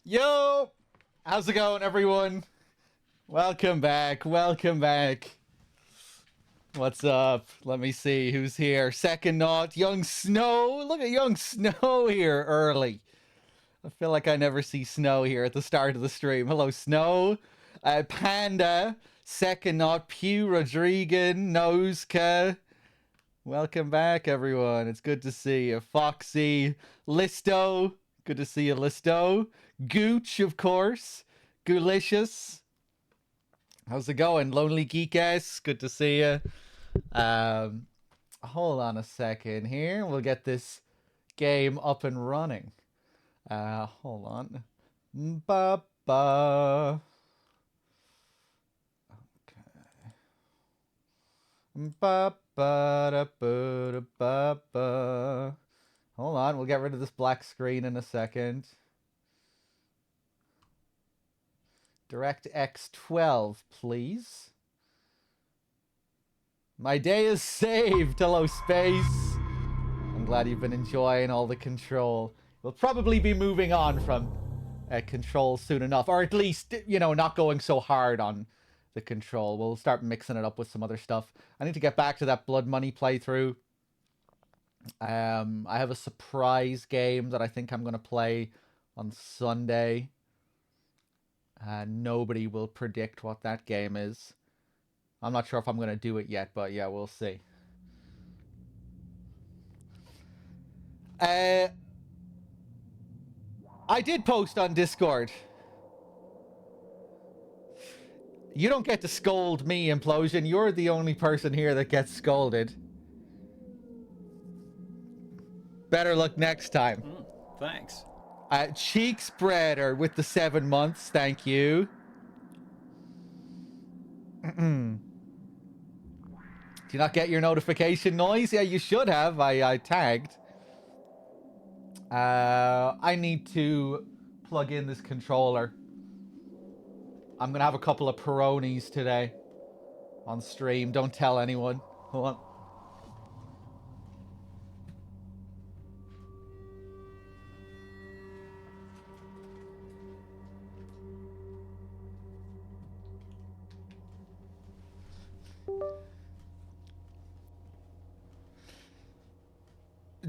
Yo! How's it going, everyone? Welcome back. Welcome back. What's up? Let me see who's here. Second Knot, Young Snow. Look at Young Snow here early. I feel like I never see Snow here at the start of the stream. Hello, Snow. Panda, Second Knot, Pew Rodrigan, Noska. Welcome back, everyone. It's good to see you. Foxy, Listo. Good to see you, Listo. Gooch, of course. Goolicious. How's it going? Lonely Geek ass. Good to see you. Hold on a second here. We'll get this game up and running. Hold on. Ba ba. Ba ba da ba da ba ba. Hold on, we'll get rid of this black screen in a second. DirectX 12, please. My day is saved. Hello, Space. I'm glad you've been enjoying all the Control. We'll probably be moving on from Control soon enough, or at least, you know, not going so hard on the Control. We'll start mixing it up with some other stuff. I need to get back to that Blood Money playthrough. I have a surprise game that I think I'm going to play on Sunday. Nobody will predict what that game is. I'm not sure if I'm going to do it yet, but yeah, we'll see. I did post on Discord. You don't get to scold me, Implosion. You're the only person here that gets scolded. Better luck next time. Thanks. Cheek spreader with the 7 months. Thank you. Do you not get your notification noise? Yeah, you should have. I tagged. I need to plug in this controller. I'm going to have a couple of Peronis today on stream. Don't tell anyone. Hold on.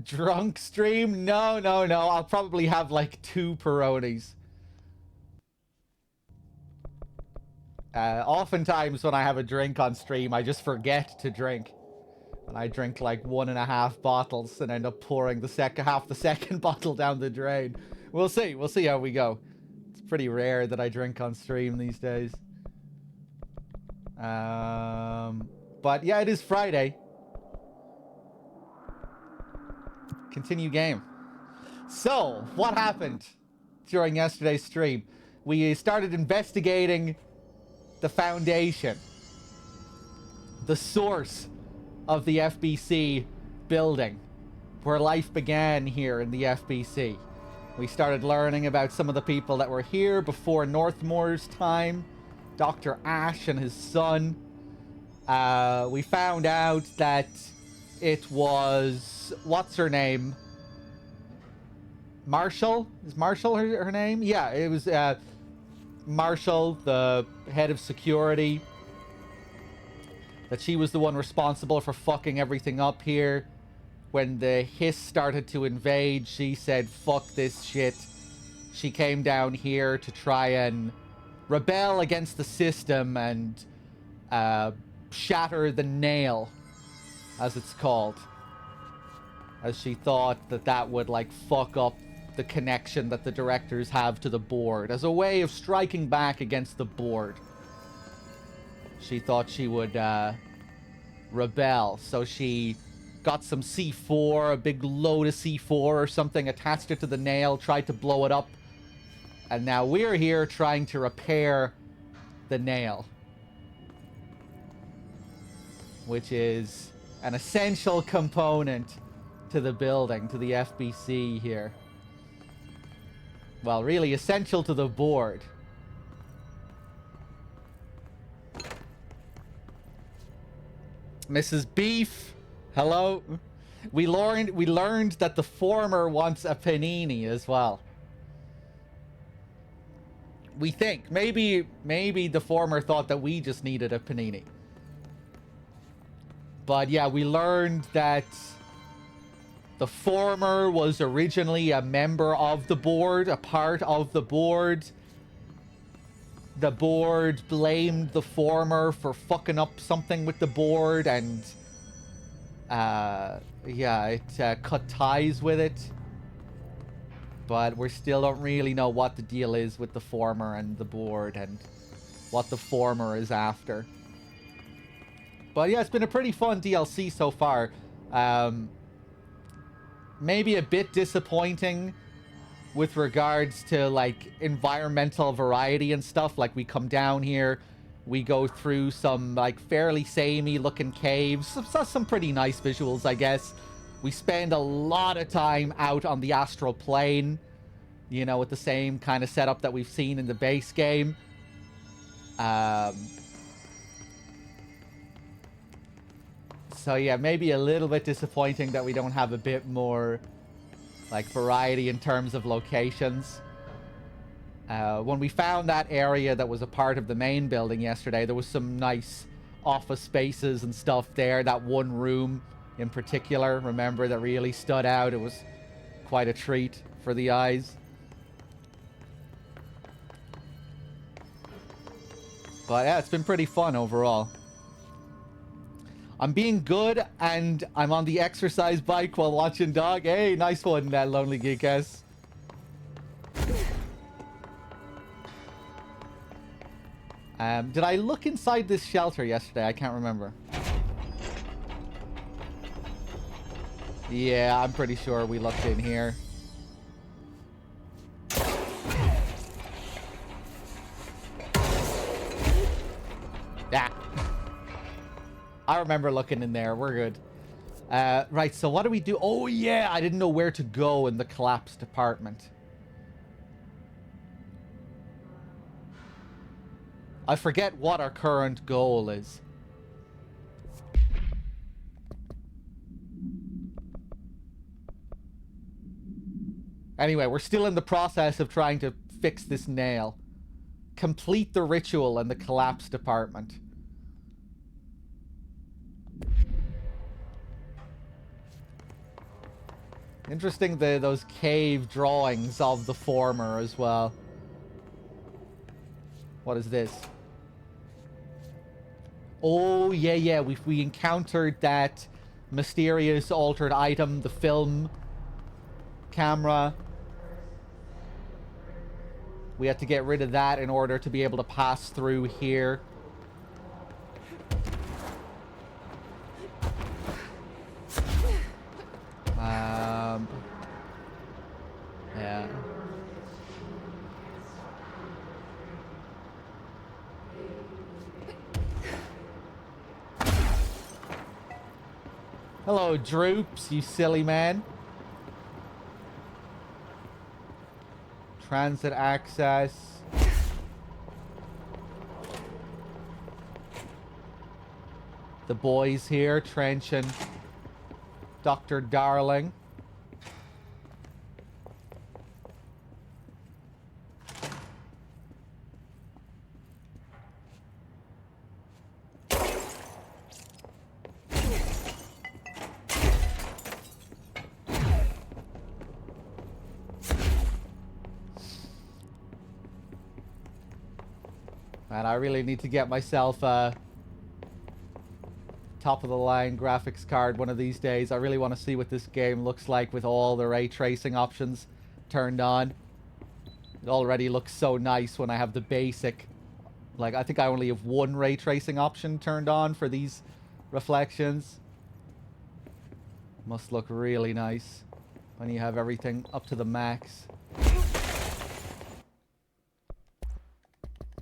Drunk stream? No. I'll probably have like 2 Peronis. Oftentimes when I have a drink on stream, I just forget to drink. And I drink like 1.5 bottles and end up pouring half the second bottle down the drain. We'll see. We'll see how we go. It's pretty rare that I drink on stream these days. But yeah, it is Friday. Continue game. So, what happened during yesterday's stream? We started investigating the foundation, the source of the FBC building, where life began here in the FBC. We started learning about some of the people that were here before Northmore's time, Dr. Ash and his son. We found out that it was, what's her name? Marshall? Is Marshall her name? Yeah, it was Marshall, the head of security. That she was the one responsible for fucking everything up here. When the Hiss started to invade, she said, fuck this shit. She came down here to try and rebel against the system and shatter the nail, as it's called. As she thought that that would, like, fuck up the connection that the directors have to the board. As a way of striking back against the board. She thought she would rebel. So she got some C4, a big load of C4 or something, attached it to the nail, tried to blow it up. And now we're here trying to repair the nail. Which is an essential component to the building, to the FBC here. Well, really essential to the board. Mrs. Beef, hello. We learned that the former wants a panini as well. We think. Maybe the former thought that we just needed a panini. But yeah, we learned that the former was originally a member of the board, a part of the board. The board blamed the former for fucking up something with the board, and yeah, it cut ties with it. But we still don't really know what the deal is with the former and the board and what the former is after. But yeah, it's been a pretty fun DLC so far. Maybe a bit disappointing with regards to, like, environmental variety and stuff. Like, we come down here, we go through some, like, fairly samey looking caves. Some pretty nice visuals, I guess. We spend a lot of time out on the astral plane, you know, with the same kind of setup that we've seen in the base game. So yeah, maybe a little bit disappointing that we don't have a bit more, like, variety in terms of locations. When we found that area that was a part of the main building yesterday, there was some nice office spaces and stuff there. That one room in particular, remember, that really stood out. It was quite a treat for the eyes. But yeah, it's been pretty fun overall. I'm being good, and I'm on the exercise bike while watching Dog. Hey, nice one, that Lonely Geek-ass. Did I look inside this shelter yesterday? I can't remember. Yeah, I'm pretty sure we looked in here. Yeah. I remember looking in there. We're good. Right, so what do we do? Oh, yeah, I didn't know where to go in the collapse department. I forget what our current goal is. Anyway, we're still in the process of trying to fix this nail. Complete the ritual in the collapse department. Interesting, those cave drawings of the former as well. What is this? Oh, yeah. We encountered that mysterious altered item, the film camera. We had to get rid of that in order to be able to pass through here. Yeah. Hello, Droops, you silly man. Transit access. The boys here, Trench and Dr. Darling. Man, I really need to get myself a top-of-the-line graphics card one of these days. I really want to see what this game looks like with all the ray tracing options turned on. It already looks so nice when I have the basic. Like, I think I only have one ray tracing option turned on for these reflections. Must look really nice when you have everything up to the max.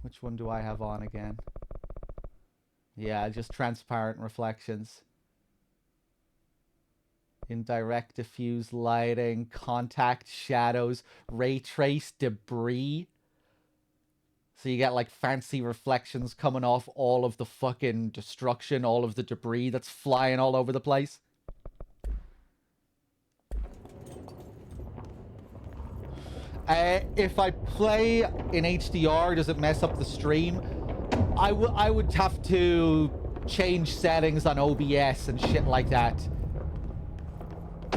Which one do I have on again? Yeah, just transparent reflections. Indirect diffuse lighting, contact shadows, ray trace debris. So you get like fancy reflections coming off all of the fucking destruction, all of the debris that's flying all over the place. If I play in HDR, does it mess up the stream? I would have to change settings on OBS and shit like that.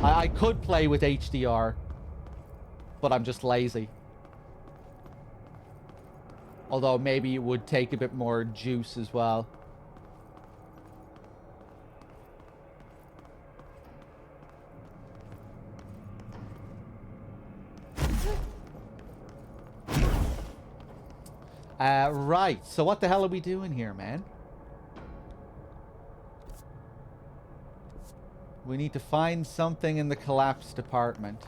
I could play with HDR, but I'm just lazy. Although maybe it would take a bit more juice as well. Right. So what the hell are we doing here, man? We need to find something in the collapsed apartment.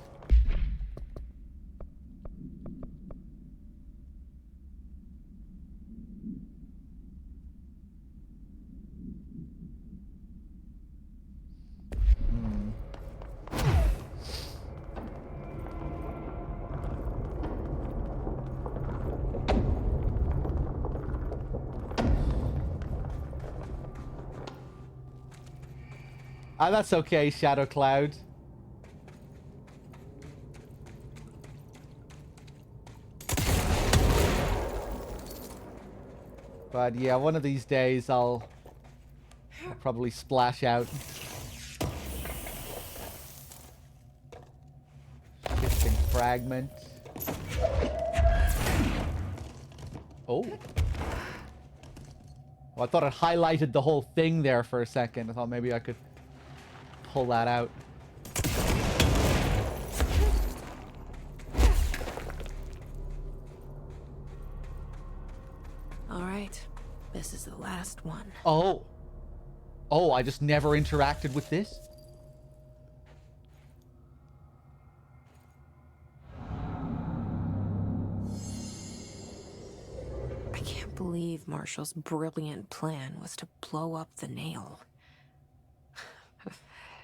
Ah, that's okay, Shadow Cloud. But yeah, one of these days I'll probably splash out. Shifting fragment. Oh. Well, I thought it highlighted the whole thing there for a second. I thought maybe I could pull that out. All right, this is the last one. Oh. Oh, I just never interacted with this? I can't believe Marshall's brilliant plan was to blow up the nail.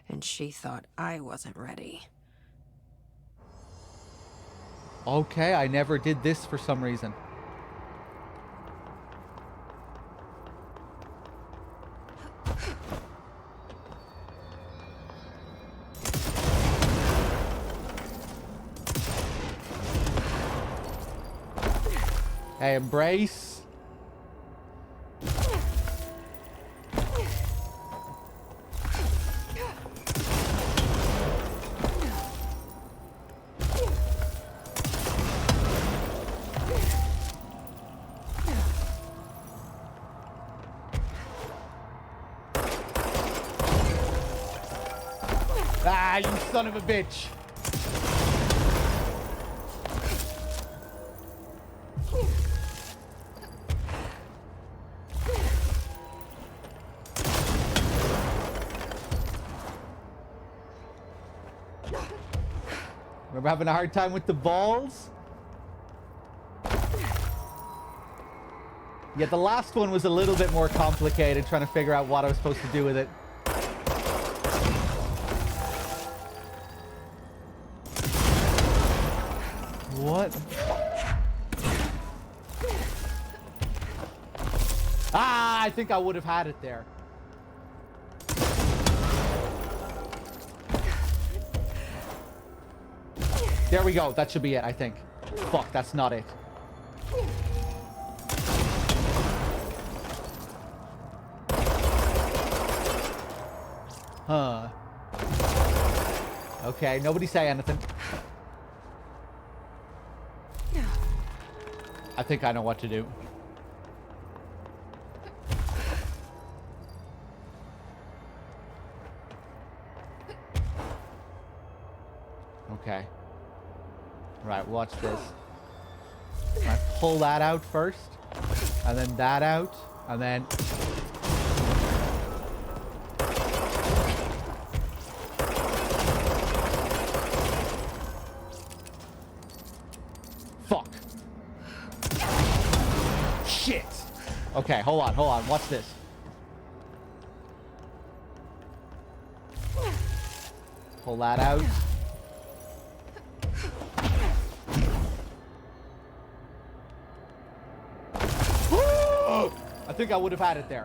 And she thought I wasn't ready. Okay, I never did this for some reason. Hey, embrace. Ah, you son of a bitch. Remember having a hard time with the balls? Yeah, the last one was a little bit more complicated, trying to figure out what I was supposed to do with it. What? Ah, I think I would have had it there. There we go. That should be it, I think. Fuck, that's not it. Huh. Okay, nobody say anything. I think I know what to do. Okay. Right, watch this. I pull that out first, and then that out, and then... Fuck. Shit. Okay, hold on, watch this. Pull that out. I think I would have had it there.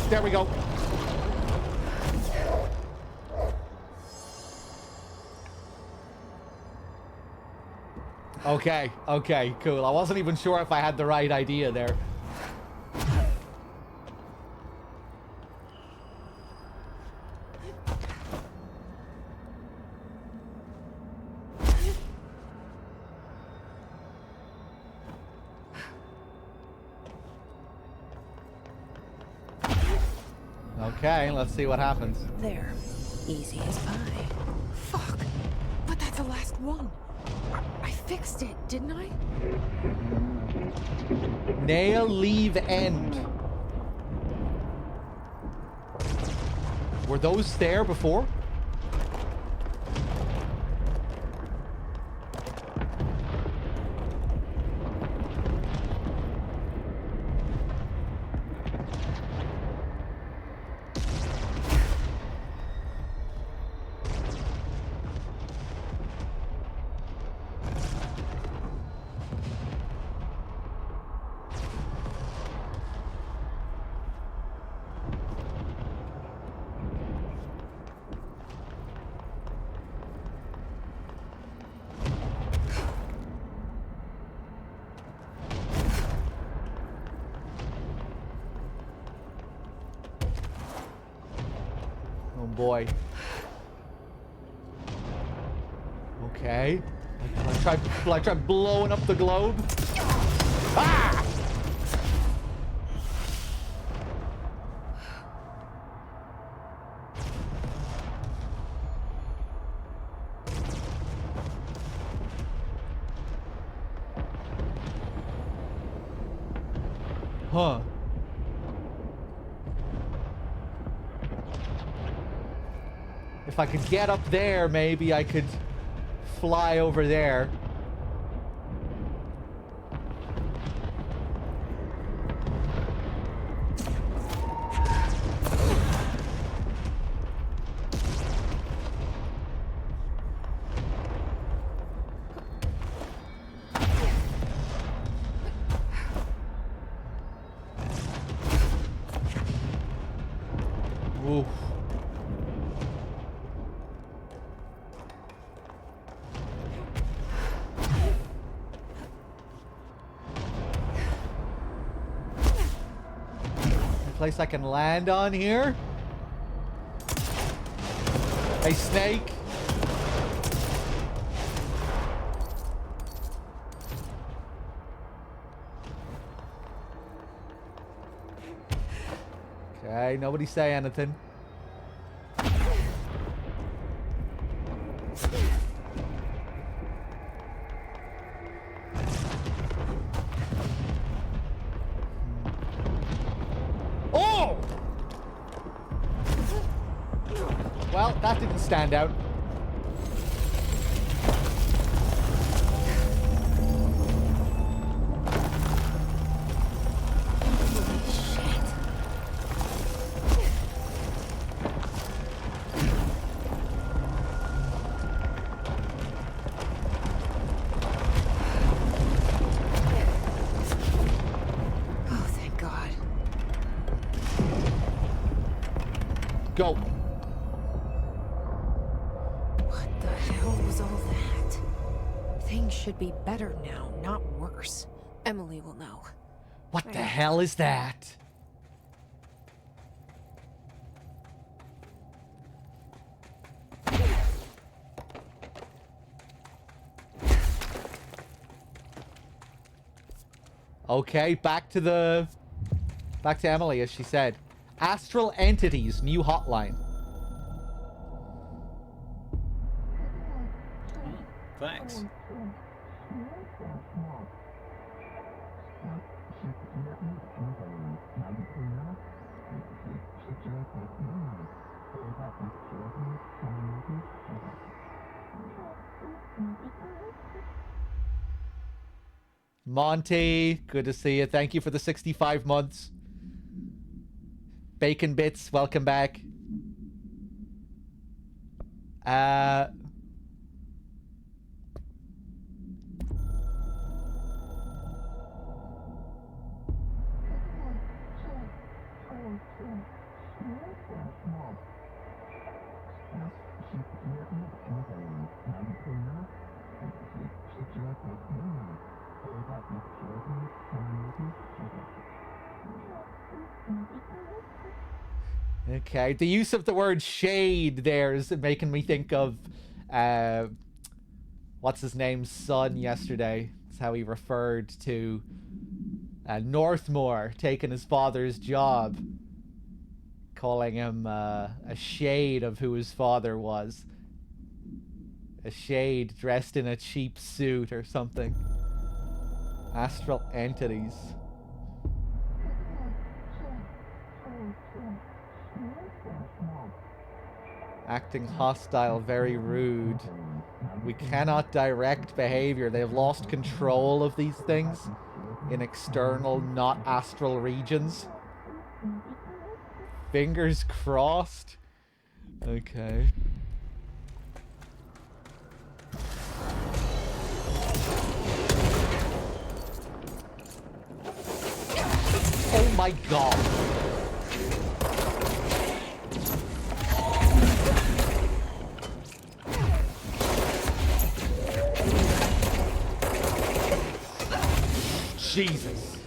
There we go. Okay, okay, cool. I wasn't even sure if I had the right idea there. Okay, let's see what happens. There. Easy as pie. Fuck. But that's the last one. I fixed it, didn't I? Nail, leave, end. Were those there before? Oh boy. Okay. I tried blowing up the globe. Ah! Huh. If I could get up there, maybe I could fly over there. Oof. Place I can land on here. Hey, snake. Okay, nobody say anything. Oh! Well, that didn't stand out. Go. What the hell was all that? Things should be better now, not worse. Emily will know. What the hell is that? Okay, back to Emily, as she said. Astral Entities, new hotline. Thanks. Monty, good to see you. Thank you for the 65 months. Bacon Bits, welcome back. Okay, the use of the word shade there is making me think of, what's his name's son yesterday. That's how he referred to Northmore taking his father's job, calling him a shade of who his father was. A shade dressed in a cheap suit or something. Astral entities. Acting hostile, very rude. We cannot direct behavior. They have lost control of these things in external, not astral regions. Fingers crossed. Okay. Oh my god. Jesus.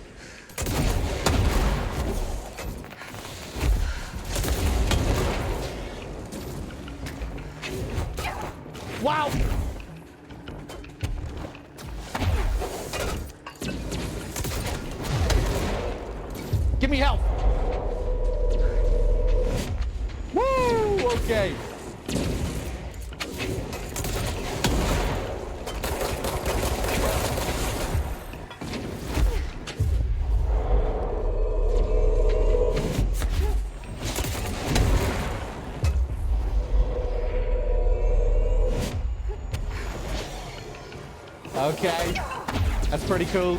Wow. Give me help. Woo! Okay. Okay. That's pretty cool.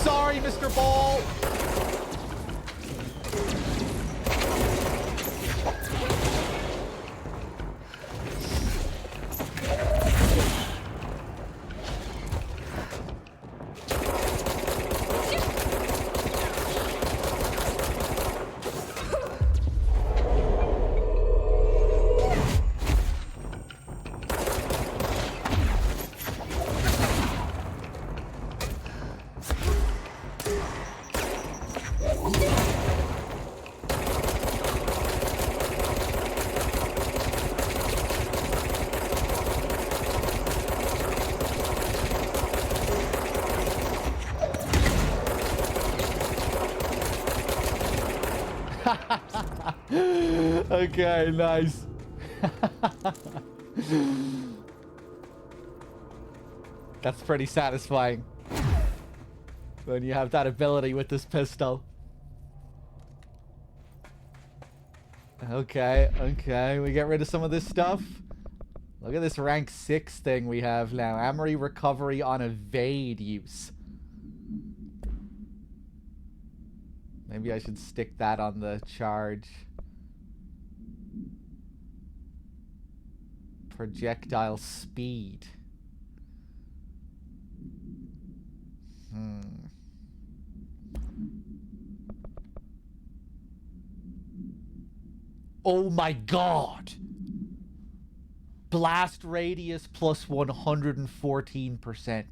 Sorry, Mr. Ball. Okay, nice. That's pretty satisfying when you have that ability with this pistol. Okay, okay, we get rid of some of this stuff. Look at this rank 6 thing we have now. Amory recovery on evade use. Maybe I should stick that on the charge. Projectile speed. Oh my god! Blast radius plus 114%.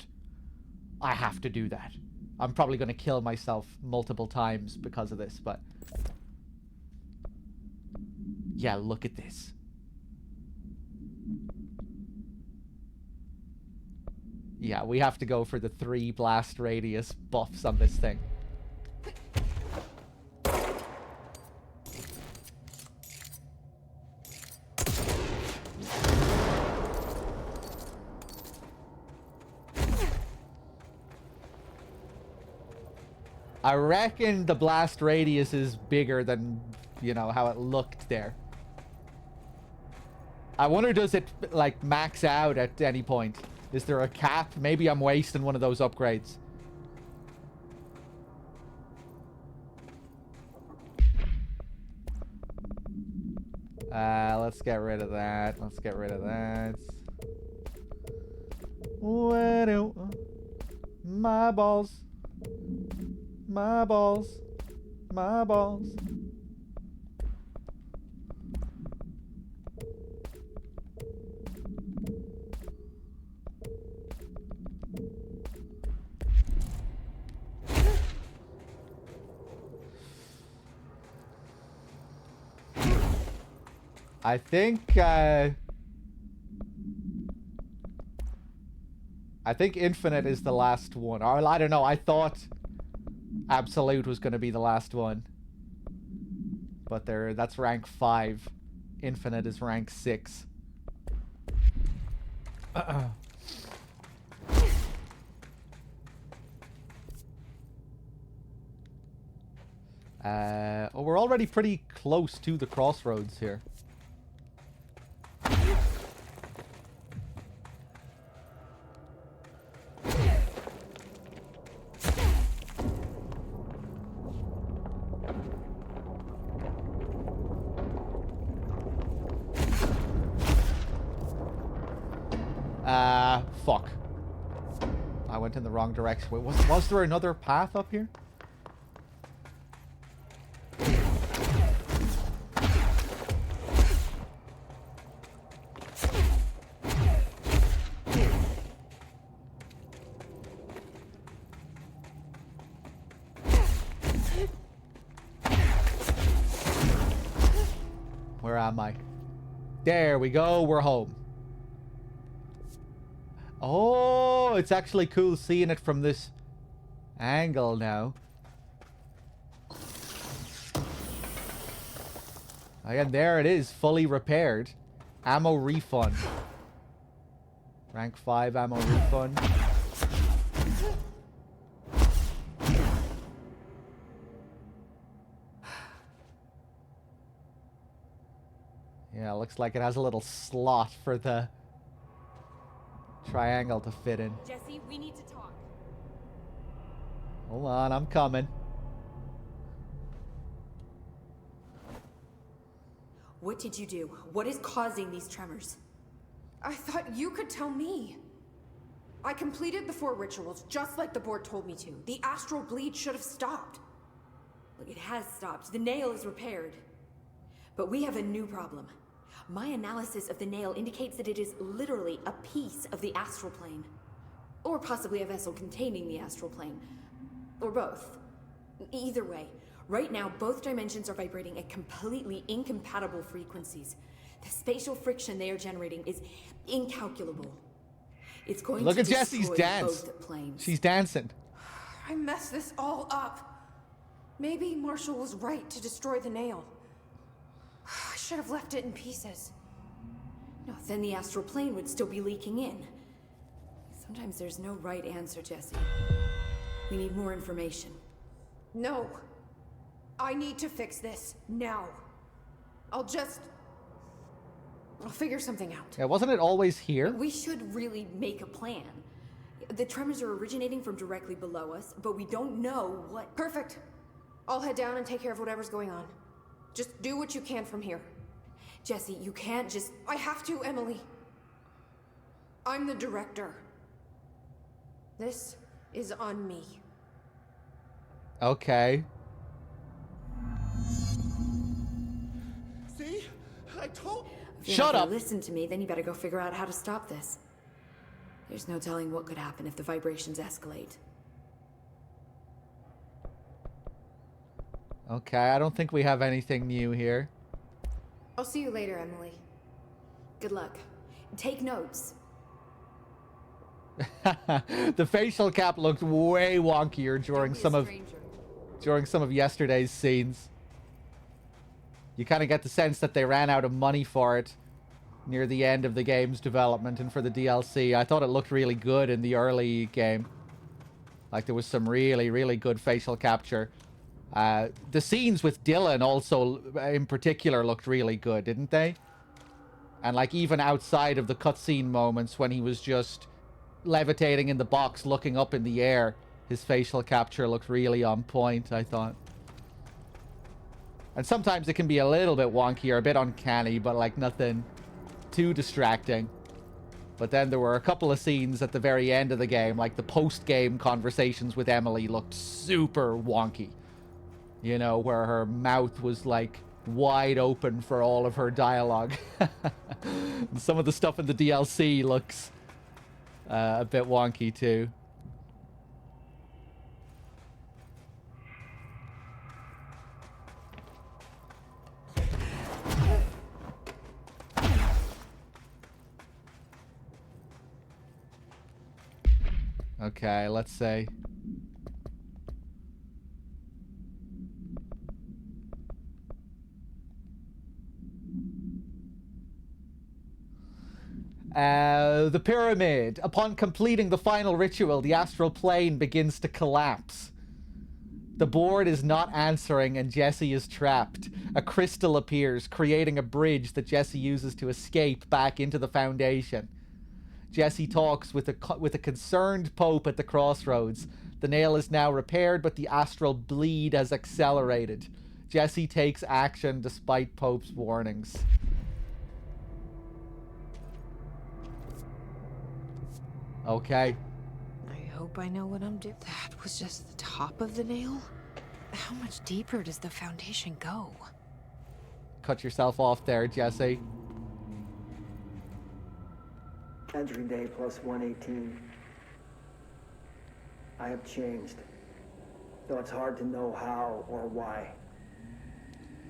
I have to do that. I'm probably going to kill myself multiple times because of this, but... yeah, look at this. Yeah, we have to go for the 3 blast radius buffs on this thing. I reckon the blast radius is bigger than, you know, how it looked there. I wonder, does it, like, max out at any point? Is there a cap? Maybe I'm wasting one of those upgrades. Let's get rid of that. Let's get rid of that. My balls. My balls. My balls. I think Infinite is the last one. Or I don't know. I thought Absolute was going to be the last one. But that's rank 5. Infinite is rank 6. Oh, we're already pretty close to the crossroads here. Fuck. I went in the wrong direction. Wait, was there another path up here? Where am I? There we go. We're home. Oh, it's actually cool seeing it from this angle now. Again, there it is, fully repaired. Ammo refund. Rank 5 ammo refund. Yeah, looks like it has a little slot for the triangle to fit in. Jesse, we need to talk. Hold on, I'm coming. What did you do? What is causing these tremors? I thought you could tell me. I completed the 4 rituals just like the board told me to. The astral bleed should have stopped. Look, it has stopped. The nail is repaired. But we have a new problem. My analysis of the nail indicates that it is literally a piece of the astral plane. Or possibly a vessel containing the astral plane. Or both. Either way, right now both dimensions are vibrating at completely incompatible frequencies. The spatial friction they are generating is incalculable. It's going Look to at Jesse's destroy dance. both planes. She's dancing. I messed this all up. Maybe Marshall was right to destroy the nail. I should have left it in pieces. No, then the astral plane would still be leaking in. Sometimes there's no right answer, Jesse. We need more information. No. I need to fix this now. I'll figure something out. Yeah, wasn't it always here? We should really make a plan. The tremors are originating from directly below us, but we don't know what... Perfect. I'll head down and take care of whatever's going on. Just do what you can from here. Jesse, you can't just... I have to, Emily. I'm the director. This is on me. Okay. See? I told... If you're Shut not up! gonna listen to me, then you better go figure out how to stop this. There's no telling what could happen if the vibrations escalate. Okay, I don't think we have anything new here. I'll see you later, Emily. Good luck. Take notes. The facial cap looked way wonkier during some of yesterday's scenes. You kind of get the sense that they ran out of money for it near the end of the game's development and for the DLC. I thought it looked really good in the early game. Like there was some really, really good facial capture. The scenes with Dylan also, in particular, looked really good, didn't they? And like even outside of the cutscene moments when he was just levitating in the box, looking up in the air, his facial capture looked really on point, I thought. And sometimes it can be a little bit wonky or a bit uncanny, but like nothing too distracting. But then there were a couple of scenes at the very end of the game, like the post-game conversations with Emily looked super wonky. You know, where her mouth was like wide open for all of her dialogue. Some of the stuff in the DLC looks a bit wonky too. Okay, let's see. The pyramid. Upon completing the final ritual, the astral plane begins to collapse. The board is not answering and Jesse is trapped. A crystal appears, creating a bridge that Jesse uses to escape back into the Foundation. Jesse talks with a concerned Pope at the crossroads. The nail is now repaired, but the astral bleed has accelerated. Jesse takes action despite Pope's warnings. Okay. I hope I know what I'm doing. That was just the top of the nail? How much deeper does the Foundation go? Cut yourself off there, Jesse. Entry day plus 118. I have changed, though it's hard to know how or why.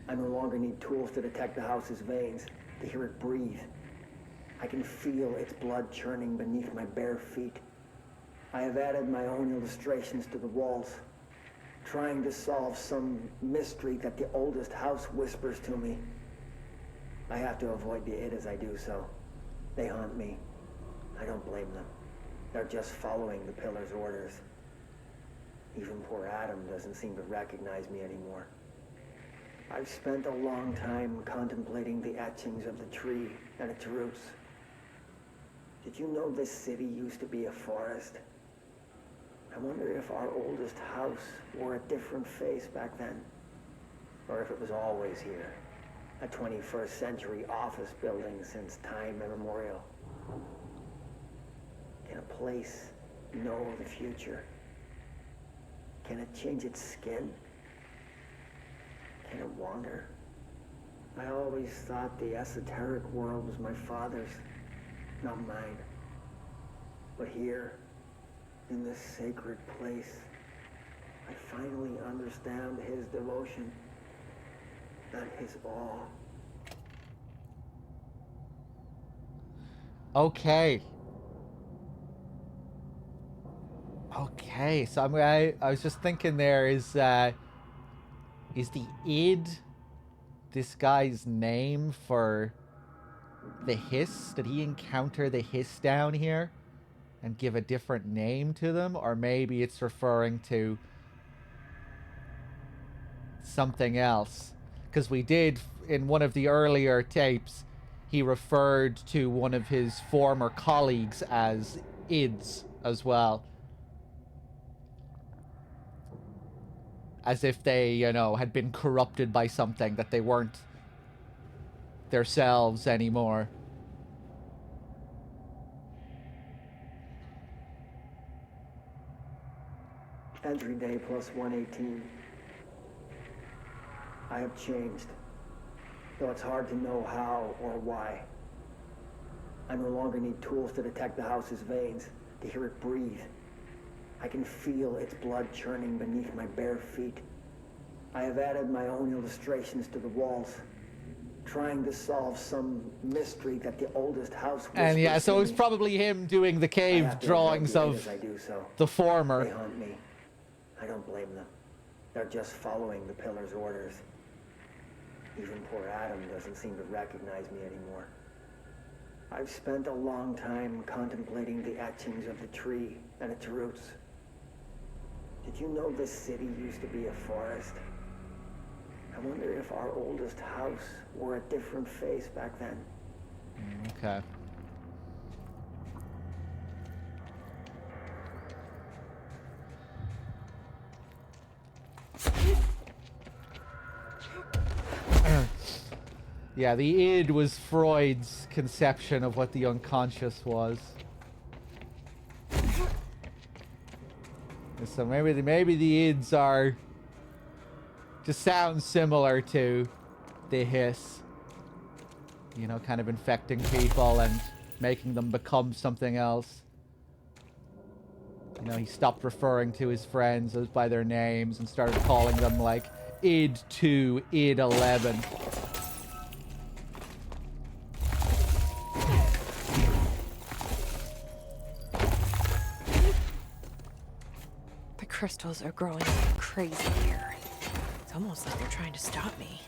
I no longer need tools to detect the house's veins, to hear it breathe. I can feel its blood churning beneath my bare feet. I have added my own illustrations to the walls, trying to solve some mystery that the oldest house whispers to me. I have to avoid the id as I do so. They haunt me. I don't blame them. They're just following the Pillar's orders. Even poor Adam doesn't seem to recognize me anymore. I've spent a long time contemplating the etchings of the tree and its roots. Did you know this city used to be a forest? I wonder if our oldest house wore a different face back then. Or if it was always here. A 21st century office building since time immemorial. Can a place know the future? Can it change its skin? Can it wander? I always thought the esoteric world was my father's, not mine. But here, in this sacred place, I finally understand his devotion and his awe. Okay. Okay, so I was just thinking there is the id this guy's name for the hiss? Did he encounter the hiss down here and give a different name to them? Or maybe it's referring to something else. Because we did, in one of the earlier tapes, he referred to one of his former colleagues as ids as well. As if they, you know, had been corrupted by something, that they weren't themselves anymore. Entry day plus 118. I have changed, though it's hard to know how or why. I no longer need tools to detect the house's veins, to hear it breathe. I can feel its blood churning beneath my bare feet. I have added my own illustrations to the walls, trying to solve some mystery that the oldest house whispers And yeah, so to it's me. probably him doing the I cave have to drawings avoid the id of as I do so. the They former. haunt me. I don't blame them. They're just following the Pillar's orders. Even poor Adam doesn't seem to recognize me anymore. I've spent a long time contemplating the etchings of the tree and its roots. Did you know this city used to be a forest? I wonder if our oldest house wore a different face back then. Okay. Yeah, the id was Freud's conception of what the unconscious was. So maybe the ids are just sound similar to the hiss. You know, kind of infecting people and making them become something else. You know, he stopped referring to his friends as by their names and started calling them like id 2, id 11. The crystals are growing like crazy here. It's almost like they're trying to stop me.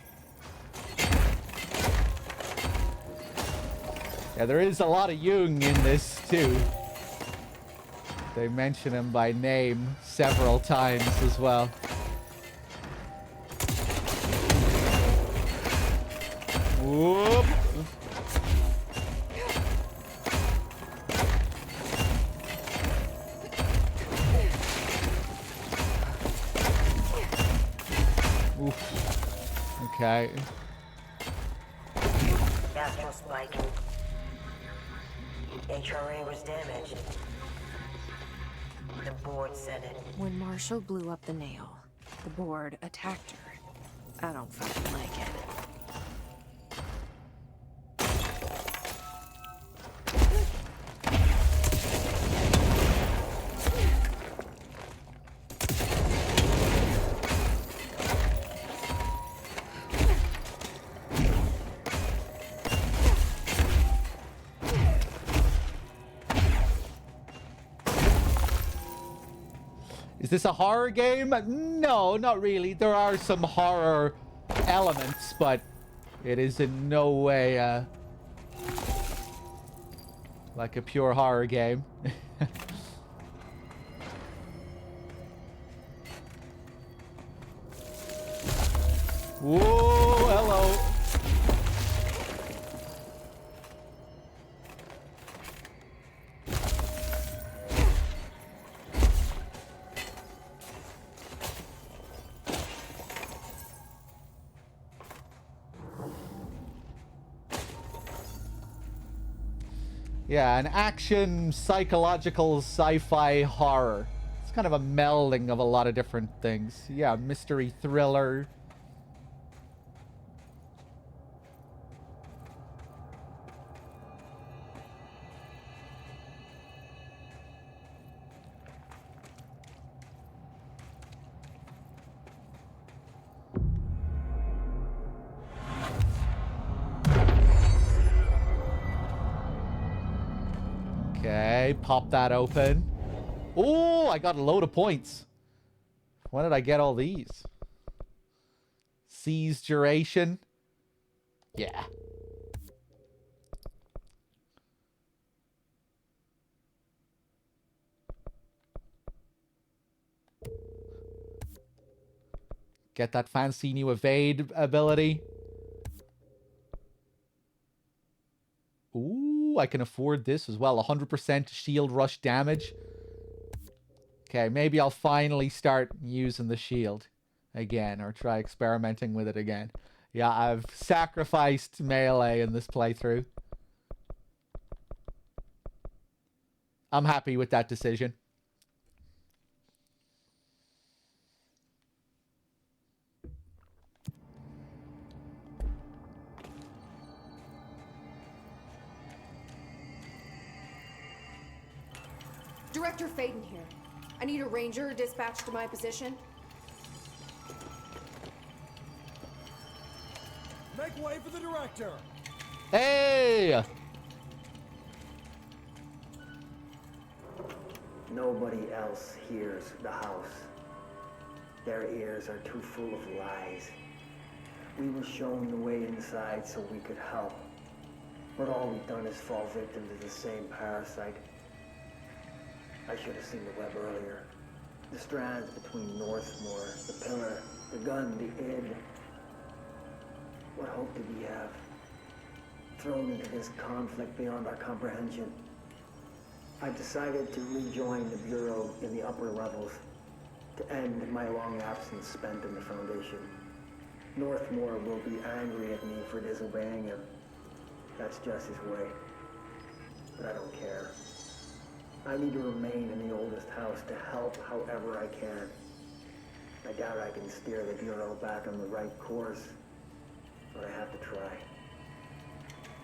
Yeah, there is a lot of Jung in this too. They mention him by name several times as well. Whoop. Oof. Okay. Astral spike. HRA was damaged. The board said it. When Marshall blew up the nail, the board attacked her. I don't fucking like it. Is this a horror game? No, not really. There are some horror elements, but it is in no way like a pure horror game. Whoa, hello. Yeah, an action, psychological, sci-fi horror. It's kind of a melding of a lot of different things. Yeah, mystery thriller. Okay, pop that open. Oh, I got a load of points. When did I get all these? Seize duration. Yeah. Get that fancy new evade ability. Ooh, I can afford this as well. 100% shield rush damage. Okay, maybe I'll finally start using the shield again, or try experimenting with it again. Yeah, I've sacrificed melee in this playthrough. I'm happy with that decision. Director Faden here. I need a ranger dispatched to my position. Make way for the director! Hey! Nobody else hears the house. Their ears are too full of lies. We were shown the way inside so we could help. But all we've done is fall victim to the same parasite. I should have seen the web earlier. The strands between Northmore, the pillar, the gun, the id. What hope did we have? Thrown into this conflict beyond our comprehension. I decided to rejoin the Bureau in the upper levels, to end my long absence spent in the Foundation. Northmore will be angry at me for disobeying him. That's just his way. But I don't care. I need to remain in the oldest house to help however I can. I doubt I can steer the Bureau back on the right course, but I have to try.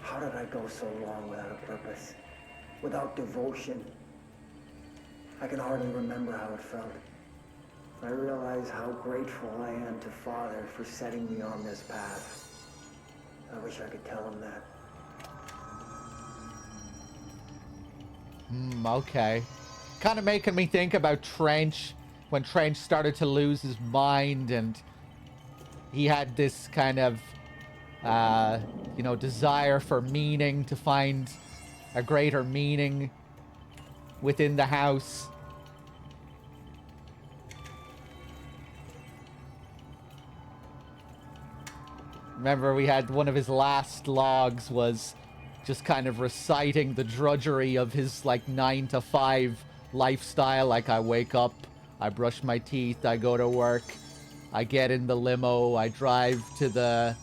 How did I go so long without a purpose? Without devotion? I can hardly remember how it felt. I realize how grateful I am to Father for setting me on this path. I wish I could tell him that. Okay. Kind of making me think about Trench, when Trench started to lose his mind and he had this kind of, you know, desire for meaning, to find a greater meaning within the house. Remember, we had one of his last logs was just kind of reciting the drudgery of his, like, 9-to-5 lifestyle. Like, I wake up, I brush my teeth, I go to work, I get in the limo, I drive to the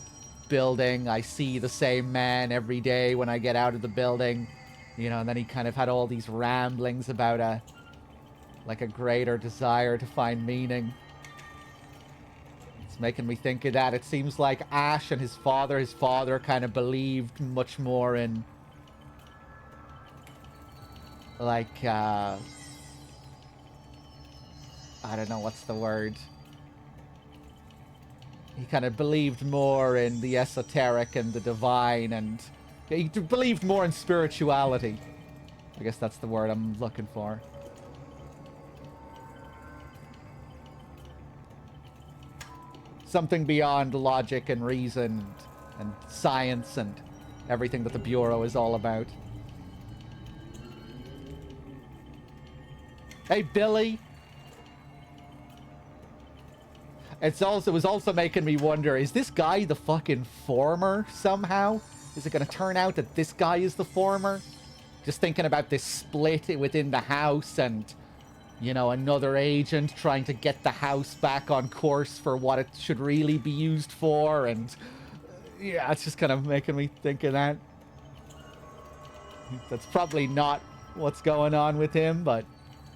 building, I see the same man every day when I get out of the building. You know, and then he kind of had all these ramblings about a greater desire to find meaning. It's making me think of that. It seems like Ash and his father kind of believed much more in, like, I don't know, what's the word? He kind of believed more in the esoteric and the divine, and he believed more in spirituality. I guess that's the word I'm looking for. Something beyond logic and reason and science and everything that the Bureau is all about. Hey, Billy. It was also making me wonder, is this guy the fucking former somehow? Is it going to turn out that this guy is the former? Just thinking about this split within the house and, you know, another agent trying to get the house back on course for what it should really be used for. And yeah, it's just kind of making me think of that. That's probably not what's going on with him, but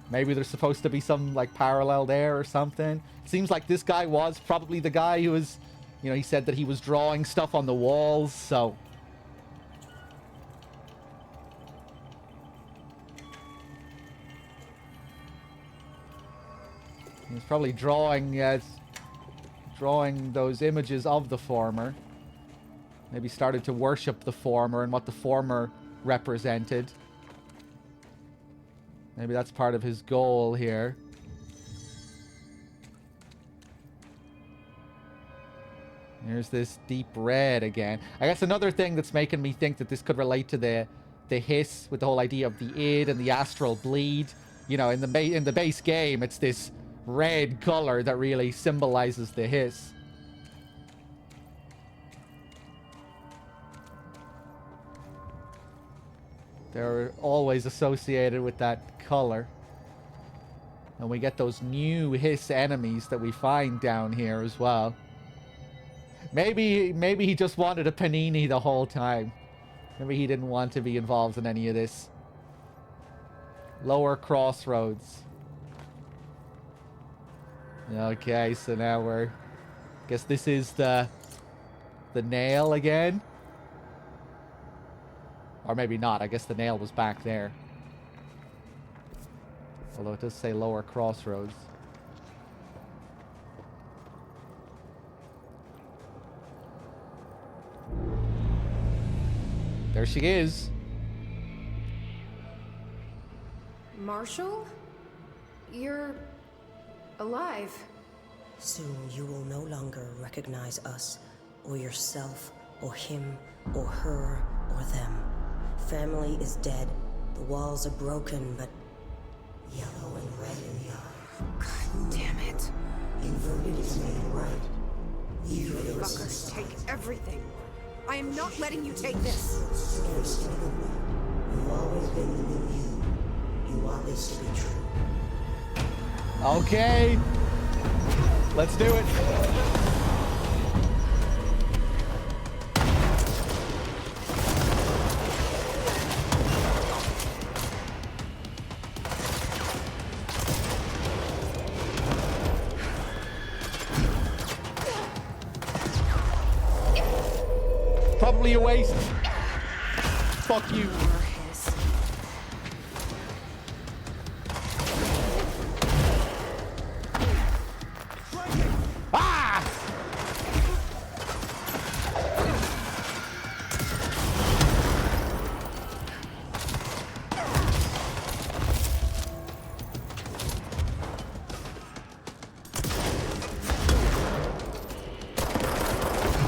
maybe there's supposed to be some, like, parallel there or something. It seems like this guy was probably the guy who was, you know, he said that he was drawing stuff on the walls, so... he was probably drawing those images of the former. Maybe started to worship the former and what the former represented. Maybe that's part of his goal here. Here's this deep red again. I guess another thing that's making me think that this could relate to the hiss, with the whole idea of the id and the astral bleed. You know, in the base game, it's this red color that really symbolizes the hiss. They're always associated with that color. And we get those new hiss enemies that we find down here as well. Maybe he just wanted a panini the whole time. Maybe he didn't want to be involved in any of this. Lower Crossroads. Okay, so now guess this is the nail again. Or maybe not. I guess the nail was back there. Although it does say Lower Crossroads. There she is. Marshall? You're alive. Soon you will no longer recognize us, or yourself, or him, or her, or them. Family is dead. The walls are broken, but yellow and red in the eye. God damn it. Inverted is made right. You fuckers take everything. I am not letting you take this. You've always been the new you. You want this to be true. Okay. Let's do it. totally a waste. Fuck you. Ah!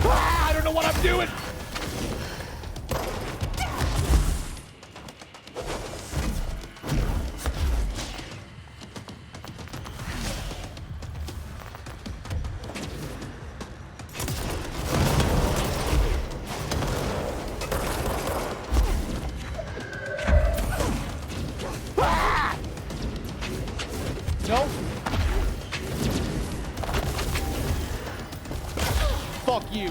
Ah! I don't know what I'm doing. No. Fuck you.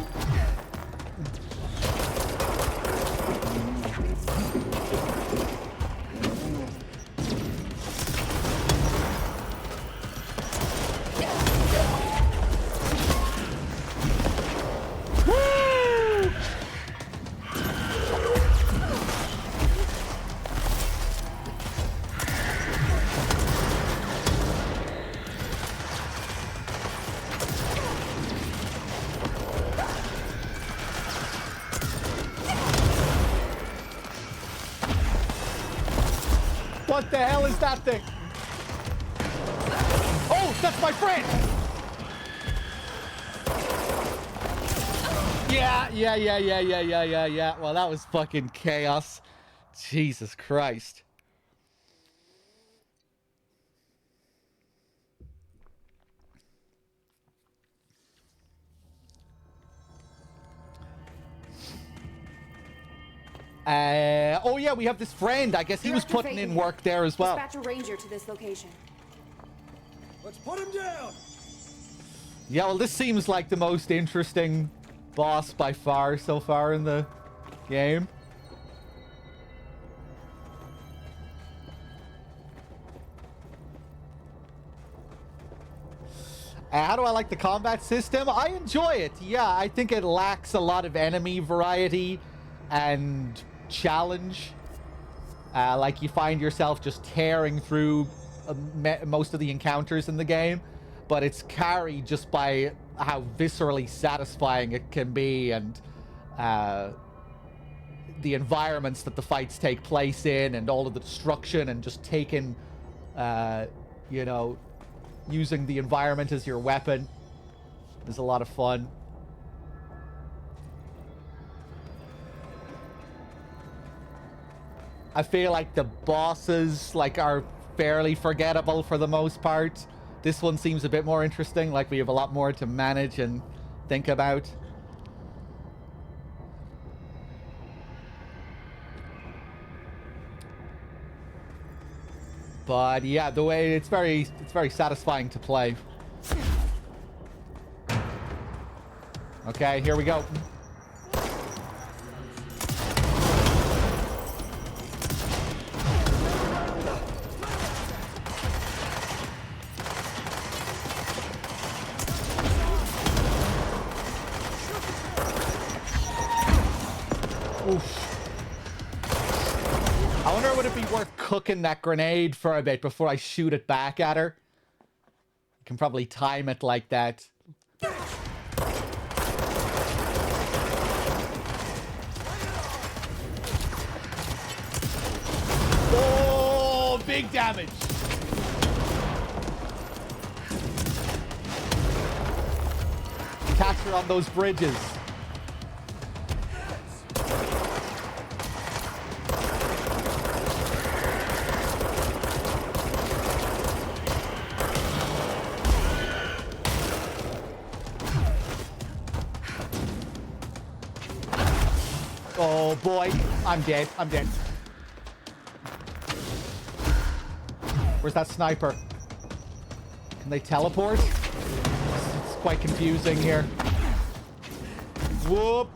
Woo! What the hell is that thing? Oh, that's my friend! Yeah. Well, that was fucking chaos. Jesus Christ. Oh yeah, we have this friend. I guess he was Director putting in Phaeton, work there as well. Dispatch a ranger to this location. Let's put him down! Yeah, well, this seems like the most interesting boss by far so far in the game. How do I like the combat system? I enjoy it. Yeah, I think it lacks a lot of enemy variety and challenge. Like you find yourself just tearing through most of the encounters in the game, but it's carried just by how viscerally satisfying it can be, and the environments that the fights take place in, and all of the destruction, and just taking, you know, using the environment as your weapon is a lot of fun. I feel like the bosses are fairly forgettable for the most part. This one seems a bit more interesting, like we have a lot more to manage and think about. But yeah, the way it's very satisfying to play. Okay, here we go. Oof. I wonder, would it be worth cooking that grenade for a bit before I shoot it back at her? You can probably time it like that. Oh, big damage. Catch her on those bridges. Oh boy, I'm dead. I'm dead. Where's that sniper? Can they teleport? It's quite confusing here. Whoop.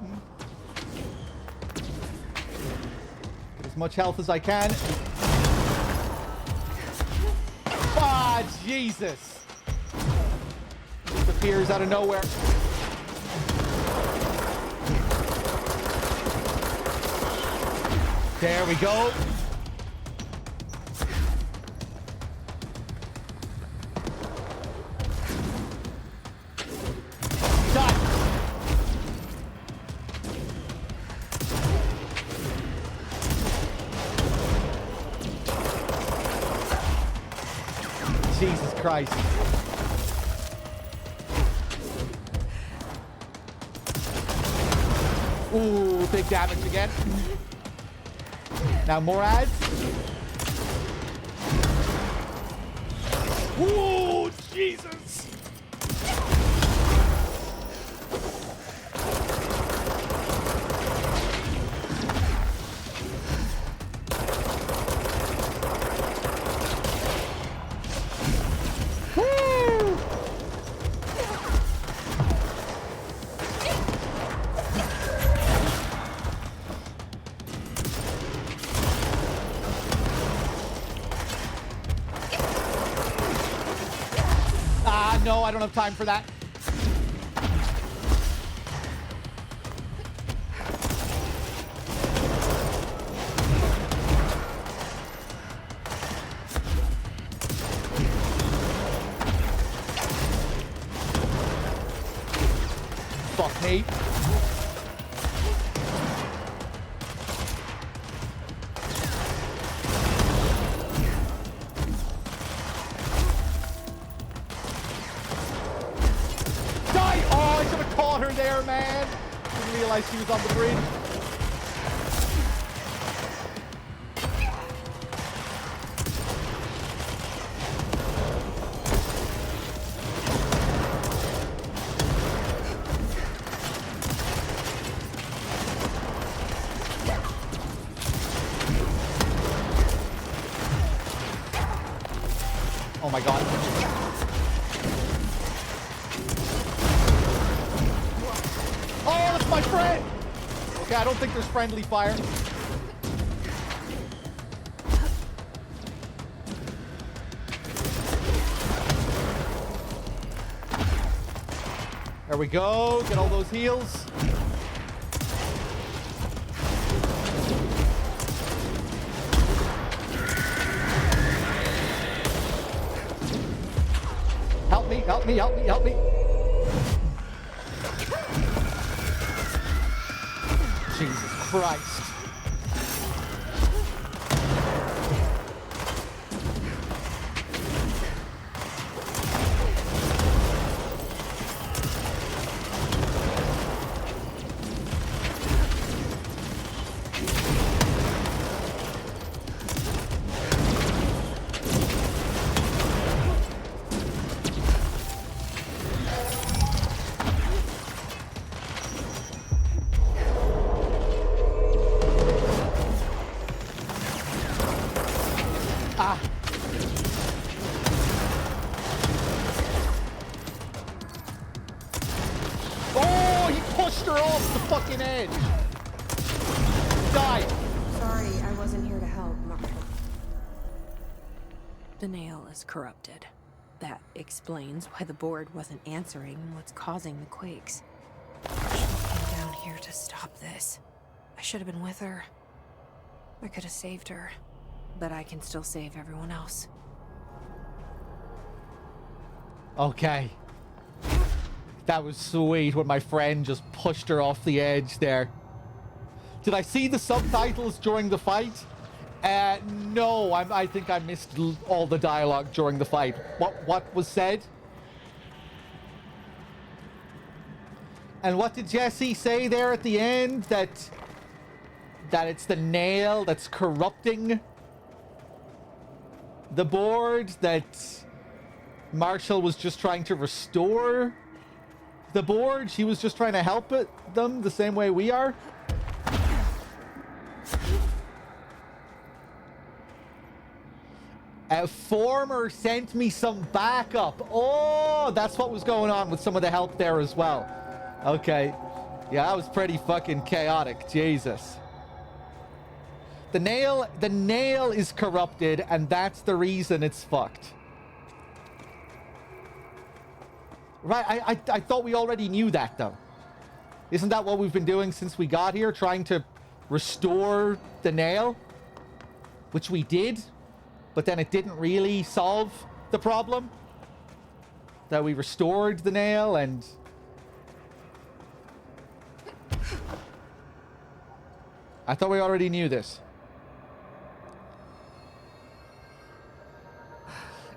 Get as much health as I can. Ah, Jesus. Just appears out of nowhere. There we go. Done. Jesus Christ. Ooh, big damage again. Now more ads. Ooh, Jesus. Woo! Ah, no, I don't have time for that. Fuck me. Die! Oh, I should have caught her there, man. Didn't realize she was on the bridge. Oh my god. Oh, that's my friend! Okay, I don't think there's friendly fire. There we go. Get all those heals. Help me, help me, help me, help me. Jesus Christ. Ah. Oh, he pushed her off the fucking edge. Die. Sorry, I wasn't here to help, Marshall. The nail is corrupted. That explains why the board wasn't answering what's causing the quakes. Marshall came down here to stop this. I should have been with her. I could have saved her. But I can still save everyone else. Okay. That was sweet when my friend just pushed her off the edge there. Did I see the subtitles during the fight? No, I think I missed all the dialogue during the fight. What was said? And what did Jesse say there at the end? That it's the nail that's corrupting the board, that Marshall was just trying to restore the board. She was just trying to help them the same way we are. A former sent me some backup. Oh, that's what was going on with some of the help there as well. Okay. Yeah, that was pretty fucking chaotic. Jesus. The nail is corrupted, and that's the reason it's fucked. Right, I thought we already knew that, though. Isn't that what we've been doing since we got here? Trying to restore the nail, which we did, but then it didn't really solve the problem. That we restored the nail and... I thought we already knew this.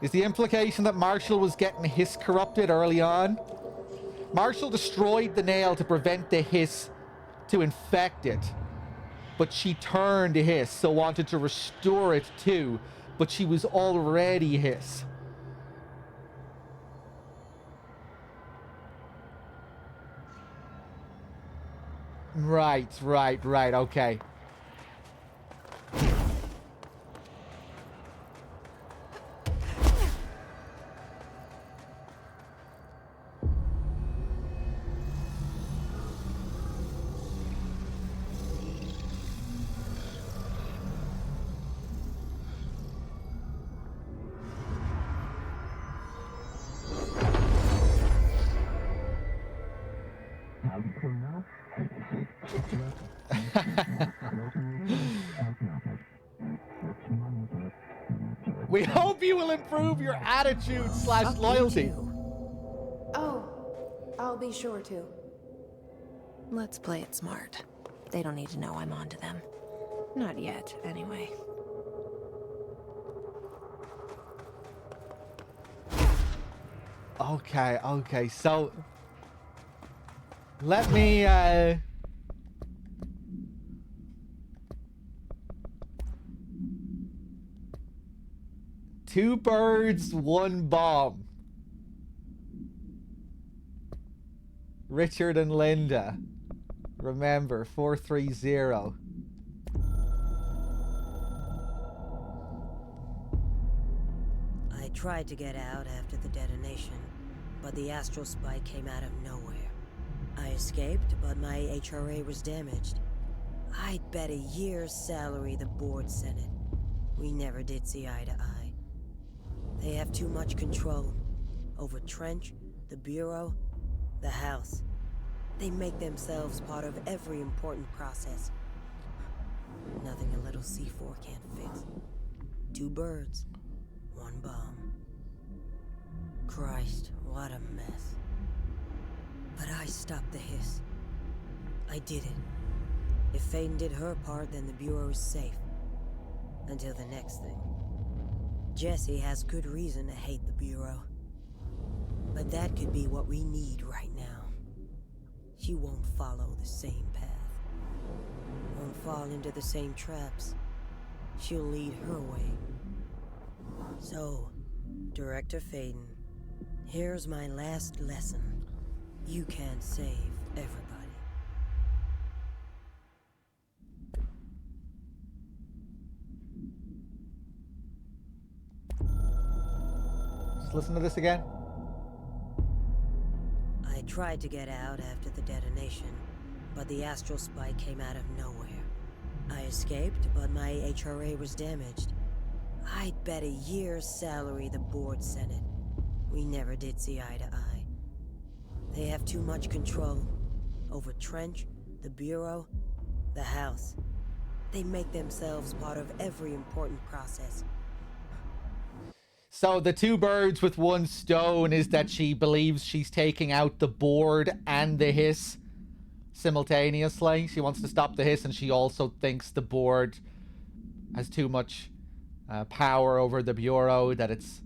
Is the implication that Marshall was getting hiss corrupted early on? Marshall destroyed the nail to prevent the hiss to infect it. But she turned hiss, so wanted to restore it too. But she was already hiss. Right, okay. We hope you will improve your attitude / loyalty. Oh, I'll be sure to. Let's play it smart. They don't need to know I'm onto them. Not yet, anyway. Okay, so... Let me, Two birds, one bomb. Richard and Linda. Remember, 430. I tried to get out after the detonation, but the astral spike came out of nowhere. I escaped, but my HRA was damaged. I'd bet a year's salary the board sent it. We never did see eye to eye. They have too much control over Trench, the Bureau, the House. They make themselves part of every important process. Nothing a little C4 can't fix. Two birds, one bomb. Christ, what a mess. But I stopped the hiss. I did it. If Faden did her part, then the Bureau is safe. Until the next thing. Jessie has good reason to hate the Bureau. But that could be what we need right now. She won't follow the same path. Won't fall into the same traps. She'll lead her way. So, Director Faden, here's my last lesson. You can't save everybody. Just listen to this again. I tried to get out after the detonation, but the astral spike came out of nowhere. I escaped, but my HRA was damaged. I'd bet a year's salary the board sent it. We never did see eye to eye. They have too much control over Trench, the Bureau, the House. They make themselves part of every important process. So the two birds with one stone is that she believes she's taking out the board and the hiss simultaneously. She wants to stop the hiss, and she also thinks the board has too much power over the Bureau, that it's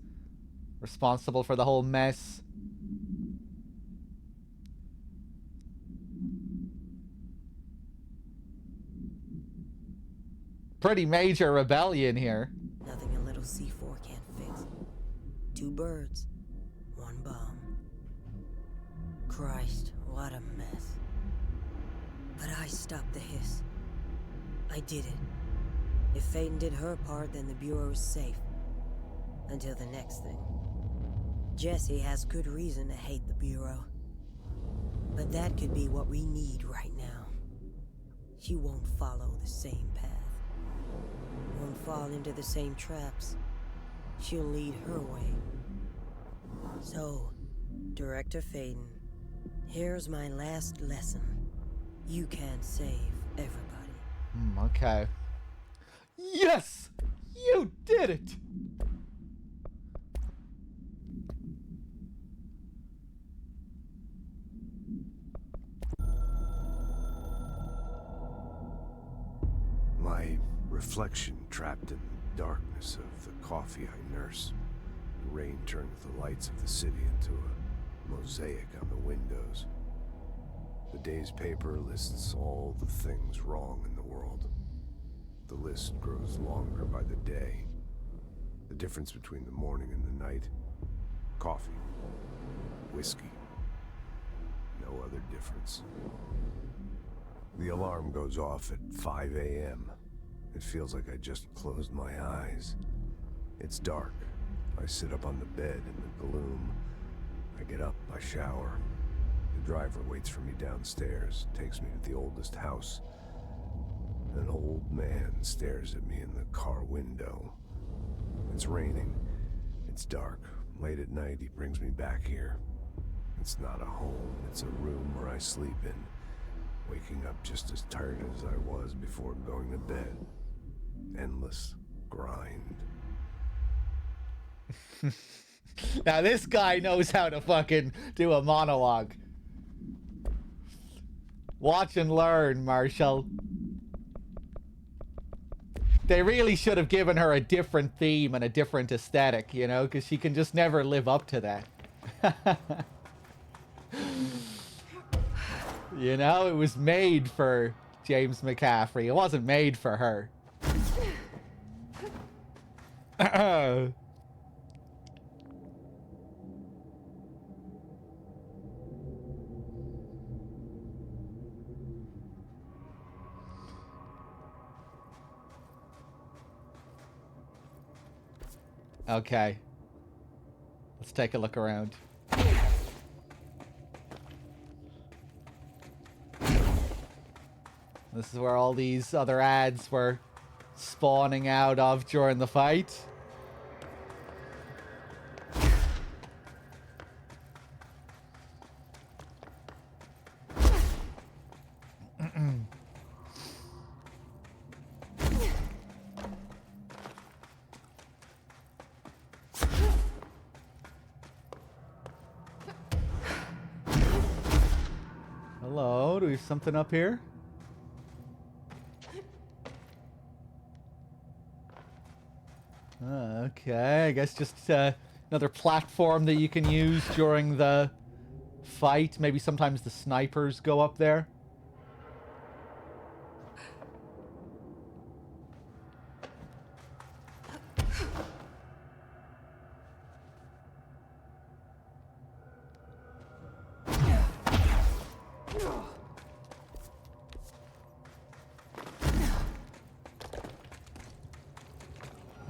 responsible for the whole mess. Pretty major rebellion here. Nothing a little C4 can't fix. Two birds, one bomb. Christ, what a mess. But I stopped the hiss. I did it. If Faden did her part, then the Bureau is safe. Until the next thing. Jessie has good reason to hate the Bureau. But that could be what we need right now. She won't follow the same path. Won't fall into the same traps. She'll lead her way. So, Director Faden, here's my last lesson. You can't save everybody. Okay. Yes! You did it! My reflection trapped in the darkness of the coffee I nurse. The rain turns the lights of the city into a mosaic on the windows. The day's paper lists all the things wrong in the world. The list grows longer by the day. The difference between the morning and the night. Coffee. Whiskey. No other difference. The alarm goes off at 5 a.m. It feels like I just closed my eyes. It's dark. I sit up on the bed in the gloom. I get up, I shower. The driver waits for me downstairs, takes me to the oldest house. An old man stares at me in the car window. It's raining. It's dark. Late at night, he brings me back here. It's not a home, it's a room where I sleep in. Waking up just as tired as I was before going to bed. Endless grind. Now this guy knows how to fucking do a monologue. Watch and learn, Marshall. They really should have given her a different theme and a different aesthetic, you know, because she can just never live up to that. You know, it was made for James McCaffrey. It wasn't made for her. Okay. Let's take a look around. This is where all these other ads were spawning out of during the fight. Hello, do we have something up here? Okay, I guess just another platform that you can use during the fight. Maybe sometimes the snipers go up there.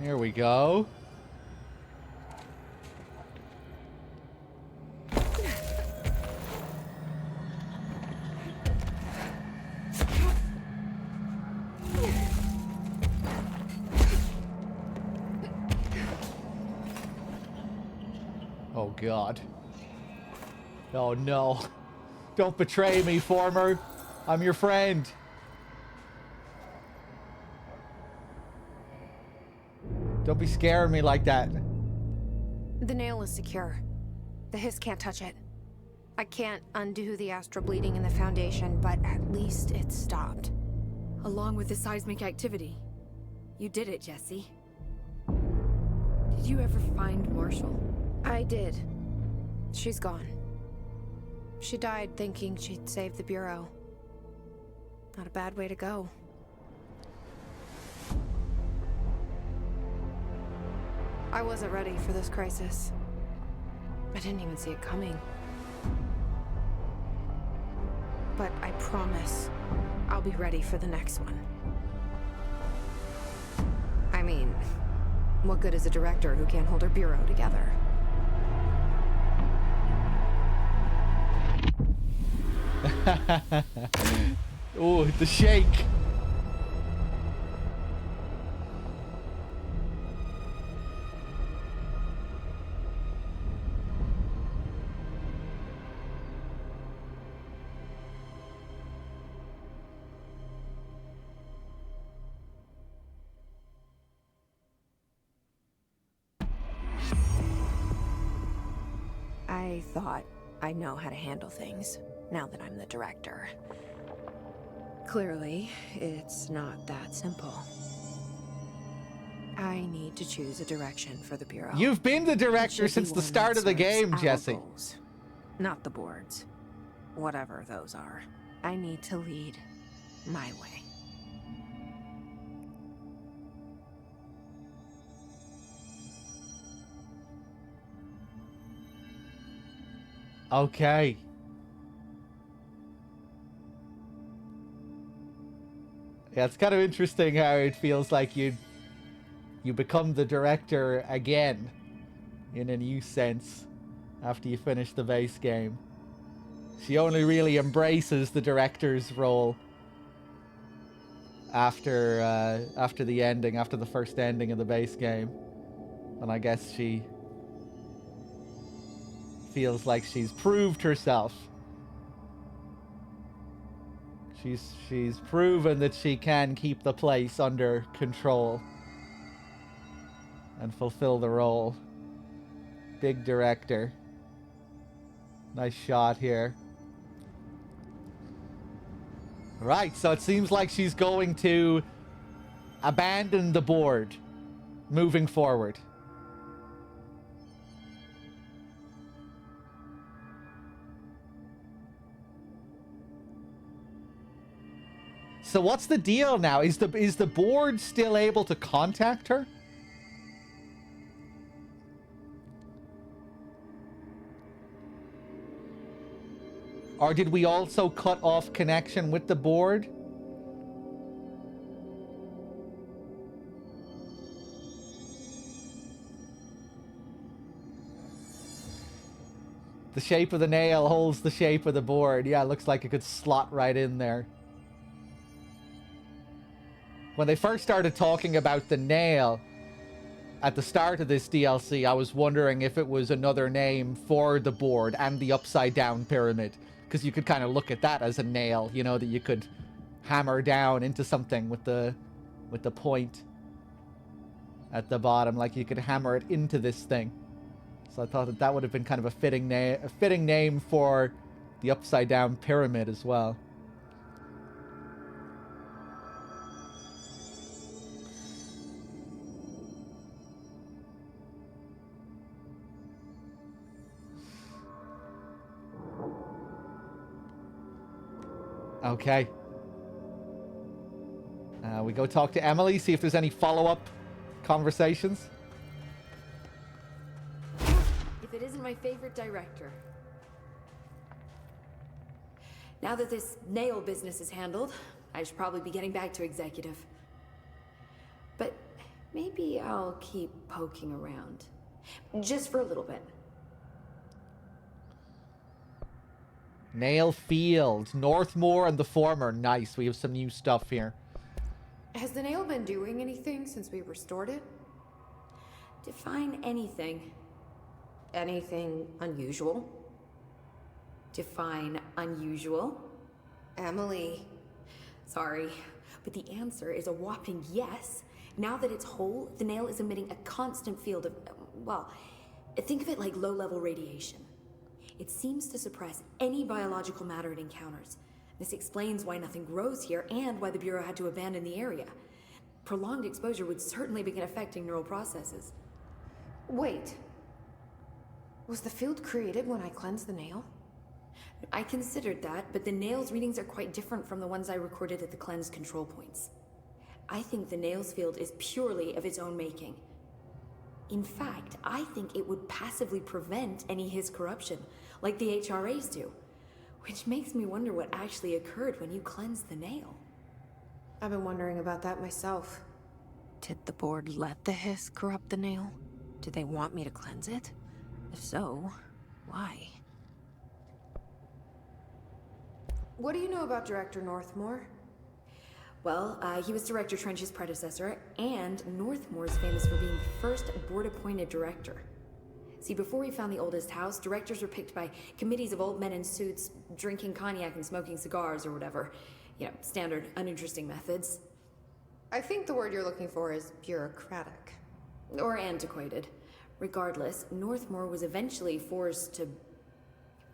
Here we go. Oh God. Oh no. Don't betray me, Former. I'm your friend. Don't be scaring me like that. The nail is secure. The hiss can't touch it. I can't undo the astral bleeding in the Foundation, but at least it stopped. Along with the seismic activity. You did it, Jesse. Did you ever find Marshall? I did. She's gone. She died thinking she'd save the Bureau. Not a bad way to go. I wasn't ready for this crisis. I didn't even see it coming. But I promise I'll be ready for the next one. I mean, what good is a director who can't hold her bureau together? Oh, the shake. I thought I know how to handle things, now that I'm the director. Clearly, it's not that simple. I need to choose a direction for the Bureau. You've been the director since the start of the game, Jesse. Goals, not the board's. Whatever those are. I need to lead my way. Okay. Yeah, it's kind of interesting how it feels like you become the director again in a new sense after you finish the base game. She only really embraces the director's role after the ending, after the first ending of the base game. And I guess she feels like she's proved herself. She's proven that she can keep the place under control and fulfill the role. Big director. Nice shot here. Right, so it seems like she's going to abandon the board moving forward. So what's the deal now? Is the board still able to contact her? Or did we also cut off connection with the board? The shape of the nail holds the shape of the board. Yeah, it looks like it could slot right in there. When they first started talking about the nail at the start of this DLC, I was wondering if it was another name for the board and the upside down pyramid. Because you could kind of look at that as a nail, you know, that you could hammer down into something with the point at the bottom, like you could hammer it into this thing. So I thought that would have been kind of a fitting name for the upside down pyramid as well. Okay. We go talk to Emily, see if there's any follow-up conversations. If it isn't my favorite director. Now that this nail business is handled, I should probably be getting back to executive. But maybe I'll keep poking around. Just for a little bit. Nail Field, Northmoor and the Former. Nice, we have some new stuff here. Has the nail been doing anything since we restored it? Define anything. Anything unusual? Define unusual. Emily. Sorry, but the answer is a whopping yes. Now that it's whole, the nail is emitting a constant field of, well, think of it like low-level radiation. It seems to suppress any biological matter it encounters. This explains why nothing grows here and why the Bureau had to abandon the area. Prolonged exposure would certainly begin affecting neural processes. Wait. Was the field created when I cleansed the nail? I considered that, but the nail's readings are quite different from the ones I recorded at the cleanse control points. I think the nail's field is purely of its own making. In fact, I think it would passively prevent any His corruption, like the HRAs do. Which makes me wonder what actually occurred when you cleansed the nail. I've been wondering about that myself. Did the board let the Hiss corrupt the nail? Did they want me to cleanse it? If so, why? What do you know about Director Northmoor? Well, he was Director Trench's predecessor, and Northmoor's famous for being the first board-appointed director. See, before we found the oldest house, directors were picked by committees of old men in suits, drinking cognac and smoking cigars or whatever. You know, standard, uninteresting methods. I think the word you're looking for is bureaucratic. Or antiquated. Regardless, Northmoor was eventually forced to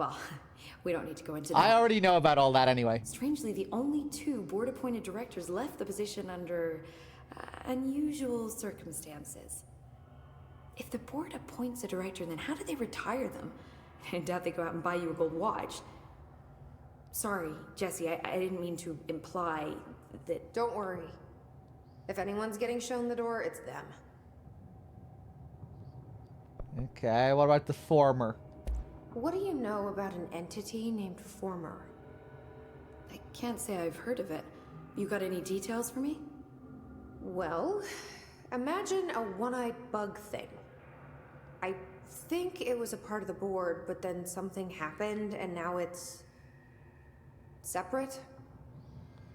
Well, we don't need to go into I that. already know about all that anyway. Strangely, the only 2 board-appointed directors left the position under unusual circumstances. If the board appoints a director, then how do they retire them? I doubt they go out and buy you a gold watch. Sorry, Jesse, I didn't mean to imply that... Don't worry. If anyone's getting shown the door, it's them. Okay, what about the former? What do you know about an entity named Former? I can't say I've heard of it. You got any details for me? Well, imagine a one-eyed bug thing. I think it was a part of the board, but then something happened and now it's... separate?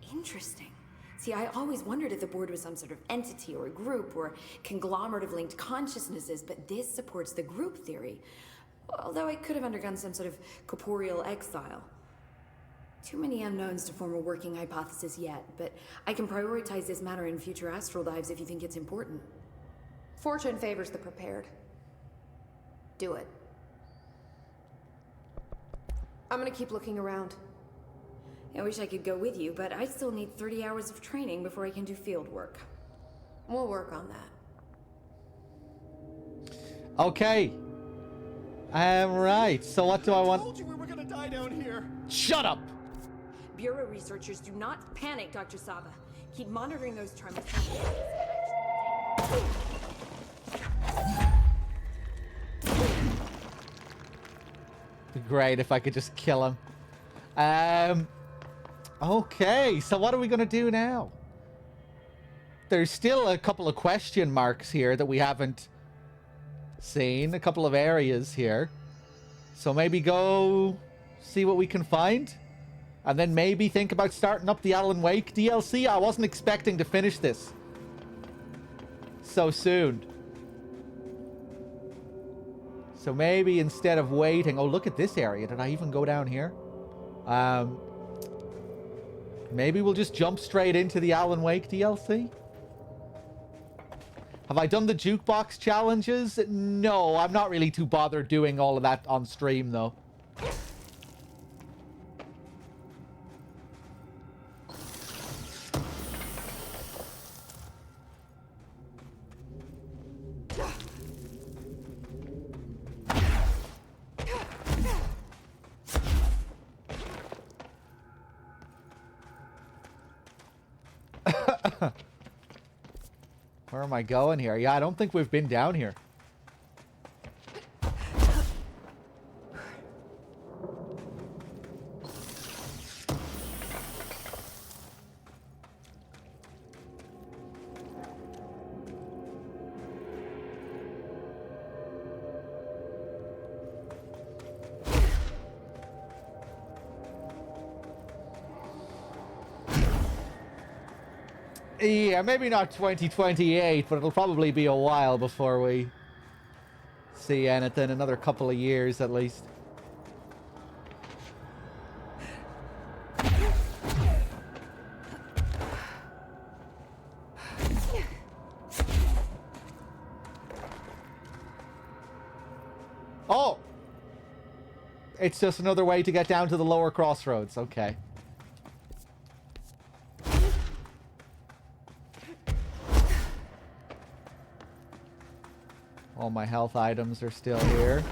Interesting. See, I always wondered if the board was some sort of entity or a group or conglomerate of linked consciousnesses, but this supports the group theory. Although it could have undergone some sort of corporeal exile. Too many unknowns to form a working hypothesis yet, but I can prioritize this matter in future astral dives if you think it's important. Fortune favors the prepared. Do it. I'm gonna keep looking around. I wish I could go with you, but I still need 30 hours of training before I can do field work. We'll work on that. Okay. Right. So what do I want? I told you we were gonna die down here. Shut up! Bureau researchers, do not panic, Dr. Saba. Keep monitoring those tremors. Be great if I could just kill him. Okay, so what are we gonna do now? There's still a couple of question marks here that we haven't seen. A couple of areas here. So maybe go see what we can find. And then maybe think about starting up the Alan Wake DLC. I wasn't expecting to finish this so soon. So maybe instead of waiting... Oh, look at this area. Did I even go down here? Maybe we'll just jump straight into the Alan Wake DLC? Have I done the jukebox challenges? No, I'm not really too bothered doing all of that on stream, though. Where am I going here? Yeah, I don't think we've been down here. Yeah, maybe not 2028, but it'll probably be a while before we see anything. Another couple of years at least. Oh! It's just another way to get down to the lower crossroads. Okay. All my health items are still here.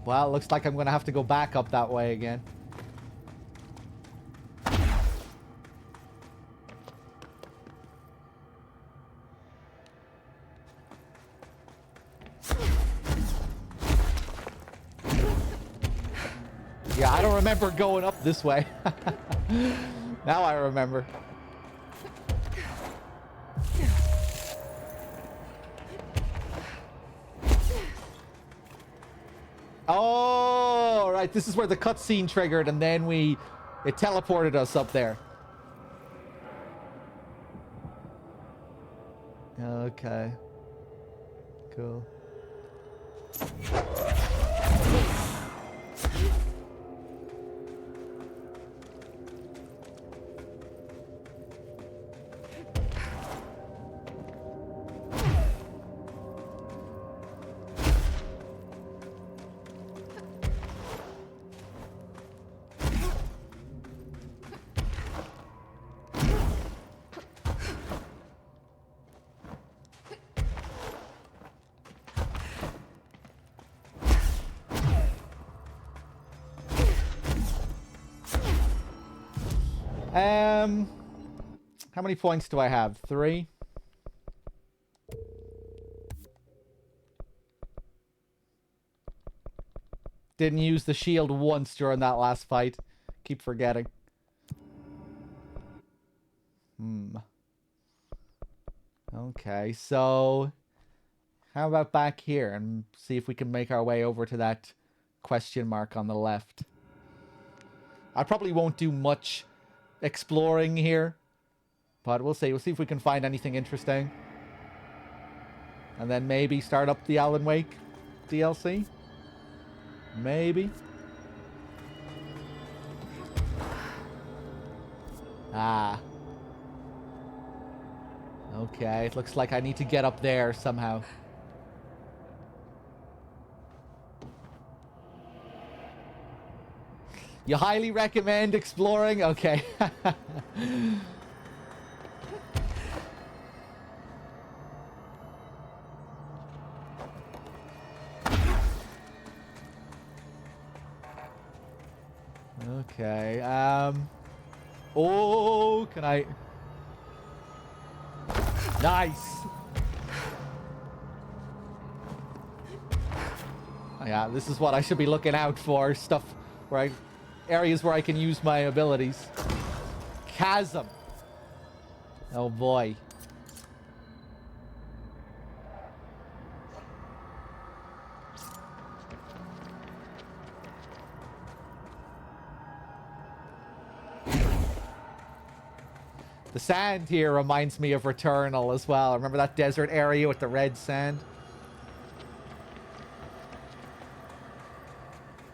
Well, it looks like I'm going to have to go back up that way again. Yeah, I don't remember going up this way. Now I remember. Oh, right. This is where the cutscene triggered, and then it teleported us up there. Okay. Cool. How many points do I have? 3? Didn't use the shield once during that last fight. Keep forgetting. Okay, so how about back here and see if we can make our way over to that question mark on the left. I probably won't do much exploring here, but we'll see. We'll see if we can find anything interesting. And then maybe start up the Alan Wake DLC. Maybe. Ah. Okay, it looks like I need to get up there somehow. You highly recommend exploring? Okay. Okay, oh, can I... Nice! Oh, yeah, this is what I should be looking out for. Stuff where I... Areas where I can use my abilities. Chasm. Oh boy. The sand here reminds me of Returnal as well. Remember that desert area with the red sand?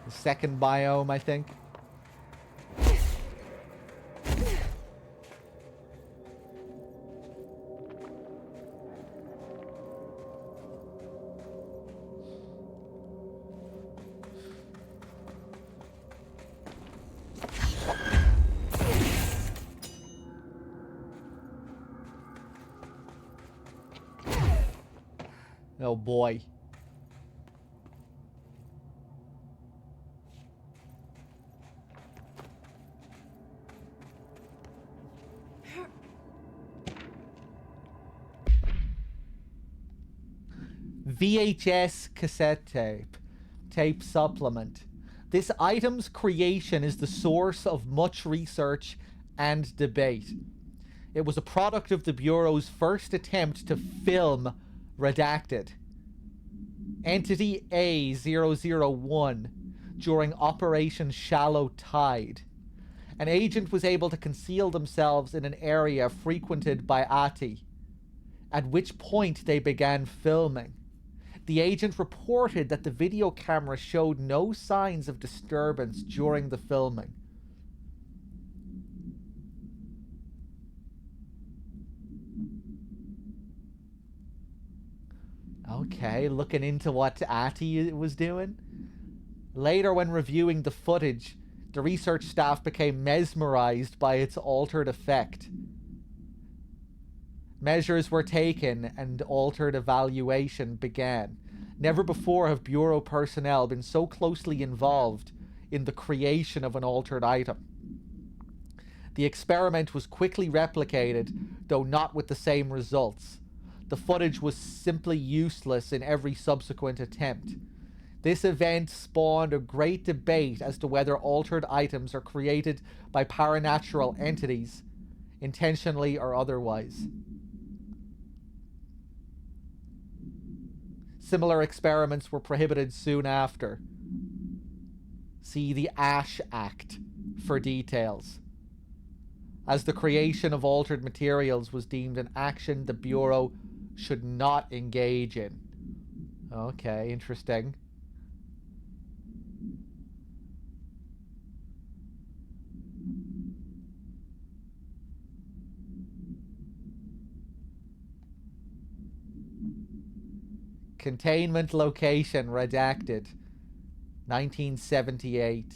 The second biome, I think. Oh boy. VHS cassette tape. Tape supplement. This item's creation is the source of much research and debate. It was a product of the Bureau's first attempt to film Redacted. Entity A001 during Operation Shallow Tide. An agent was able to conceal themselves in an area frequented by Ati, at which point they began filming. The agent reported that the video camera showed no signs of disturbance during the filming. Okay, looking into what Ati was doing. Later, when reviewing the footage, the research staff became mesmerized by its altered effect. Measures were taken and altered evaluation began. Never before have Bureau personnel been so closely involved in the creation of an altered item. The experiment was quickly replicated, though not with the same results. The footage was simply useless in every subsequent attempt. This event spawned a great debate as to whether altered items are created by paranatural entities, intentionally or otherwise. Similar experiments were prohibited soon after. See the Ash Act for details. As the creation of altered materials was deemed an action the Bureau should not engage in. Okay, interesting. Containment location redacted. 1978.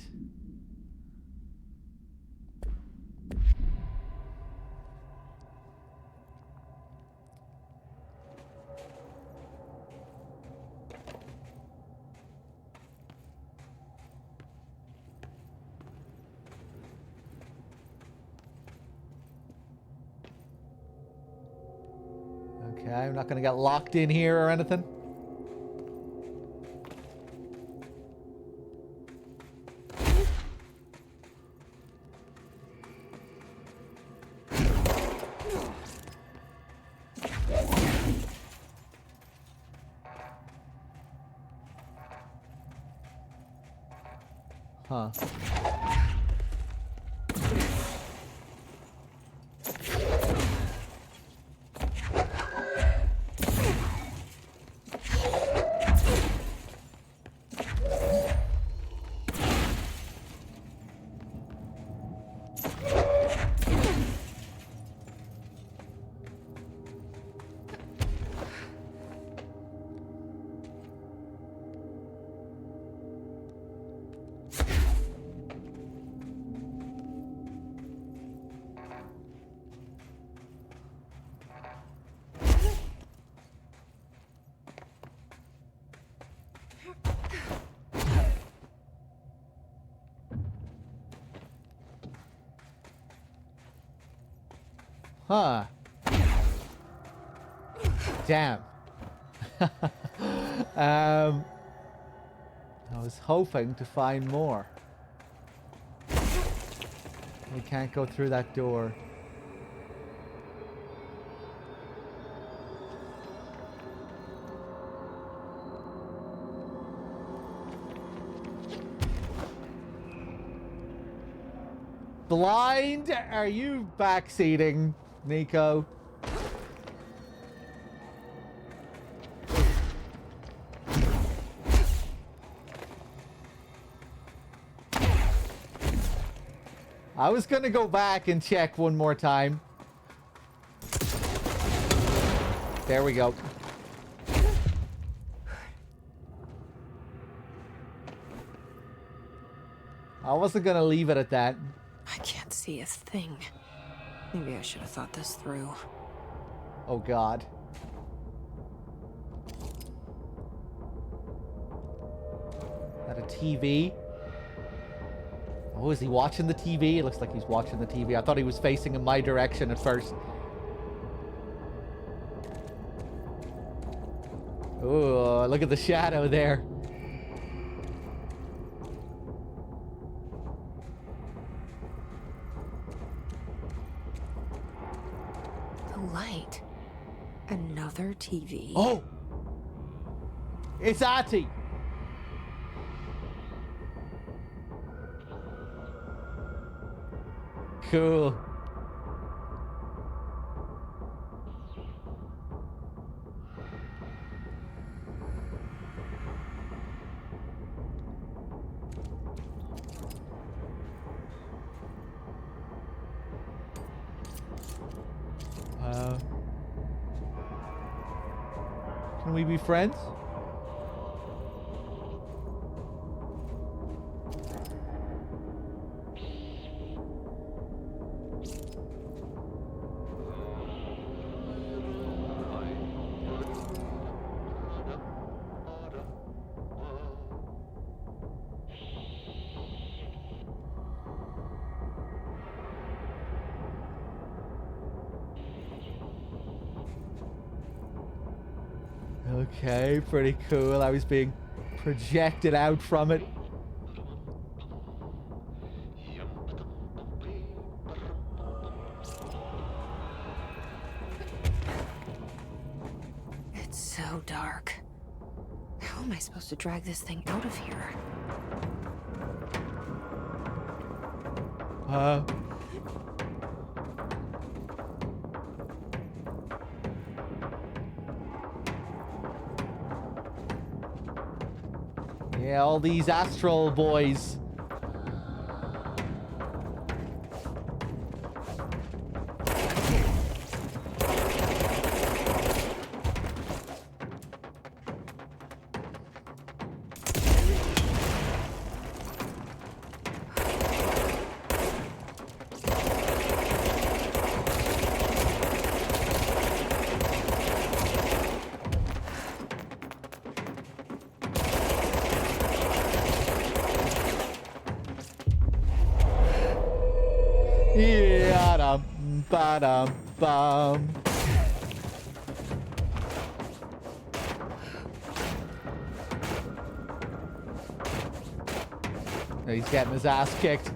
Okay, I'm not gonna get locked in here or anything. Huh. Huh. Damn. I was hoping to find more. We can't go through that door. Blind? Are you backseating, Nico? I was gonna go back and check one more time. There we go. I wasn't gonna leave it at that. I can't see a thing. Maybe I should have thought this through. Oh God. Is that a TV? Oh, is he watching the TV? It looks like he's watching the TV. I thought he was facing in my direction at first. Oh, look at the shadow there. The light. Another TV. Oh! It's Artie! Cool. Can we be friends? Okay, pretty cool. I was being projected out from it. It's so dark. How am I supposed to drag this thing out of here? Yeah, all these astral boys. Yeah, ba-dum, bum. He's getting his ass kicked.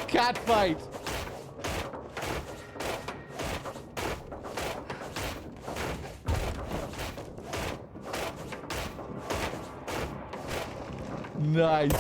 Cat fight. Nice.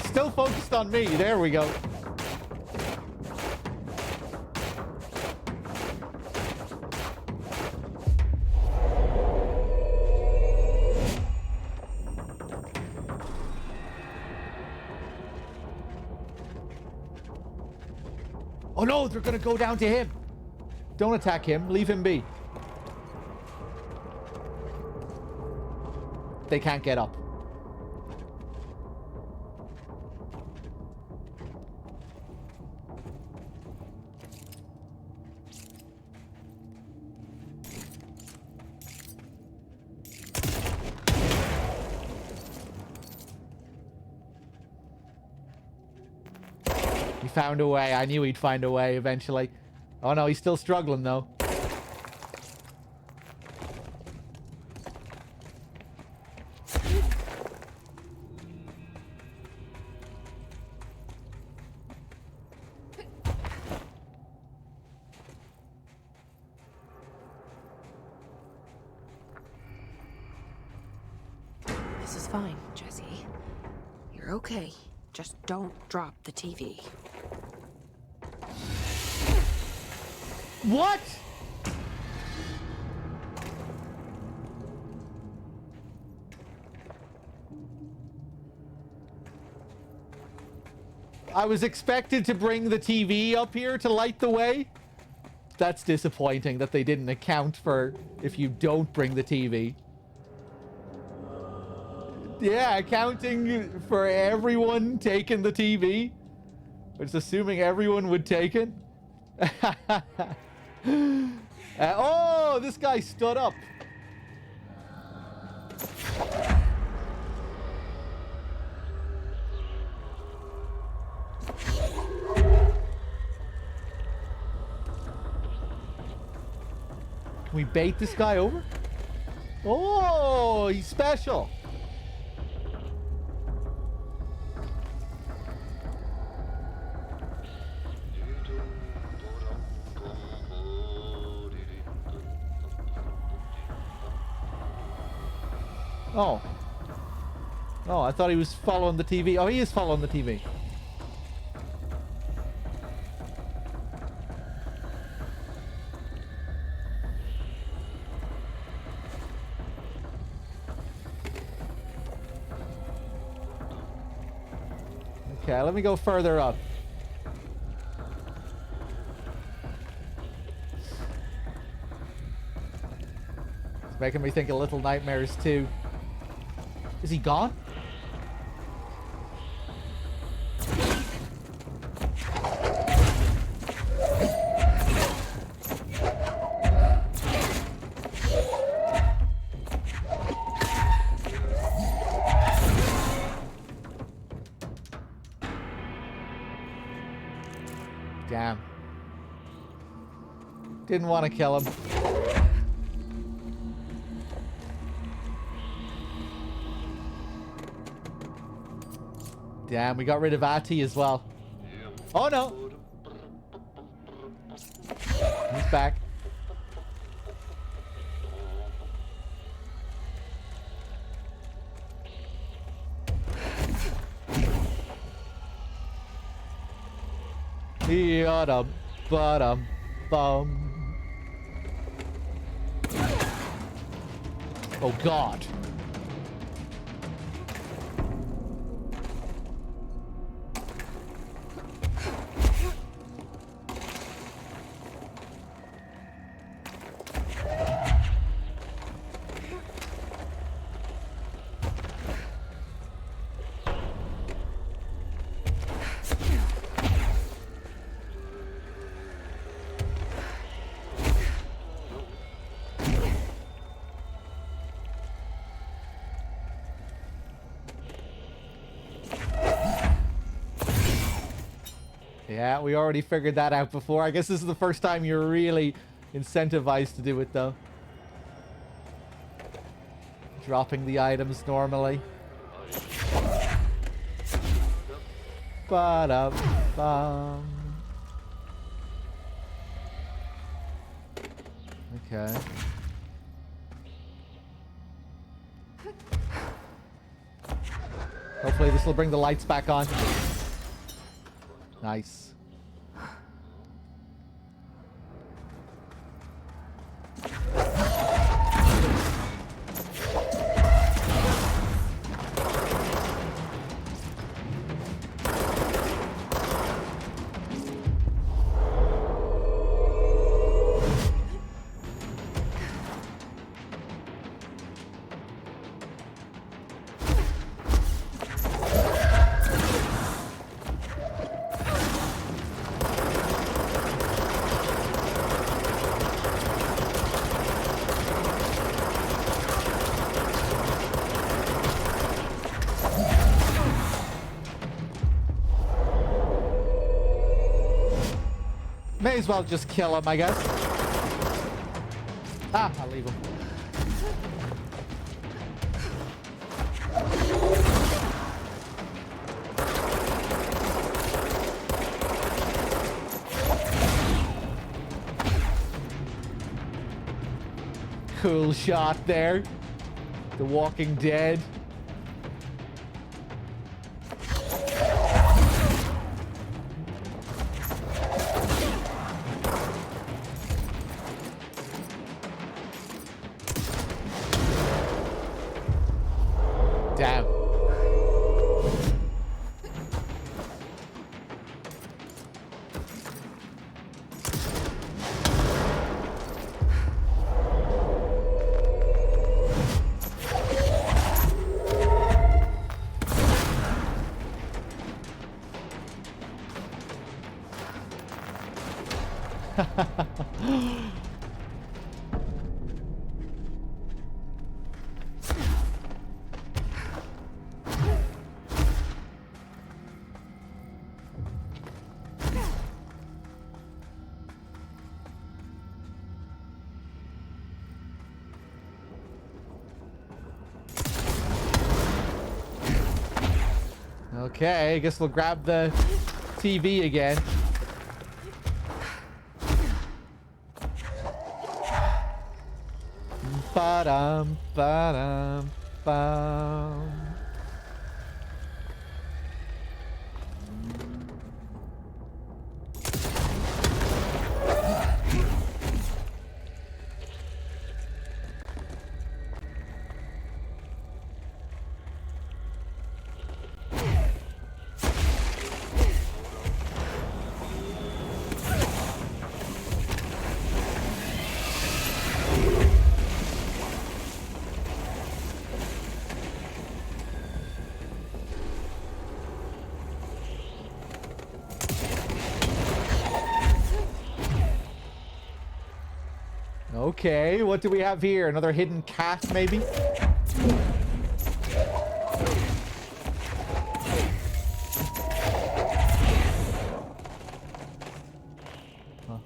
Still focused on me. There we go. Oh no, they're gonna go down to him. Don't attack him. Leave him be. They can't get up. He found a way. I knew he'd find a way eventually. Oh no, he's still struggling though. This is fine, Jesse. You're okay. Just don't drop the TV. What? I was expected to bring the TV up here to light the way. That's disappointing that they didn't account for if you don't bring the TV. Yeah, accounting for everyone taking the TV. It's assuming everyone would take it. Oh, this guy stood up. Can we bait this guy over? Oh, he's special. Oh. Oh, I thought he was following the TV. Oh, he is following the TV. Okay, let me go further up. It's making me think of Little Nightmares 2. Is he gone? Damn. Didn't want to kill him. Damn, we got rid of Ati as well. Oh no! He's back. Yada bada bum. Oh god. Yeah, we already figured that out before. I guess this is the first time you're really incentivized to do it, though. Dropping the items normally. Ba-da-bum. Okay. Hopefully this will bring the lights back on. Nice. May as well just kill him, I guess. Ah, I'll leave him. Cool shot there. The Walking Dead. Damn. Okay, I guess we'll grab the TV again. Ba-dum, ba-dum, bum. Okay, what do we have here? Another hidden cat, maybe? Huh.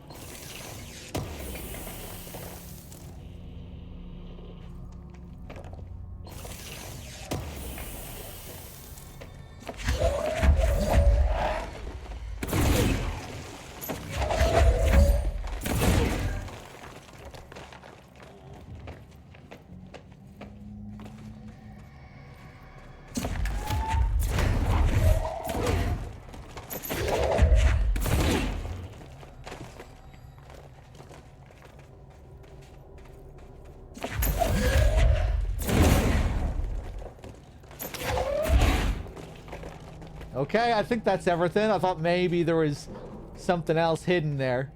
Okay, I think that's everything. I thought maybe there was something else hidden there.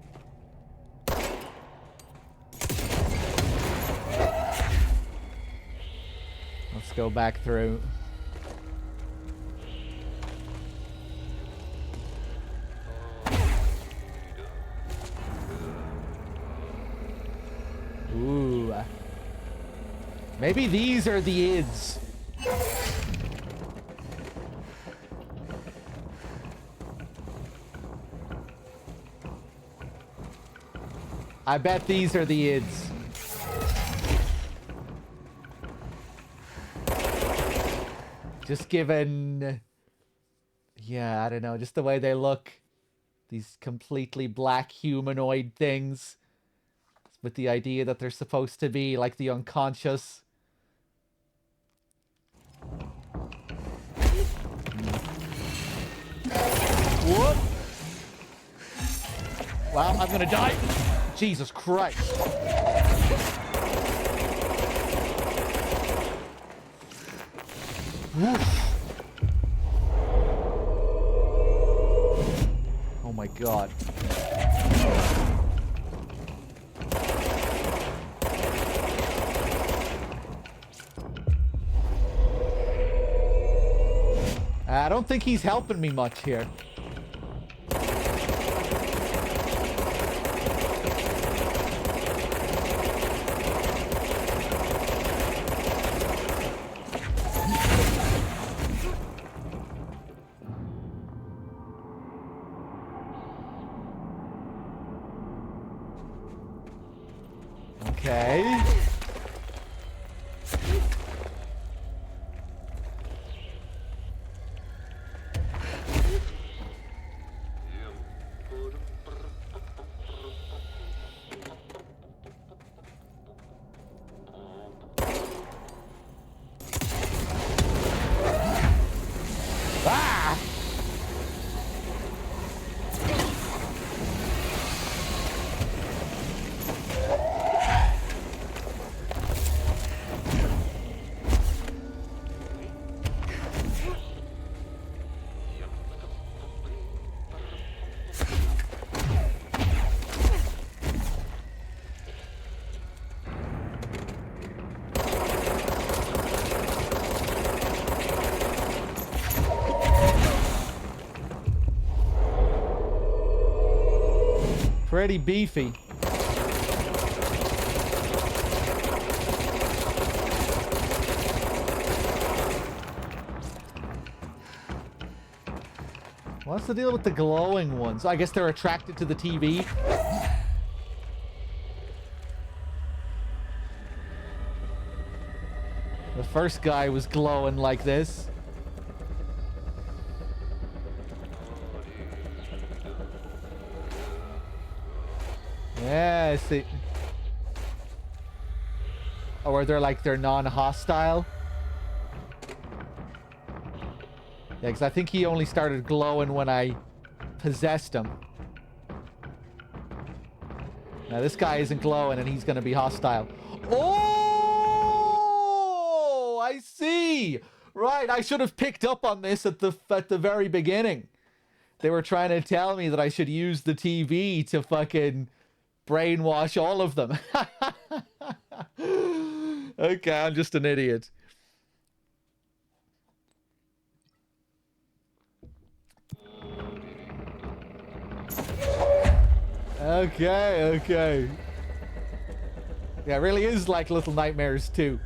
Let's go back through. Ooh. Maybe these are the ids. I bet these are the ids. Just given... Yeah, I don't know. Just the way they look. These completely black humanoid things. With the idea that they're supposed to be like the unconscious. Whoop! Well, I'm gonna die. Jesus Christ. Woof. Oh my god. I don't think he's helping me much here. Okay. Ah! Pretty beefy. What's the deal with the glowing ones? I guess they're attracted to the TV. The first guy was glowing like this. Yeah, I see. Or they're non-hostile. Yeah, because I think he only started glowing when I possessed him. Now this guy isn't glowing and he's going to be hostile. Oh! I see! Right, I should have picked up on this at the very beginning. They were trying to tell me that I should use the TV to fucking brainwash all of them. Okay, I'm just an idiot. Okay. Yeah, it really is like Little Nightmares 2.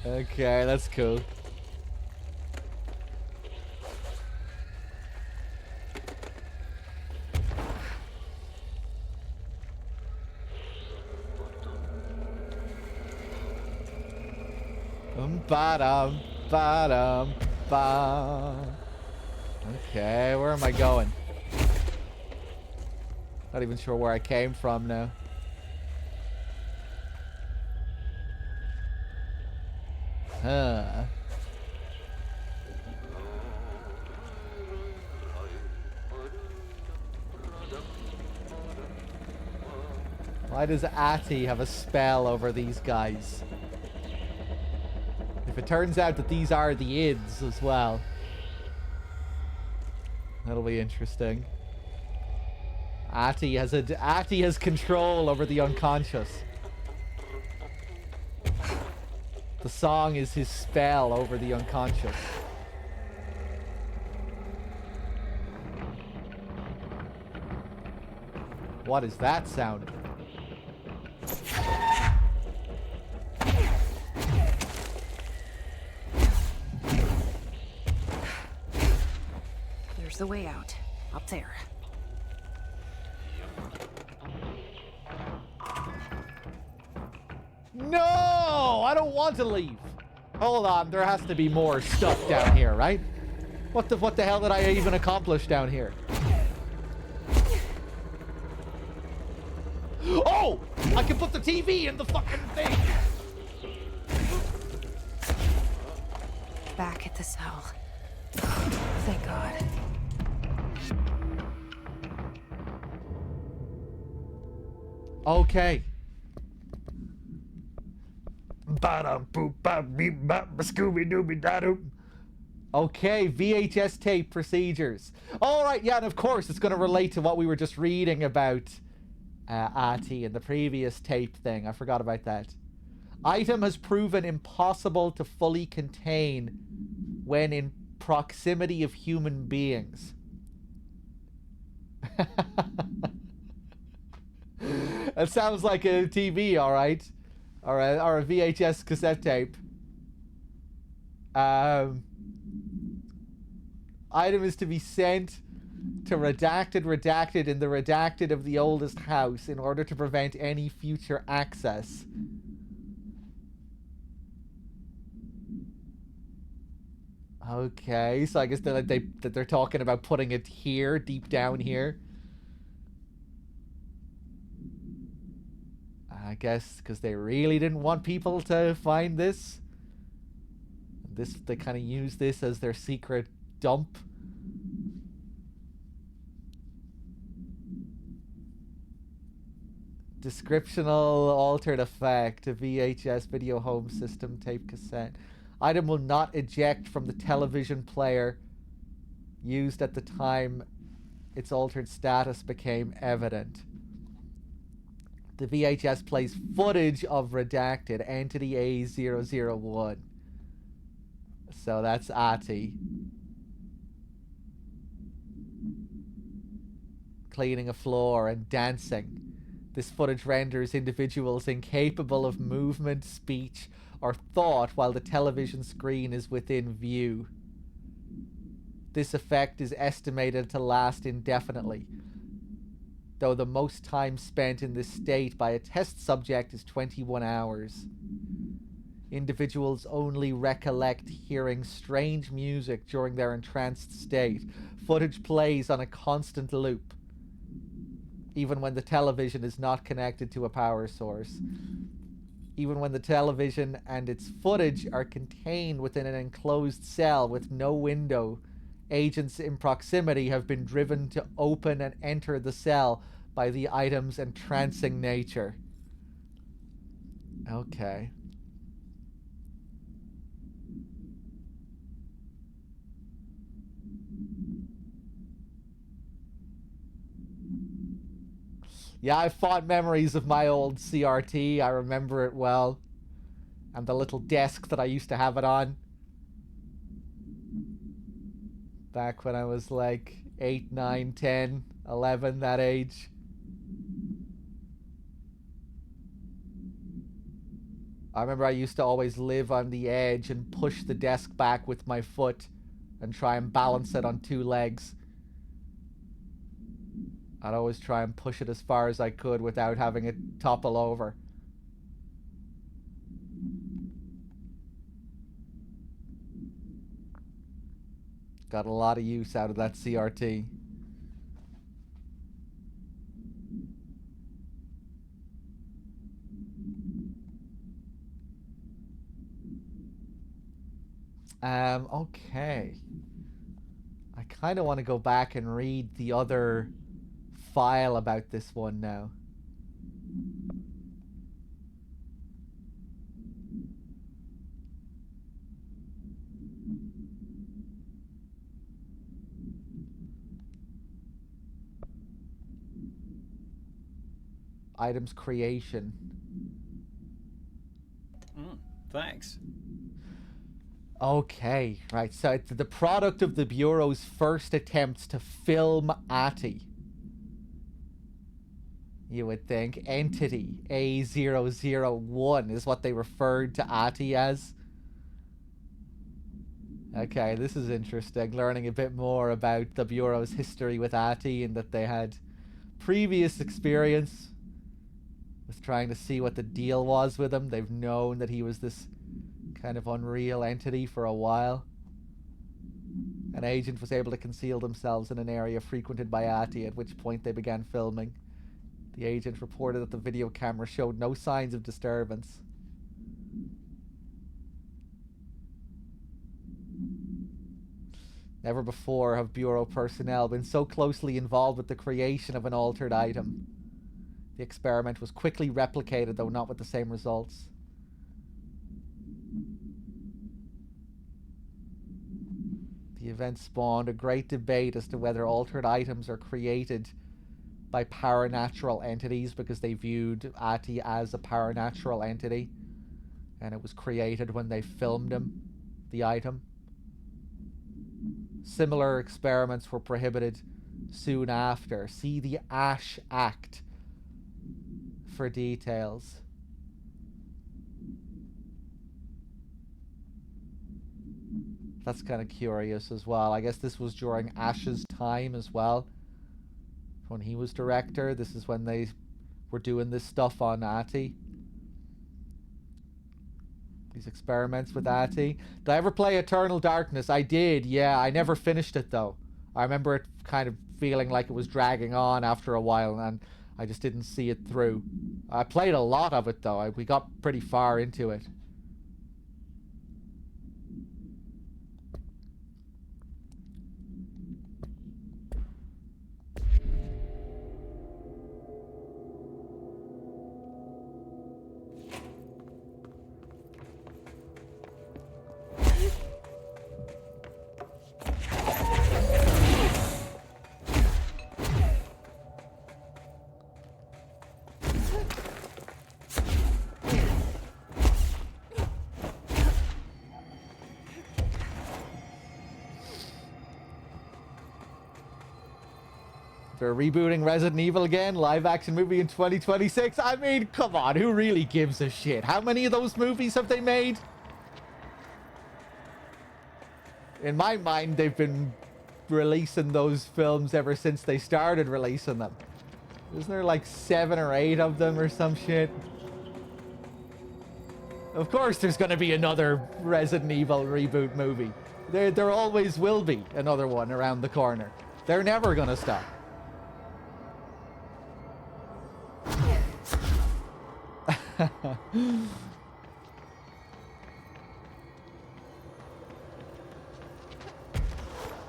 Okay, that's cool. Ba-dum, ba-dum, ba. Okay, where am I going? Not even sure where I came from now. Huh. Why does Atty have a spell over these guys? If it turns out that these are the ids as well, that'll be interesting. Atty has control over the unconscious. The song is his spell over the unconscious. What is that sound? There's the way out. Up there. No! I don't want to leave. Hold on, there has to be more stuff down here, right? What the hell did I even accomplish down here? Oh! I can put the TV in the fucking thing! Back at the cell. Thank God. Okay. Okay, VHS tape procedures. All right, yeah, and of course it's going to relate to what we were just reading about Ati in the previous tape thing. I forgot about that. Item has proven impossible to fully contain when in proximity of human beings. It sounds like a TV, all right, or a VHS cassette tape. Item is to be sent to redacted in the redacted of the oldest house in order to prevent any future access. Okay, so I guess they're talking about putting it here, deep down here. I guess because they really didn't want people to find this. They kind of use this as their secret dump. Descriptional altered effect, a VHS video home system tape cassette. Item will not eject from the television player used at the time its altered status became evident. The VHS plays footage of redacted entity A001. So that's Ati. Cleaning a floor and dancing. This footage renders individuals incapable of movement, speech, or thought while the television screen is within view. This effect is estimated to last indefinitely, though the most time spent in this state by a test subject is 21 hours. Individuals only recollect hearing strange music during their entranced state. Footage plays on a constant loop, even when the television is not connected to a power source. Even when the television and its footage are contained within an enclosed cell with no window, agents in proximity have been driven to open and enter the cell by the item's entrancing nature. Okay. Yeah, I have fond memories of my old CRT. I remember it well. And the little desk that I used to have it on. Back when I was like 8, 9, 10, 11, that age. I remember I used to always live on the edge and push the desk back with my foot and try and balance it on 2 legs. I'd always try and push it as far as I could without having it topple over. Got a lot of use out of that CRT. Okay. I kind of want to go back and read the other file about this one now. Items creation. Thanks. Okay, right, so it's the product of the Bureau's first attempts to film Ati. You would think. Entity A001 is what they referred to Ati as. Okay, this is interesting. Learning a bit more about the Bureau's history with Ati and that they had previous experience was trying to see what the deal was with him. They've known that he was this kind of unreal entity for a while. An agent was able to conceal themselves in an area frequented by Ati, at which point they began filming. The agent reported that the video camera showed no signs of disturbance. Never before have Bureau personnel been so closely involved with the creation of an altered item. The experiment was quickly replicated, though not with the same results. The event spawned a great debate as to whether altered items are created by paranatural entities, because they viewed Ati as a paranatural entity, and it was created when they filmed him, the item. Similar experiments were prohibited soon after. See the Ash Act for details. That's kind of curious as well. I guess this was during Ash's time as well. When he was director, this is when they were doing this stuff on Ati. These experiments with Ati. Did I ever play Eternal Darkness? I did, yeah. I never finished it, though. I remember it kind of feeling like it was dragging on after a while, and I just didn't see it through. I played a lot of it, though. We got pretty far into it. They're rebooting Resident Evil again, live action movie in 2026. I mean, come on, who really gives a shit? How many of those movies have they made? In my mind, they've been releasing those films ever since they started releasing them. Isn't there like 7 or 8 of them or some shit? Of course there's going to be another Resident Evil reboot movie. There always will be another one around the corner. They're never going to stop.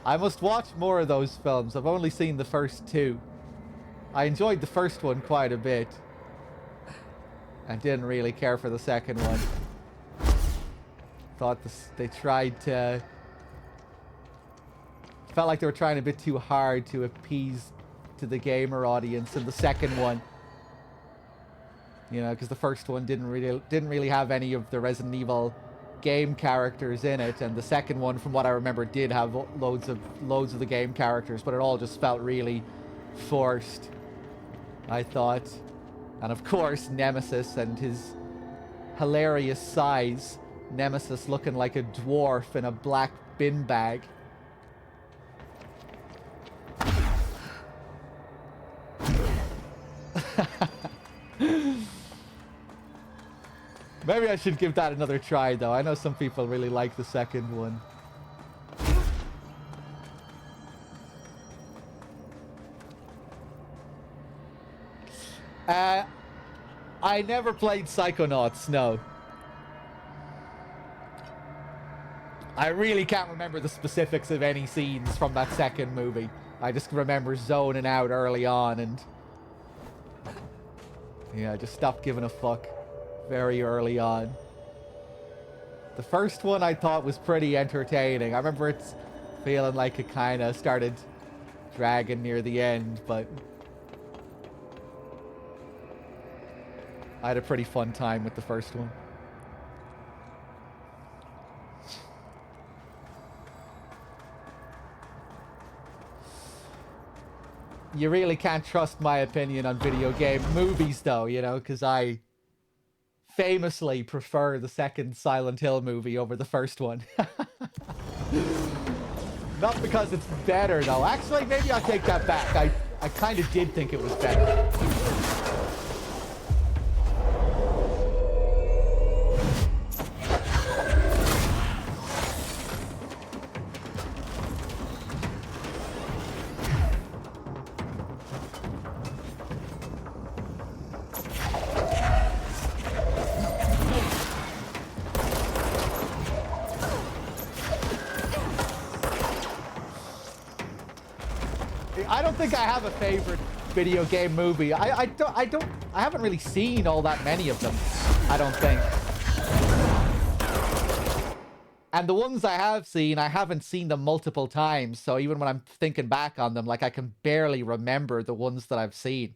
I must watch more of those films. I've only seen the first 2. I enjoyed the first one quite a bit, and didn't really care for the second one. Thought they tried to... Felt like they were trying a bit too hard to appease to the gamer audience in the second one. You know, because the first one didn't really have any of the Resident Evil game characters in it, and the second one, from what I remember, did have loads of the game characters, but it all just felt really forced, I thought. And of course, Nemesis and his hilarious size. Nemesis looking like a dwarf in a black bin bag. Maybe I should give that another try, though. I know some people really like the second one. I never played Psychonauts, no. I really can't remember the specifics of any scenes from that second movie. I just remember zoning out early on, and... yeah, I just stopped giving a fuck very early on. The first one I thought was pretty entertaining. I remember it's feeling like it kind of started dragging near the end, but I had a pretty fun time with the first one. You really can't trust my opinion on video game movies, though, you know, because I famously prefer the second Silent Hill movie over the first one. Not because it's better, though. Actually, maybe I'll take that back. I kind of did think it was better. don't think I have a favorite video game movie. I haven't really seen all that many of them, I don't think. And the ones I have seen, I haven't seen them multiple times. So even when I'm thinking back on them, like, I can barely remember the ones that I've seen.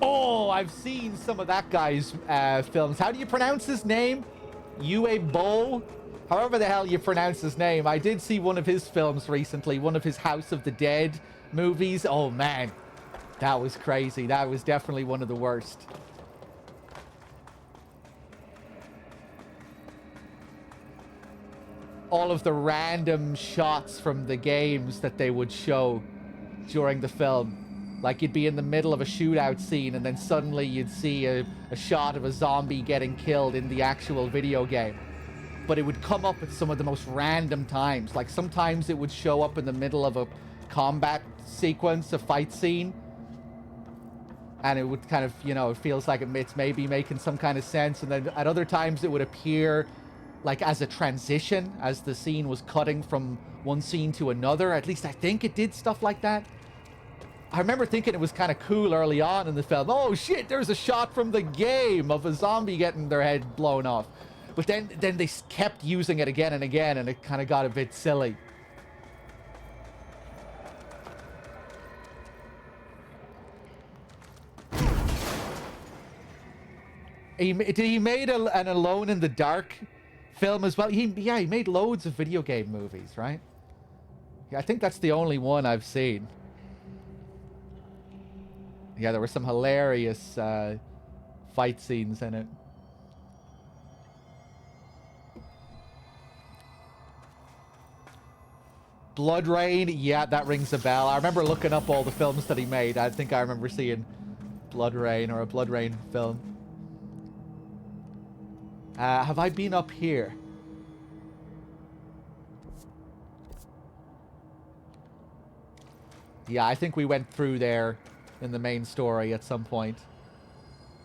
Oh, I've seen some of that guy's films. How do you pronounce his name? Yue Bo? However the hell you pronounce his name. I did see one of his films recently, one of his House of the Dead movies. Oh, man. That was crazy. That was definitely one of the worst. All of the random shots from the games that they would show during the film. Like, you'd be in the middle of a shootout scene and then suddenly you'd see a shot of a zombie getting killed in the actual video game. But it would come up at some of the most random times. Like, sometimes it would show up in the middle of a combat sequence, a fight scene. And it would kind of, you know, it feels like it's maybe making some kind of sense. And then at other times it would appear like as a transition, as the scene was cutting from one scene to another. At least I think it did stuff like that. I remember thinking it was kind of cool early on in the film. Oh shit, there's a shot from the game of a zombie getting their head blown off. But then they kept using it again and again, and it kind of got a bit silly. He made an Alone in the Dark film as well. He made loads of video game movies, right? Yeah, I think that's the only one I've seen. Yeah, there were some hilarious fight scenes in it. Blood Rain, yeah, that rings a bell. I remember looking up all the films that he made. I think I remember seeing Blood Rain or a Blood Rain film. Have I been up here? Yeah, I think we went through there in the main story at some point.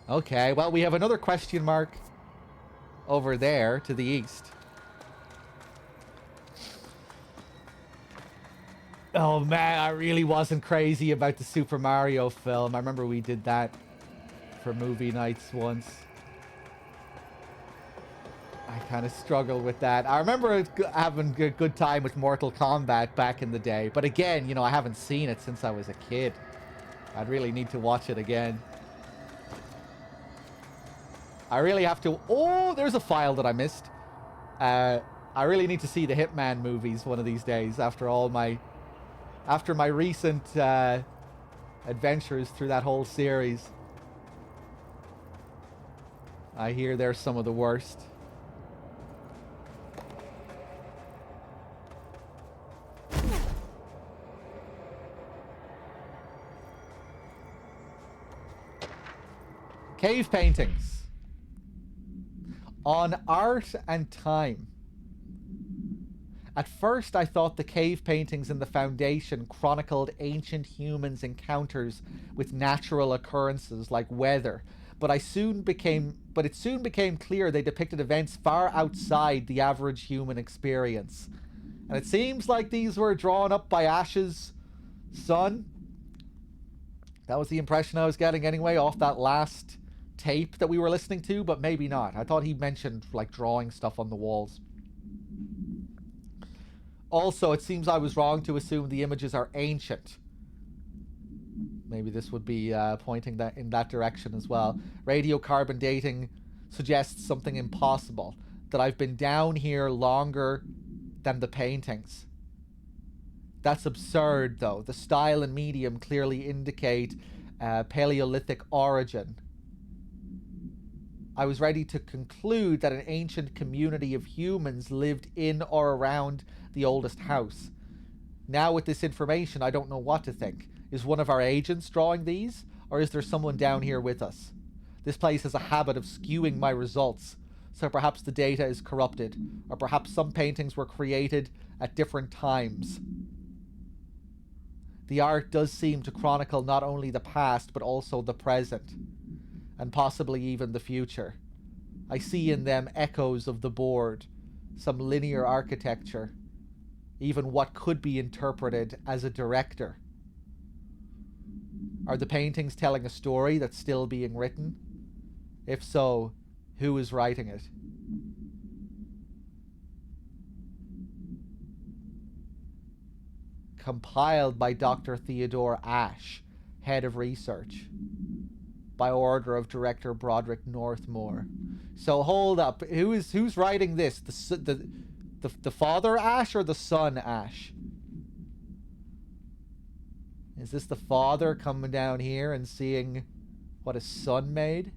Okay, well, we have another question mark over there to the east. Oh man, I really wasn't crazy about the Super Mario film. I remember we did that for movie nights once. I kind of struggled with that. I remember having a good time with Mortal Kombat back in the day. But again, you know, I haven't seen it since I was a kid. I'd really need to watch it again. I really have to... Oh, there's a file that I missed. I really need to see the Hitman movies one of these days after all my... After my recent adventures through that whole series. I hear they're some of the worst. Cave paintings. On art and time. At first, I thought the cave paintings in the Foundation chronicled ancient humans' encounters with natural occurrences like weather, but it soon became clear they depicted events far outside the average human experience. And it seems like these were drawn up by Ash's son. That was the impression I was getting anyway off that last tape that we were listening to, but maybe not. I thought he mentioned like drawing stuff on the walls. Also, it seems I was wrong to assume the images are ancient. Maybe this would be pointing that in that direction as well. Radiocarbon dating suggests something impossible. That I've been down here longer than the paintings. That's absurd, though. The style and medium clearly indicate Paleolithic origin. I was ready to conclude that an ancient community of humans lived in or around the oldest house. Now with this information, I don't know what to think. Is one of our agents drawing these? Or is there someone down here with us? This place has a habit of skewing my results. So perhaps the data is corrupted. Or perhaps some paintings were created at different times. The art does seem to chronicle not only the past, but also the present. And possibly even the future. I see in them echoes of the board. Some linear architecture. Even what could be interpreted as a director. Are the paintings telling a story that's still being written? If so, who is writing it? Compiled by Dr. Theodore Ashe, head of research, by order of director Broderick Northmore. So hold up, who's writing this? The father Ashe or the son Ashe? Is this the father coming down here and seeing what his son made?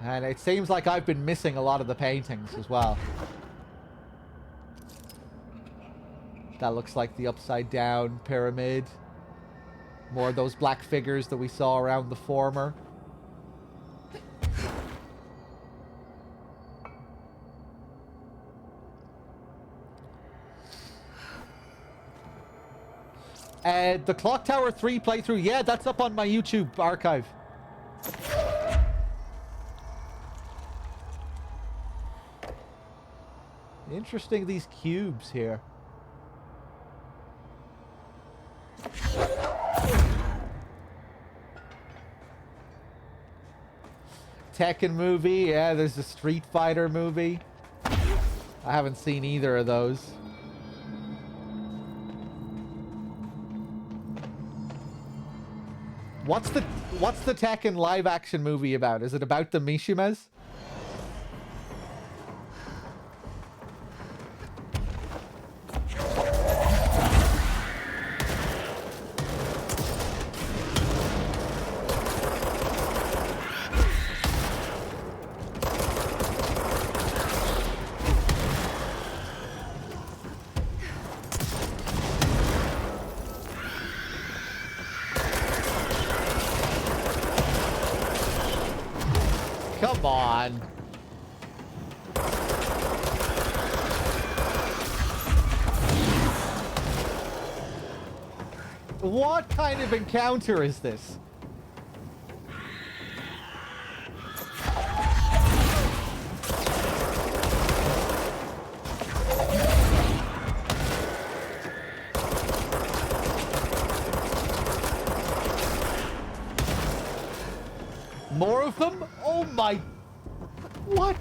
And it seems like I've been missing a lot of the paintings as well. That looks like the upside down pyramid. More of those black figures that we saw around the former. The Clock Tower 3 playthrough, yeah, that's up on my YouTube archive. Interesting, these cubes here. Tekken movie, yeah, there's a Street Fighter movie. I haven't seen either of those. What's the Tekken live action movie about? Is it about the Mishimas? Come on. What kind of encounter is this? More of them? Oh my... What?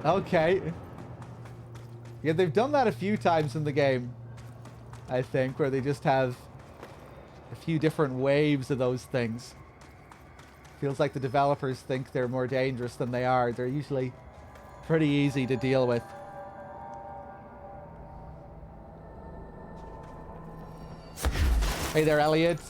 Okay. Yeah, they've done that a few times in the game, I think, where they just have a few different waves of those things. Feels like the developers think they're more dangerous than they are. They're usually pretty easy to deal with. Hey there, Elliot.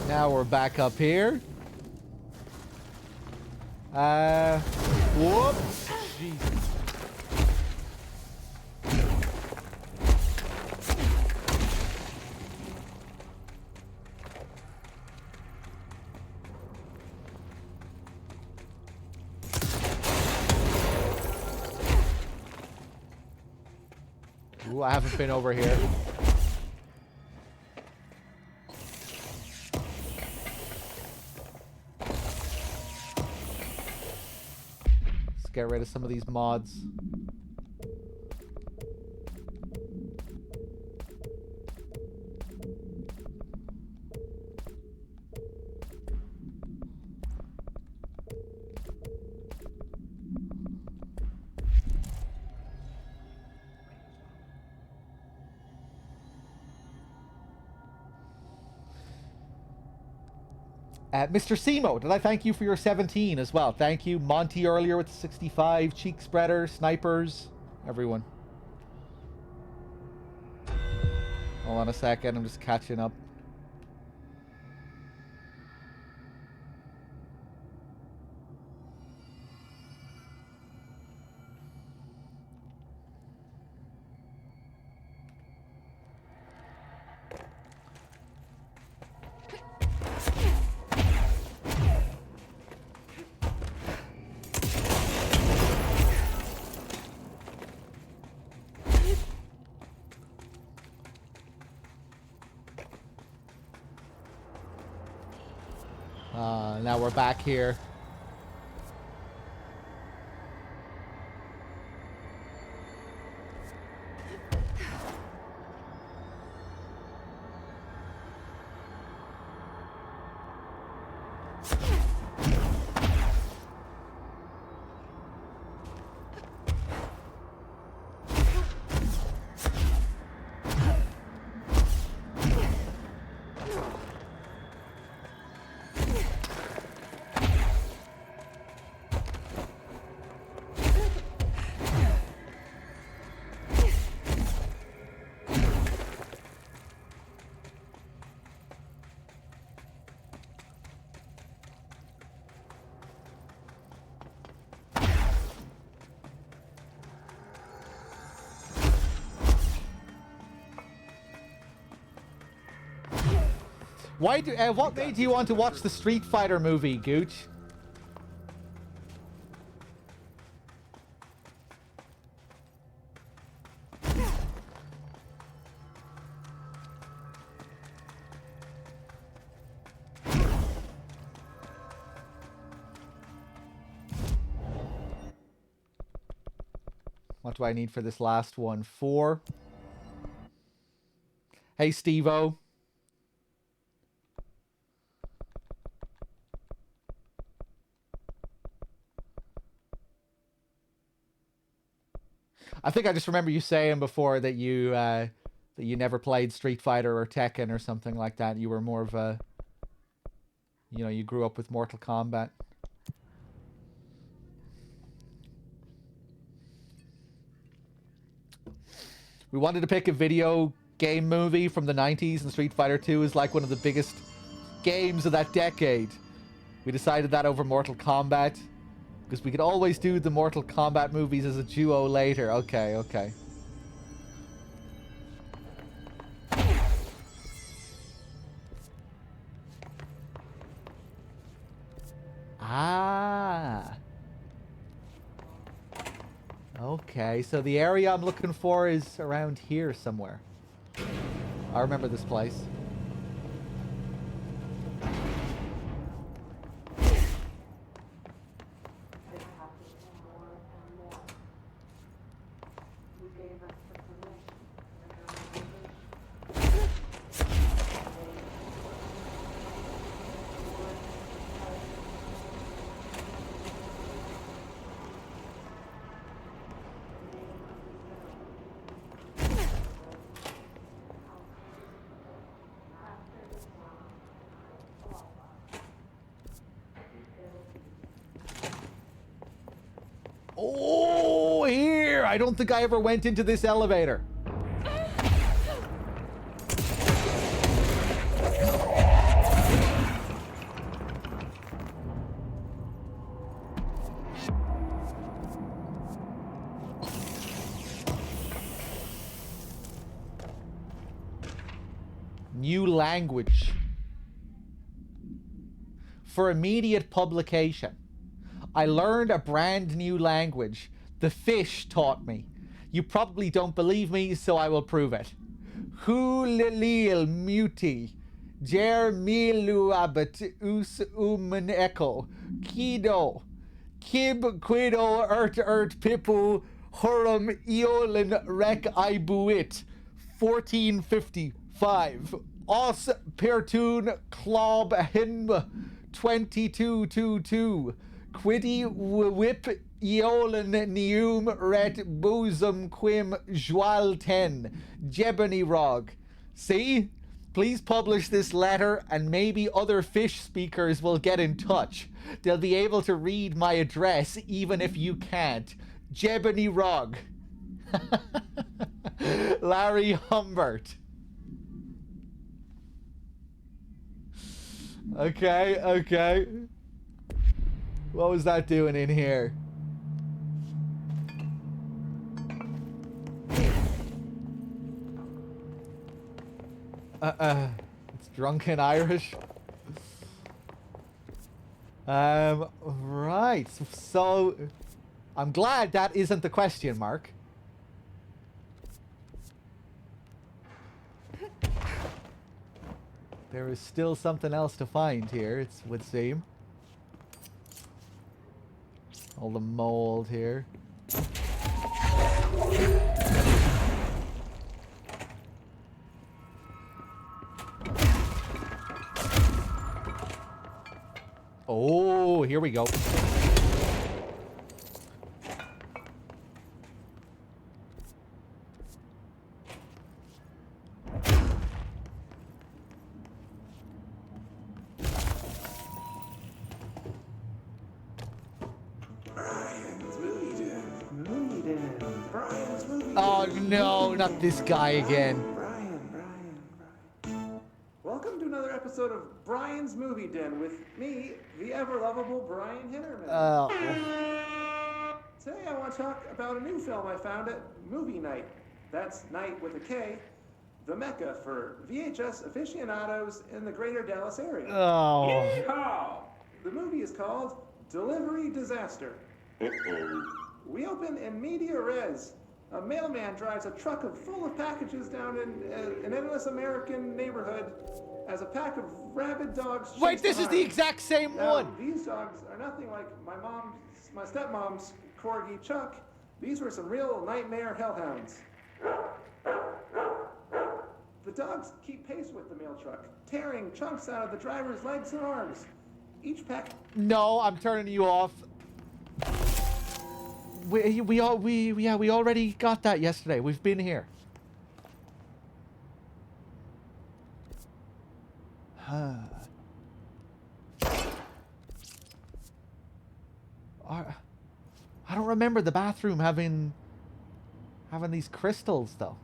Now we're back up here. Whoops. Jesus. Ooh, I haven't been over here. Get rid of some of these mods. Mr. Simo, did I thank you for your 17 as well? Thank you. Monty earlier with the 65. Cheek Spreader, Snipers, everyone. Hold on a second, I'm just catching up. Now we're back here. What made you want to watch the Street Fighter movie, Gooch? What do I need for this last one? 4. Hey, Steve-O. I think I just remember you saying before that you never played Street Fighter or Tekken or something like that. You were more of a, you know, you grew up with Mortal Kombat. We wanted to pick a video game movie from the 90s, and Street Fighter 2 is like one of the biggest games of that decade. We decided that over Mortal Kombat. Because we could always do the Mortal Kombat movies as a duo later. Okay, okay. Ah. Okay, so the area I'm looking for is around here somewhere. I remember this place. Oh, here! I don't think I ever went into this elevator. New language. For immediate publication. I learned a brand new language. The fish taught me. You probably don't believe me, so I will prove it. Hulilil muti. Jer miluabit us echo. Kido. Kib quido pipu hurum eolin rek ibuit. 1455. Os pertun klob hin 2222. Quiddy whip eolin neum ret bosom quim joal 10. Jebony rog. See? Please publish this letter and maybe other fish speakers will get in touch. They'll be able to read my address even if you can't. Jebony Rog. Larry Humbert. Okay, okay. What was that doing in here? It's drunken Irish. Right. So, I'm glad that isn't the question mark. There is still something else to find here, it would seem. All the mold here. Oh, here we go. Oh no, not this guy again. Brian. Welcome to another episode of Brian's Movie Den with me, the ever-lovable Brian Hinnerman. Today I want to talk about a new film I found at Movie Night. That's night with a K, the mecca for VHS aficionados in the greater Dallas area. Oh. Yeehaw! The movie is called Delivery Disaster. We open in media res. A mailman drives a truck full of packages down in an endless American neighborhood as a pack of rabid dogs. Wait, this is the exact same one. These dogs are nothing like my stepmom's corgi Chuck. These were some real nightmare hellhounds. The dogs keep pace with the mail truck, tearing chunks out of the driver's legs and arms. Each pack. No, I'm turning you off. We already got that yesterday. We've been here. I don't remember the bathroom having these crystals though.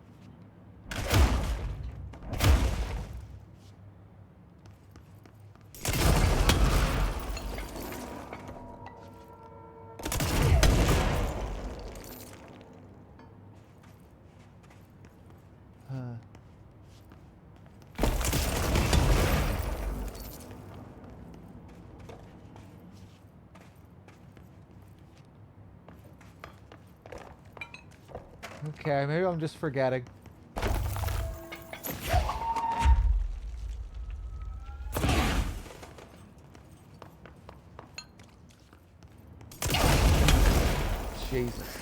Okay, maybe I'm just forgetting. Jesus.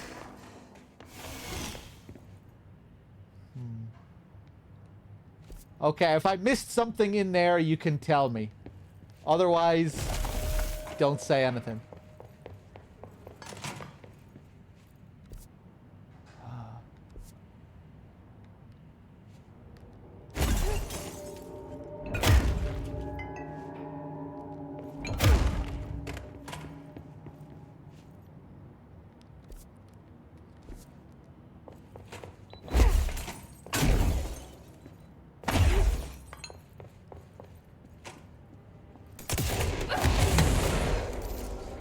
Okay, if I missed something in there, you can tell me. Otherwise, don't say anything.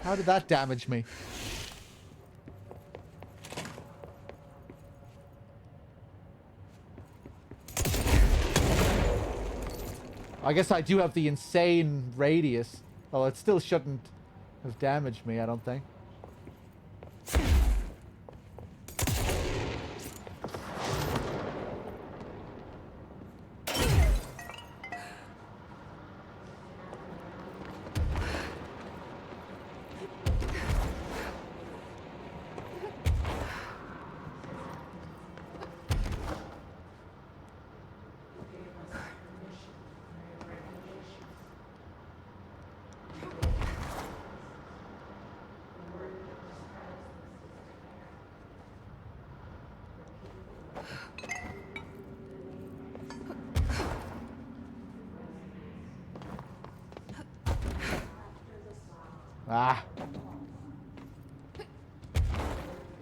How did that damage me? I guess I do have the insane radius. Well, it still shouldn't have damaged me, I don't think. Ah.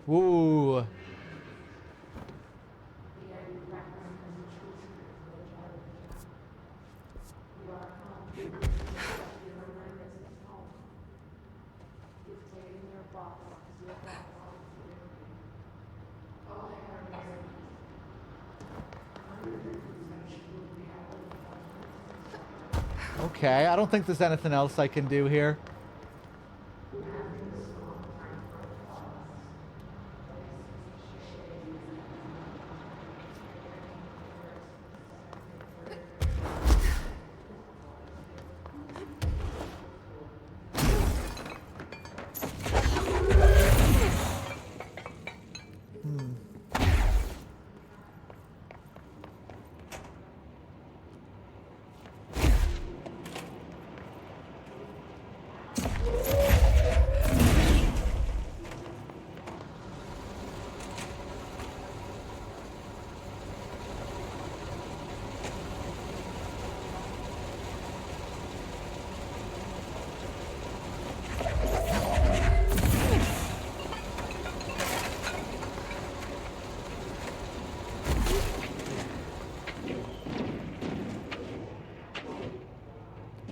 Ooh. Okay, I don't think there's anything else I can do here.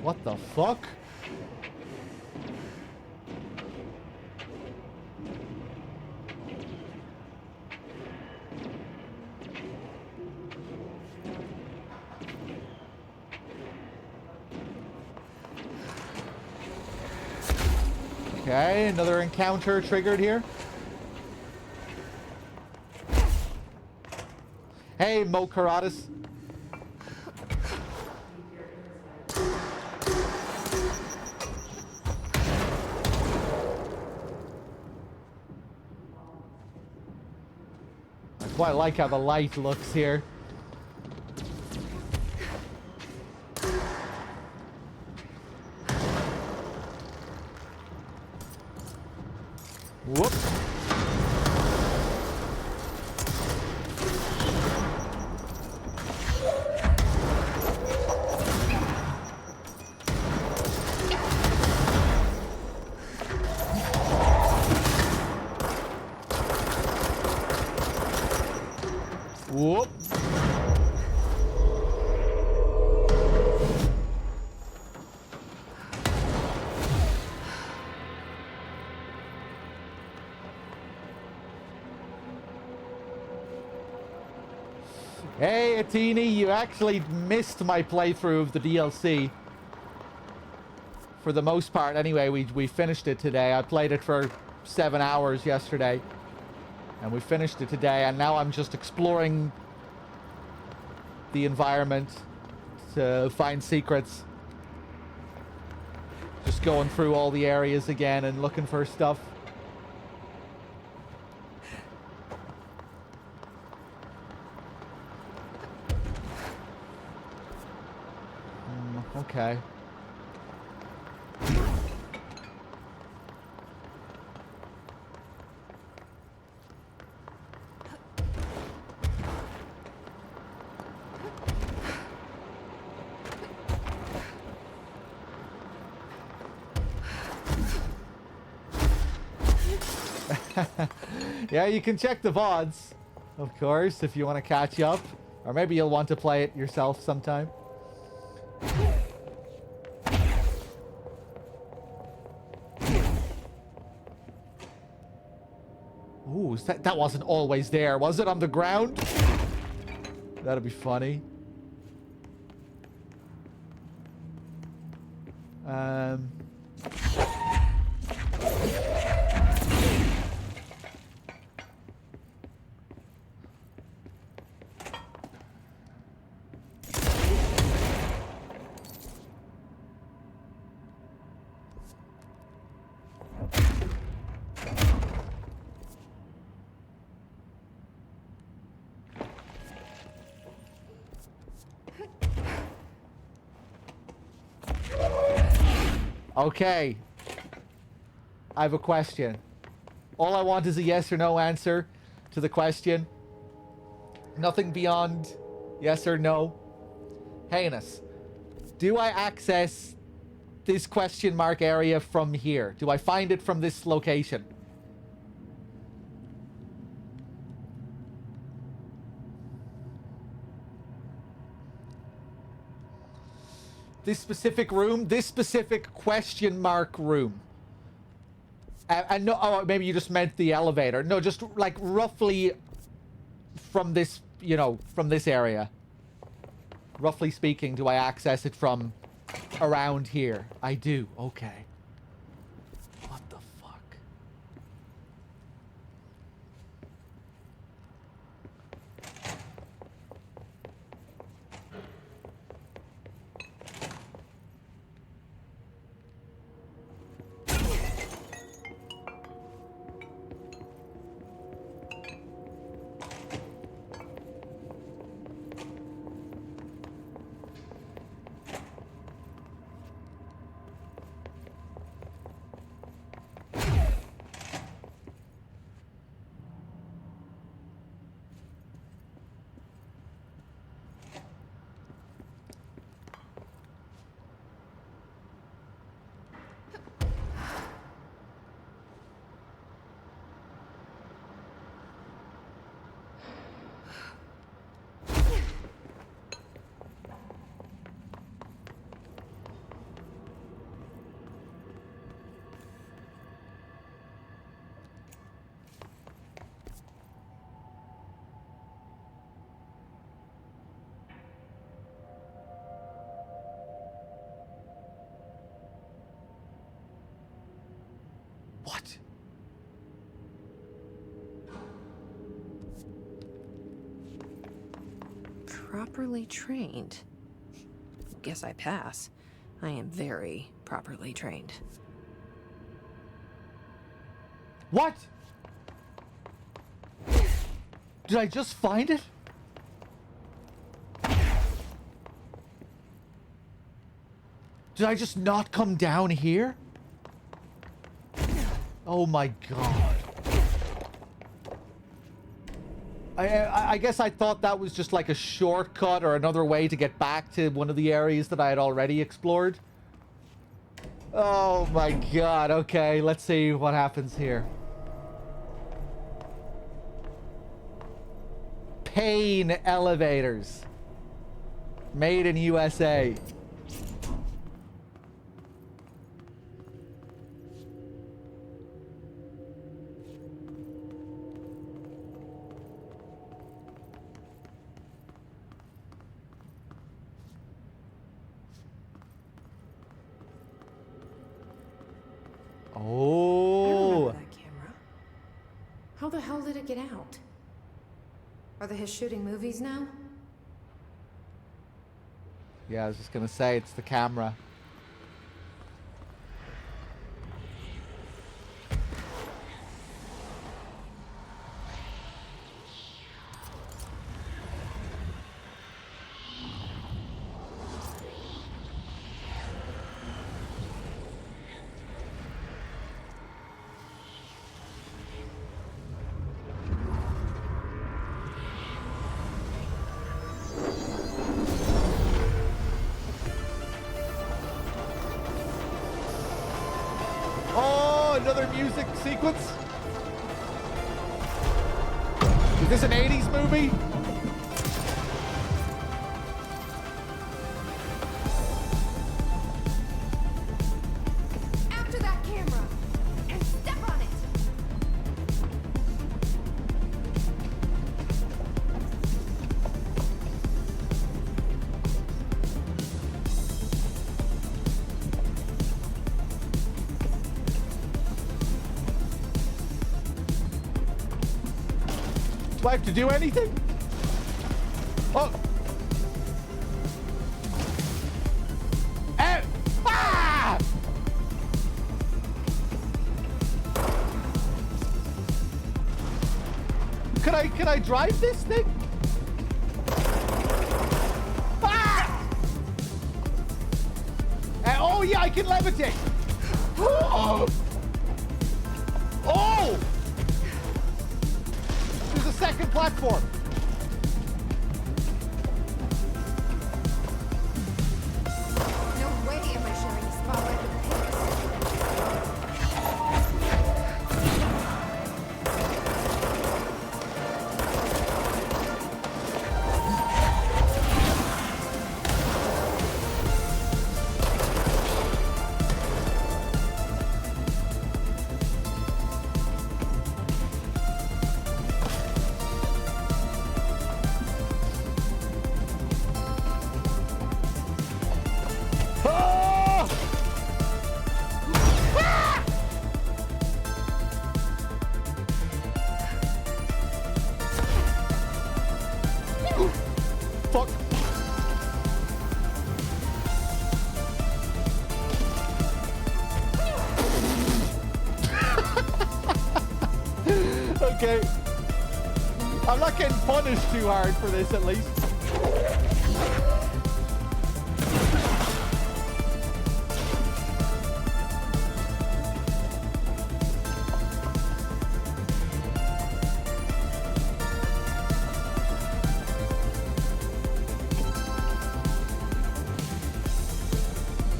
What the fuck? Okay, another encounter triggered here. Hey, Mo Karatas. I quite like how the light looks here. Whoop. Whoop. Hey, Atini, you actually missed my playthrough of the DLC. For the most part, anyway, we finished it today. I played it for 7 hours yesterday. And we finished it today, and now I'm just exploring the environment to find secrets. Just going through all the areas again and looking for stuff. Okay. Yeah, you can check the VODs, of course, if you want to catch up. Or maybe you'll want to play it yourself sometime. Ooh, that wasn't always there, was it, on the ground? That'd be funny. Okay. I have a question. All I want is a yes or no answer to the question. Nothing beyond yes or no. Heinous. Do I access this question mark area from here? Do I find it from this location? This specific room? This specific question mark room. And no, oh, maybe you just meant the elevator. No, just like roughly from this, you know, from this area. Roughly speaking, do I access it from around here? I do. Okay. What the fuck? What? Properly trained. Guess I pass. I am very properly trained. What? Did I just find it? Did I just not come down here? Oh my god. I guess I thought that was just like a shortcut or another way to get back to one of the areas that I had already explored. Oh my god. Okay, let's see what happens here. Pain elevators. Made in USA. Oh. I remember that camera. How the hell did it get out? Are they shooting movies now? Yeah, I was just gonna say, it's the camera. Another music sequence? Is this an 80s movie? After that camera! And step on it! Do I have to do anything? Oh! Ah! Can I drive this thing? Ah! Oh yeah, I can levitate. Oh! Oh! There's a second platform. No way am I sharing a spot with Okay. I'm not getting punished too hard for this, at least.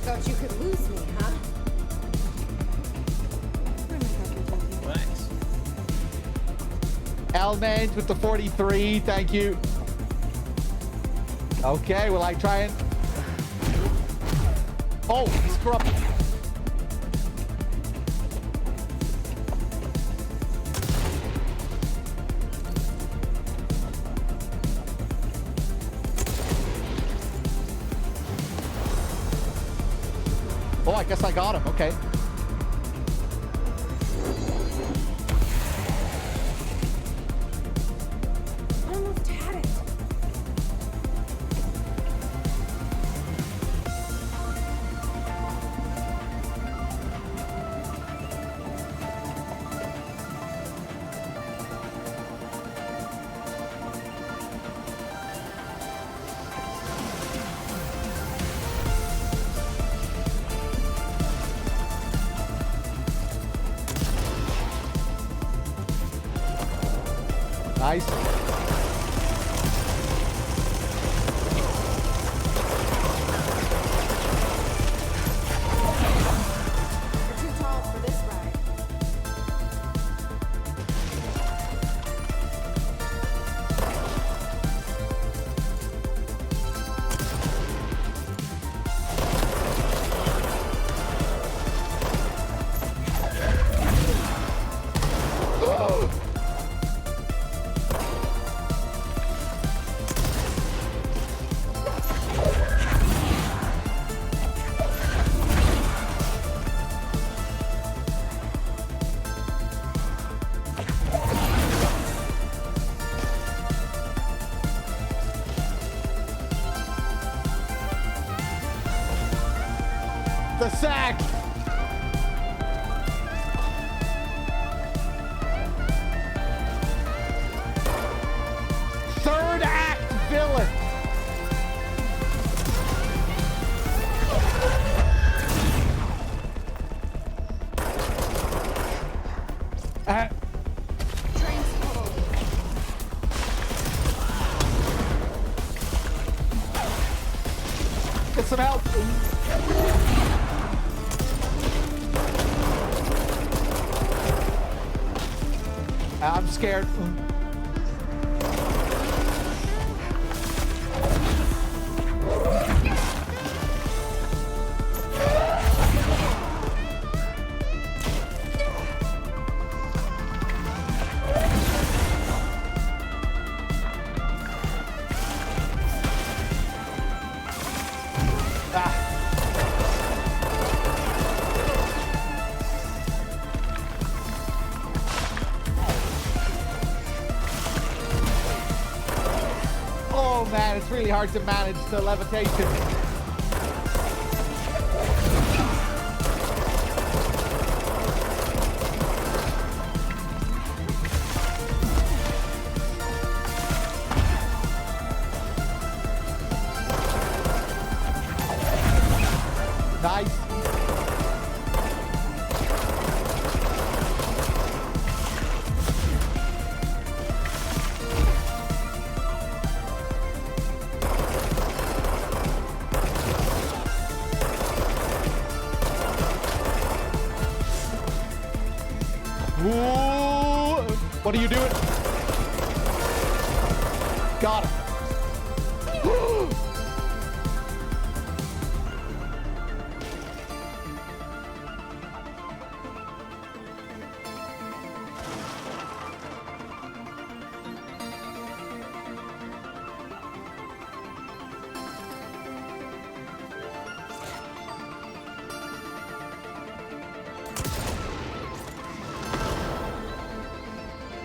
Thought you could lose me, huh? Thanks. Elmend with the 43, thank you. Okay, will I try and... Oh, he's corrupted. Oh, I guess I got him, okay. Almost had it. Nice. You're too tall for this ride. The sack! Third act villain! Train's full. Get some help! I'm scared. Oh man, it's really hard to manage the levitation. Nice. Ooh, what are you doing? Got him.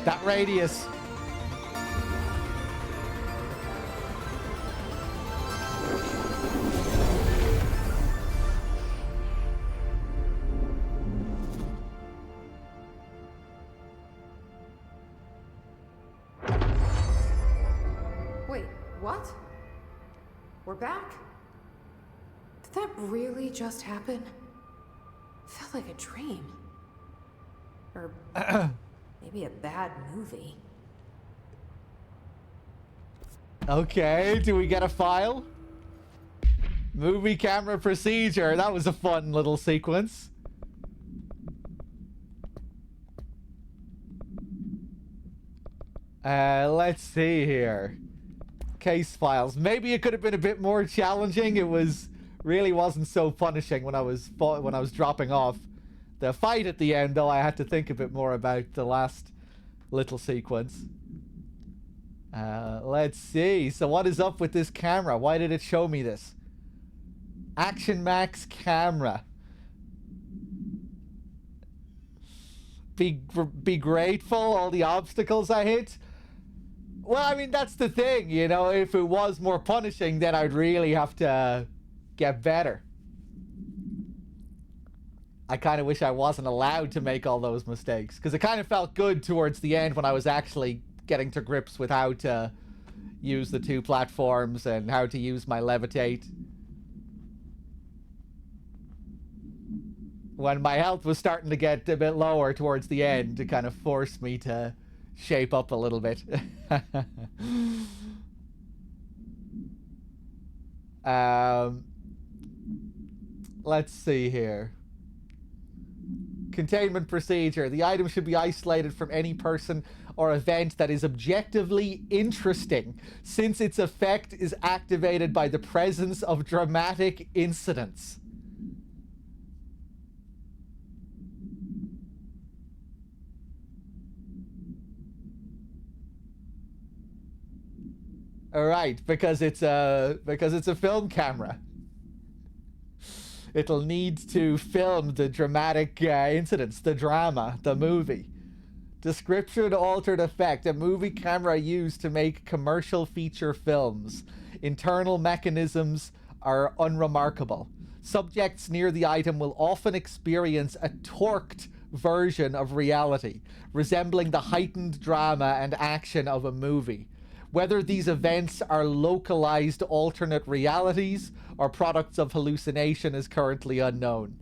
That radius. back? Did that really just happen? Felt like a dream. Or maybe a bad movie. Okay, do we get a file? Movie camera procedure. That was a fun little sequence. Let's see here. Case files. Maybe it could have been a bit more challenging. It really wasn't so punishing when I was dropping off. The fight at the end, though, I had to think a bit more about the last little sequence. Let's see. So what is up with this camera? Why did it show me this? Action Max camera. Be grateful all the obstacles I hit. Well, I mean, that's the thing, you know, if it was more punishing, then I'd really have to get better. I kind of wish I wasn't allowed to make all those mistakes, because it kind of felt good towards the end when I was actually getting to grips with how to use the two platforms and how to use my levitate. When my health was starting to get a bit lower towards the end, it kind of forced me to shape up a little bit. Let's see here. Containment procedure. The item should be isolated from any person or event that is objectively interesting, since its effect is activated by the presence of dramatic incidents. Alright, because it's a film camera. It'll need to film the dramatic incidents, the drama, the movie. Description: altered effect. A movie camera used to make commercial feature films. Internal mechanisms are unremarkable. Subjects near the item will often experience a torqued version of reality, resembling the heightened drama and action of a movie. Whether these events are localized alternate realities or products of hallucination is currently unknown.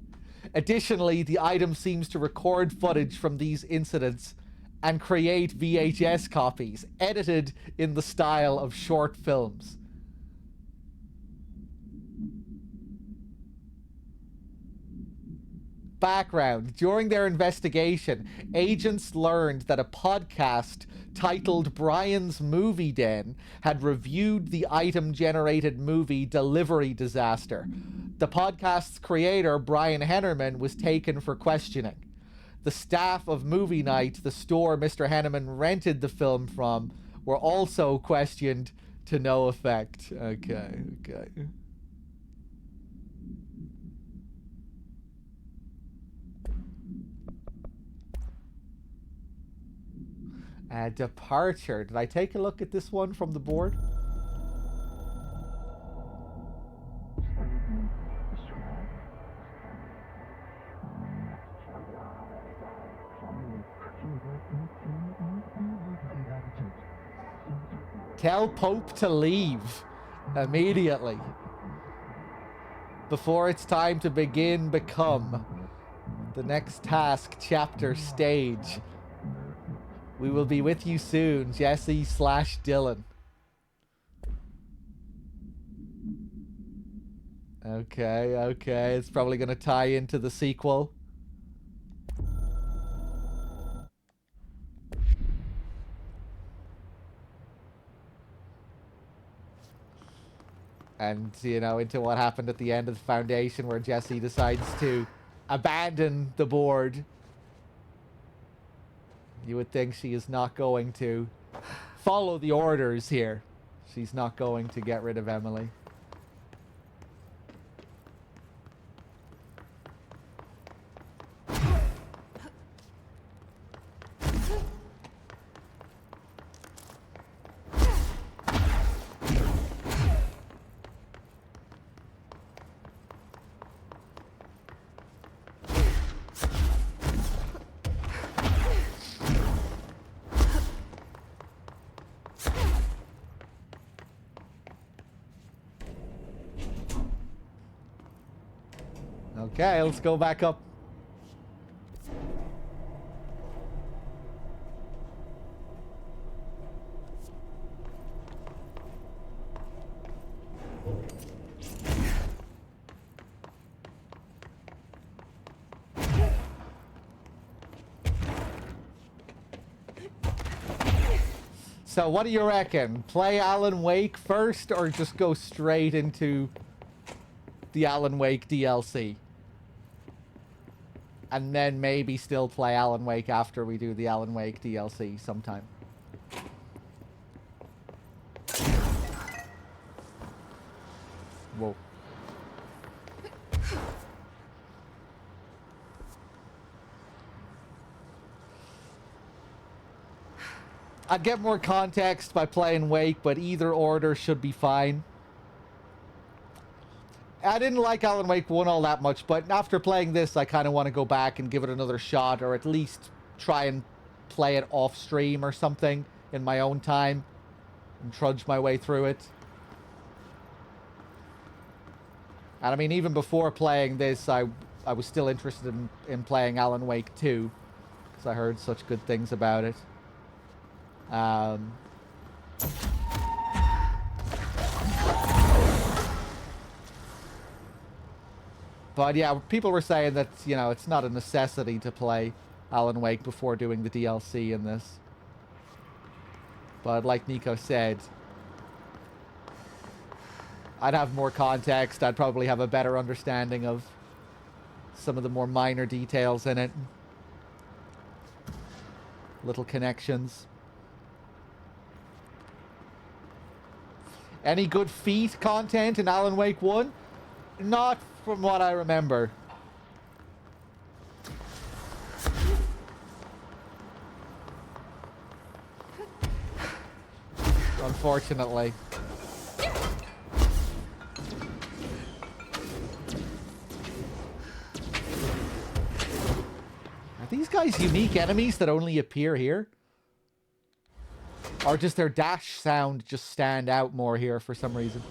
Additionally, the item seems to record footage from these incidents and create VHS copies, edited in the style of short films. Background. During their investigation, agents learned that a podcast titled Brian's Movie Den had reviewed the item-generated movie Delivery Disaster. The podcast's creator, Brian Hennerman, was taken for questioning. The staff of Movie Night, the store Mr. Henneman rented the film from, were also questioned to no effect. Okay. Departure. Did I take a look at this one from the board? Tell Pope to leave immediately before it's time to become the next task, chapter, stage. We will be with you soon, Jesse/Dylan. Okay. It's probably going to tie into the sequel. And, you know, into what happened at the end of the Foundation, where Jesse decides to abandon the board. You would think she is not going to follow the orders here. She's not going to get rid of Emily. Okay, let's go back up. So what do you reckon? Play Alan Wake first or just go straight into the Alan Wake DLC? And then maybe still play Alan Wake after we do the Alan Wake DLC sometime. Whoa. I'd get more context by playing Wake, but either order should be fine. I didn't like Alan Wake 1 all that much, but after playing this, I kind of want to go back and give it another shot, or at least try and play it off stream or something in my own time and trudge my way through it. And I mean, even before playing this, I was still interested in playing Alan Wake 2, because I heard such good things about it. But yeah, people were saying that, you know, it's not a necessity to play Alan Wake before doing the DLC in this. But like Nico said, I'd have more context. I'd probably have a better understanding of some of the more minor details in it. Little connections. Any good feat content in Alan Wake 1? Not from what I remember. Unfortunately. Are these guys unique enemies that only appear here? Or does their dash sound just stand out more here for some reason?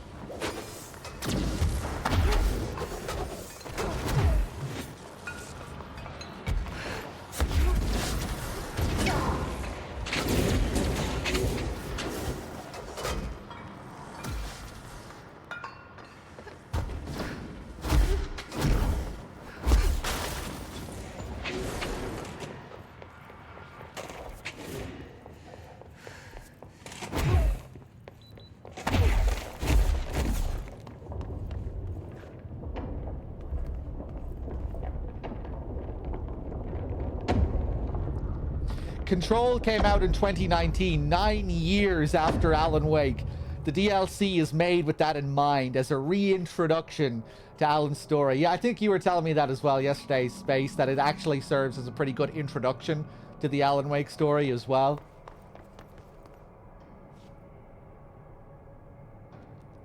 Control came out in 2019, 9 years after Alan Wake. The DLC is made with that in mind, as a reintroduction to Alan's story. Yeah, I think you were telling me that as well yesterday, Space, that it actually serves as a pretty good introduction to the Alan Wake story as well.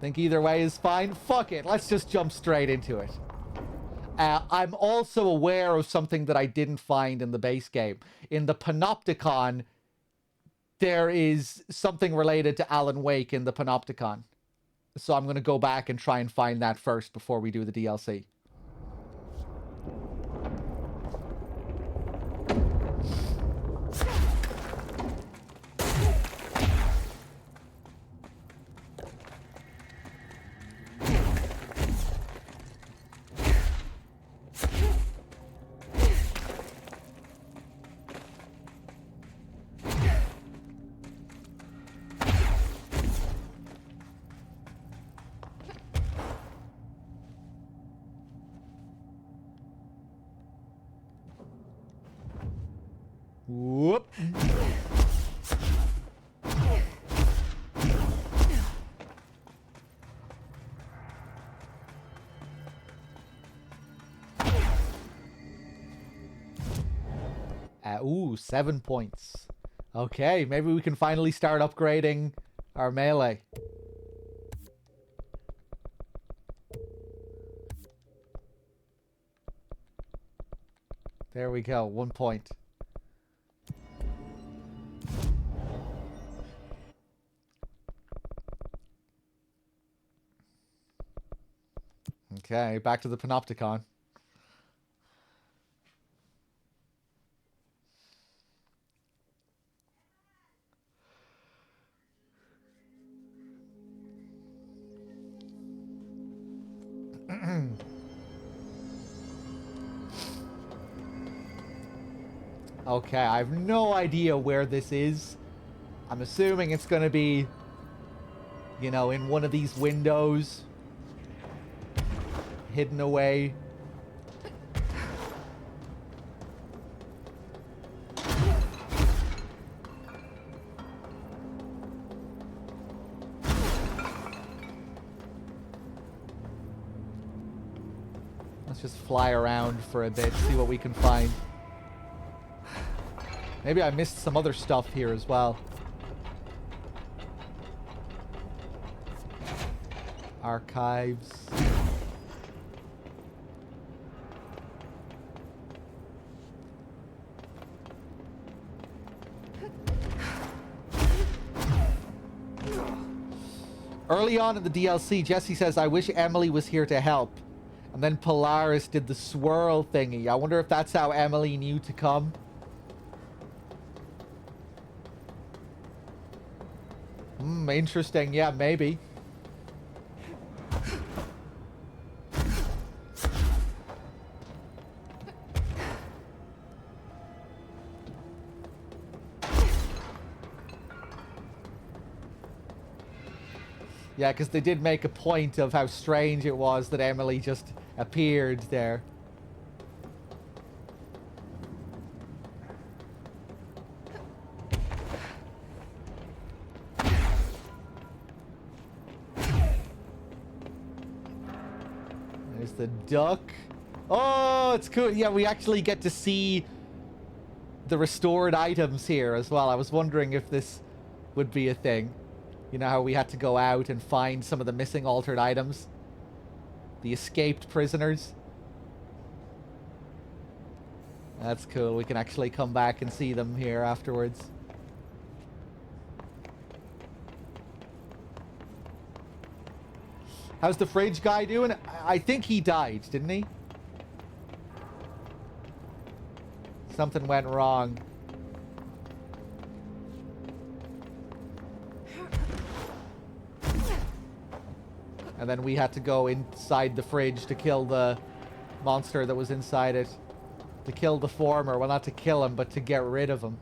Think either way is fine. Fuck it, let's just jump straight into it. I'm also aware of something that I didn't find in the base game. In the Panopticon, there is something related to Alan Wake in the Panopticon. So I'm going to go back and try and find that first before we do the DLC. Whoop. Ooh, 7 points. Okay, maybe we can finally start upgrading our melee. There we go, 1 point. Okay, back to the Panopticon. Okay, I have no idea where this is. I'm assuming it's going to be, you know, in one of these windows. Hidden away. Let's just fly around for a bit, see what we can find. Maybe I missed some other stuff here as well. Archives. Early on in the DLC, Jesse says, I wish Emily was here to help. And then Polaris did the swirl thingy. I wonder if that's how Emily knew to come. Interesting. Yeah, maybe. Yeah, because they did make a point of how strange it was that Emily just appeared there. There's the duck. Oh, it's cool. Yeah, we actually get to see the restored items here as well. I was wondering if this would be a thing. You know how we had to go out and find some of the missing altered items? The escaped prisoners. That's cool. We can actually come back and see them here afterwards. How's the fridge guy doing? I think he died, didn't he? Something went wrong. And then we had to go inside the fridge to kill the monster that was inside it. To kill the former. Well, not to kill him, but to get rid of him.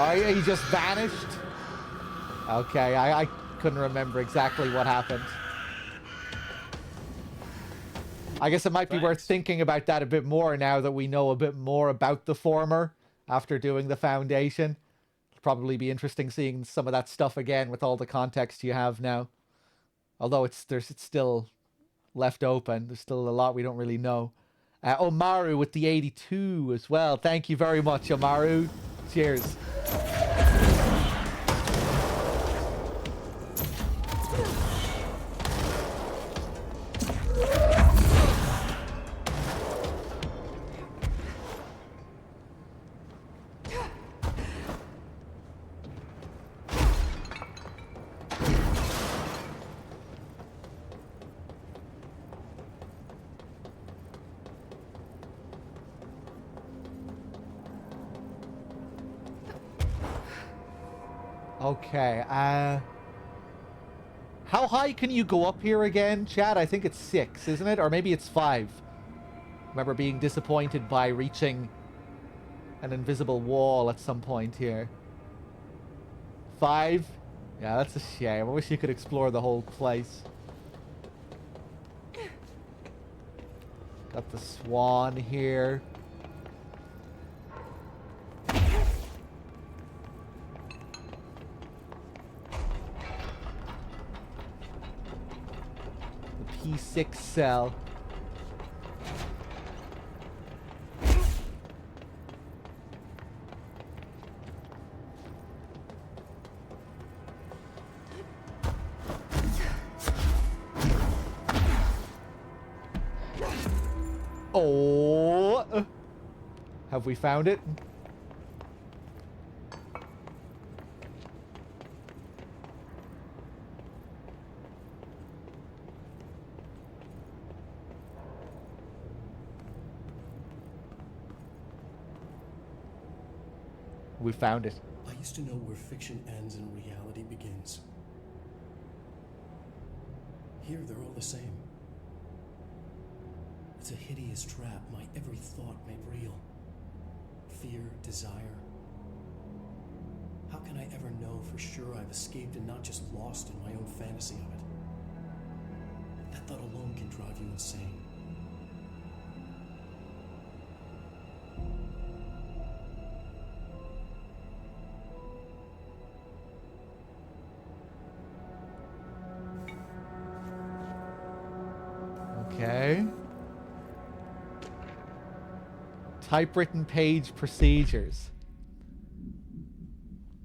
Oh, yeah, he just vanished? Okay, I couldn't remember exactly what happened. I guess it might be worth thinking about that a bit more now that we know a bit more about the former after doing the Foundation. Probably be interesting seeing some of that stuff again with all the context you have now. Although it's still left open. There's still a lot we don't really know. Omaru with the 82 as well. Thank you very much, Omaru. Cheers. Okay, how high can you go up here again, Chad? I think it's 6, isn't it? Or maybe it's 5. Remember being disappointed by reaching an invisible wall at some point here. 5? Yeah, that's a shame. I wish you could explore the whole place. Got the swan here. P6 cell. Oh, have we found it? We found it. Are used to know where fiction ends and reality begins. Here, they're all the same. It's a hideous trap, my every thought made real. Fear, desire. How can I ever know for sure I've escaped and not just lost in my own fantasy of it? That thought alone can drive you insane. Okay. Typewritten page procedures.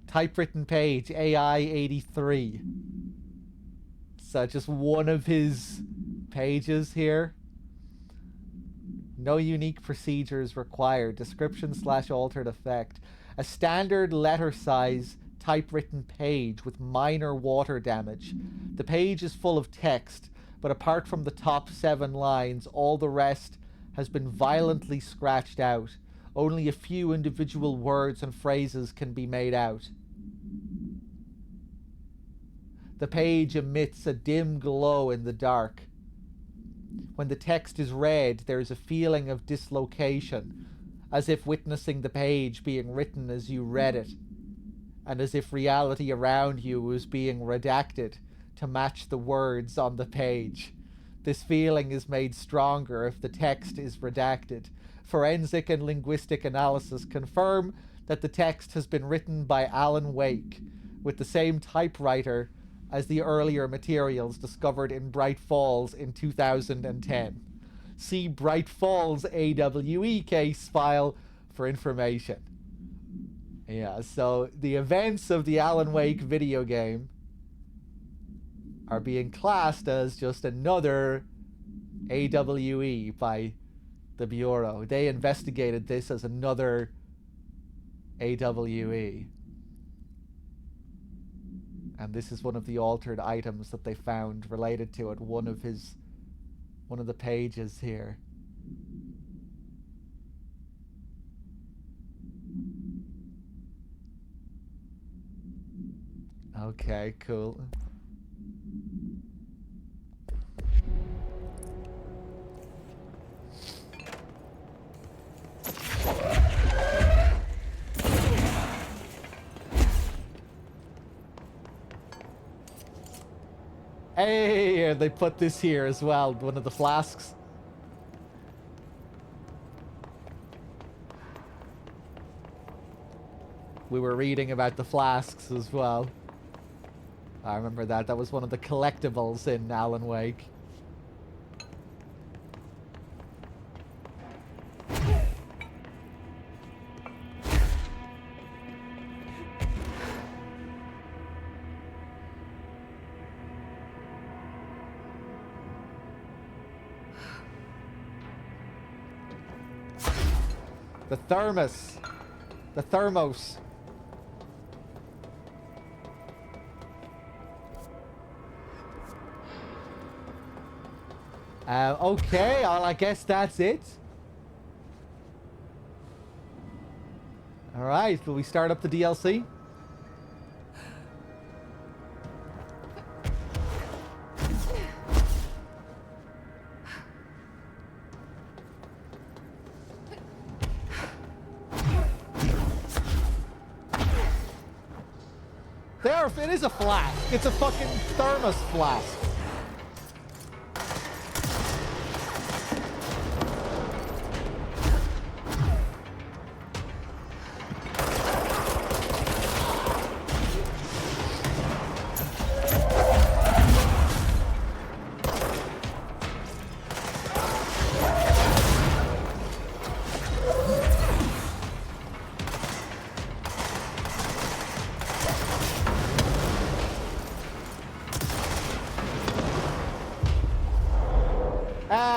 Typewritten page, AI 83. So just one of his pages here. No unique procedures required. Description/altered effect. A standard letter size typewritten page with minor water damage. The page is full of text, but apart from the top 7 lines, all the rest has been violently scratched out. Only a few individual words and phrases can be made out. The page emits a dim glow in the dark. When the text is read, there is a feeling of dislocation, as if witnessing the page being written as you read it, and as if reality around you was being redacted to match the words on the page. This feeling is made stronger if the text is redacted. Forensic and linguistic analysis confirm that the text has been written by Alan Wake with the same typewriter as the earlier materials discovered in Bright Falls in 2010. See Bright Falls AWE case file for information. Yeah, so the events of the Alan Wake video game are being classed as just another AWE by the Bureau. They investigated this as another AWE. And this is one of the altered items that they found related to it. One of the pages here. Okay, cool. Hey, they put this here as well, one of the flasks. We were reading about the flasks as well. I remember that. That was one of the collectibles in Alan Wake. The thermos. The thermos. Okay, well, I guess that's it. Alright, will we start up the DLC? There, it is a flask. It's a fucking thermos flask.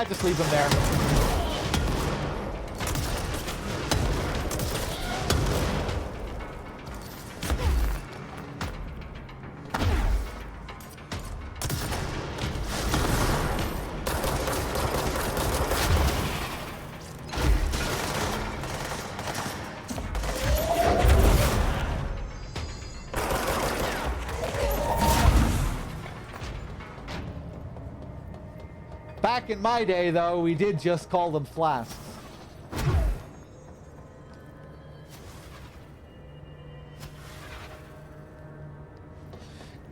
Just leave them there. Back in my day, though, we did just call them flasks.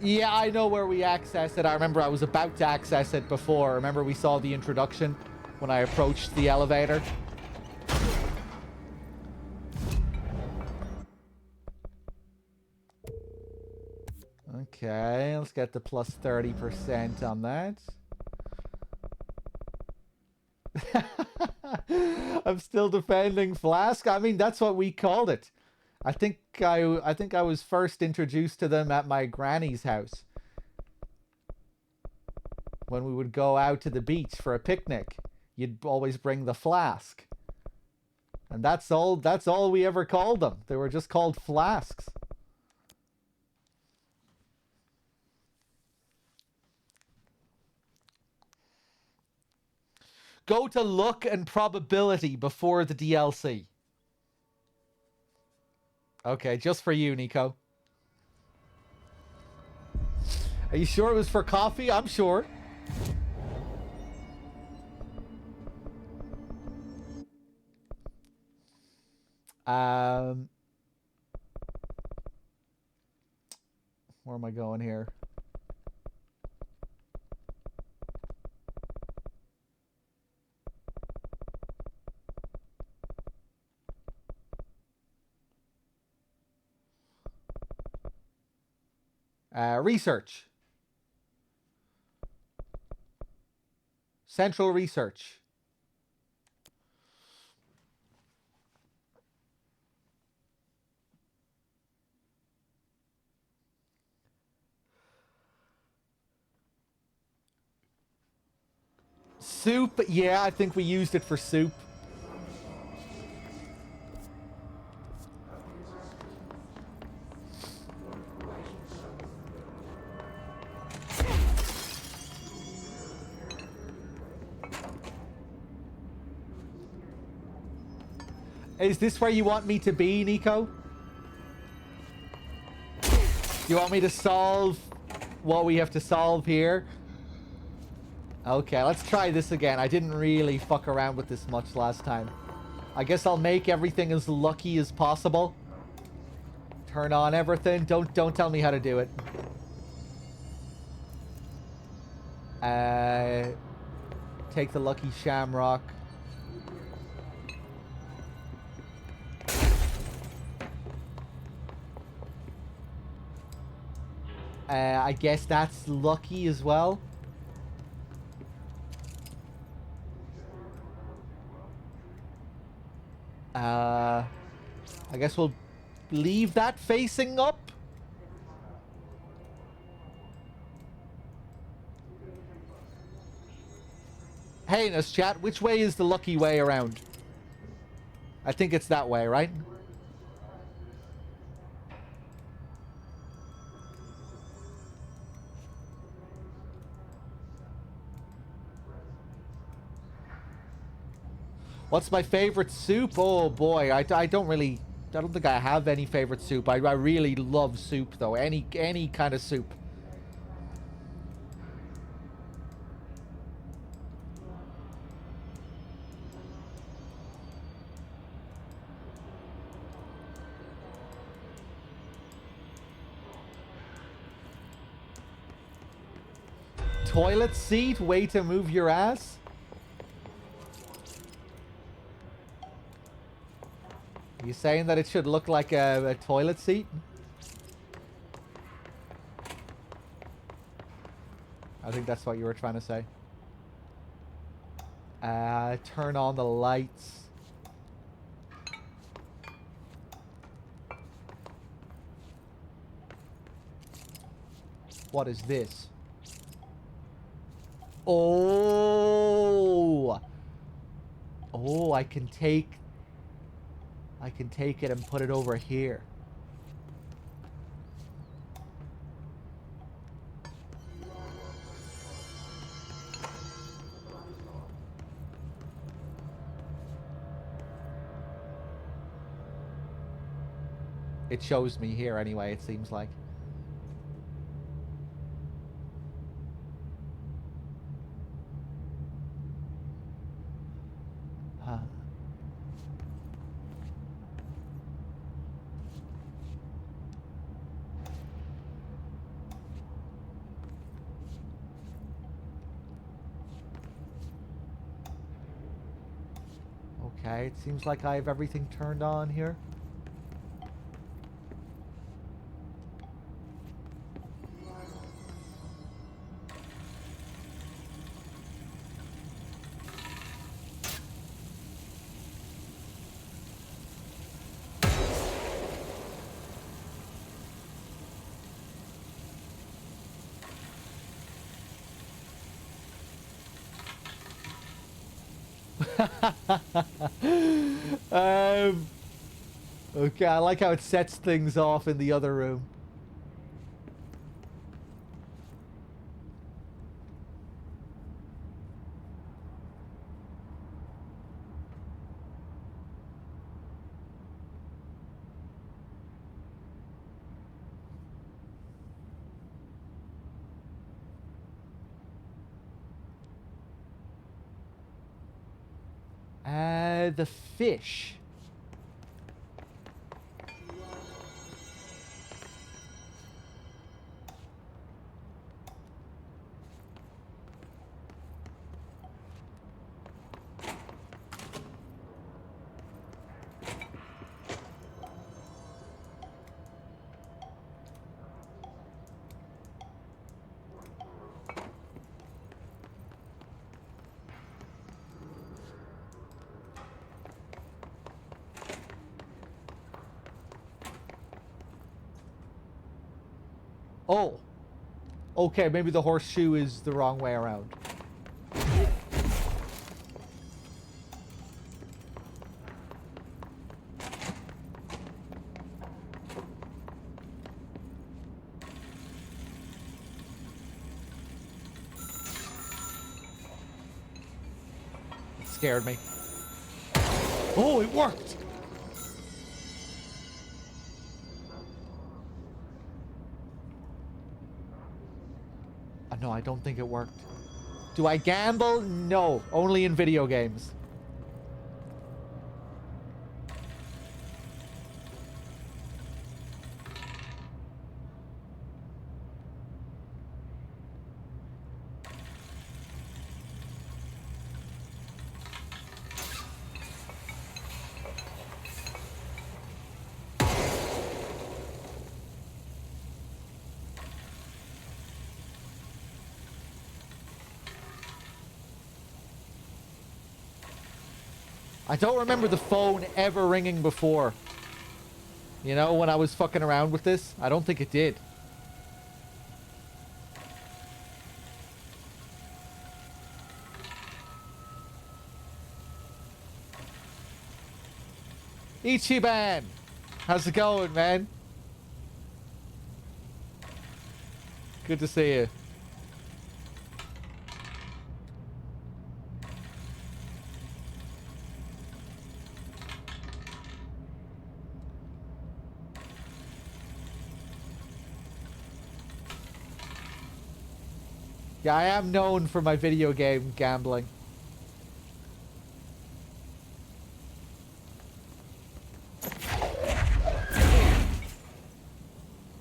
Yeah, I know where we access it. I remember I was about to access it before. Remember we saw the introduction when I approached the elevator? Okay, let's get the plus 30% on that. I'm still defending Flask. I mean, that's what we called it. I think I was first introduced to them at my granny's house. When we would go out to the beach for a picnic, you'd always bring the flask. And that's all we ever called them. They were just called flasks. Go to luck and probability before the DLC. Okay, just for you, Nico. Are you sure it was for coffee? I'm sure. Where am I going here? Research. Central research. Soup, yeah, I think we used it for soup. Is this where you want me to be, Nico? You want me to solve what we have to solve here? Okay, let's try this again. I didn't really fuck around with this much last time. I guess I'll make everything as lucky as possible. Turn on everything. Don't tell me how to do it. Take the lucky shamrock. I guess that's lucky as well. I guess we'll leave that facing up. Hey, Nus chat, which way is the lucky way around? I think it's that way, right? What's my favorite soup? Oh boy, I don't think I have any favorite soup. I really love soup though. Any kind of soup. Toilet seat? Way to move your ass? You saying that it should look like a toilet seat? I think that's what you were trying to say. Turn on the lights. What is this? Oh! Oh, I can take it and put it over here. It shows me here anyway, it seems like. Huh. Okay, it seems like I have everything turned on here. um, okay, I like how it sets things off in the other room. The fish. Oh. Okay, maybe the horseshoe is the wrong way around. It scared me. Oh, it worked! No, I don't think it worked. Do I gamble? No, only in video games. I don't remember the phone ever ringing before. You know, when I was fucking around with this, I don't think it did. Ichiban! How's it going, man? Good to see you. Yeah, I am known for my video game gambling.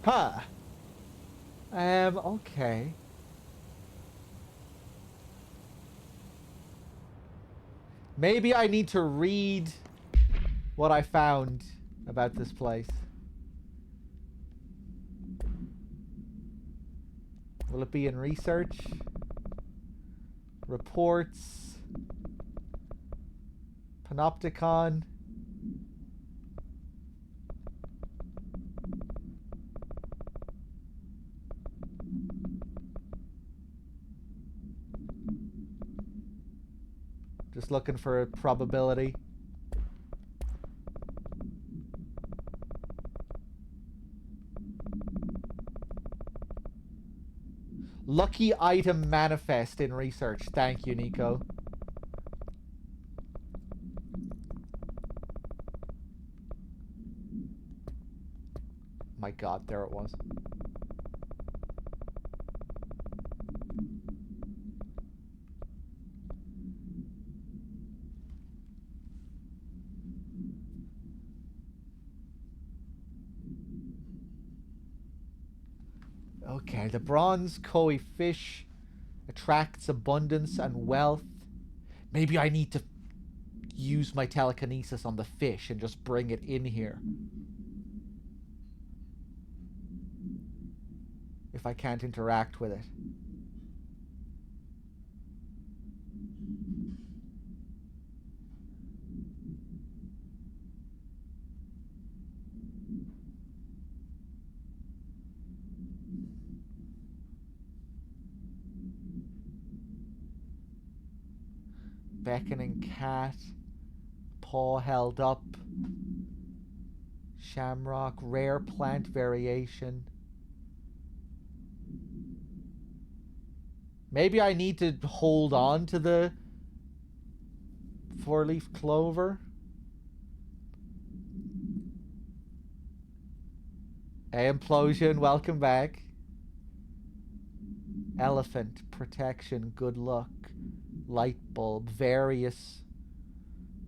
Huh. Okay. Maybe I need to read what I found about this place. Will it be in research? Reports? Panopticon? Just looking for a probability. Lucky item manifest in research. Thank you, Nico. My god, there it was. Okay, the bronze koi fish attracts abundance and wealth. Maybe I need to use my telekinesis on the fish and just bring it in here. If I can't interact with it. Beckoning cat. Paw held up. Shamrock. Rare plant variation. Maybe I need to hold on to the four-leaf clover. Hey, Implosion, welcome back. Elephant, protection, good luck. Light bulb, various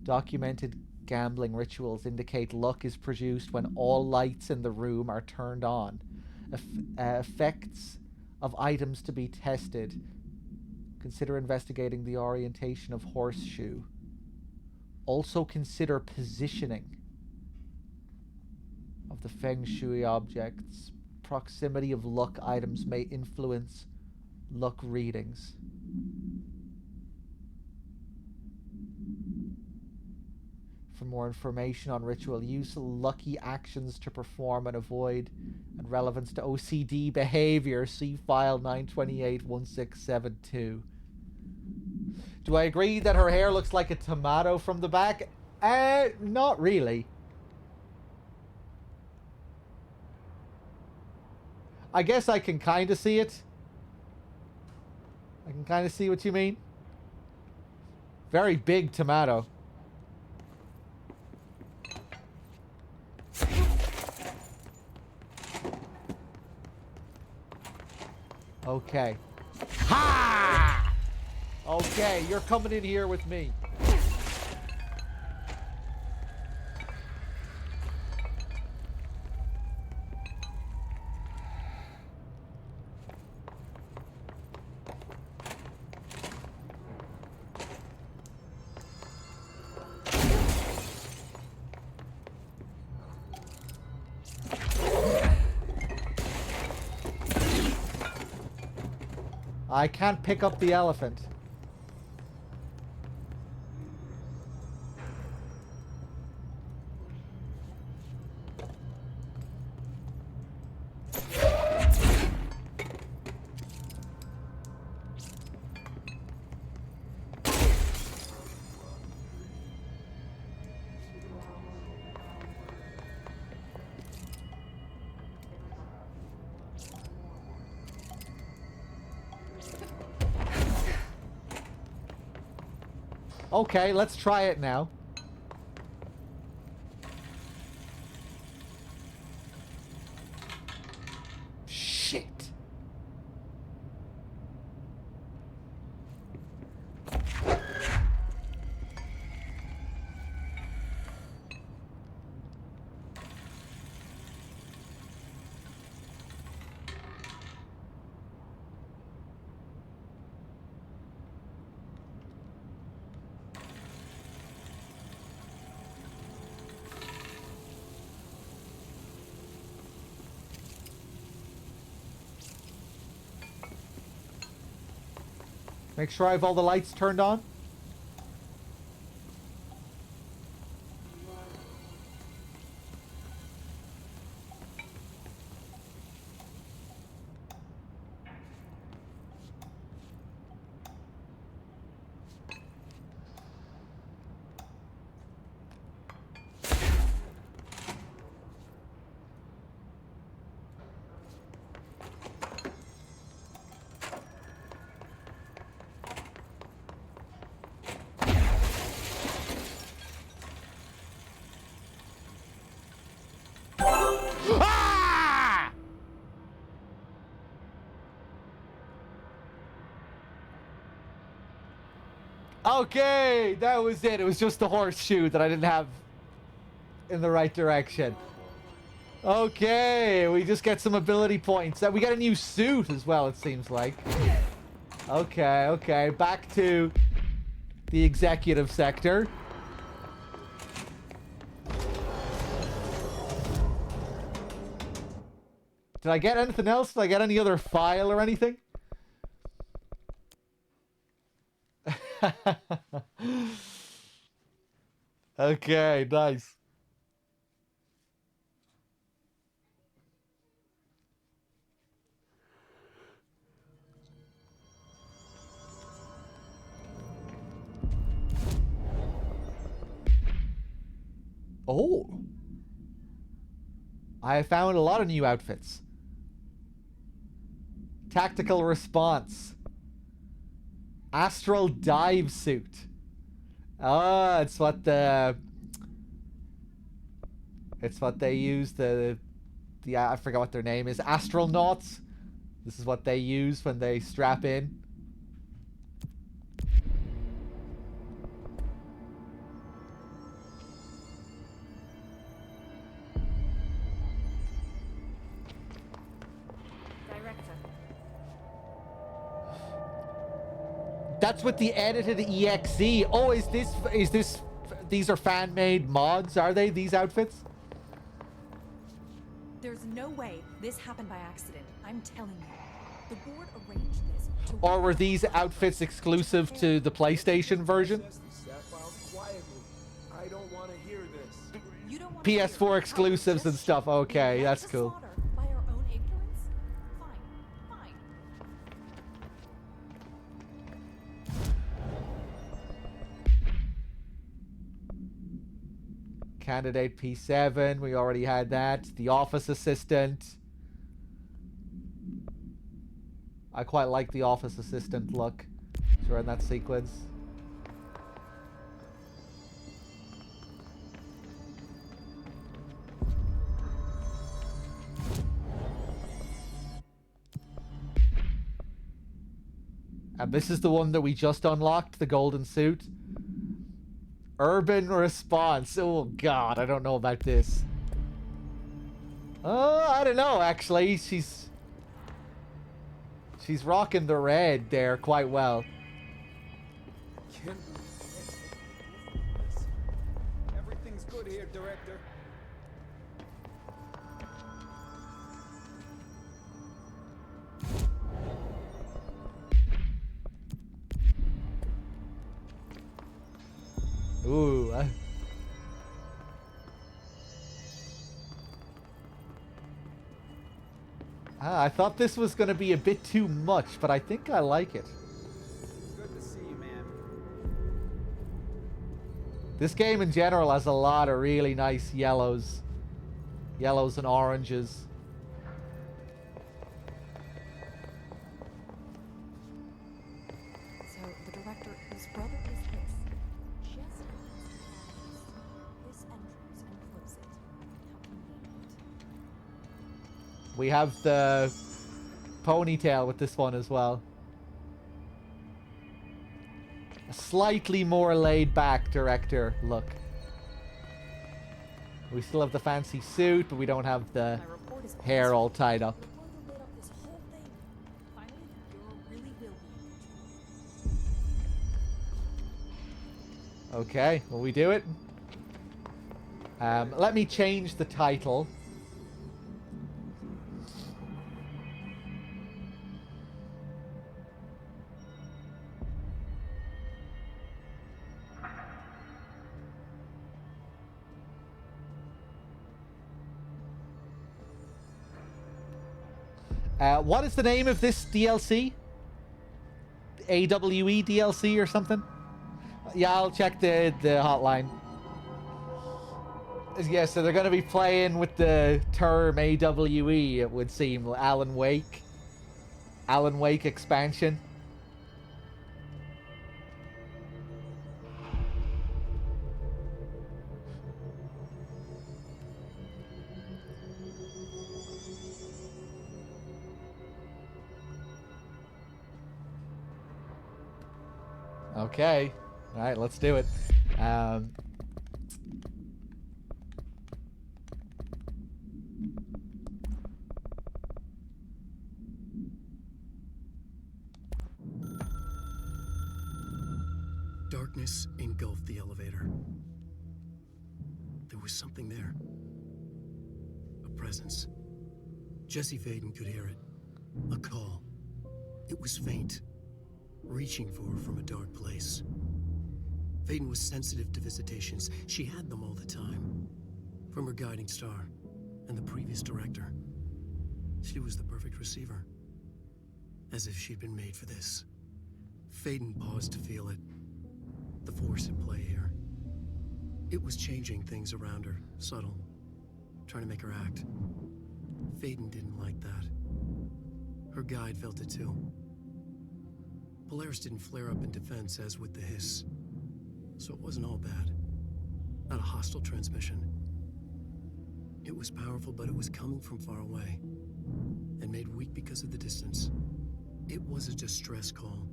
documented gambling rituals indicate luck is produced when all lights in the room are turned on. Effects of items to be tested. Consider investigating the orientation of horseshoe. Also consider positioning of the feng shui objects. Proximity of luck items may influence luck readings. For more information on ritual use, lucky actions to perform and avoid, and relevance to OCD behavior, see file 9281672. Do I agree that her hair looks like a tomato from the back? Not really. I guess I can kind of see it. I can kind of see what you mean. Very big tomato. Okay. Ha! Okay, you're coming in here with me. I can't pick up the elephant. Okay, let's try it now. Shit. Make sure I have all the lights turned on. Ah! Okay, that was it. It was just the horseshoe that I didn't have in the right direction. Okay, we just get some ability points. We got a new suit as well, it seems like. Okay, okay. Back to the executive sector. Did I get anything else? Did I get any other file or anything? Okay, nice. Oh. I found a lot of new outfits. Tactical response. Astral dive suit. Ah, it's what the... It's what they use, the I forgot what their name is. Astronauts. This is what they use when they strap in. That's with the edited EXE. Oh, is this these are fan-made mods, are they, these outfits? There's no way this happened by accident. I'm telling you. The board arranged this to... Or were these outfits exclusive to the PlayStation version? I don't want to hear this. You don't want PS4 exclusives and stuff. Okay, that's cool. By our own ignorance? Fine, fine. Candidate P7, we already had that. The office assistant. I quite like the office assistant look during that sequence. And this is the one that we just unlocked, the golden suit. Urban response. Oh god, I don't know about this. I don't know actually. She's rocking the red there quite well. Everything's good here, Director. Ooh. I thought this was going to be a bit too much, but I think I like it. Good to see you, man. This game in general has a lot of really nice yellows. Yellows and oranges. So, the director, his brother is this. Just this entrance and close it. How convenient. We have the ponytail with this one as well. A slightly more laid back director look. We still have the fancy suit, but we don't have the hair all tied up. Okay, will we do it? Let me change the title. What is the name of this DLC? AWE DLC or something? Yeah, I'll check the hotline. Yeah, so they're going to be playing with the term AWE, it would seem. Alan Wake. Alan Wake expansion. Okay. Alright, let's do it. Darkness engulfed the elevator. There was something there. A presence. Jesse Faden could hear it. A call. It was faint, reaching for her from a dark place. Faden was sensitive to visitations. She had them all the time. From her guiding star and the previous director. She was the perfect receiver. As if she'd been made for this. Faden paused to feel it. The force at play here. It was changing things around her, subtle. Trying to make her act. Faden didn't like that. Her guide felt it too. Polaris didn't flare up in defense as with the hiss. So it wasn't all bad. Not a hostile transmission. It was powerful, but it was coming from far away. And made weak because of the distance. It was a distress call.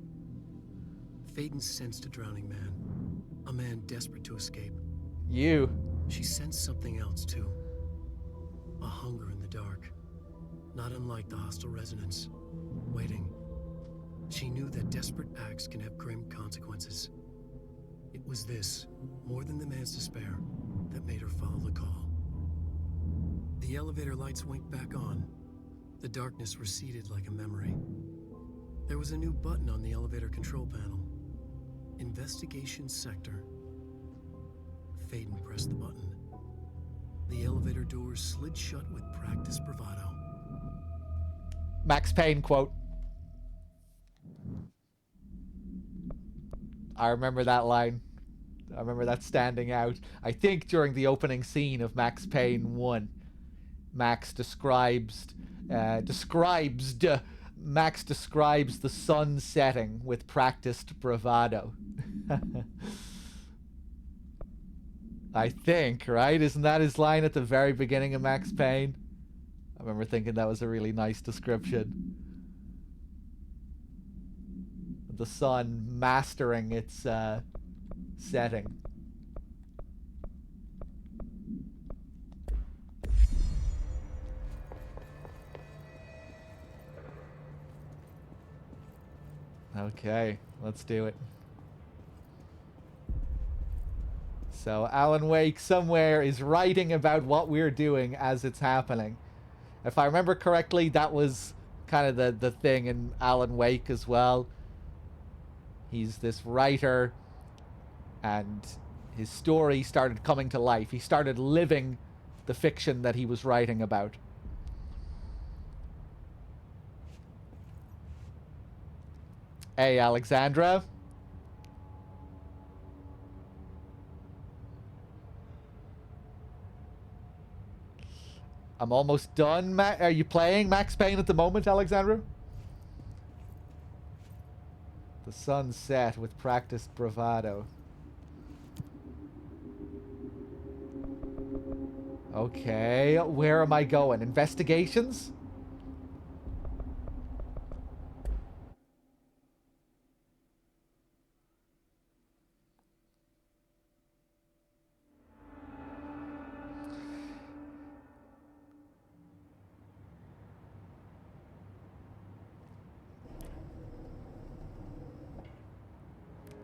Faden sensed a drowning man. A man desperate to escape. You. She sensed something else, too. A hunger in the dark. Not unlike the hostile resonance. Waiting. She knew that desperate acts can have grim consequences. It was this, more than the man's despair, that made her follow the call. The elevator lights winked back on. The darkness receded like a memory. There was a new button on the elevator control panel. Investigation Sector. Faden pressed the button. The elevator doors slid shut with practiced bravado. Max Payne quote. I remember that line. I remember that standing out. I think during the opening scene of Max Payne 1, Max describes the sun setting with practiced bravado. I think, right? Isn't that his line at the very beginning of Max Payne? I remember thinking that was a really nice description. The sun mastering its setting. Okay, let's do it. So Alan Wake somewhere is writing about what we're doing as it's happening. If I remember correctly, that was kind of the thing in Alan Wake as well. He's this writer, and his story started coming to life. He started living the fiction that he was writing about. Hey, Alexandra. I'm almost done. Are you playing Max Payne at the moment, Alexandra? The sun set with practiced bravado. Okay, where am I going? Investigations?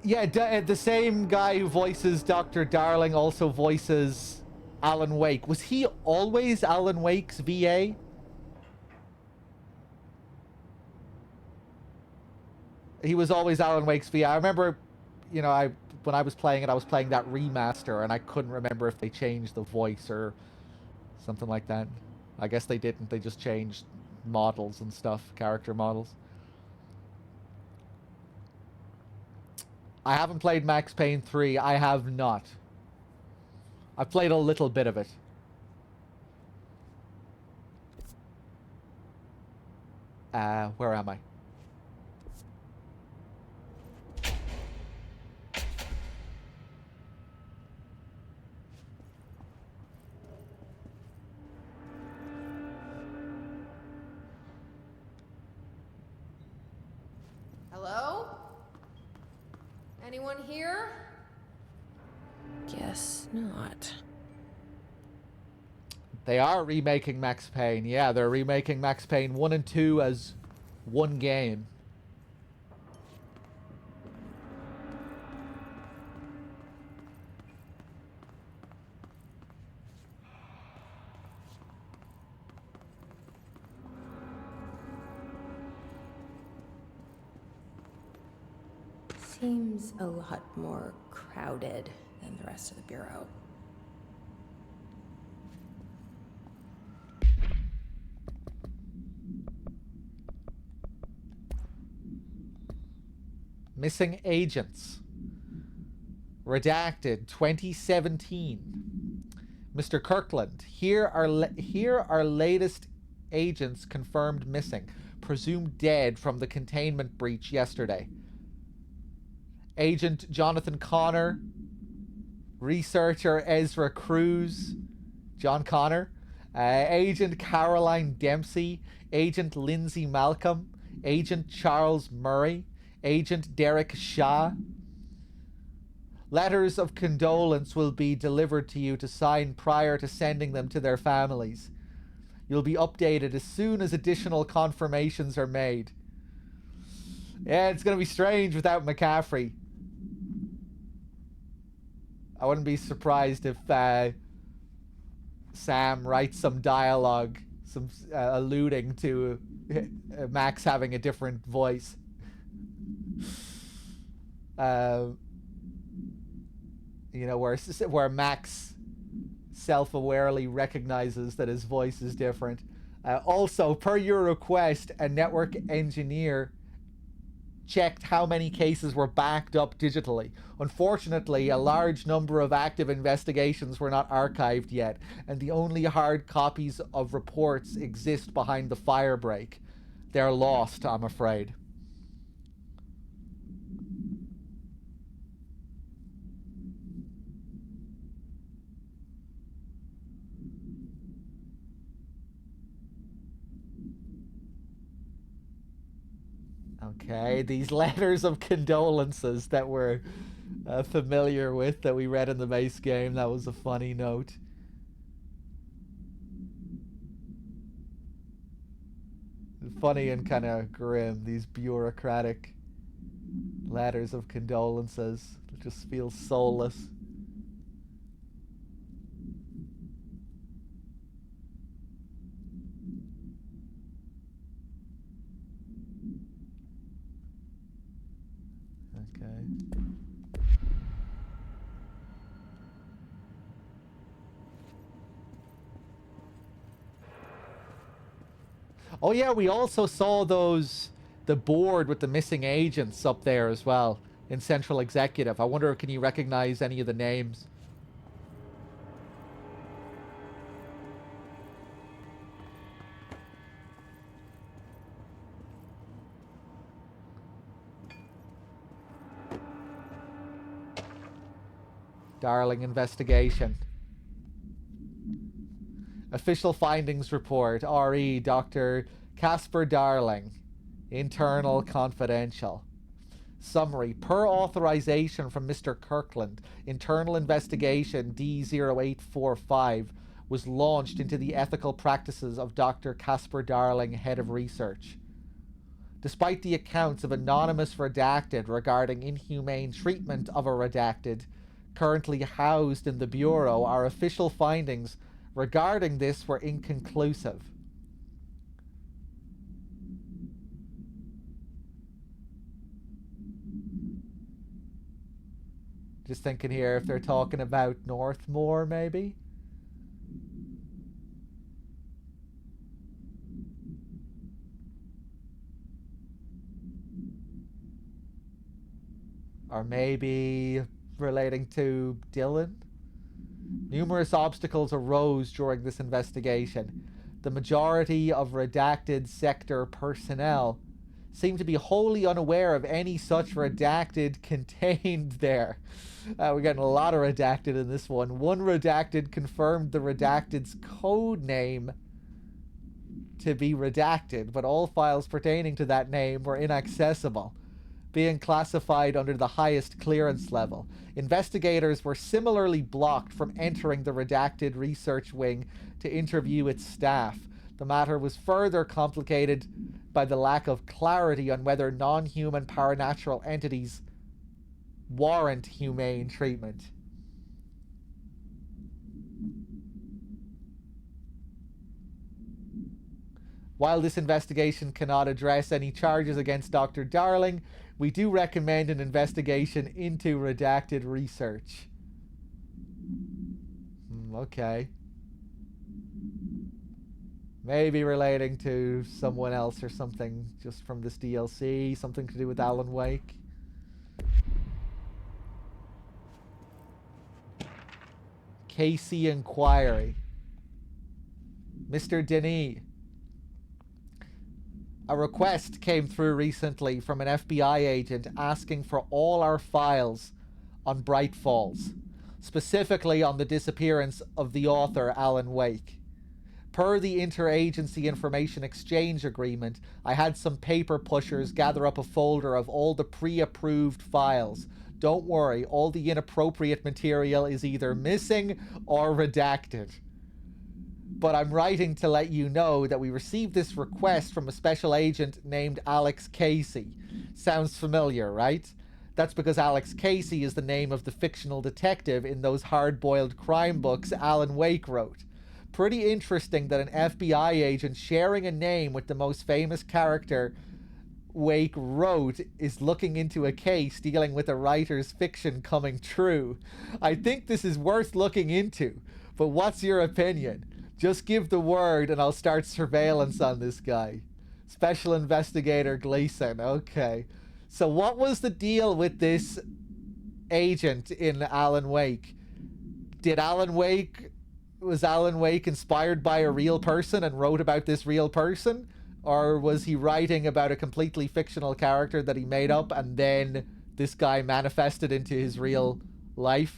Yeah, the same guy who voices Dr. Darling also voices Alan Wake. Was he always Alan Wake's VA? He was always Alan Wake's VA. I remember, you know, when I was playing it, I was playing that remaster, and I couldn't remember if they changed the voice or something like that. I guess they didn't. They just changed models and stuff, character models. I haven't played Max Payne 3. I have not. I've played a little bit of it. Where am I? Hello? Anyone here? Guess not. They are remaking Max Payne. Yeah, they're remaking Max Payne 1 and 2 as one game. Seems a lot more crowded than the rest of the Bureau. Missing agents. Redacted 2017. Mr. Kirkland, here are latest agents confirmed missing, presumed dead from the containment breach yesterday. Agent Jonathan Connor, researcher Ezra Cruz, John Connor, Agent Caroline Dempsey, Agent Lindsay Malcolm, Agent Charles Murray, Agent Derek Shah. Letters of condolence will be delivered to you to sign prior to sending them to their families. You'll be updated as soon as additional confirmations are made. Yeah, it's going to be strange without McCaffrey. I wouldn't be surprised if Sam writes some dialogue, some alluding to Max having a different voice. You know, where Max self-awarely recognizes that his voice is different. Also, per your request, a network engineer checked how many cases were backed up digitally. Unfortunately, a large number of active investigations were not archived yet, and the only hard copies of reports exist behind the firebreak. They're lost, I'm afraid. Okay, these letters of condolences that we're familiar with, that we read in the base game, that was a funny note. Funny and kind of grim, these bureaucratic letters of condolences. It just feels soulless. Oh yeah, we also saw the board with the missing agents up there as well in Central Executive. I wonder, can you recognize any of the names? Darling investigation. Official findings report, RE, Dr. Casper Darling. Internal confidential. Summary, per authorization from Mr. Kirkland, internal investigation D0845 was launched into the ethical practices of Dr. Casper Darling, head of research. Despite the accounts of anonymous redacted regarding inhumane treatment of a redacted currently housed in the Bureau, our official findings regarding this were inconclusive. Just thinking here if they're talking about Northmore, maybe? Or maybe relating to Dylan? Numerous obstacles arose during this investigation. The majority of redacted sector personnel seem to be wholly unaware of any such redacted contained there. We're getting a lot of redacted in this one. One redacted confirmed the redacted's code name to be redacted, but all files pertaining to that name were inaccessible, being classified under the highest clearance level. Investigators were similarly blocked from entering the redacted research wing to interview its staff. The matter was further complicated by the lack of clarity on whether non-human paranatural entities warrant humane treatment. While this investigation cannot address any charges against Dr. Darling, We do recommend an investigation into redacted research. Okay. Maybe relating to someone else or something just from this DLC. Something to do with Alan Wake. Casey Inquiry. Mr. Denis. A request came through recently from an FBI agent asking for all our files on Bright Falls, specifically on the disappearance of the author Alan Wake. Per the Interagency Information Exchange Agreement, I had some paper pushers gather up a folder of all the pre-approved files. Don't worry, all the inappropriate material is either missing or redacted. But I'm writing to let you know that we received this request from a special agent named Alex Casey. Sounds familiar, right? That's because Alex Casey is the name of the fictional detective in those hard-boiled crime books Alan Wake wrote. Pretty interesting that an FBI agent sharing a name with the most famous character Wake wrote is looking into a case dealing with a writer's fiction coming true. I think this is worth looking into, but what's your opinion? Just give the word and I'll start surveillance on this guy. Special Investigator Gleason, okay. So what was the deal with this agent in Alan Wake? Was Alan Wake inspired by a real person and wrote about this real person? Or was he writing about a completely fictional character that he made up and then this guy manifested into his real life?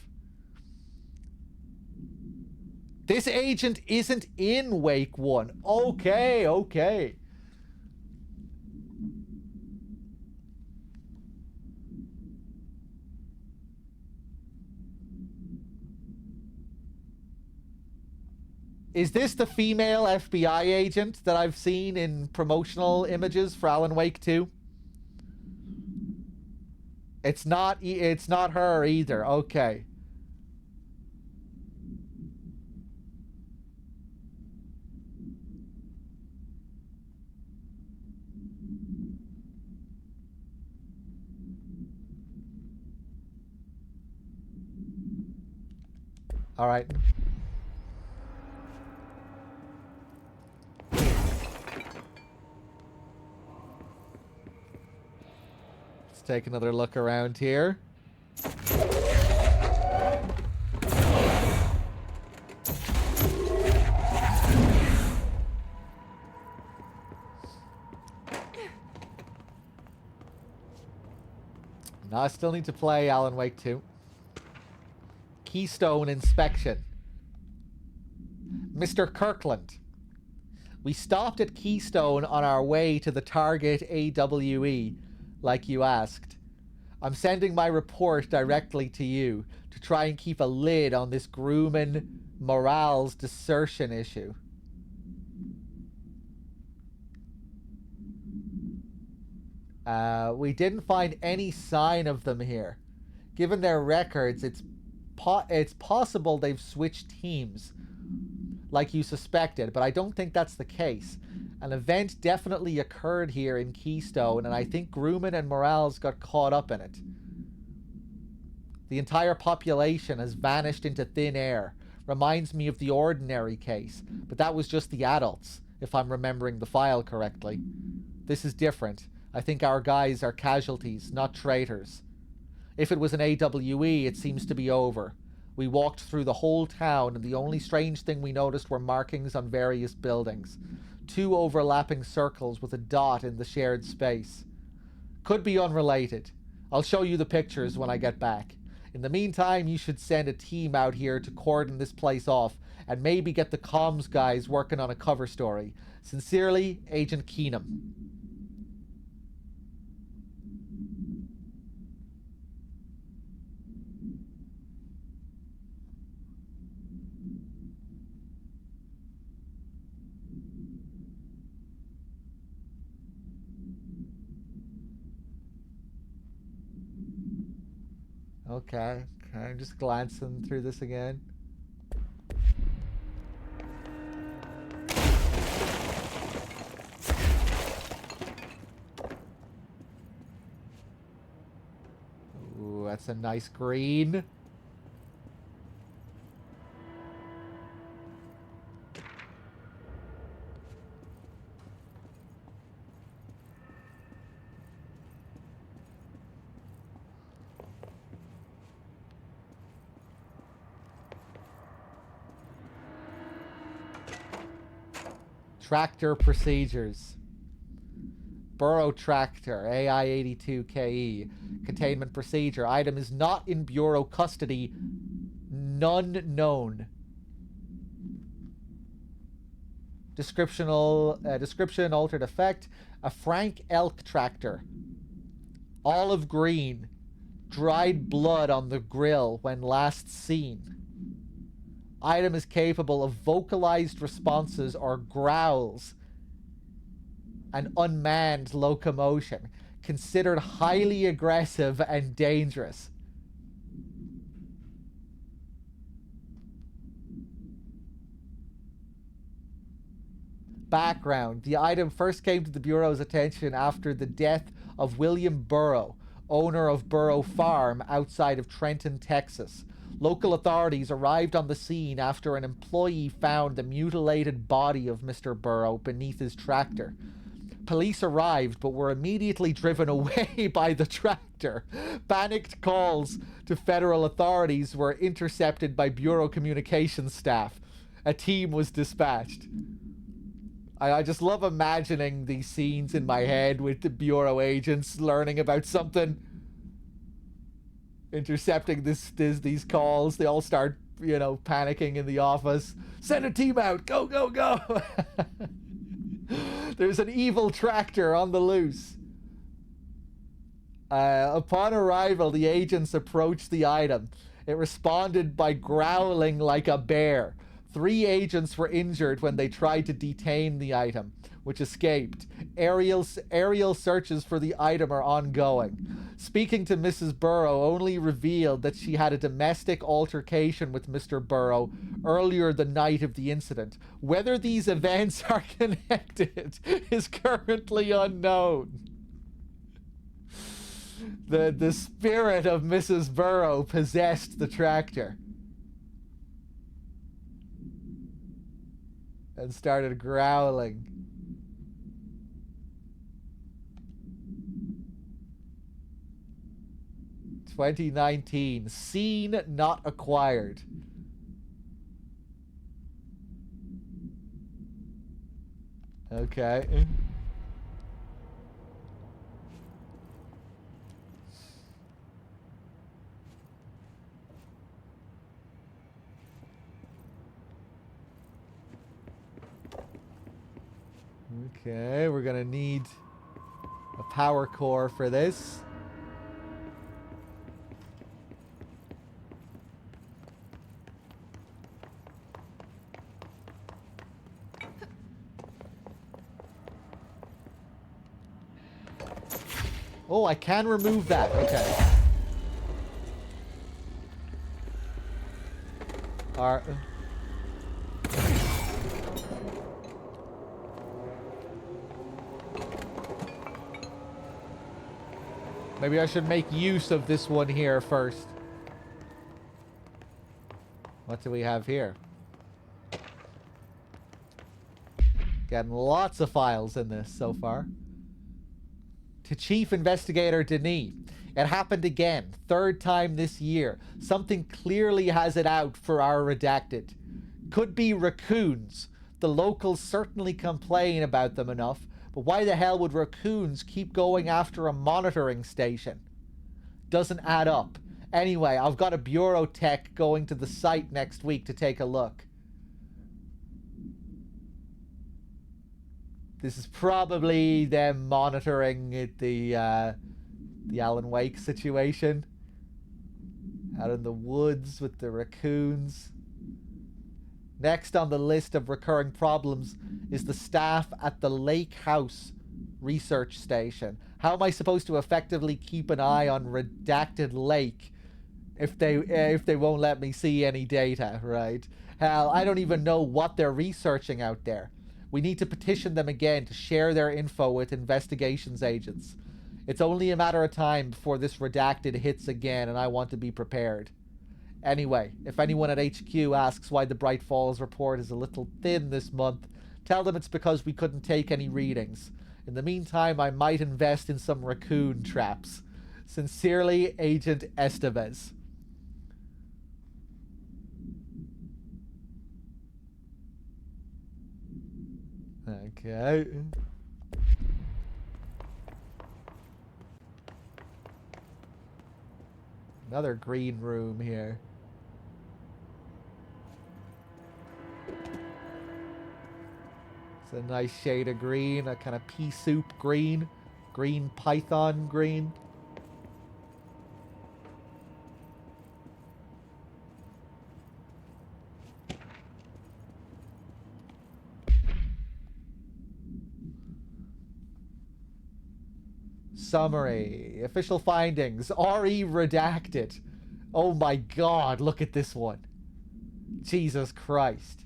This agent isn't in Wake 1. Okay. Is this the female FBI agent that I've seen in promotional images for Alan Wake 2? It's not her either. Okay. All right. Let's take another look around here. No, I still need to play Alan Wake 2. Keystone inspection. Mr. Kirkland. We stopped at Keystone on our way to the target AWE, like you asked. I'm sending my report directly to you to try and keep a lid on this Grumman morals desertion issue. We didn't find any sign of them here. Given their records, it's possible they've switched teams, like you suspected, but I don't think that's the case. An event definitely occurred here in Keystone, and I think Grumman and Morales got caught up in it. The entire population has vanished into thin air. Reminds me of the Ordinary case, but that was just the adults, if I'm remembering the file correctly. This is different. I think our guys are casualties, not traitors. If it was an AWE, it seems to be over. We walked through the whole town, and the only strange thing we noticed were markings on various buildings. 2 overlapping circles with a dot in the shared space. Could be unrelated. I'll show you the pictures when I get back. In the meantime, you should send a team out here to cordon this place off, and maybe get the comms guys working on a cover story. Sincerely, Agent Keenum. Okay, I'm just glancing through this again. that's a nice green. Tractor procedures. Burrow tractor, AI-82KE. Containment procedure. Item is not in Bureau custody. None known. Description, altered effect. A Frank elk tractor. Olive green. Dried blood on the grill when last seen. Item is capable of vocalized responses or growls and unmanned locomotion. Considered highly aggressive and dangerous. Background. The item first came to the Bureau's attention after the death of William Burrow, owner of Burrow Farm outside of Trenton, Texas. Local authorities arrived on the scene after an employee found the mutilated body of Mr. Burrow beneath his tractor. Police arrived but were immediately driven away by the tractor. Panicked calls to federal authorities were intercepted by Bureau communications staff. A team was dispatched. I just love imagining these scenes in my head with the Bureau agents learning about something. Intercepting these calls. They all start, you know, panicking in the office. Send a team out. Go, go, go. There's an evil tractor on the loose. Upon arrival, the agents approached the item. It responded by growling like a bear. 3 agents were injured when they tried to detain the item, which escaped. Aerial searches for the item are ongoing. Speaking to Mrs. Burrow only revealed that she had a domestic altercation with Mr. Burrow earlier the night of the incident. Whether these events are connected is currently unknown. The spirit of Mrs. Burrow possessed the tractor and started growling. "2019. Scene not acquired." Okay. Okay, we're gonna need a power core for this. Oh, I can remove that. Okay. Alright. Maybe I should make use of this one here first. What do we have here? Getting lots of files in this so far. To Chief Investigator Denis. It happened again. 3rd time this year. Something clearly has it out for our redacted. Could be raccoons. The locals certainly complain about them enough. But why the hell would raccoons keep going after a monitoring station? Doesn't add up. Anyway, I've got a Bureau tech going to the site next week to take a look. This is probably them monitoring the Alan Wake situation. Out in the woods with the raccoons. Next on the list of recurring problems is the staff at the Lake House research station. How am I supposed to effectively keep an eye on redacted Lake if they won't let me see any data, right? Hell, I don't even know what they're researching out there. We need to petition them again to share their info with investigations agents. It's only a matter of time before this redacted hits again, and I want to be prepared. Anyway, if anyone at HQ asks why the Bright Falls report is a little thin this month, tell them it's because we couldn't take any readings. In the meantime, I might invest in some raccoon traps. Sincerely, Agent Estevez. Okay. Another green room here. It's a nice shade of green, a kind of pea soup green, green python green. Summary. Official findings. RE redacted. Oh my god, look at this one. Jesus Christ.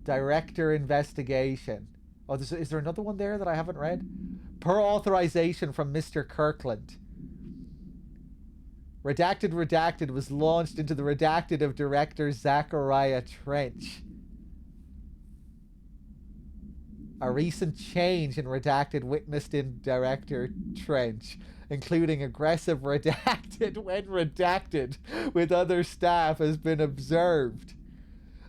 Director investigation. Oh, is there another one there that I haven't read? Per authorization from Mr. Kirkland. Redacted was launched into the redacted of director Zachariah Trench. A recent change in redacted witnessed in director Trench, including aggressive redacted when redacted with other staff, has been observed.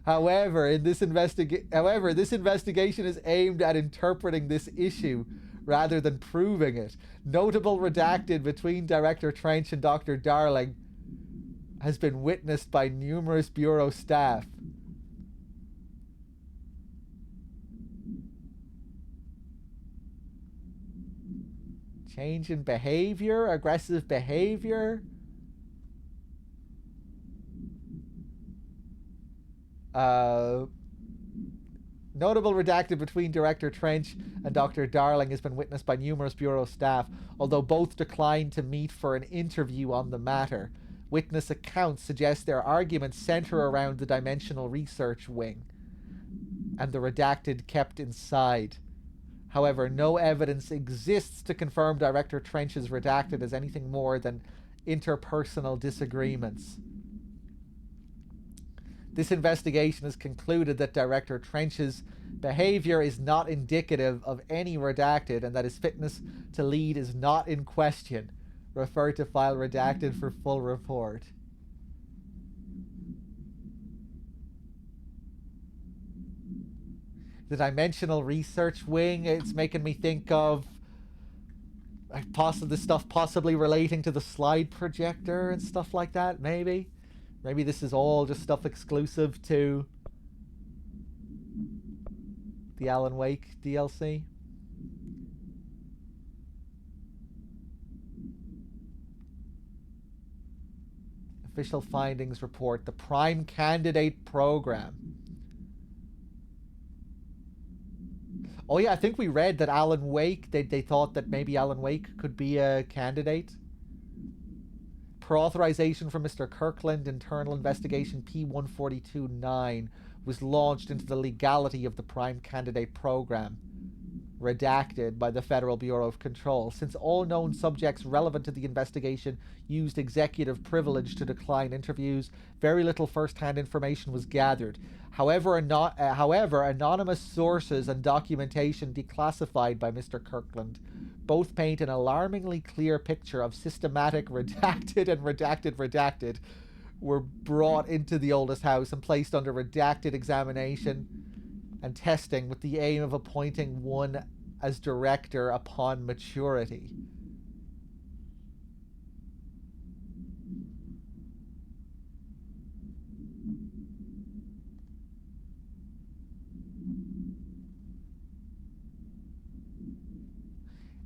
However, this investigation is aimed at interpreting this issue rather than proving it. Notable redacted between Director Trench and Dr. Darling has been witnessed by numerous Bureau staff. Change in behavior, aggressive behavior. Notable redacted between Director Trench and Dr. Darling has been witnessed by numerous Bureau staff, although both declined to meet for an interview on the matter. Witness accounts suggest their arguments center around the Dimensional Research Wing and the redacted kept inside. However, no evidence exists to confirm Director Trench's redacted as anything more than interpersonal disagreements. This investigation has concluded that Director Trench's behavior is not indicative of any redacted and that his fitness to lead is not in question. Refer to file redacted for full report. The Dimensional Research Wing, it's making me think of this stuff possibly relating to the slide projector and stuff like that, maybe. Maybe this is all just stuff exclusive to the Alan Wake DLC. Official findings report. The Prime Candidate Program. Oh yeah, I think we read that Alan Wake, they thought that maybe Alan Wake could be a candidate. Per authorization from Mr. Kirkland, internal investigation P1429 was launched into the legality of the Prime Candidate Program, redacted by the Federal Bureau of Control. Since all known subjects relevant to the investigation used executive privilege to decline interviews, very little first-hand information was gathered. However, anonymous sources and documentation declassified by Mr. Kirkland both paint an alarmingly clear picture of systematic redacted and redacted were brought into the oldest house and placed under redacted examination and testing with the aim of appointing one as director upon maturity.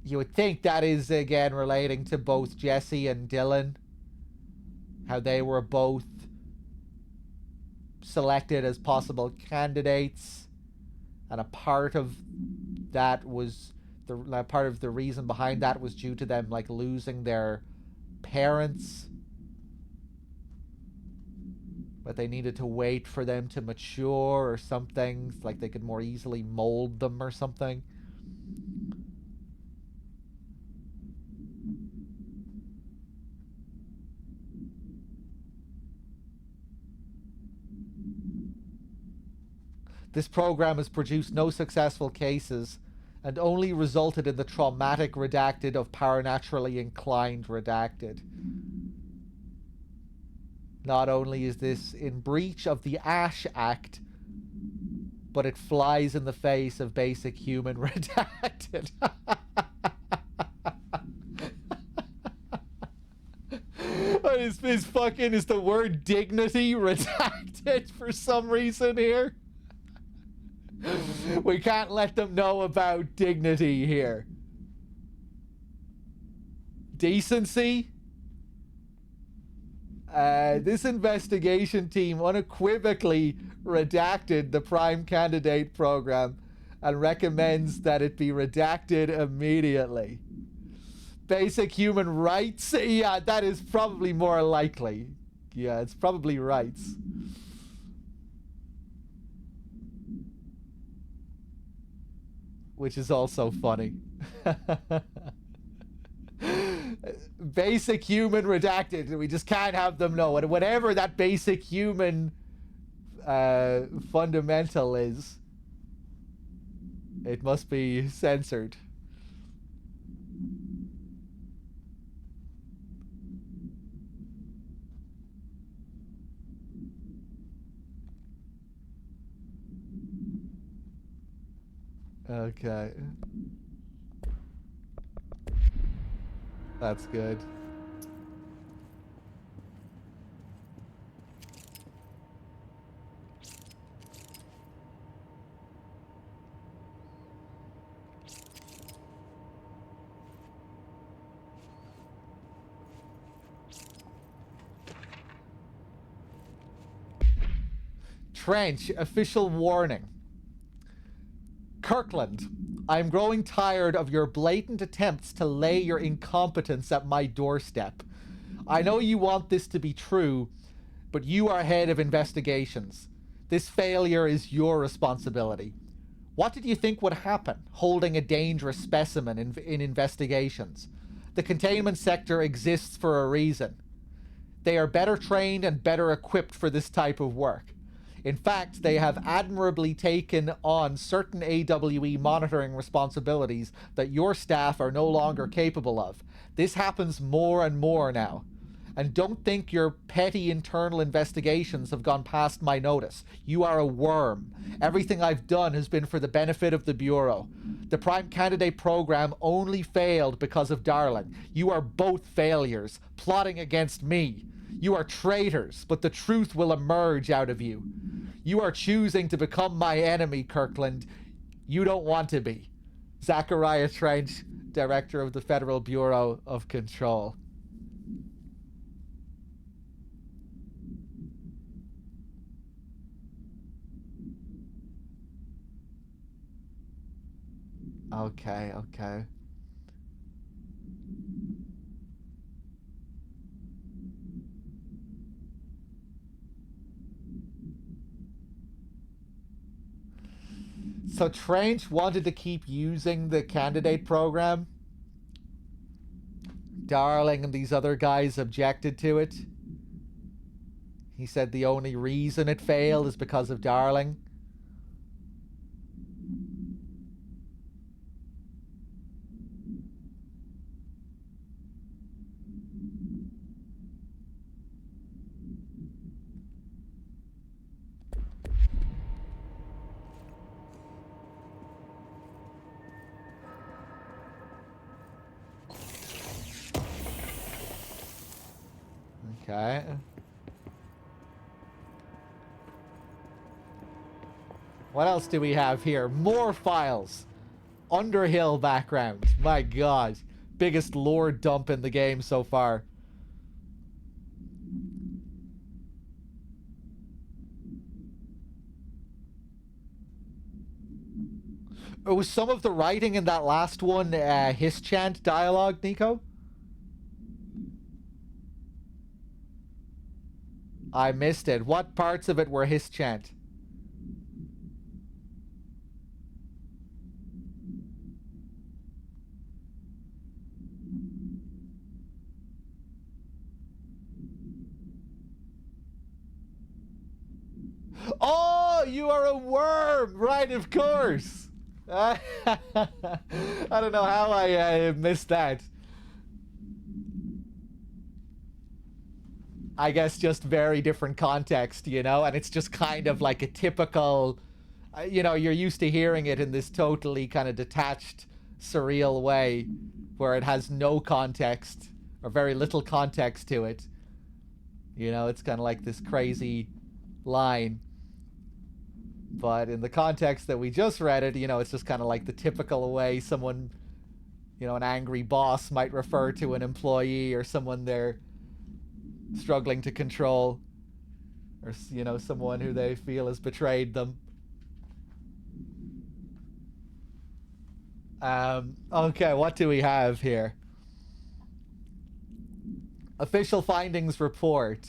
You would think that is again relating to both Jesse and Dylan. How they were both selected as possible candidates. And a part of that was part of the reason behind that was due to them like losing their parents. But they needed to wait for them to mature or something, like they could more easily mold them or something. This program has produced no successful cases and only resulted in the traumatic redacted of paranaturally inclined redacted. Not only is this in breach of the Ash Act, but it flies in the face of basic human redacted. Is the word dignity redacted for some reason here? We can't let them know about dignity here. Decency? This investigation team unequivocally redacted the Prime Candidate program and recommends that it be redacted immediately. Basic human rights? Yeah, that is probably more likely. Yeah, it's probably rights. Which is also funny. Basic human redacted. We just can't have them know. And whatever that basic human fundamental is, it must be censored. Okay. That's good. Trench, official warning. Kirkland, I'm growing tired of your blatant attempts to lay your incompetence at my doorstep. I know you want this to be true, but you are head of investigations. This failure is your responsibility. What did you think would happen holding a dangerous specimen in investigations? The containment sector exists for a reason. They are better trained and better equipped for this type of work. In fact, they have admirably taken on certain AWE monitoring responsibilities that your staff are no longer capable of. This happens more and more now. And don't think your petty internal investigations have gone past my notice. You are a worm. Everything I've done has been for the benefit of the Bureau. The Prime Candidate program only failed because of Darling. You are both failures, plotting against me. You are traitors, but the truth will emerge out of you. You are choosing to become my enemy, Kirkland. You don't want to be. Zachariah Trench, Director of the Federal Bureau of Control. Okay, okay. So Trench wanted to keep using the candidate program. Darling and these other guys objected to it. He said the only reason it failed is because of Darling. Okay. What else do we have here? More files. Underhill background. My god. Biggest lore dump in the game so far. Was some of the writing in that last one hiss chant dialogue, Nico? I missed it. What parts of it were hiss chant? Oh, you you are a worm! Right, of course! I don't know how I missed that. I guess just very different context, you know? And it's just kind of like a typical... you know, you're used to hearing it in this totally kind of detached, surreal way, where it has no context, or very little context to it. You know, it's kind of like this crazy line. But in the context that we just read it, you know, it's just kind of like the typical way someone, you know, an angry boss might refer to an employee or someone they're struggling to control, or, you know, someone who they feel has betrayed them. Okay, what do we have here? Official findings report.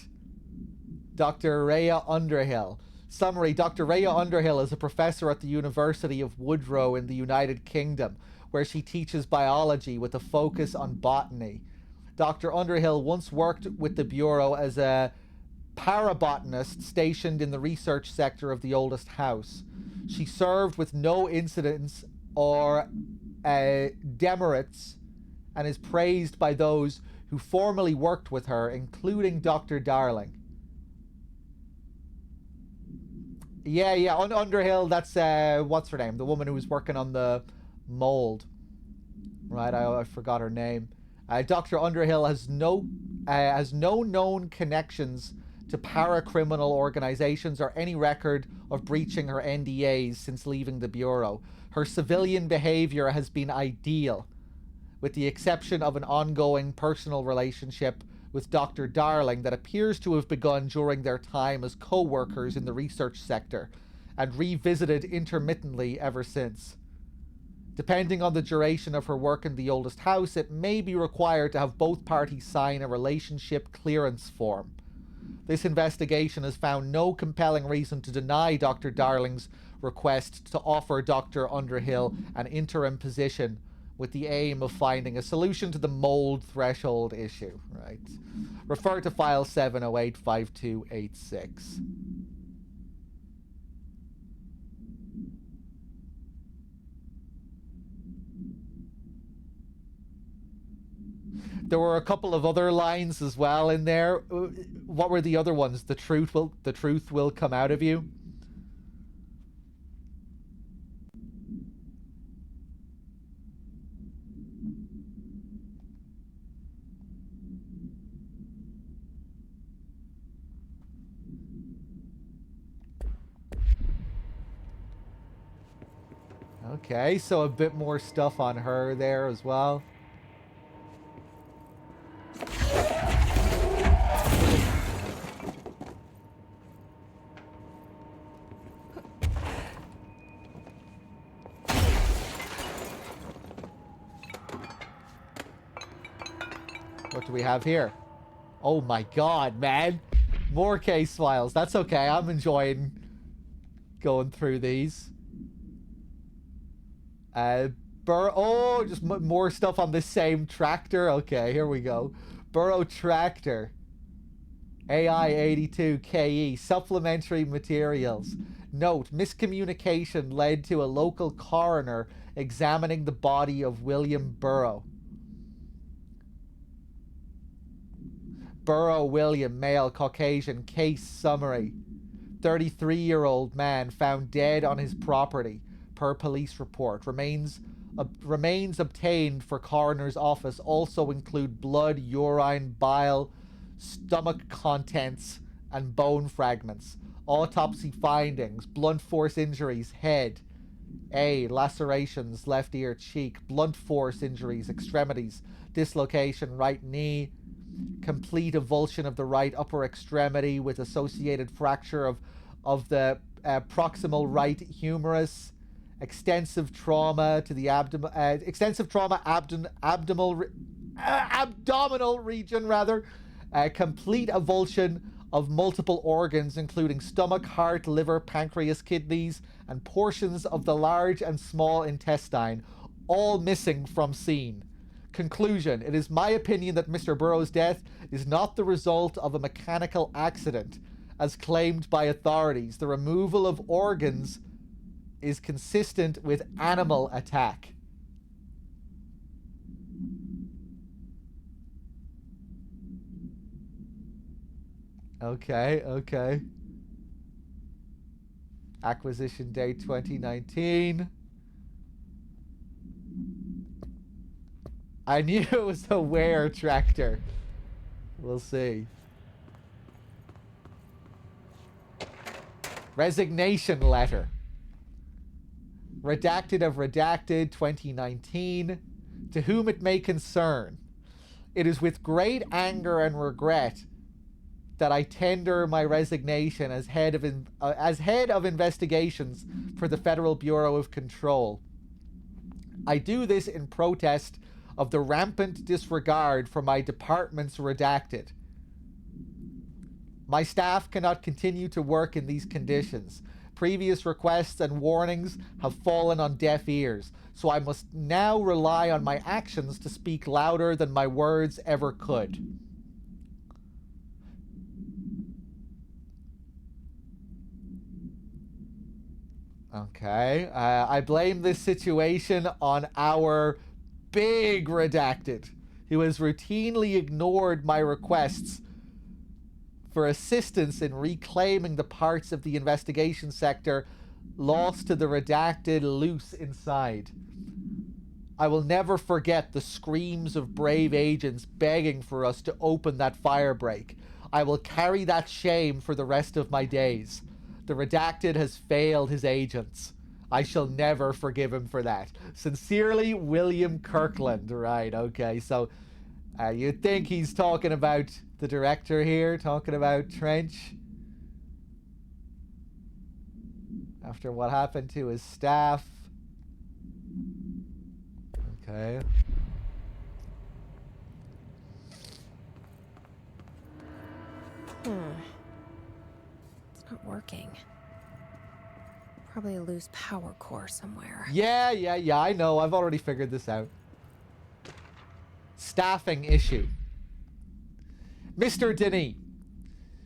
Dr. Rhea Underhill. Summary: Dr. Rhea Underhill is a professor at the University of Woodrow in the United Kingdom, where she teaches biology with a focus on botany. Dr. Underhill once worked with the Bureau as a parabotanist stationed in the research sector of the oldest house. She served with no incidents or demerits and is praised by those who formerly worked with her, including Dr. Darling. Yeah, Underhill, that's, what's her name? The woman who was working on the mold. Right, I forgot her name. Dr. Underhill has no known connections to para-criminal organizations or any record of breaching her NDAs since leaving the Bureau. Her civilian behavior has been ideal, with the exception of an ongoing personal relationship with Dr. Darling that appears to have begun during their time as co-workers in the research sector and revisited intermittently ever since. Depending on the duration of her work in the oldest house, it may be required to have both parties sign a relationship clearance form. This investigation has found no compelling reason to deny Dr. Darling's request to offer Dr. Underhill an interim position with the aim of finding a solution to the mold threshold issue. Right. Refer to file 7085286. There were a couple of other lines as well in there. What were the other ones? The truth will come out of you. Okay, so a bit more stuff on her there as well. What do we have here? Oh my god, man. More case files. That's okay. I'm enjoying going through these. Oh, just more stuff on the same tractor. Okay, here we go. Burrow tractor. AI-82KE. Supplementary materials. Note, miscommunication led to a local coroner examining the body of William Burrow. Burrow William, male, Caucasian. Case summary. 33-year-old man found dead on his property, per police report. Remains obtained for coroner's office also include blood, urine, bile, stomach contents, and bone fragments. Autopsy findings: blunt force injuries, head. A. Lacerations, left ear, cheek. Blunt force injuries, extremities. Dislocation, right knee. Complete avulsion of the right upper extremity with associated fracture of the proximal right humerus. Extensive trauma to the abdomen. Abdominal region, rather. Complete avulsion of multiple organs, including stomach, heart, liver, pancreas, kidneys, and portions of the large and small intestine, all missing from scene. Conclusion: it is my opinion that Mr. Burrow's death is not the result of a mechanical accident, as claimed by authorities. The removal of organs is consistent with animal attack. Okay, okay. Acquisition date 2019. I knew it was a wear tractor. We'll see. Resignation letter. Redacted of redacted 2019. To whom it may concern. It is with great anger and regret that I tender my resignation as head of investigations for the Federal Bureau of Control. I do this in protest of the rampant disregard for my department's redacted. My staff cannot continue to work in these conditions. Previous requests and warnings have fallen on deaf ears, so I must now rely on my actions to speak louder than my words ever could. Okay, I blame this situation on our big redacted, who has routinely ignored my requests for assistance in reclaiming the parts of the investigation sector lost to the redacted loose inside. I will never forget the screams of brave agents begging for us to open that firebreak. I will carry that shame for the rest of my days. The redacted has failed his agents. I shall never forgive him for that. Sincerely, William Kirkland. Right, okay, so you'd think he's talking about the director here, talking about Trench. After what happened to his staff. Okay. It's not working. Probably a loose power core somewhere. Yeah, I know. I've already figured this out. Staffing issue. Mr. Denis.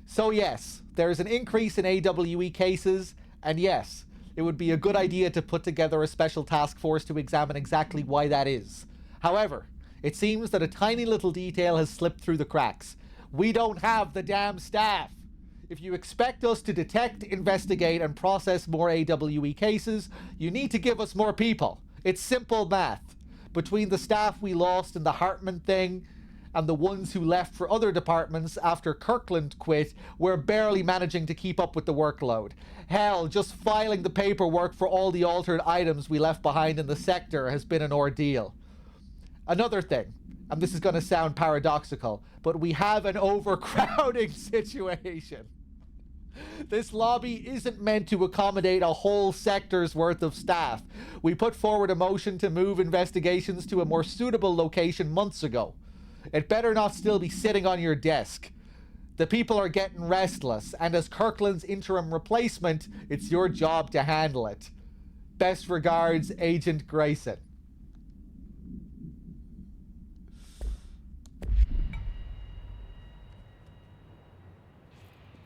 So yes, there is an increase in AWE cases, and yes, it would be a good idea to put together a special task force to examine exactly why that is. However, it seems that a tiny little detail has slipped through the cracks. We don't have the damn staff. If you expect us to detect, investigate, and process more AWE cases, you need to give us more people. It's simple math. Between the staff we lost in the Hartman thing and the ones who left for other departments after Kirkland quit, we're barely managing to keep up with the workload. Hell, just filing the paperwork for all the altered items we left behind in the sector has been an ordeal. Another thing, and this is going to sound paradoxical, but we have an overcrowding situation. This lobby isn't meant to accommodate a whole sector's worth of staff. We put forward a motion to move investigations to a more suitable location months ago. It better not still be sitting on your desk. The people are getting restless, and as Kirkland's interim replacement, it's your job to handle it. Best regards, Agent Grayson.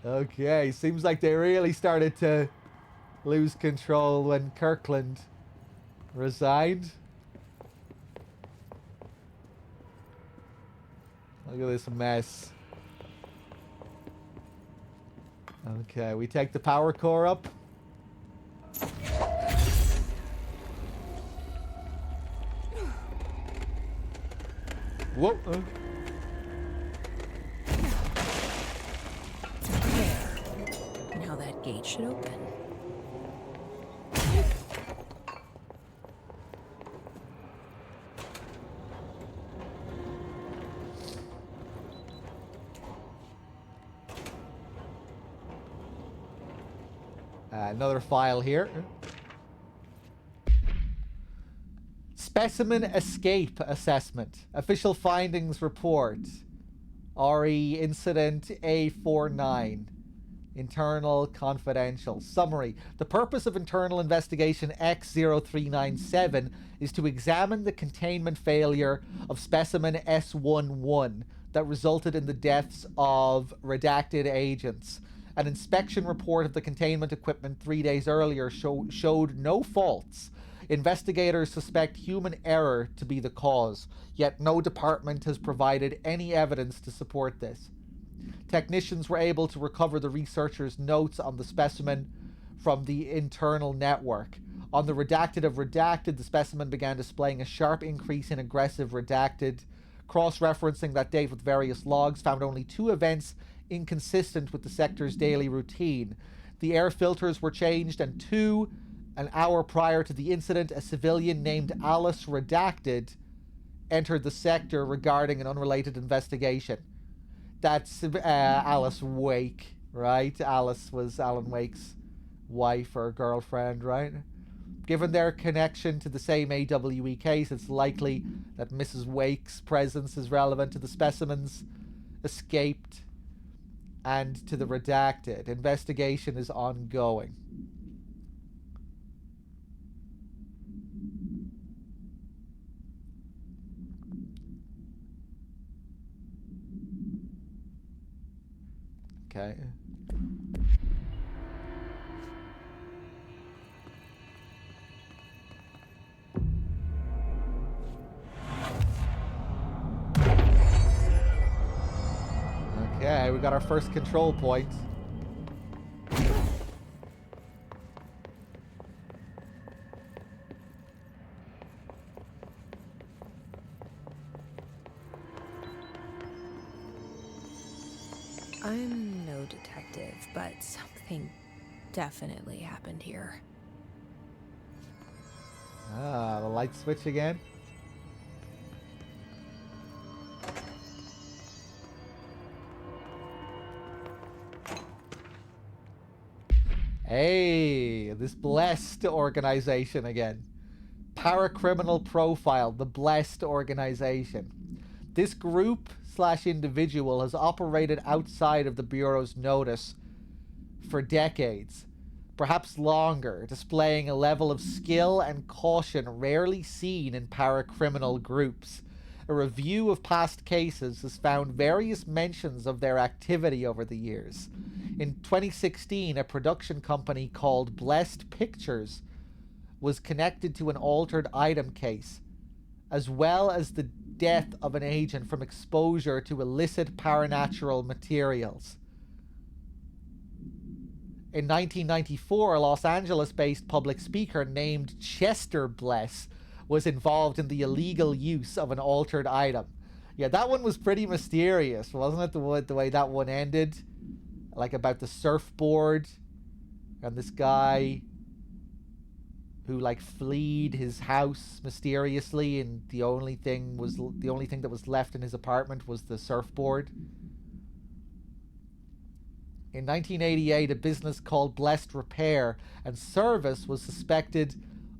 Okay, seems like they really started to lose control when Kirkland resigned. Look at this mess. Okay, we take the power core up. Whoa. Now that gate should open. Another file here. Specimen Escape Assessment. Official Findings Report. RE Incident A49. Internal Confidential. Summary. The purpose of Internal Investigation X0397 is to examine the containment failure of Specimen S11 that resulted in the deaths of redacted agents. An inspection report of the containment equipment 3 days earlier showed no faults. Investigators suspect human error to be the cause, yet no department has provided any evidence to support this. Technicians were able to recover the researchers' notes on the specimen from the internal network. On the redacted of redacted, the specimen began displaying a sharp increase in aggressive redacted. Cross-referencing that date with various logs found only 2 events inconsistent with the sector's daily routine. The air filters were changed, and an hour prior to the incident, a civilian named Alice Redacted entered the sector regarding an unrelated investigation. That's Alice Wake, right? Alice was Alan Wake's wife or girlfriend, right? Given their connection to the same AWE case, it's likely that Mrs. Wake's presence is relevant to the specimens escaped and to the redacted. Investigation is ongoing. Okay. Okay, we got our first control point. I'm no detective, but something definitely happened here. Ah, the light switch again. Hey, this Blessed organization again. Paracriminal Profile, the Blessed organization. This group/individual has operated outside of the Bureau's notice for decades, perhaps longer, displaying a level of skill and caution rarely seen in paracriminal groups. A review of past cases has found various mentions of their activity over the years. In 2016, a production company called Blessed Pictures was connected to an altered item case, as well as the death of an agent from exposure to illicit paranatural materials. In 1994, a Los Angeles-based public speaker named Chester Bless was involved in the illegal use of an altered item. Yeah, that one was pretty mysterious, wasn't it? The way that one ended, like about the surfboard and this guy who like fled his house mysteriously, and the only thing that was left in his apartment was the surfboard. In 1988, a business called Blessed Repair and Service was suspected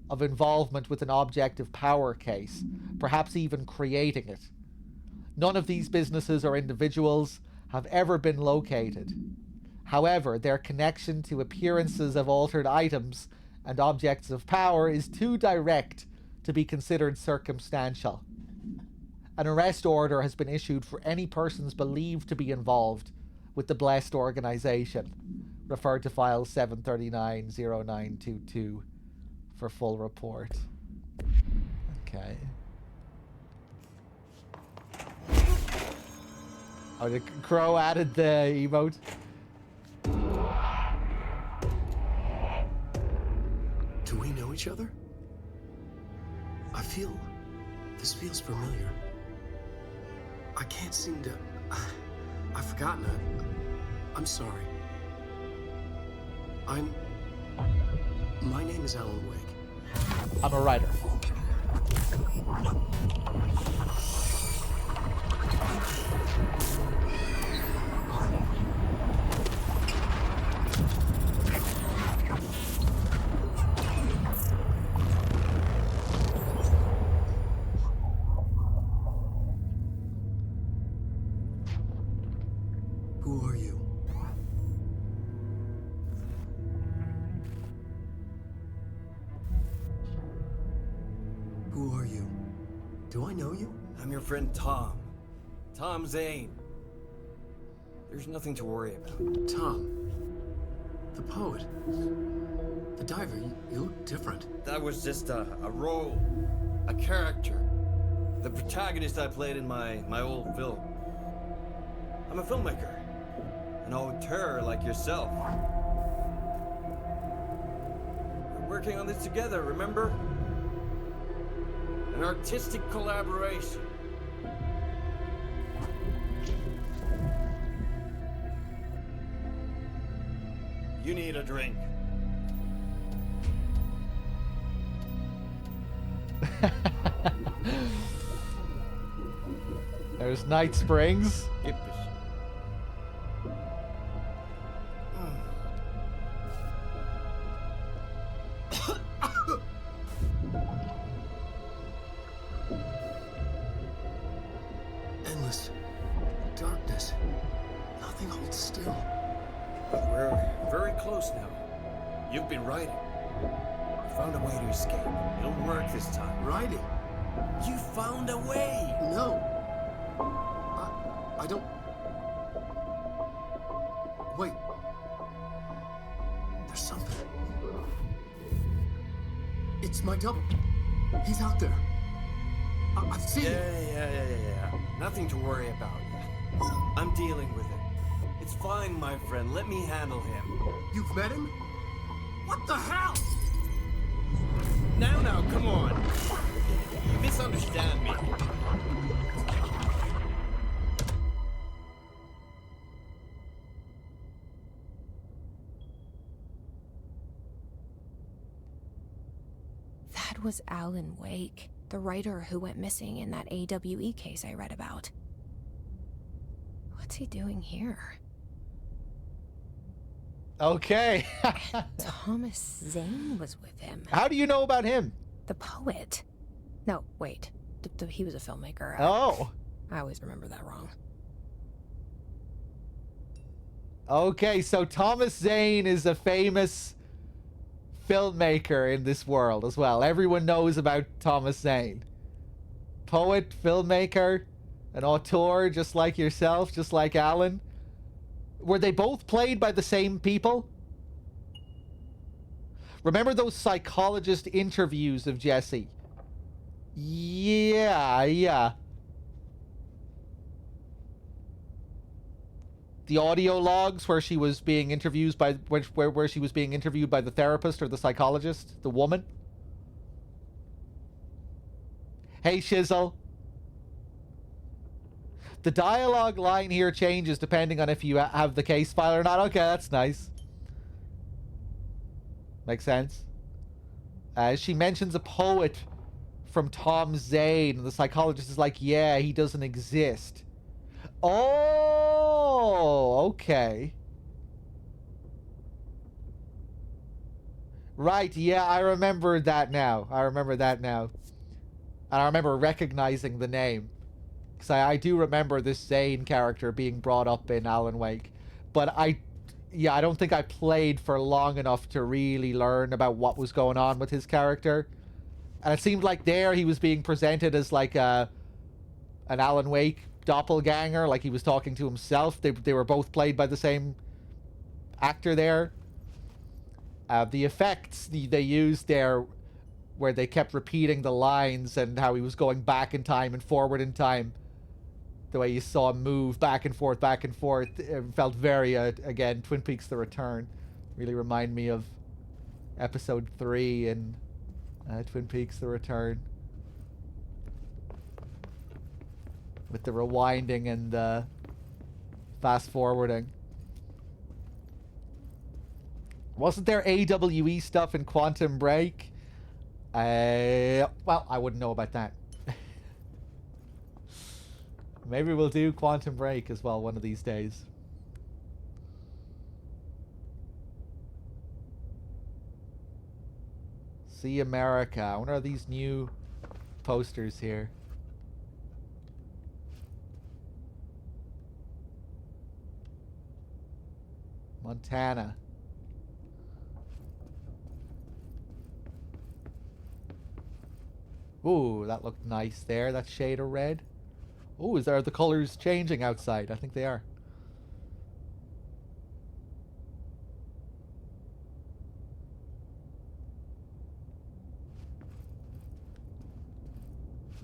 of involvement with an objective power case, perhaps even creating it. None of these businesses or individuals have ever been located. However, their connection to appearances of altered items and objects of power is too direct to be considered circumstantial. An arrest order has been issued for any persons believed to be involved with the Blessed organization. Refer to file 739-0922 for full report. Okay. Oh, the Crow added the emote. Do we know each other? This feels familiar. I can't seem to... I've forgotten it. I'm sorry. My name is Alan Wake. I'm a writer. Who are you? Who are you? Do I know you? I'm your friend Tom. Tom Zane. There's nothing to worry about. Tom. The poet. The diver. You look different. That was just a role. A character. The protagonist I played in my old film. I'm a filmmaker. An auteur like yourself. We're working on this together, remember? An artistic collaboration. You need a drink. There's Night Springs. Endless darkness. Nothing holds still. But we're very close now. You've been writing. You found a way to escape. It'll work this time. Writing? You found a way! No. I don't... Wait. There's something. It's my double. He's out there. I've seen him. Yeah. Nothing to worry about. I'm dealing with it. It's fine, my friend. Let me handle him. You've met him? What the hell? Now, come on. You misunderstand me. That was Alan Wake, the writer who went missing in that AWE case I read about. What's he doing here? Okay. Thomas Zane was with him. How do you know about him? The poet. No, wait. He was a filmmaker. Oh. I always remember that wrong. Okay, so Thomas Zane is a famous filmmaker in this world as well. Everyone knows about Thomas Zane. Poet, filmmaker, an auteur, just like yourself, just like Alan. Were they both played by the same people? Remember those psychologist interviews of Jessie? Yeah. The audio logs where she was being interviewed by where she was being interviewed by the therapist or the psychologist, the woman. Hey, Shizzle. The dialogue line here changes depending on if you have the case file or not. Okay, that's nice. Makes sense. She mentions a poet from Tom Zane, and the psychologist is like, yeah, he doesn't exist. Oh, okay. Right, yeah, I remember that now. And I remember recognizing the name. Because I do remember this Zane character being brought up in Alan Wake. But I don't think I played for long enough to really learn about what was going on with his character. And it seemed like there he was being presented as like an Alan Wake doppelganger, like he was talking to himself. They were both played by the same actor there. The effects they used there, where they kept repeating the lines and how he was going back in time and forward in time, the way you saw him move back and forth, it felt very, again, Twin Peaks The Return. Really remind me of episode 3 in Twin Peaks The Return. With the rewinding and the fast forwarding. Wasn't there AWE stuff in Quantum Break? Well, I wouldn't know about that. Maybe we'll do Quantum Break as well one of these days. See America. What are these new posters here? Montana. Ooh, that looked nice there. That shade of red. Ooh, are the colors changing outside? I think they are.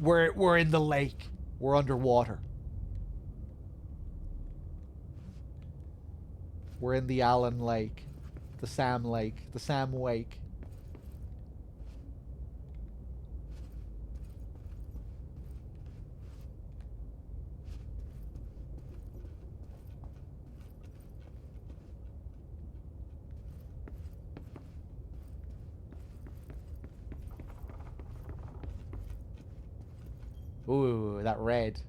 We're in the lake. We're underwater. We're in the Allen Lake. The Sam Lake. The Sam Wake. Ooh, that red.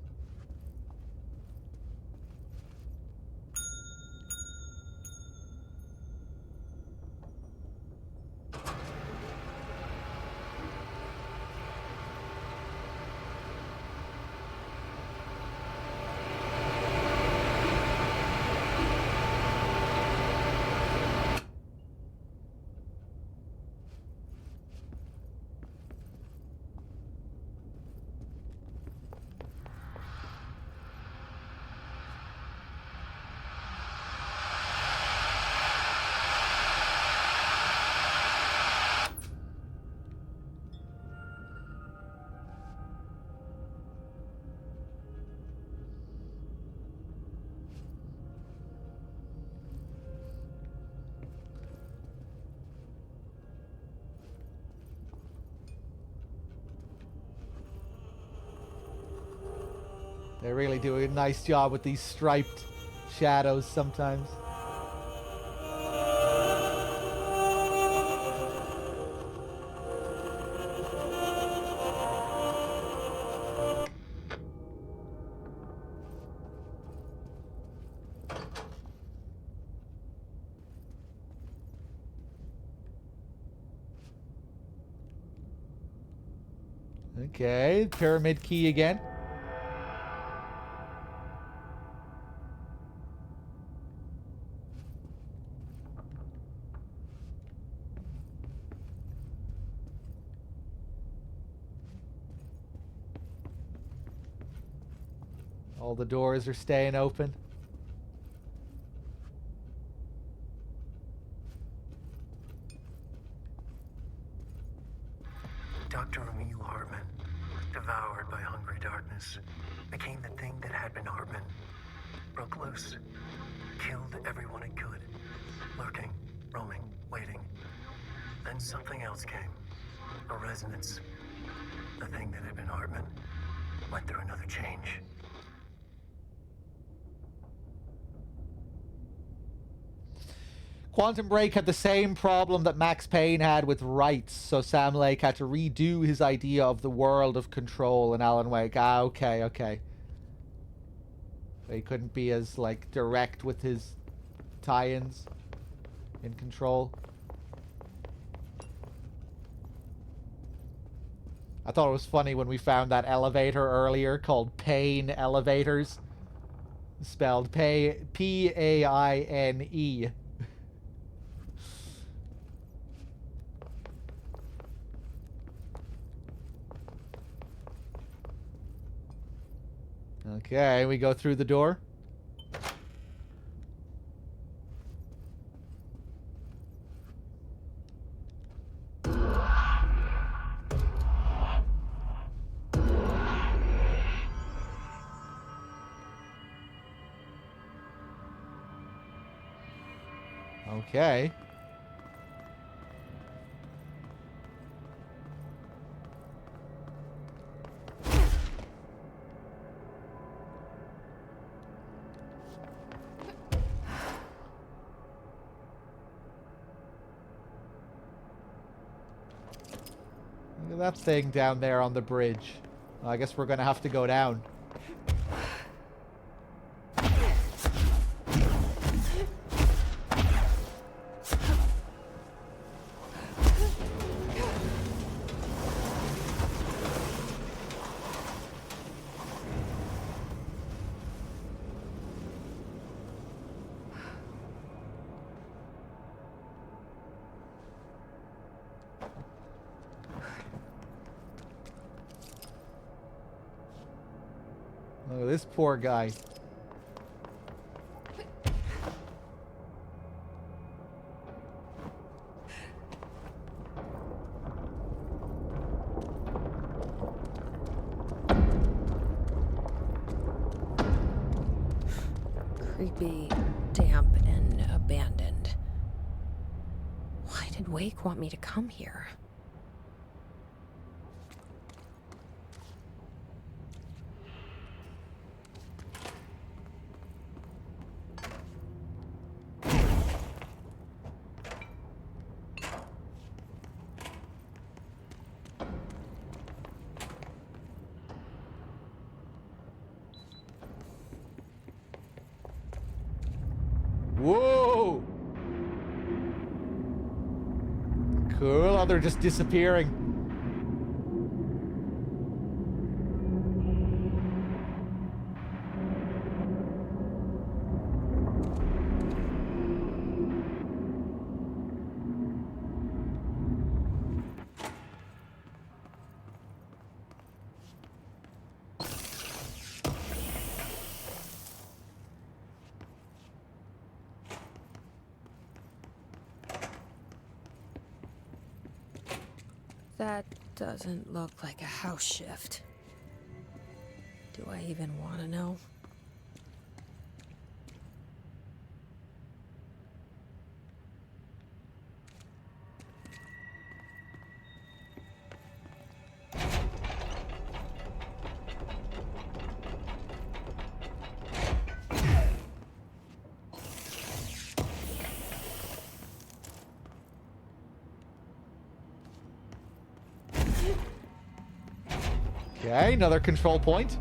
They really do a nice job with these striped shadows sometimes. Okay, pyramid key again. All the doors are staying open. Dr. Emil Hartman, devoured by hungry darkness, became the thing that had been Hartman. Broke loose, killed everyone it could, lurking, roaming, waiting. Then something else came, a resonance. The thing that had been Hartman went through another change. Quantum Break had the same problem that Max Payne had with rights, so Sam Lake had to redo his idea of the world of Control in Alan Wake. Ah, okay, okay. He couldn't be as, like, direct with his tie-ins in Control. I thought it was funny when we found that elevator earlier called Payne Elevators. Spelled P-A-I-N-E. Okay, we go through the door. Okay. Look at that thing down there on the bridge. I guess we're gonna have to go down. Oh, this poor guy. Creepy, damp, and abandoned. Why did Wake want me to come here? Whoa! Cool. Oh, they're just disappearing. That doesn't look like a house shift. Do I even want to know? Okay, another control point.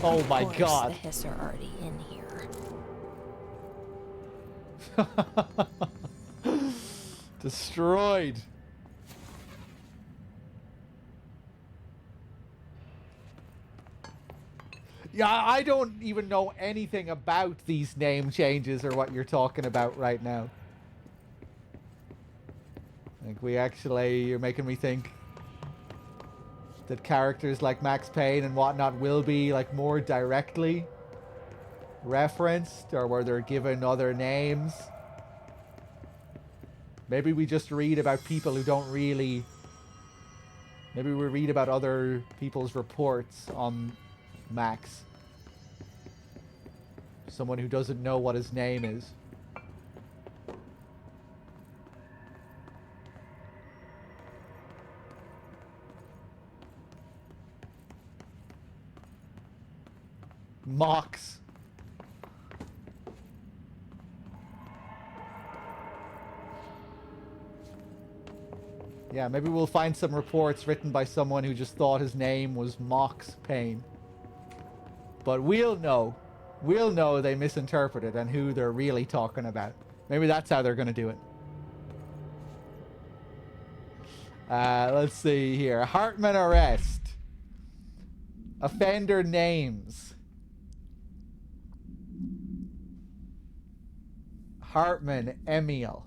Oh my god. The hiss are already in here. Destroyed. Yeah, I don't even know anything about these name changes or what you're talking about right now. Like, you're making me think that characters like Max Payne and whatnot will be, like, more directly referenced, or where they're given other names. Maybe we just read about people who don't really... Maybe we read about other people's reports on Max. Someone who doesn't know what his name is. Mox. Yeah, maybe we'll find some reports written by someone who just thought his name was Mox Payne. But we'll know. We'll know they misinterpreted and who they're really talking about. Maybe that's how they're going to do it. Let's see here. Hartman arrest. Offender names. Hartman, Emil.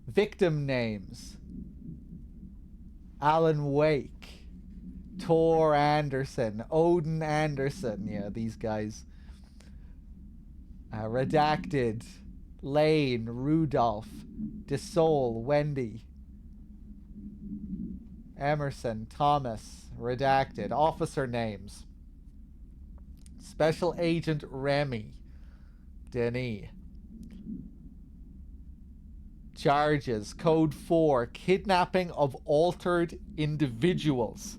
Victim names. Alan Wake. Tor Anderson. Odin Anderson. Yeah, these guys. Redacted. Lane. Rudolph. DeSole. Wendy. Emerson. Thomas. Redacted. Officer names. Special Agent Remy. Denis. Charges. Code 4. Kidnapping of altered individuals.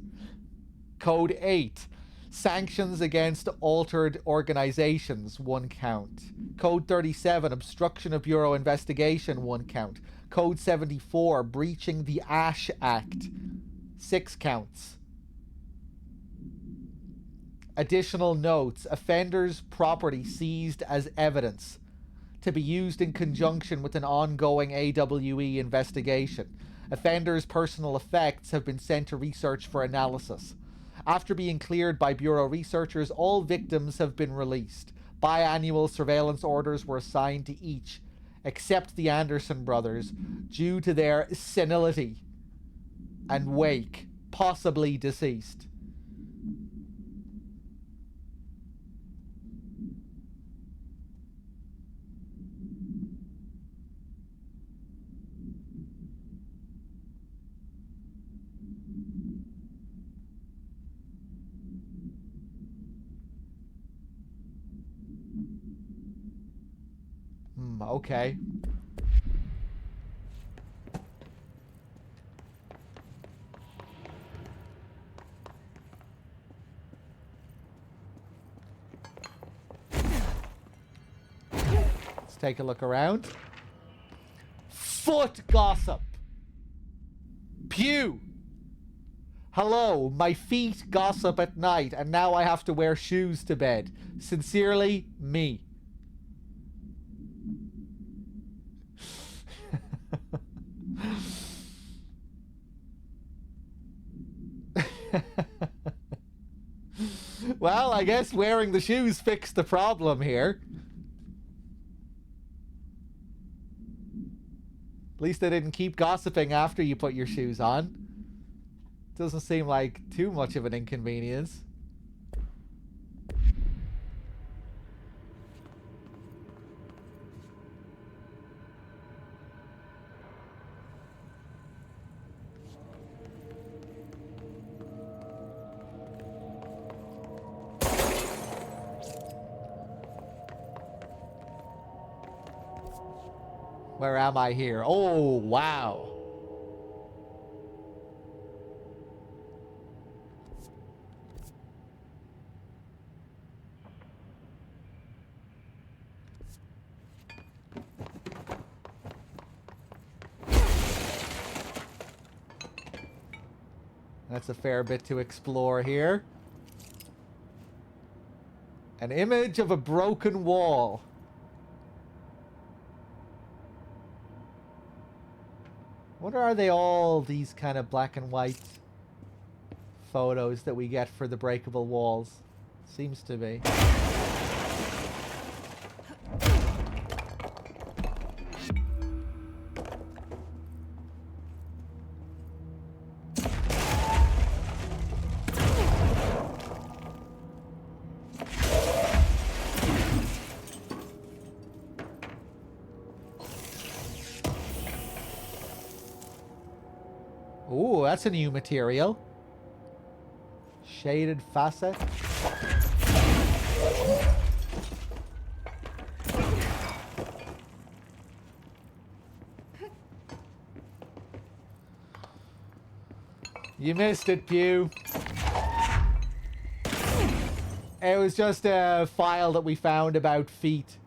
Code 8. Sanctions against altered organizations. 1 count. Code 37. Obstruction of Bureau investigation. 1 count. Code 74. Breaching the Ash Act. 6 counts. Additional notes. Offender's property seized as evidence to be used in conjunction with an ongoing AWE investigation. Offender's personal effects have been sent to research for analysis. After being cleared by Bureau researchers, all victims have been released. Biannual surveillance orders were assigned to each, except the Anderson brothers, due to their senility and wake, possibly deceased. Okay. Let's take a look around. Foot gossip. Pew. Hello, my feet gossip at night, and now I have to wear shoes to bed. Sincerely, me. Well, I guess wearing the shoes fixed the problem here. At least they didn't keep gossiping after you put your shoes on. Doesn't seem like too much of an inconvenience. Where am I here? Oh, wow. That's a fair bit to explore here. An image of a broken wall. What are they all these kind of black and white photos that we get for the breakable walls? Seems to be. Ooh, that's a new material. Shaded facet. You missed it, Pew. It was just a file that we found about feet.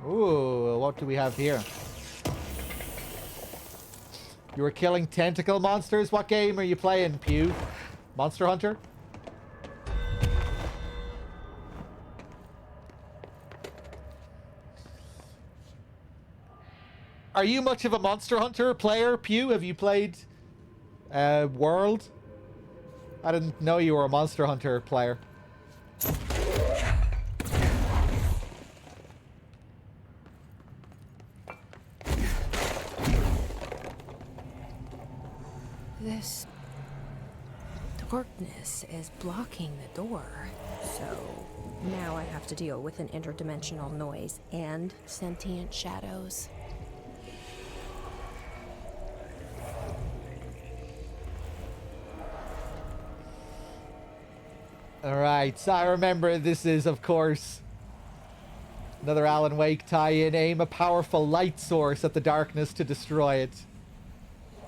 Ooh, what do we have here? You were killing tentacle monsters? What game are you playing, Pew? Monster Hunter? Are you much of a Monster Hunter player, Pew? Have you played World? I didn't know you were a Monster Hunter player. This darkness is blocking the door. So now I have to deal with an interdimensional noise and sentient shadows. Alright, so I remember this is, of course, another Alan Wake tie-in. Aim a powerful light source at the darkness to destroy it.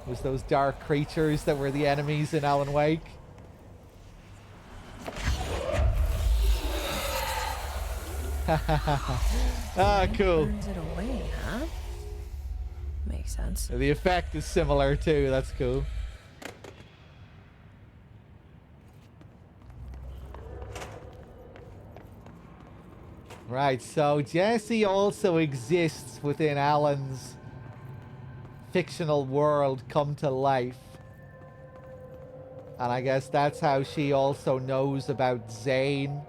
It was those dark creatures that were the enemies in Alan Wake. Ah, cool. Burns it away, huh? Makes sense. The effect is similar too, that's cool. Right, so Jesse also exists within Alan's fictional world come to life. And I guess that's how she also knows about Zane.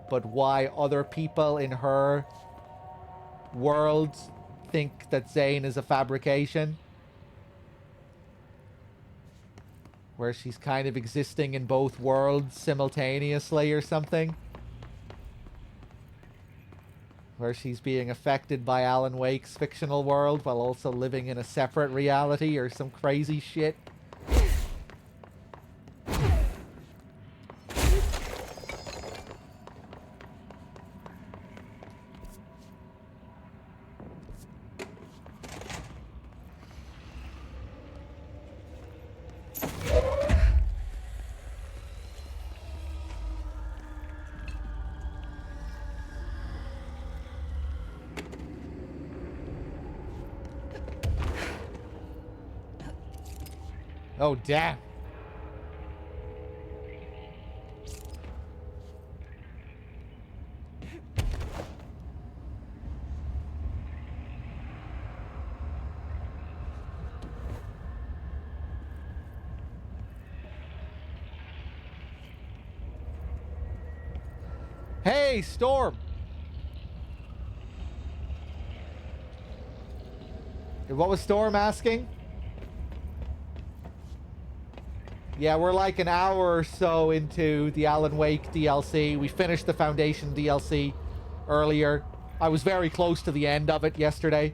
But why other people in her world think that Zane is a fabrication. Where she's kind of existing in both worlds simultaneously or something. Where she's being affected by Alan Wake's fictional world while also living in a separate reality or some crazy shit. Oh, damn. Hey, Storm. What was Storm asking? Yeah, we're like an hour or so into the Alan Wake DLC. We finished the Foundation DLC earlier. I was very close to the end of it yesterday.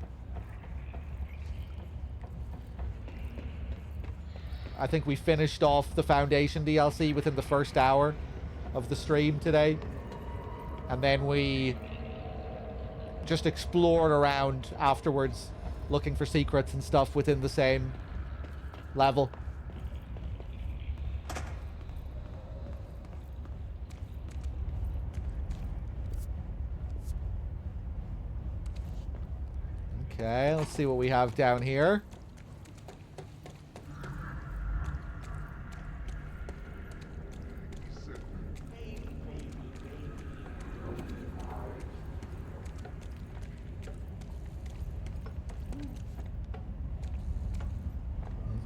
I think we finished off the Foundation DLC within the first hour of the stream today. And then we just explored around afterwards, looking for secrets and stuff within the same level. Okay, let's see what we have down here.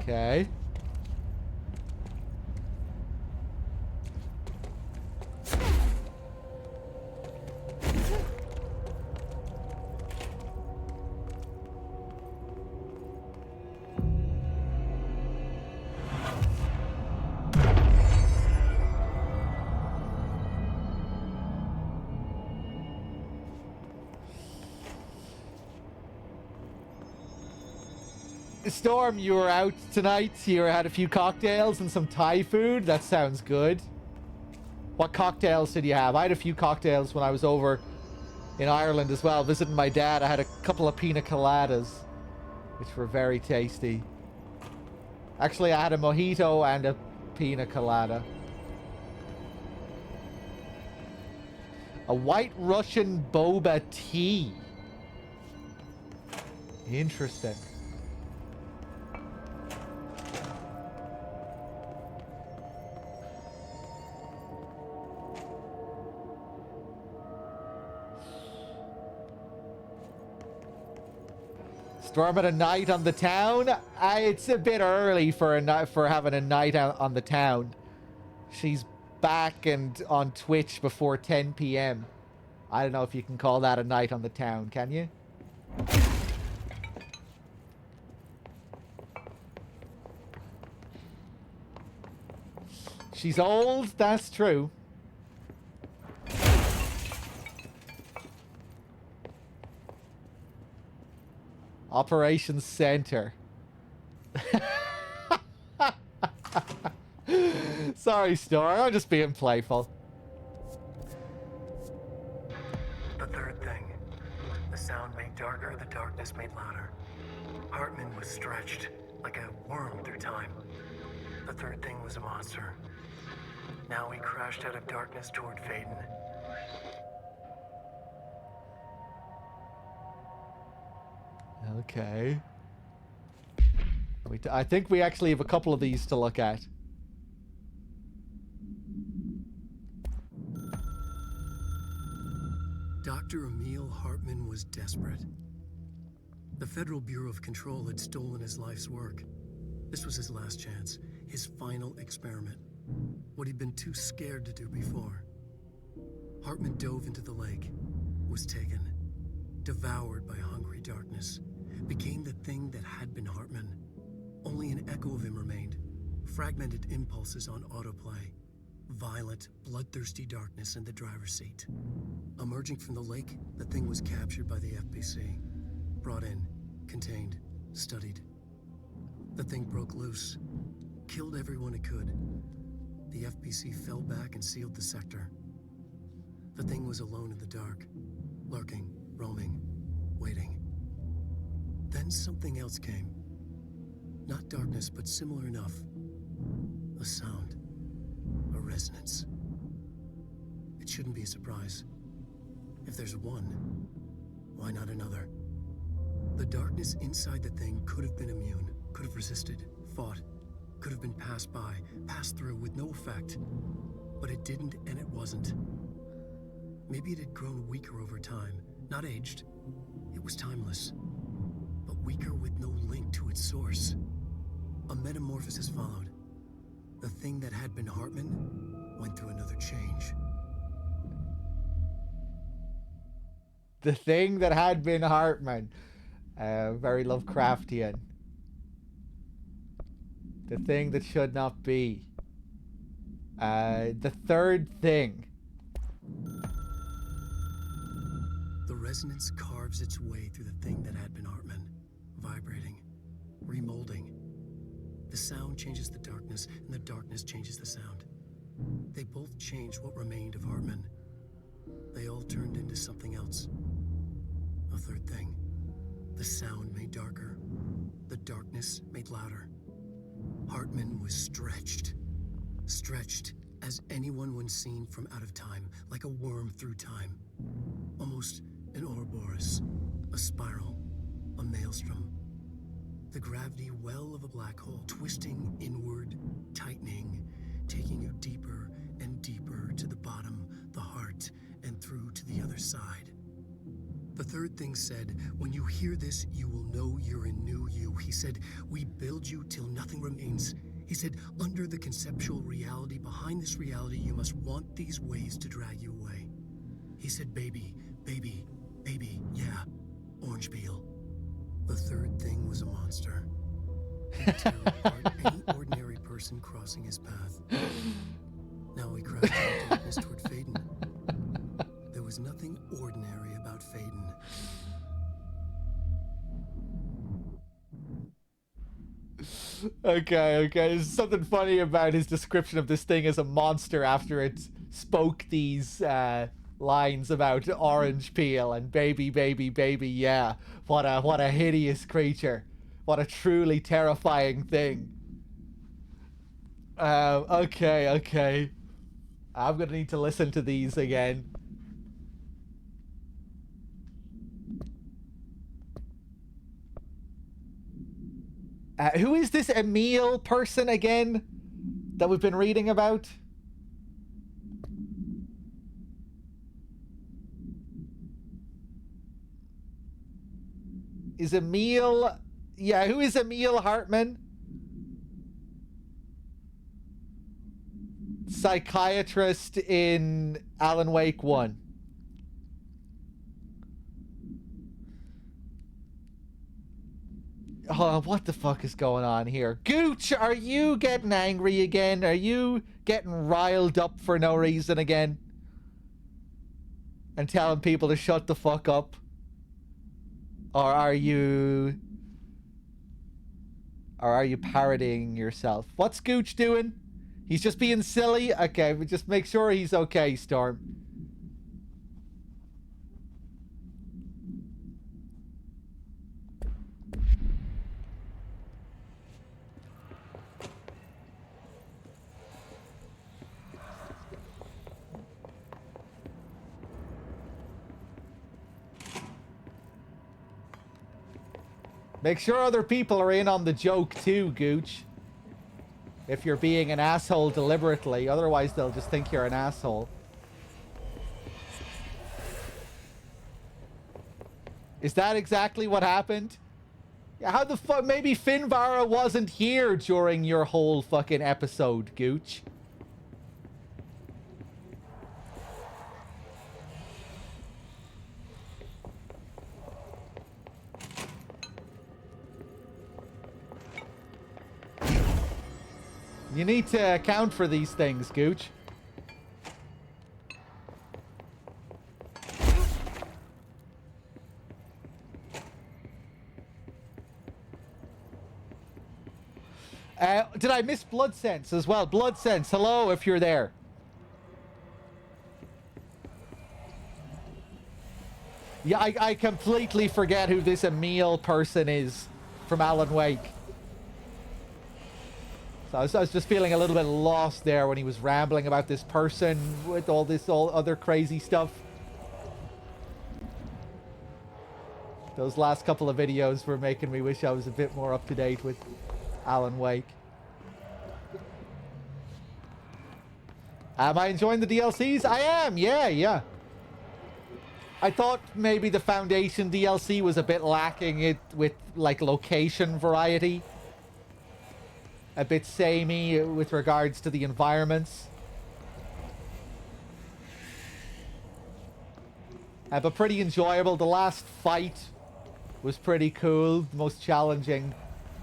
Okay. Storm, you were out tonight. You had a few cocktails and some Thai food. That sounds good. What cocktails did you have? I had a few cocktails when I was over in Ireland as well, visiting my dad. I had a couple of pina coladas, which were very tasty. Actually, I had a mojito and a pina colada. A white Russian boba tea. Interesting. Storm at a night on the town? It's a bit early for having a night out on the town. She's back and on Twitch before 10 p.m. I don't know if you can call that a night on the town, can you? She's old, that's true. Operations Center. Sorry, Star. I'm just being playful. The third thing. The sound made darker, the darkness made louder. Hartman was stretched, like a worm through time. The third thing was a monster. Now he crashed out of darkness toward Faden. Okay. I think we actually have a couple of these to look at. Dr. Emil Hartman was desperate. The Federal Bureau of Control had stolen his life's work. This was his last chance, his final experiment. What he'd been too scared to do before. Hartman dove into the lake, was taken, devoured by hungry darkness, became the thing that had been Hartman. Only an echo of him remained, fragmented impulses on autoplay, violent, bloodthirsty darkness in the driver's seat. Emerging from the lake, the thing was captured by the FBC, brought in, contained, studied. The thing broke loose, killed everyone it could. The FBC fell back and sealed the sector. The thing was alone in the dark, lurking, roaming, waiting. Then something else came. Not darkness, but similar enough. A sound. A resonance. It shouldn't be a surprise. If there's one, why not another? The darkness inside the thing could have been immune, could have resisted, fought, could have been passed by, passed through with no effect. But it didn't, and it wasn't. Maybe it had grown weaker over time, not aged. It was timeless, but weaker with no link to its source. A metamorphosis followed. The thing that had been Hartman went through another change. The thing that had been Hartman. Very Lovecraftian. The thing that should not be. The third thing. The resonance carves its way through the thing that had been Hartman, vibrating, remolding. The sound changes the darkness, and the darkness changes the sound. They both changed what remained of Hartman. They all turned into something else. A third thing. The sound made darker. The darkness made louder. Hartman was stretched. Stretched as anyone when seen from out of time, like a worm through time. Almost an Ouroboros, a spiral, a maelstrom. The gravity well of a black hole, twisting inward, tightening, taking you deeper and deeper to the bottom, the heart, and through to the other side. The third thing said, when you hear this, you will know you're a new you. He said, we build you till nothing remains. He said, under the conceptual reality, behind this reality, you must want these waves to drag you away. He said, baby, baby, baby, yeah, orange peel. The third thing was a monster. He'd tear apart any ordinary person crossing his path. Now he crashed into darkness toward Faden. There was nothing ordinary about Faden. Okay. There's something funny about his description of this thing as a monster after it spoke these lines about orange peel and baby, baby, baby, yeah. What a hideous creature. What a truly terrifying thing. Okay. I'm gonna need to listen to these again. Who is this Emil person again that we've been reading about? Is Emil... Yeah, who is Emil Hartman? Psychiatrist in Alan Wake 1. Oh, what the fuck is going on here? Gooch, are you getting angry again? Are you getting riled up for no reason again? And telling people to shut the fuck up? Or are you parodying yourself? What's Gooch doing? He's just being silly? Okay, but just make sure he's okay, Storm. Make sure other people are in on the joke too, Gooch. If you're being an asshole deliberately, otherwise they'll just think you're an asshole. Is that exactly what happened? Yeah, how the fuck? Maybe Finvara wasn't here during your whole fucking episode, Gooch. You need to account for these things, Gooch. Did I miss Blood Sense as well? Blood Sense, hello if you're there. Yeah, I completely forget who this Emil person is from Alan Wake. So I was just feeling a little bit lost there when he was rambling about this person with all this other crazy stuff. Those last couple of videos were making me wish I was a bit more up to date with Alan Wake. Am I enjoying the DLCs? I am, yeah. I thought maybe the Foundation DLC was a bit lacking with like location variety. A bit samey with regards to the environments. But pretty enjoyable. The last fight was pretty cool. The most challenging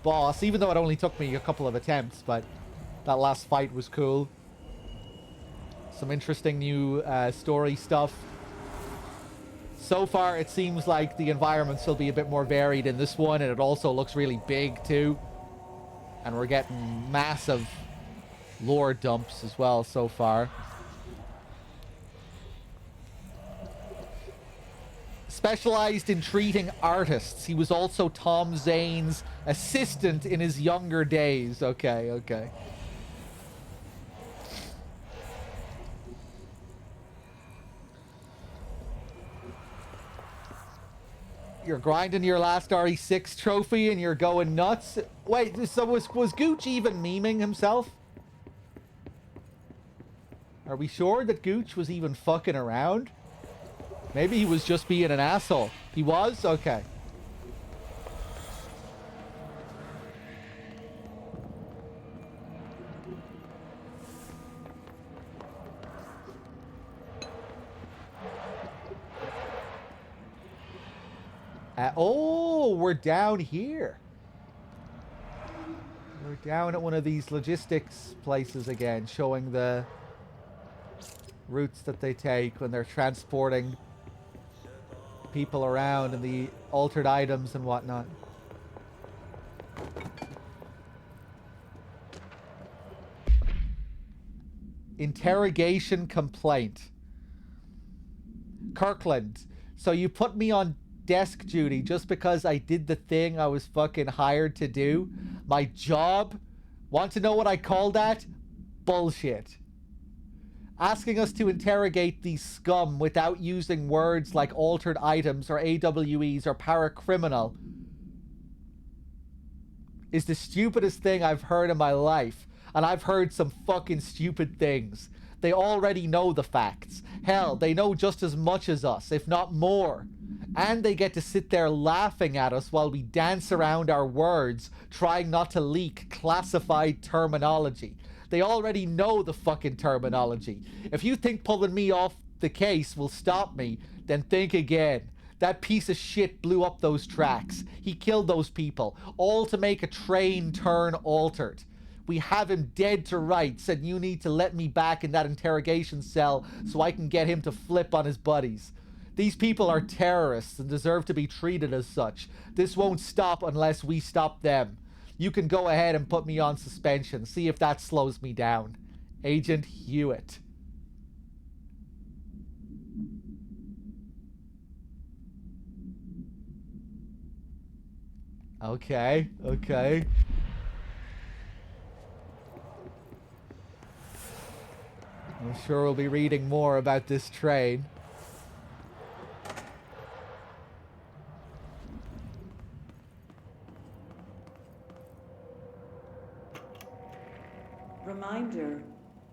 boss, even though it only took me a couple of attempts, but that last fight was cool. Some interesting new story stuff. So far, it seems like the environments will be a bit more varied in this one, and it also looks really big too. And we're getting massive lore dumps as well so far. Specialized in treating artists. He was also Tom Zane's assistant in his younger days. Okay. You're grinding your last RE6 trophy and you're going nuts. Wait, so was Gooch even memeing himself? Are we sure that Gooch was even fucking around? Maybe he was just being an asshole. He was? Okay. Oh, we're down here. We're down at one of these logistics places again, showing the routes that they take when they're transporting people around and the altered items and whatnot. Interrogation complaint. Kirkland, so you put me on desk duty just because I did the thing I was fucking hired to do? My job? Want to know what I call that? Bullshit. Asking us to interrogate these scum without using words like altered items or AWEs or paracriminal is the stupidest thing I've heard in my life. And I've heard some fucking stupid things. They already know the facts. Hell, they know just as much as us, if not more. And they get to sit there laughing at us while we dance around our words, trying not to leak classified terminology. They already know the fucking terminology. If you think pulling me off the case will stop me, then think again. That piece of shit blew up those tracks. He killed those people, all to make a train turn altered. We have him dead to rights, and you need to let me back in that interrogation cell so I can get him to flip on his buddies. These people are terrorists and deserve to be treated as such. This won't stop unless we stop them. You can go ahead and put me on suspension. See if that slows me down. Agent Hewitt. Okay, okay. I'm sure we'll be reading more about this train. Reminder,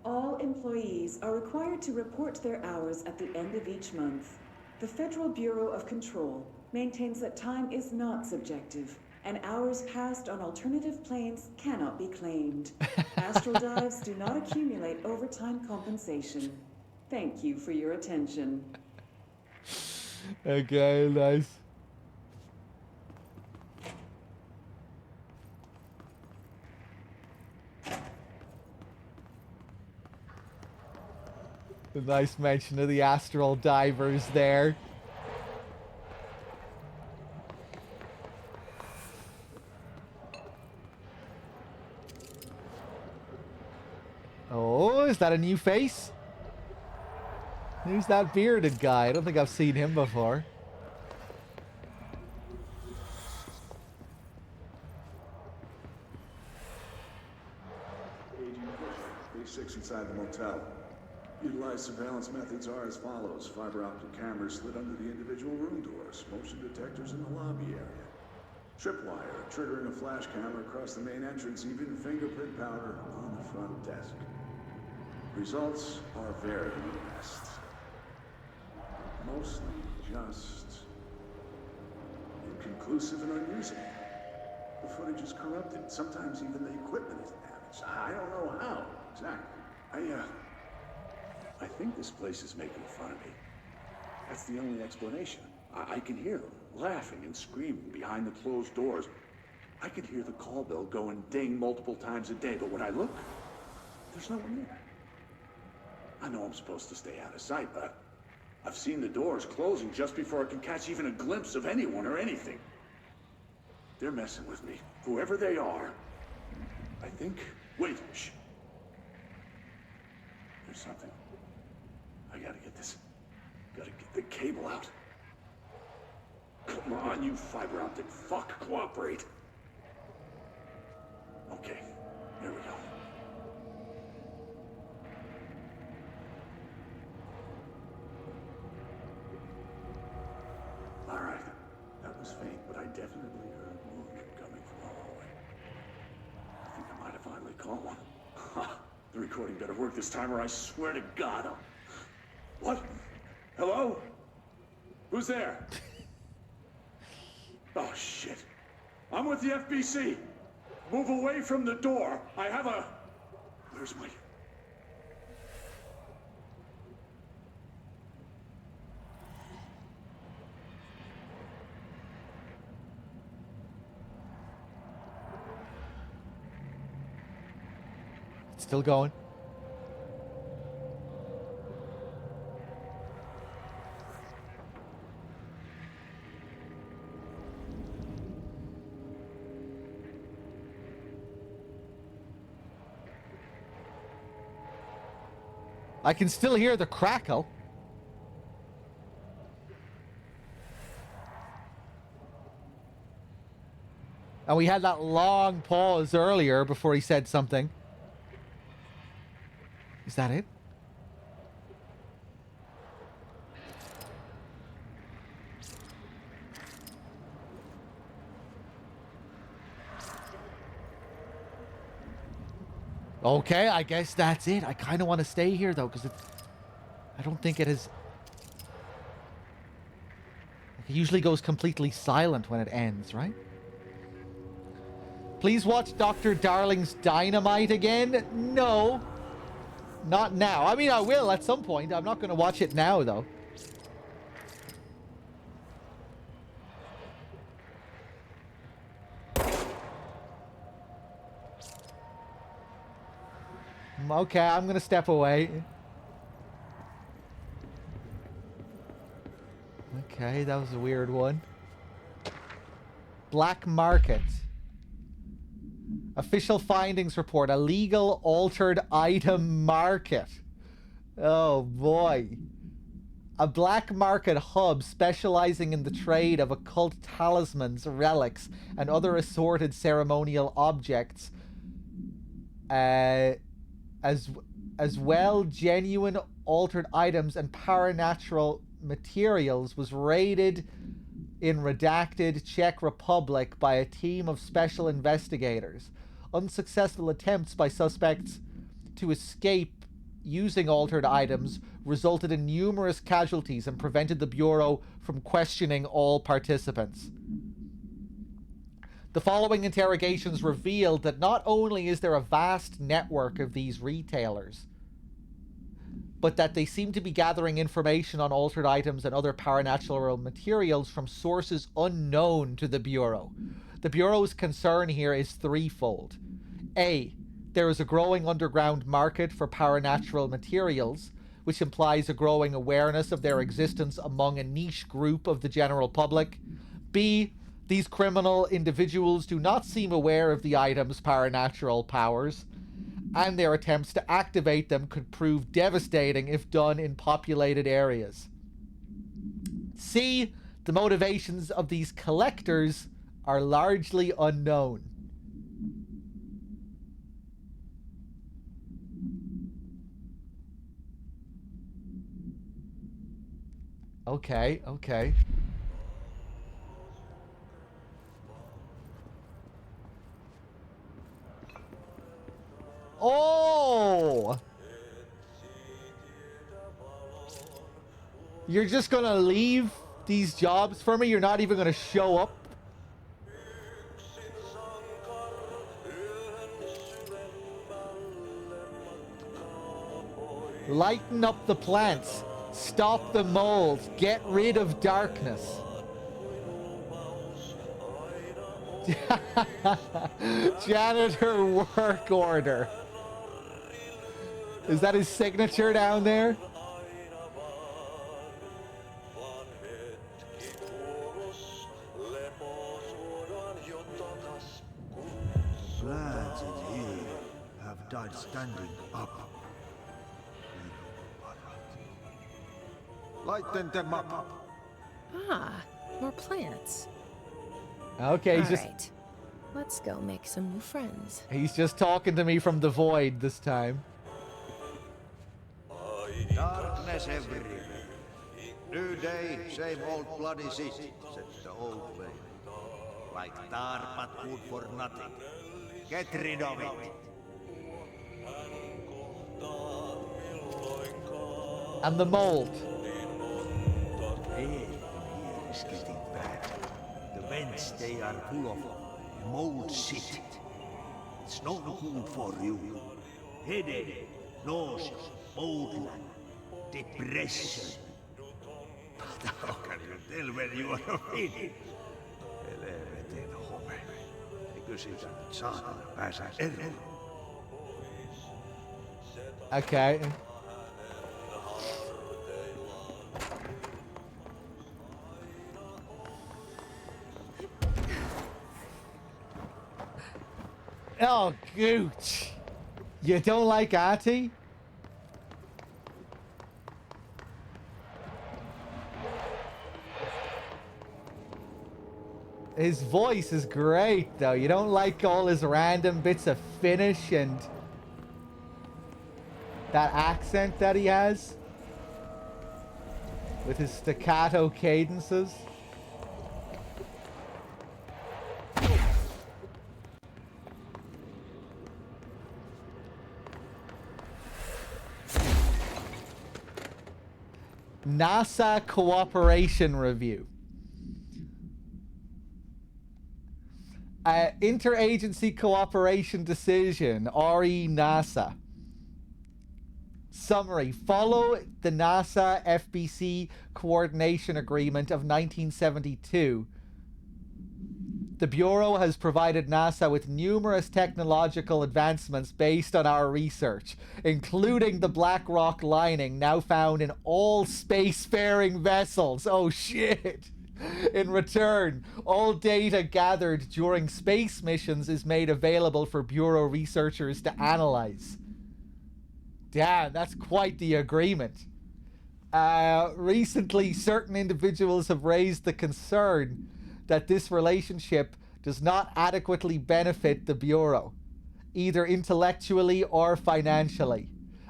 all employees are required to report their hours at the end of each month. The Federal Bureau of Control maintains that time is not subjective, and hours passed on alternative planes cannot be claimed. Astral dives do not accumulate overtime compensation. Thank you for your attention. Okay, nice. A nice mention of the astral divers there. Oh, is that a new face? Who's that bearded guy? I don't think I've seen him before. Agent Fisher, B6 inside the motel. Utilized surveillance methods are as follows. Fiber optic cameras slid under the individual room doors. Motion detectors in the lobby area. Tripwire, triggering a flash camera across the main entrance. Even fingerprint powder on the front desk. Results are very mixed. Mostly just inconclusive and unusable. The footage is corrupted. Sometimes even the equipment is damaged. I don't know how exactly. I think this place is making fun of me. That's the only explanation. I can hear them laughing and screaming behind the closed doors. I can hear the call bell go and ding multiple times a day, but when I look, there's no one there. I know I'm supposed to stay out of sight, but I've seen the doors closing just before I can catch even a glimpse of anyone or anything. They're messing with me, whoever they are. I think... Wait, shh. There's something. I gotta get this. Gotta get the cable out. Come on, you fiber optic fuck, cooperate. Okay, there we go. All right, that was faint, but I definitely heard movement coming from the hallway. I think I might have finally caught one. Ha! The recording better work this time, or I swear to God, I'll... What? Hello? Who's there? Oh, shit. I'm with the FBC. Move away from the door. I have a... Where's my... It's still going. I can still hear the crackle. And we had that long pause earlier before he said something. Is that it? Okay, I guess that's it. I kind of want to stay here, though, because I don't think it is... It usually goes completely silent when it ends, right? Please watch Dr. Darling's Dynamite again? No. Not now. I mean, I will at some point. I'm not going to watch it now, though. Okay, I'm gonna step away. Okay, that was a weird one. Black Market. Official findings report a legal altered item market. Oh boy. A black market hub specializing in the trade of occult talismans, relics, and other assorted ceremonial objects. As well, genuine altered items and paranatural materials was raided in redacted Czech Republic by a team of special investigators. Unsuccessful attempts by suspects to escape using altered items resulted in numerous casualties and prevented the Bureau from questioning all participants. The following interrogations revealed that not only is there a vast network of these retailers, but that they seem to be gathering information on altered items and other paranatural materials from sources unknown to the Bureau. The Bureau's concern here is threefold. A, there is a growing underground market for paranatural materials, which implies a growing awareness of their existence among a niche group of the general public. B, these criminal individuals do not seem aware of the item's paranatural powers, and their attempts to activate them could prove devastating if done in populated areas. C, the motivations of these collectors are largely unknown. Okay, okay. Oh! You're just gonna leave these jobs for me? You're not even gonna show up? Lighten up the plants. Stop the mold. Get rid of darkness. Janitor work order. Is that his signature down there? Lads in here have died standing up. Lighten them up. Ah, more plants. Okay, All right. Let's go make some new friends. He's just talking to me from the void this time. Darkness everywhere. New day, same old bloody city, said the old way. Like tar but good for nothing. Get rid of it. And the mold. Here is getting bad. The vents, they are full of mold shit. It's not good for you. Headache, nausea, mold, depression. But how can you tell when you are fit? Helvetin home. Eikö siitä nyt saatana pääse eroon? Okay. Oh, Gooch. You don't like Artie? His voice is great, though. You don't like all his random bits of Finnish and that accent that he has with his staccato cadences. NASA Cooperation Review. Interagency Cooperation Decision, RE-NASA. Summary. Follow the NASA FBC Coordination Agreement of 1972. The Bureau has provided NASA with numerous technological advancements based on our research, including the black rock lining now found in all spacefaring vessels. Oh shit! In return, all data gathered during space missions is made available for Bureau researchers to analyze. Damn, that's quite the agreement. Recently, certain individuals have raised the concern that this relationship does not adequately benefit the Bureau, either intellectually or financially.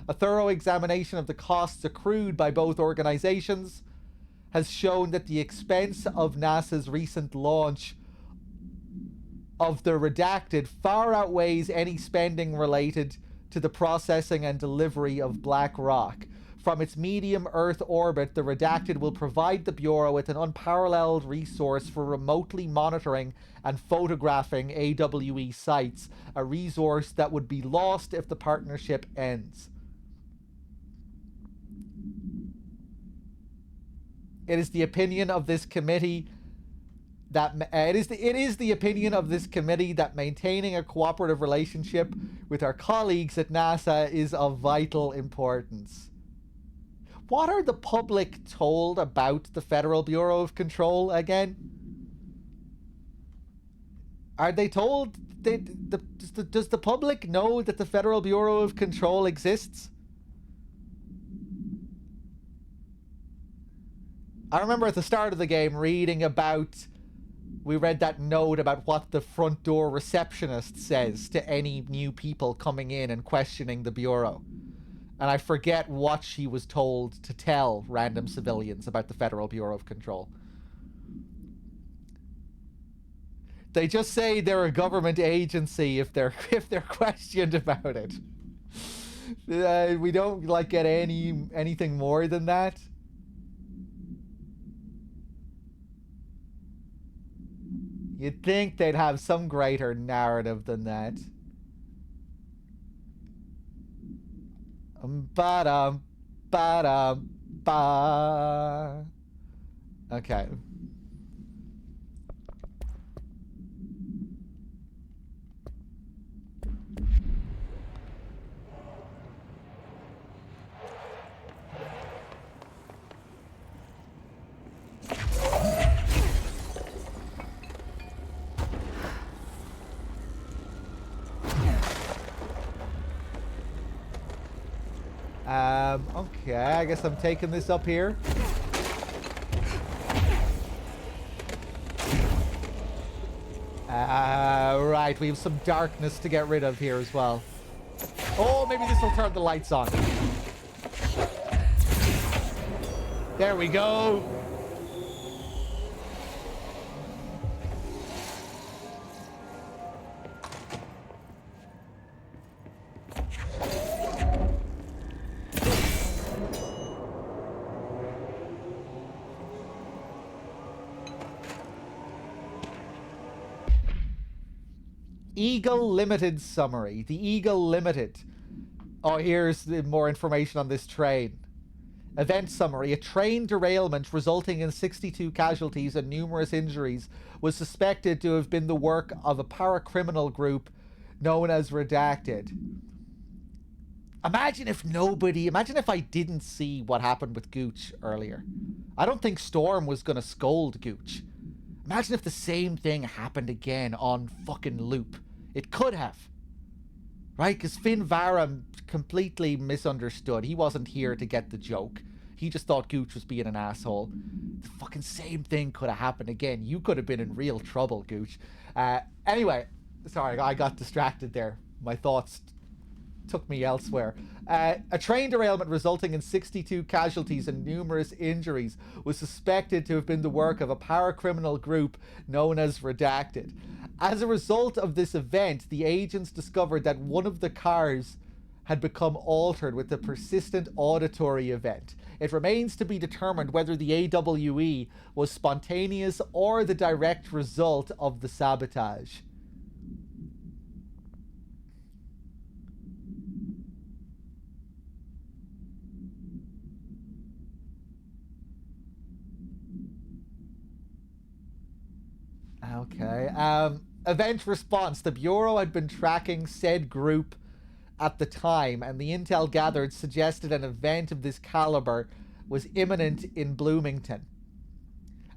A thorough examination of the costs accrued by both organizations has shown that the expense of NASA's recent launch of the Redacted far outweighs any spending related to the processing and delivery of black rock. From its medium Earth orbit, the Redacted will provide the Bureau with an unparalleled resource for remotely monitoring and photographing AWE sites, a resource that would be lost if the partnership ends. It is the opinion of this committee that maintaining a cooperative relationship with our colleagues at NASA is of vital importance. What are the public told about the Federal Bureau of Control again? Are they told? Does the public know that the Federal Bureau of Control exists? I remember at the start of the game reading about... We read that note about what the front door receptionist says to any new people coming in and questioning the Bureau. And I forget what she was told to tell random civilians about the Federal Bureau of Control. They just say they're a government agency if they're questioned about it. We don't like get anything more than that. You'd think they'd have some greater narrative than that. Ba-dum, okay. Okay, I guess I'm taking this up here. Right, we have some darkness to get rid of here as well. Oh, maybe this will turn the lights on. There we go. Eagle Limited summary. The Eagle Limited. Oh, here's more information on this train. Event summary. A train derailment resulting in 62 casualties and numerous injuries was suspected to have been the work of a paracriminal group known as Redacted. Imagine if I didn't see what happened with Gooch earlier. I don't think Storm was gonna scold Gooch. Imagine if the same thing happened again on fucking loop. It could have. Right? Because Finn Vara completely misunderstood. He wasn't here to get the joke. He just thought Gooch was being an asshole. The fucking same thing could have happened again. You could have been in real trouble, Gooch. Anyway, sorry, I got distracted there. My thoughts took me elsewhere. A train derailment resulting in 62 casualties and numerous injuries was suspected to have been the work of a paracriminal group known as Redacted. As a result of this event, the agents discovered that one of the cars had become altered with a persistent auditory event. It remains to be determined whether the AWE was spontaneous or the direct result of the sabotage. Okay. Event response. The Bureau had been tracking said group at the time, and the intel gathered suggested an event of this caliber was imminent in Bloomington.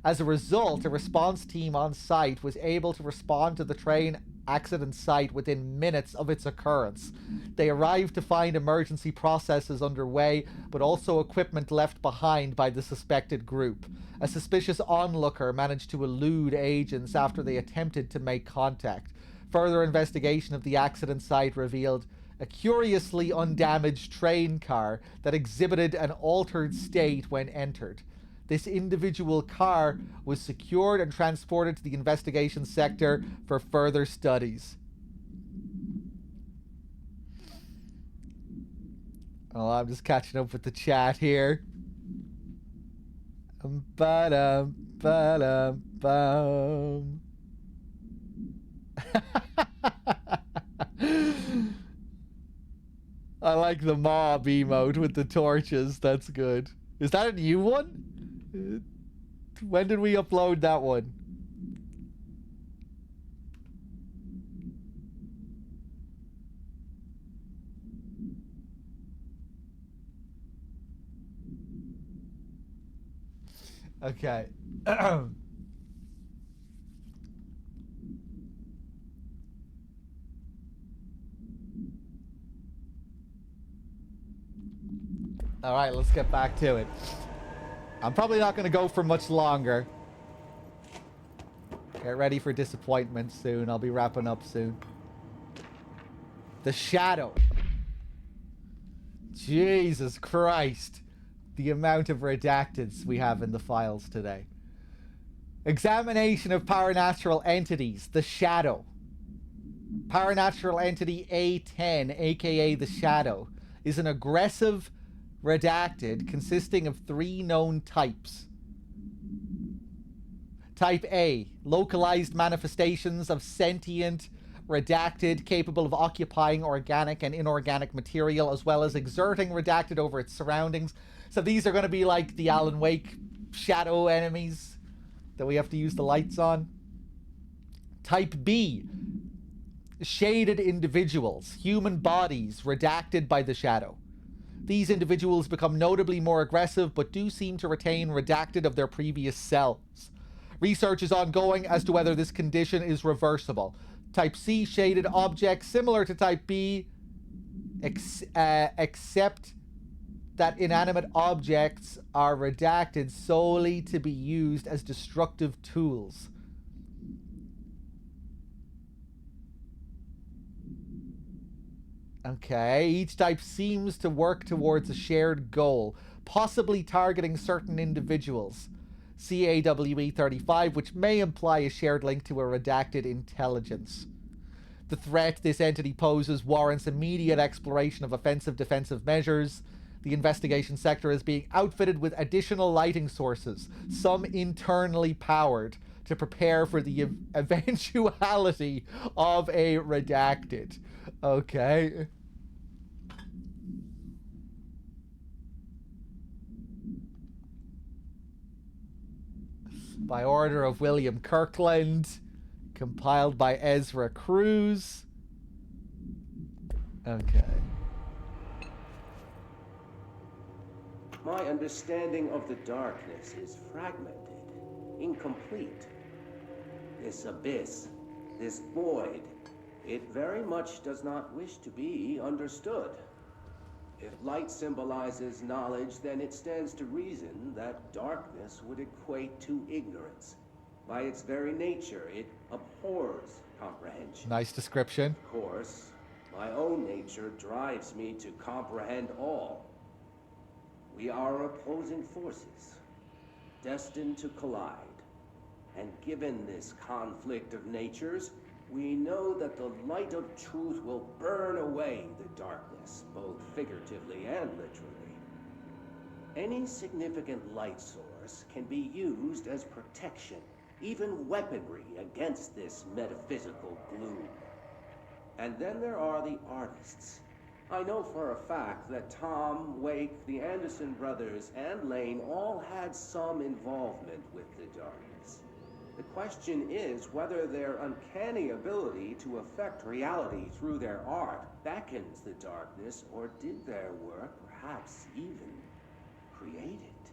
As a result, a response team on site was able to respond to the train accident site within minutes of its occurrence. They arrived to find emergency processes underway, but also equipment left behind by the suspected group. A suspicious onlooker managed to elude agents after they attempted to make contact. Further investigation of the accident site revealed a curiously undamaged train car that exhibited an altered state when entered. This individual car was secured and transported to the investigation sector for further studies. Oh, I'm just catching up with the chat here. Ba-dum, ba-dum, bum. I like the mob emote with the torches. That's good. Is that a new one? When did we upload that one? Okay. Alright, let's get back to it. I'm probably not going to go for much longer. Get ready for disappointment soon. I'll be wrapping up soon. The Shadow. Jesus Christ. The amount of redacteds we have in the files today. Examination of paranatural entities. The Shadow. Paranatural entity A10, aka the Shadow, is an aggressive redacted consisting of 3 known types. Type A, localized manifestations of sentient redacted capable of occupying organic and inorganic material as well as exerting redacted over its surroundings. So these are going to be like the Alan Wake shadow enemies that we have to use the lights on. Type B, shaded individuals, human bodies redacted by the Shadow. These individuals become notably more aggressive, but do seem to retain redacted of their previous selves. Research is ongoing as to whether this condition is reversible. Type C, shaded objects similar to Type B, except that inanimate objects are redacted solely to be used as destructive tools. Okay, each type seems to work towards a shared goal, possibly targeting certain individuals. CAWE 35, which may imply a shared link to a redacted intelligence. The threat this entity poses warrants immediate exploration of offensive defensive measures. The investigation sector is being outfitted with additional lighting sources, some internally powered, to prepare for the eventuality of a redacted. Okay. By order of William Kirkland. Compiled by Ezra Cruz. Okay. My understanding of the darkness is fragmented, incomplete. This abyss, this void, it very much does not wish to be understood. If light symbolizes knowledge, then it stands to reason that darkness would equate to ignorance. By its very nature, it abhors comprehension. Nice description. Of course, my own nature drives me to comprehend all. We are opposing forces, destined to collide. And given this conflict of natures, we know that the light of truth will burn away the darkness, both figuratively and literally. Any significant light source can be used as protection, even weaponry against this metaphysical gloom. And then there are the artists. I know for a fact that Tom, Wake, the Anderson brothers, and Lane all had some involvement with the darkness. The question is whether their uncanny ability to affect reality through their art beckons the darkness, or did their work perhaps even create it?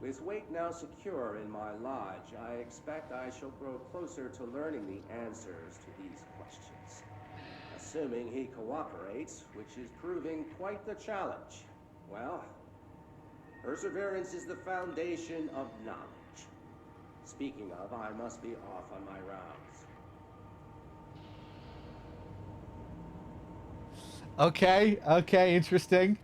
With Wake now secure in my lodge, I expect I shall grow closer to learning the answers to these questions. Assuming he cooperates, which is proving quite the challenge. Well, perseverance is the foundation of knowledge. Speaking of, I must be off on my rounds. Okay, interesting.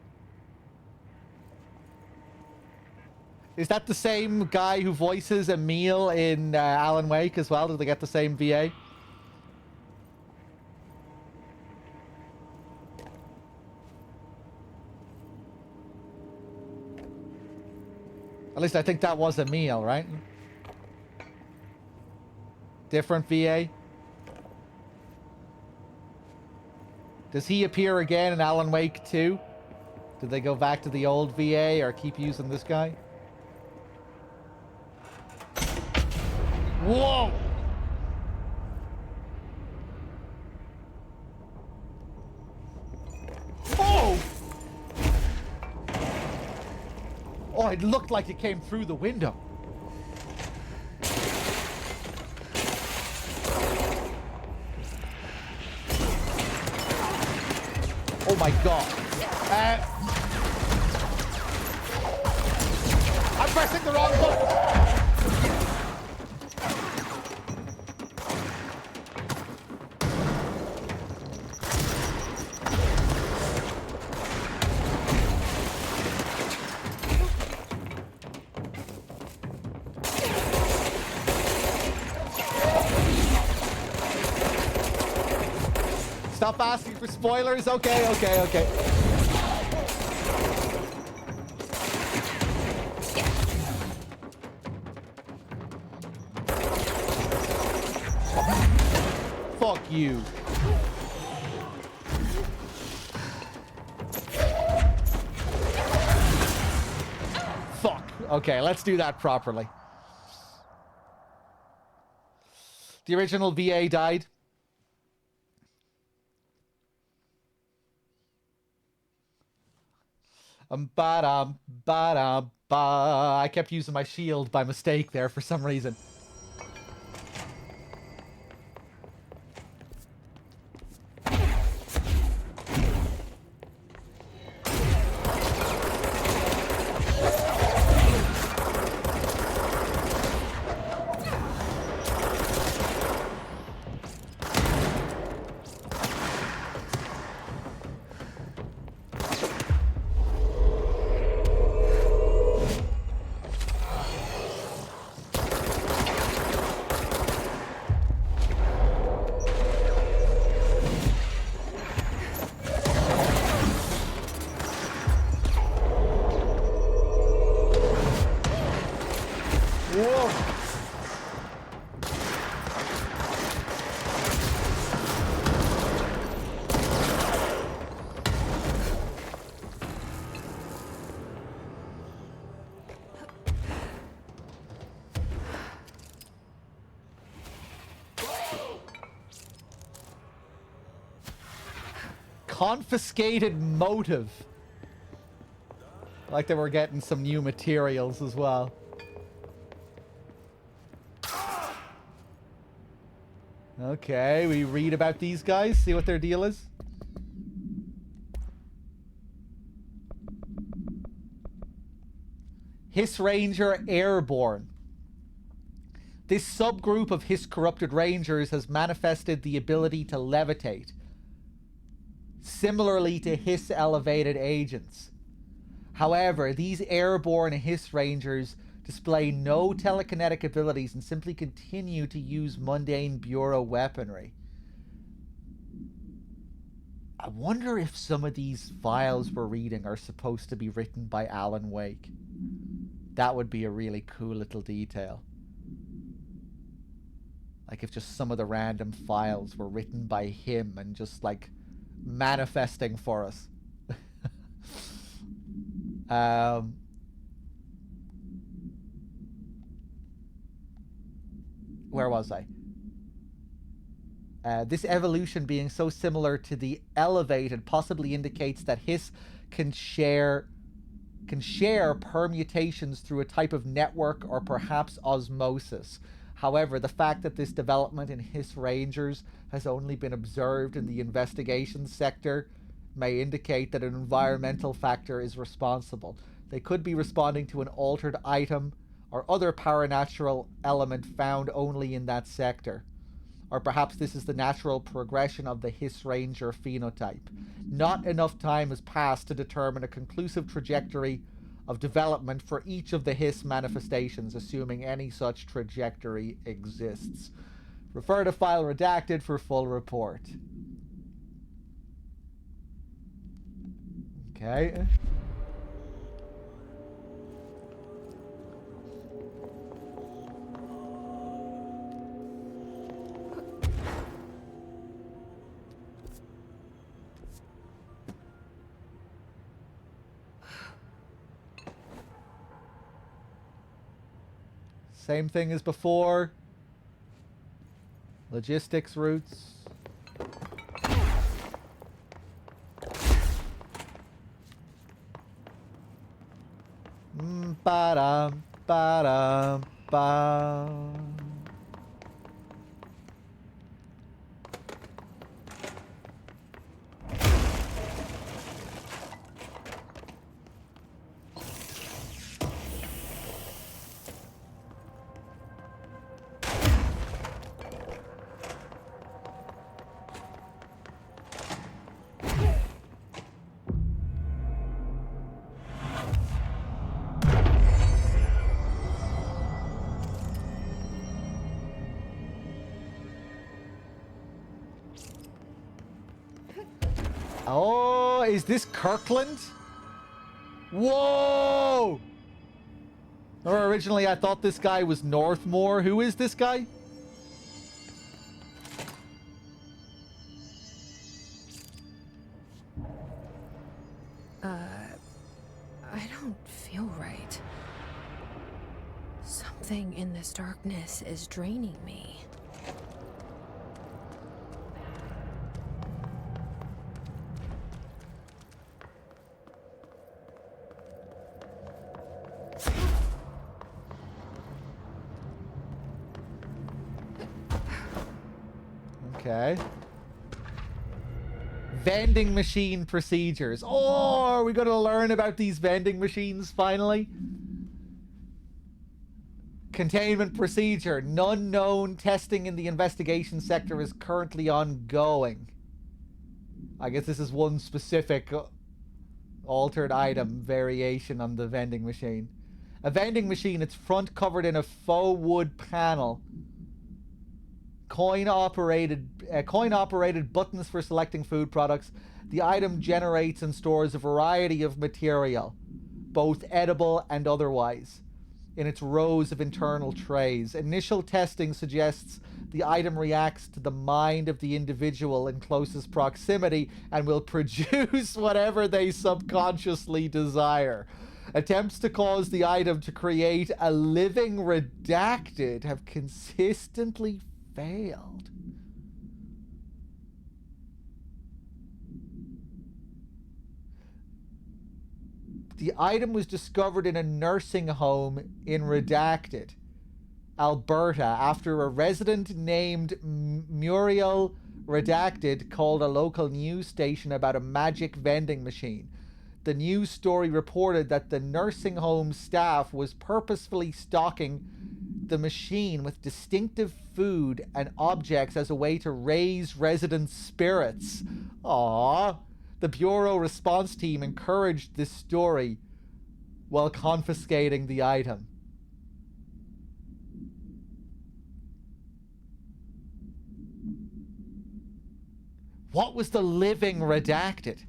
Is that the same guy who voices Emil in Alan Wake as well? Did they get the same VA? At least I think that was Emil, right? Different VA? Does he appear again in Alan Wake 2? Did they go back to the old VA or keep using this guy? Whoa! Oh! Oh, it looked like it came through the window. Oh my god. I'm pressing the wrong button. Stop asking for spoilers. Okay. Fuck you. Fuck. Okay, let's do that properly. The original VA died. I kept using my shield by mistake there for some reason. Confiscated motive. Like they were getting some new materials as well. Okay, we read about these guys, see what their deal is. Hiss Ranger Airborne. This subgroup of Hiss corrupted Rangers has manifested the ability to levitate, similarly to Hiss elevated agents. However, these airborne Hiss Rangers display no telekinetic abilities and simply continue to use mundane Bureau weaponry. I wonder if some of these files we're reading are supposed to be written by Alan Wake. That would be a really cool little detail. Like if just some of the random files were written by him and just like manifesting for us. Where was I? This evolution being so similar to the elevated possibly indicates that Hiss can share can share permutations through a type of network or perhaps osmosis. However, the fact that this development in Hiss Rangers has only been observed in the investigation sector may indicate that an environmental factor is responsible. They could be responding to an altered item or other paranatural element found only in that sector. Or perhaps this is the natural progression of the Hiss Ranger phenotype. Not enough time has passed to determine a conclusive trajectory of development for each of the Hiss manifestations, assuming any such trajectory exists. Refer to file redacted for full report. Okay. Same thing as before. Logistics routes. Ba-dum, ba-dum, ba. Oh, is this Kirkland? Whoa! Or originally I thought this guy was Northmore. Who is this guy? I don't feel right. Something in this darkness is draining me. Okay. Vending machine procedures. Oh, are we going to learn about these vending machines finally? Containment procedure. None known. Testing in the investigation sector is currently ongoing. I guess this is one specific altered item variation on the vending machine. A vending machine, its front covered in a faux wood panel. Coin-operated buttons for selecting food products. The item generates and stores a variety of material, both edible and otherwise, in its rows of internal trays. Initial testing suggests the item reacts to the mind of the individual in closest proximity and will produce whatever they subconsciously desire. Attempts to cause the item to create a living redacted have consistently failed. The item was discovered in a nursing home in Redacted, Alberta, after a resident named Muriel Redacted called a local news station about a magic vending machine. The news story reported that the nursing home staff was purposefully stocking the machine with distinctive food and objects as a way to raise residents' spirits. Aww. The Bureau response team encouraged this story while confiscating the item. What was the living redacted?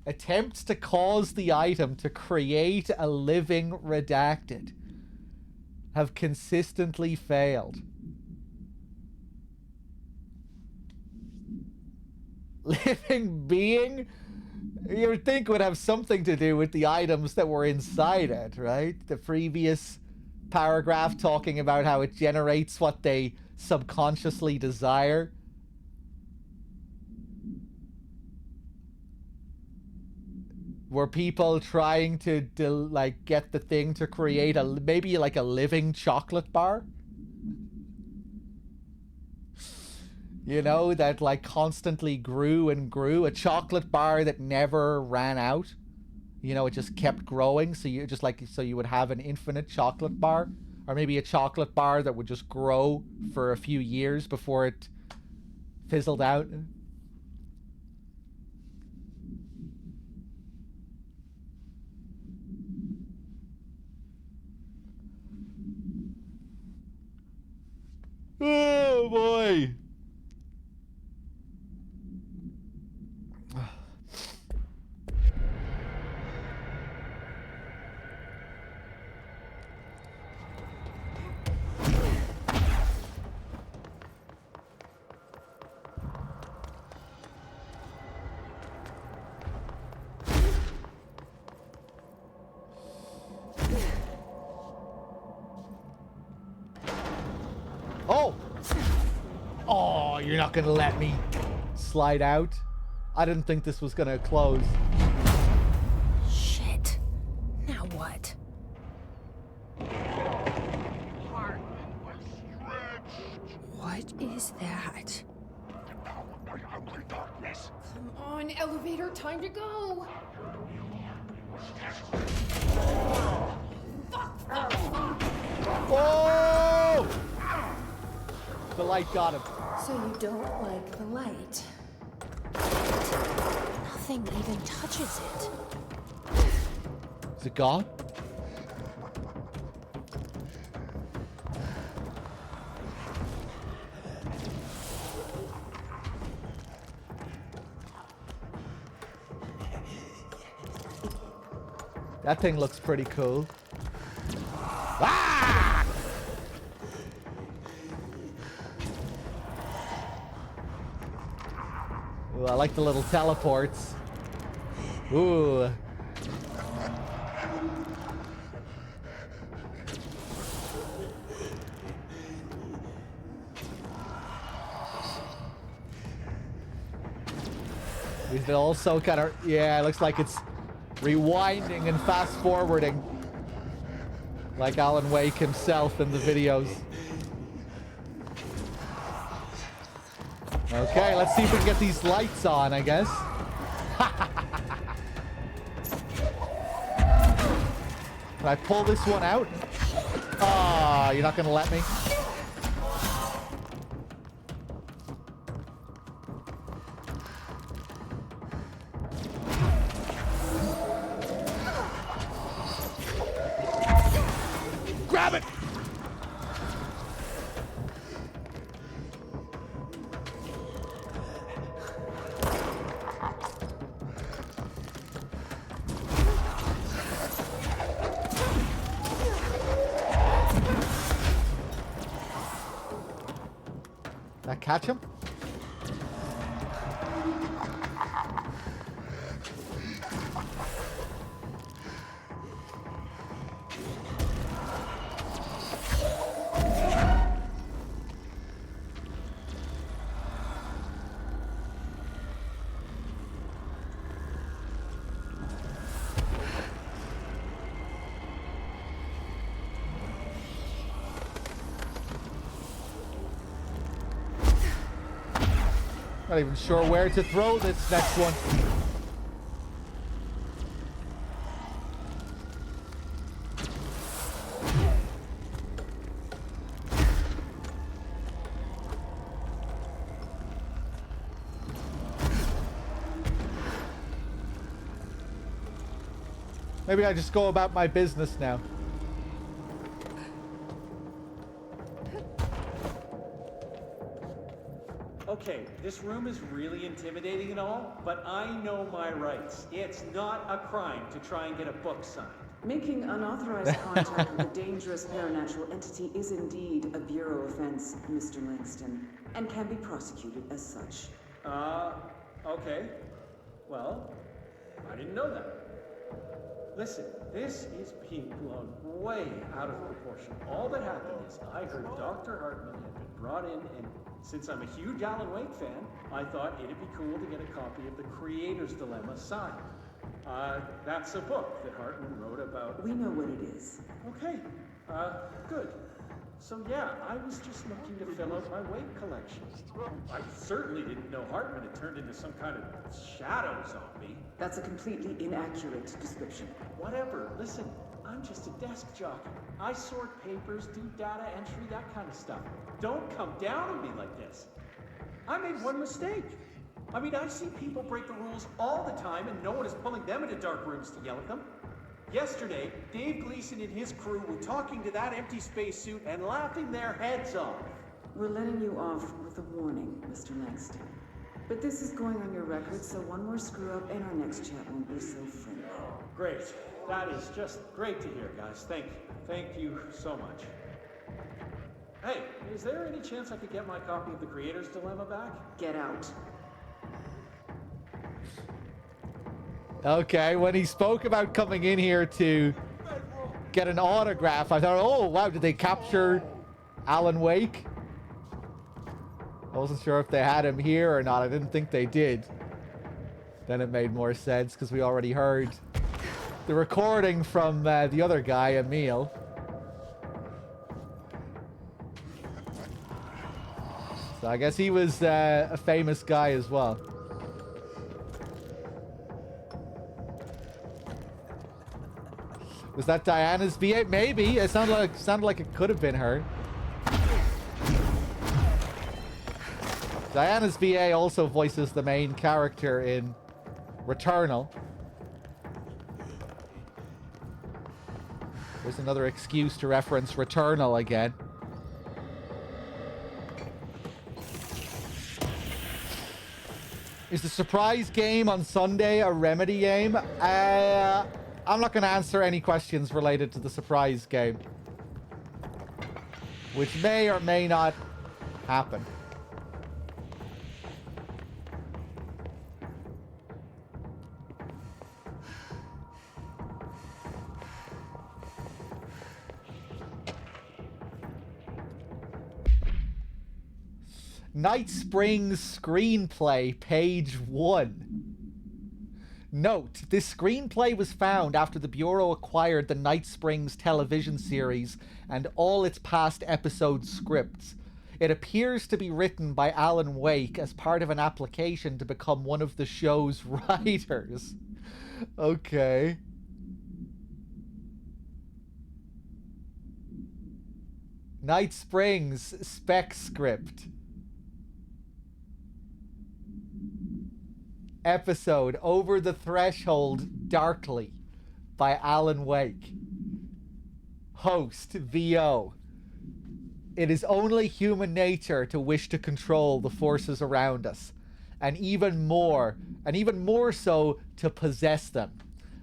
Attempts to cause the item to create a living redacted have consistently failed. Living being? You would think would have something to do with the items that were inside it, right? The previous paragraph talking about how it generates what they subconsciously desire. Were people trying to like get the thing to create maybe like a living chocolate bar? You know, that like constantly grew and grew, a chocolate bar that never ran out. You know, it just kept growing, so you just like so you would have an infinite chocolate bar, or maybe a chocolate bar that would just grow for a few years before it fizzled out. Oh boy. Oh! Oh, you're not gonna let me slide out? I didn't think this was gonna close. Shit. Now what? What is that? Come on, elevator, time to go. Oh! The light got him. So you don't like the light? Nothing even touches it. Is it gone? That thing looks pretty cool. Ah! Ooh, I like the little teleports. Ooh. Is it also kind of, yeah, it looks like it's rewinding and fast forwarding like Alan Wake himself in the videos. Okay, let's see if we can get these lights on, I guess. Can I pull this one out? Ah, you're not gonna let me? Grab it! That catch him? Not even sure where to throw this next one. Maybe I just go about my business now. Okay, this room is really intimidating and all, but I know my rights. It's not a crime to try and get a book signed. Making unauthorized contact with a dangerous paranatural entity is indeed a Bureau offense, Mr. Langston, and can be prosecuted as such. Okay. Well, I didn't know that. Listen, this is being blown way out of proportion. All that happened is I heard Dr. Hartman had been brought in, and since I'm a huge Alan Wake fan, I thought it'd be cool to get a copy of The Creator's Dilemma signed. That's a book that Hartman wrote about. We know what it is. Okay, good. So yeah, I was just looking to fill out my Wake collection. I certainly didn't know Hartman had turned into some kind of shadow zombie. That's a completely inaccurate description. Whatever, listen, I'm just a desk jockey. I sort papers, do data entry, that kind of stuff. Don't come down on me like this. I made one mistake. I mean, I see people break the rules all the time and no one is pulling them into dark rooms to yell at them. Yesterday, Dave Gleason and his crew were talking to that empty spacesuit and laughing their heads off. We're letting you off with a warning, Mr. Langston. But this is going on your record, so one more screw-up and our next chat won't be so friendly. Great. That is just great to hear, guys. Thank you. Thank you so much. Hey, is there any chance I could get my copy of The Creator's Dilemma back? Get out. Okay, when he spoke about coming in here to get an autograph, I thought, oh, wow, did they capture Alan Wake? I wasn't sure if they had him here or not. I didn't think they did. Then it made more sense because we already heard the recording from the other guy, Emil. So I guess he was a famous guy as well. Was that Diana's VA? Maybe. It sounded like it could have been her. Diana's VA also voices the main character in Returnal. There's another excuse to reference Returnal again. Is the surprise game on Sunday a Remedy game? I'm not going to answer any questions related to the surprise game, which may or may not happen. Night Springs screenplay, page 1. Note, this screenplay was found after the Bureau acquired the Night Springs television series and all its past episode scripts. It appears to be written by Alan Wake as part of an application to become one of the show's writers. Okay. Night Springs spec script. Episode Over the Threshold Darkly by Alan Wake. Host VO. It is only human nature to wish to control the forces around us, and even more so to possess them.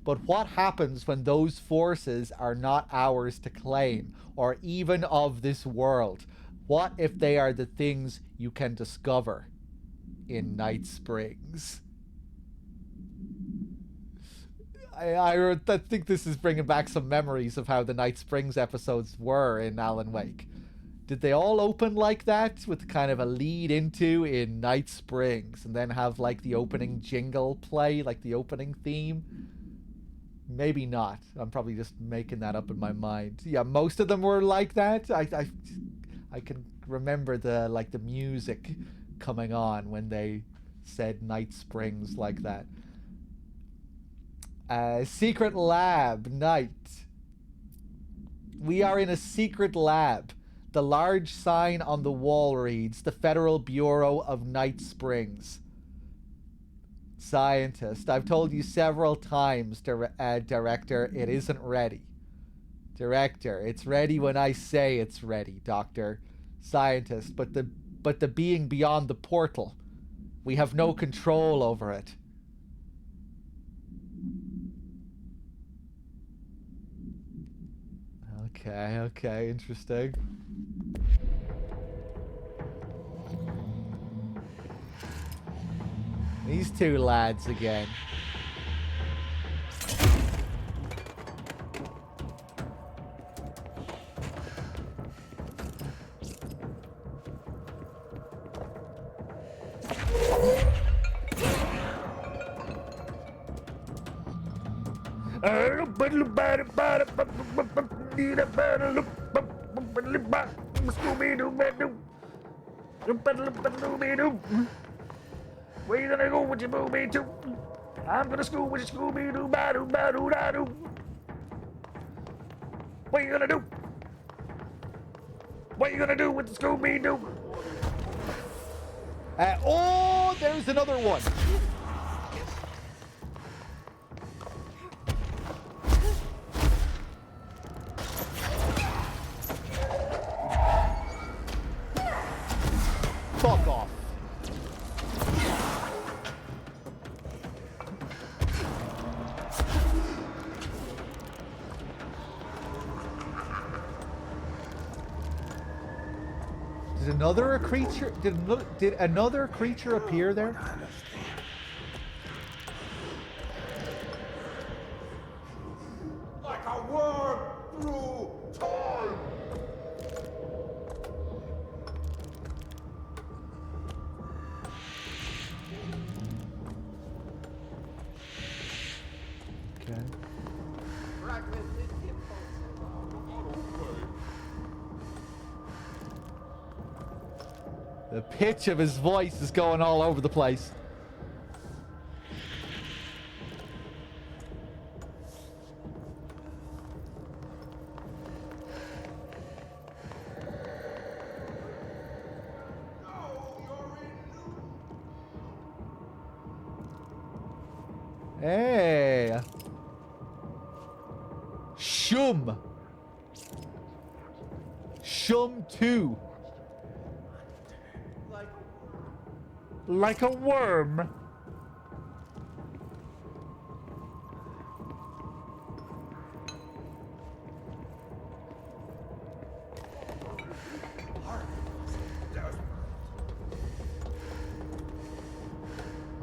But what happens when those forces are not ours to claim, or even of this world? What if they are the things you can discover in Night Springs? I think this is bringing back some memories of how the Night Springs episodes were in Alan Wake. Did they all open like that, with kind of a lead into in Night Springs, and then have like the opening jingle play, like the opening theme? Maybe not. I'm probably just making that up in my mind. Yeah, most of them were like that. I can remember the music coming on when they said Night Springs like that. Secret lab, night. We are in a secret lab. The large sign on the wall reads, the Federal Bureau of Night Springs. Scientist, I've told you several times, Director, it isn't ready. Director, it's ready when I say it's ready, Doctor. Scientist, but the being beyond the portal. We have no control over it. Okay, interesting. These two lads again. Where you gonna go with your booby too? I'm gonna school with your Scooby Doo ba doo ba doo da doo. What you gonna do? What you gonna do with the Scooby Doo? Oh, there's another one. Fuck off. Did another creature appear there? Like a worm through time. Okay. The pitch of his voice is going all over the place. Hey. Shum. Shum 2. Like a worm.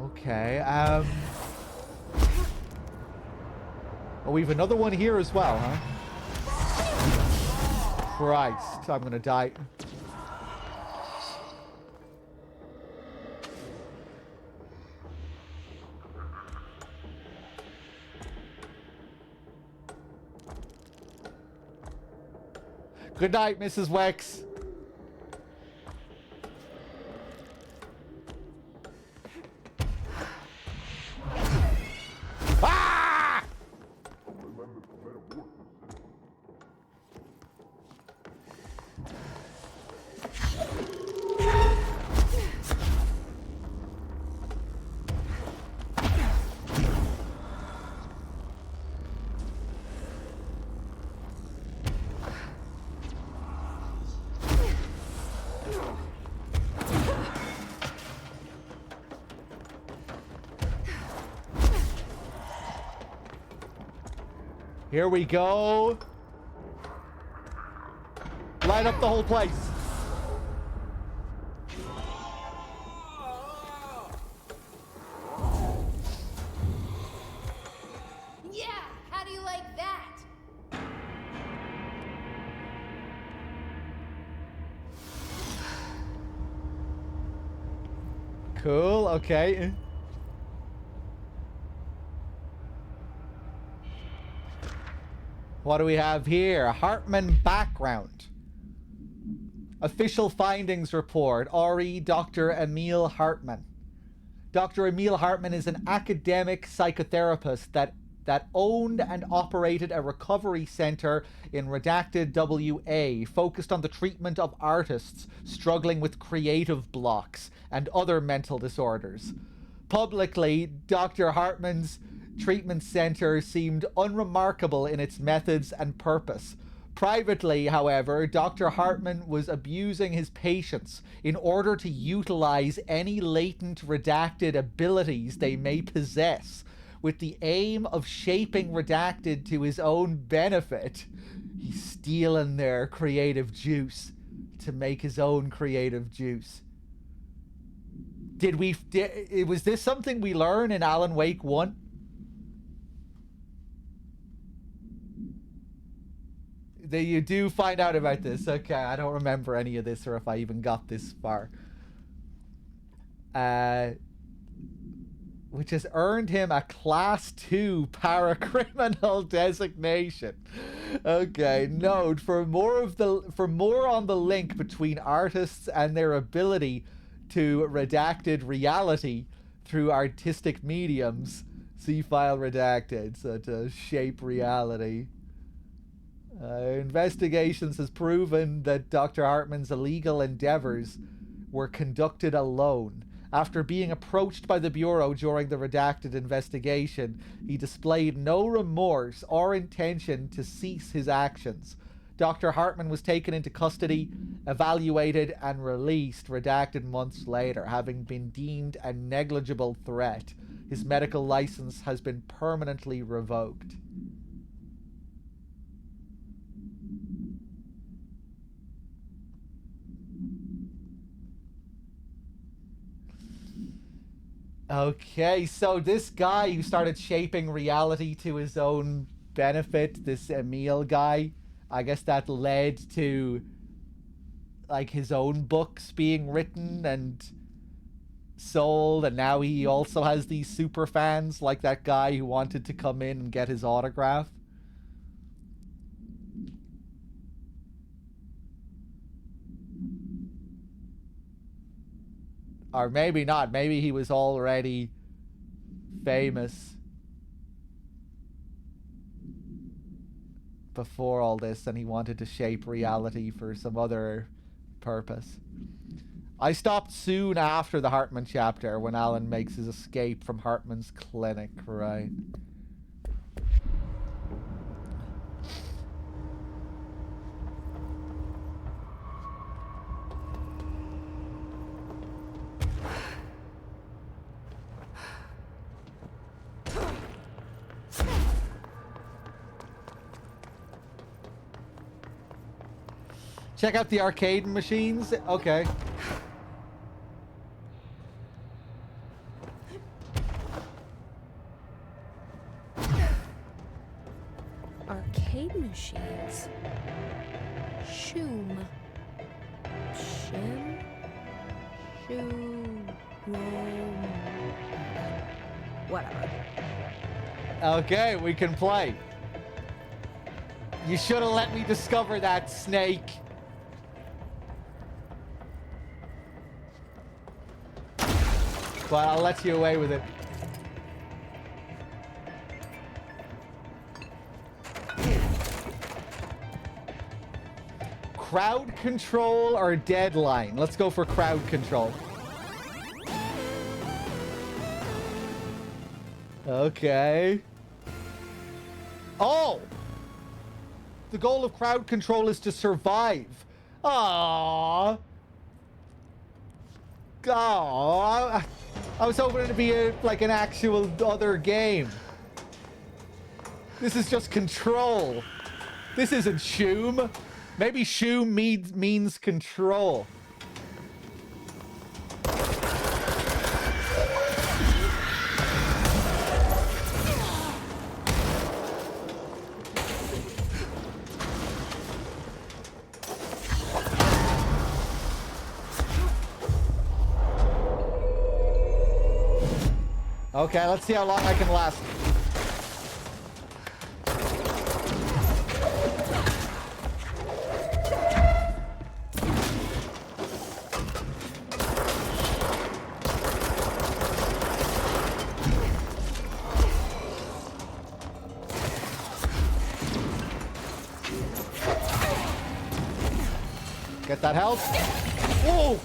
Okay, oh, we've another one here as well, huh? Christ, I'm gonna die. Good night, Mrs. Wex. Ah! Here we go. Light up the whole place. Yeah, how do you like that? Cool, okay. What do we have here? Hartman background. Official findings report. RE Dr. Emil Hartman. Dr. Emil Hartman is an academic psychotherapist that owned and operated a recovery center in redacted WA focused on the treatment of artists struggling with creative blocks and other mental disorders. Publicly, Dr. Hartman's treatment center seemed unremarkable in its methods and purpose. Privately, however, Dr. Hartman was abusing his patients in order to utilize any latent redacted abilities they may possess, with the aim of shaping redacted to his own benefit. He's stealing their creative juice to make his own creative juice. Was this something we learn in Alan Wake 1? You do find out about this. Okay, I don't remember any of this or if I even got this far. which has earned him a Class 2 paracriminal designation. Okay, note, for more on the link between artists and their ability to redacted reality through artistic mediums, see file redacted, so to shape reality. Investigations has proven that Dr. Hartman's illegal endeavors were conducted alone. After being approached by the Bureau during the redacted investigation, he displayed no remorse or intention to cease his actions. Dr. Hartman was taken into custody, evaluated, and released redacted months later, having been deemed a negligible threat. His medical license has been permanently revoked. Okay, so this guy who started shaping reality to his own benefit, this Emil guy, I guess that led to like his own books being written and sold, and now he also has these super fans like that guy who wanted to come in and get his autograph. Or maybe not. Maybe he was already famous before all this and he wanted to shape reality for some other purpose. I stopped soon after the Hartman chapter when Alan makes his escape from Hartman's clinic, right? Check out the arcade machines. Okay. Arcade machines. Shoom. Shim. Shoom. Whatever. Okay, we can play. You should have let me discover that, Snake. But I'll let you away with it. Crowd control or deadline? Let's go for crowd control. Okay. Oh! The goal of crowd control is to survive. Aww. Aww. I was hoping it to be like an actual other game. This is just control. This isn't Shoom. Maybe Shoom means control. Okay, let's see how long I can last. Get that health. Whoa!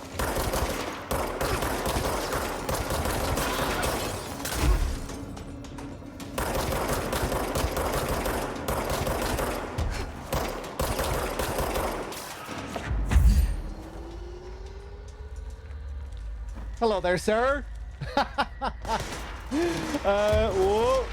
Hello there, sir. Whoa.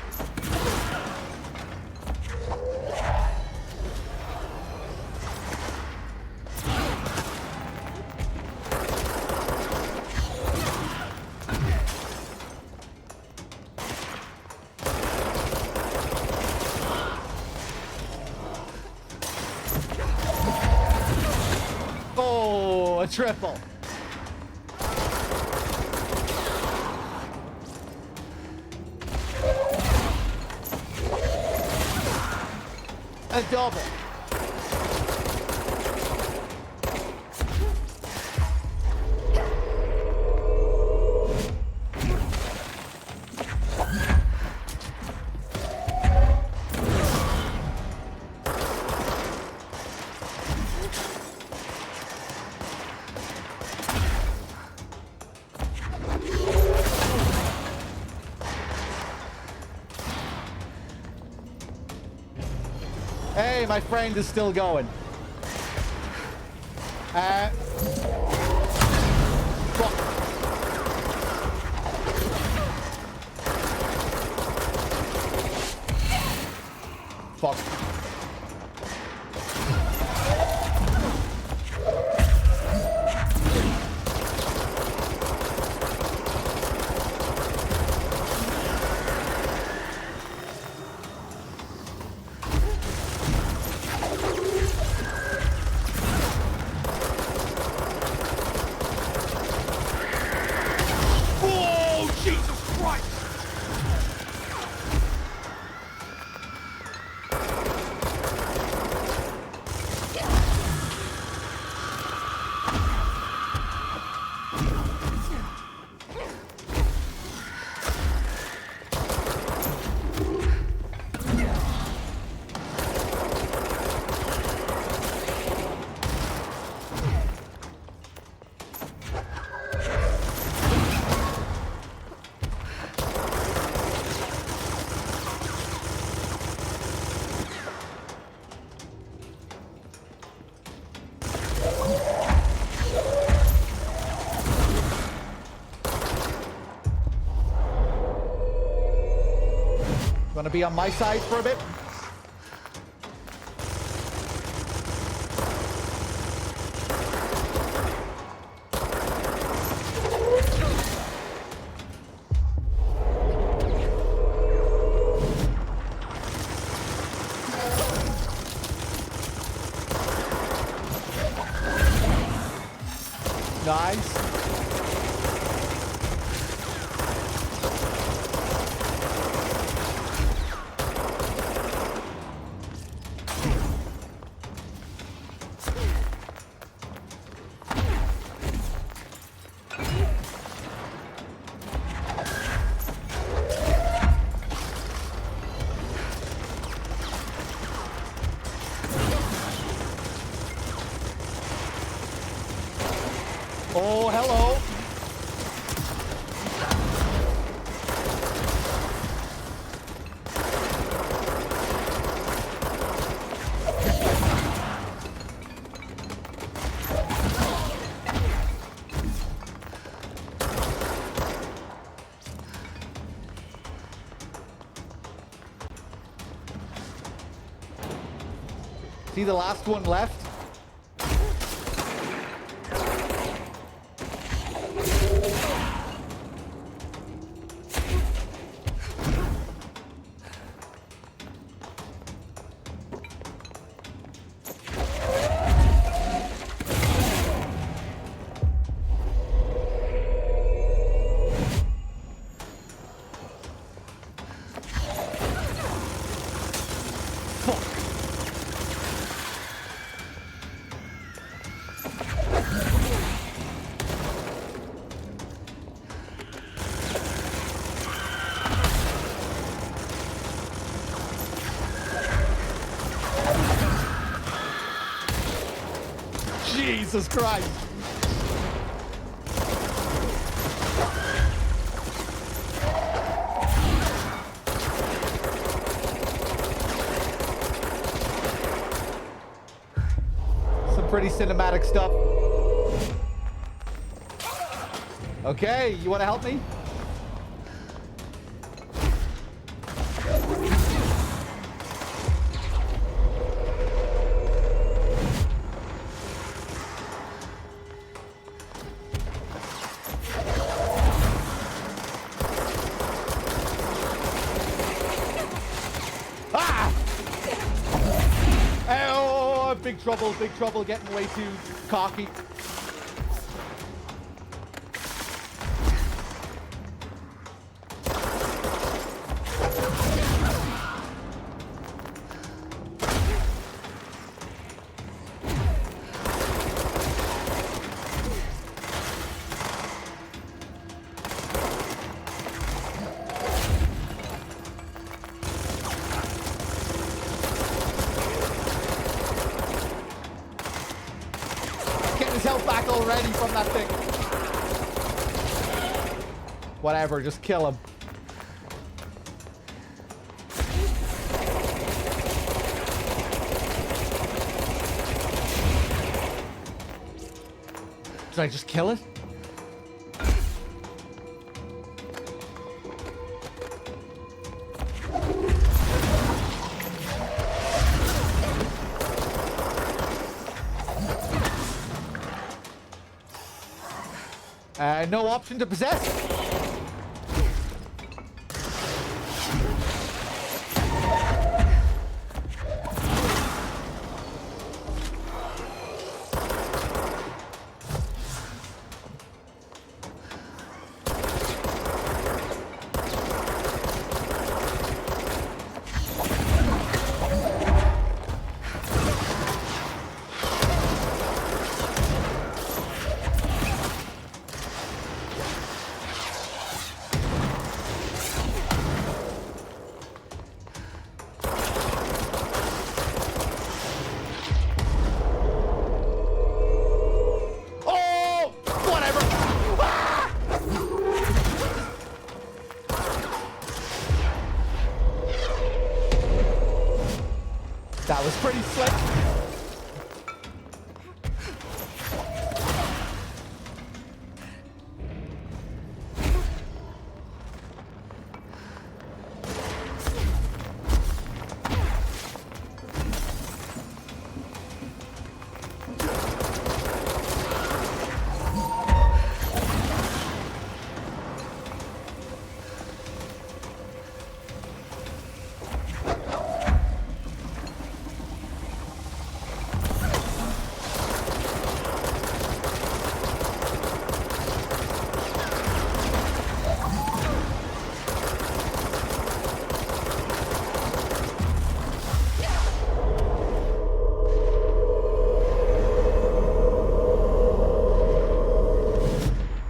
Oh, a triple. A double. Hey, my friend is still going. Fuck. Fuck. Gonna be on my side for a bit. Nice. Oh, hello. See the last one left? Jesus Christ. Some pretty cinematic stuff. Okay, you want to help me? Big trouble, getting way too cocky. health back already from that thing. Whatever, just kill him. Did I just kill it? No option to possess. That was pretty slick.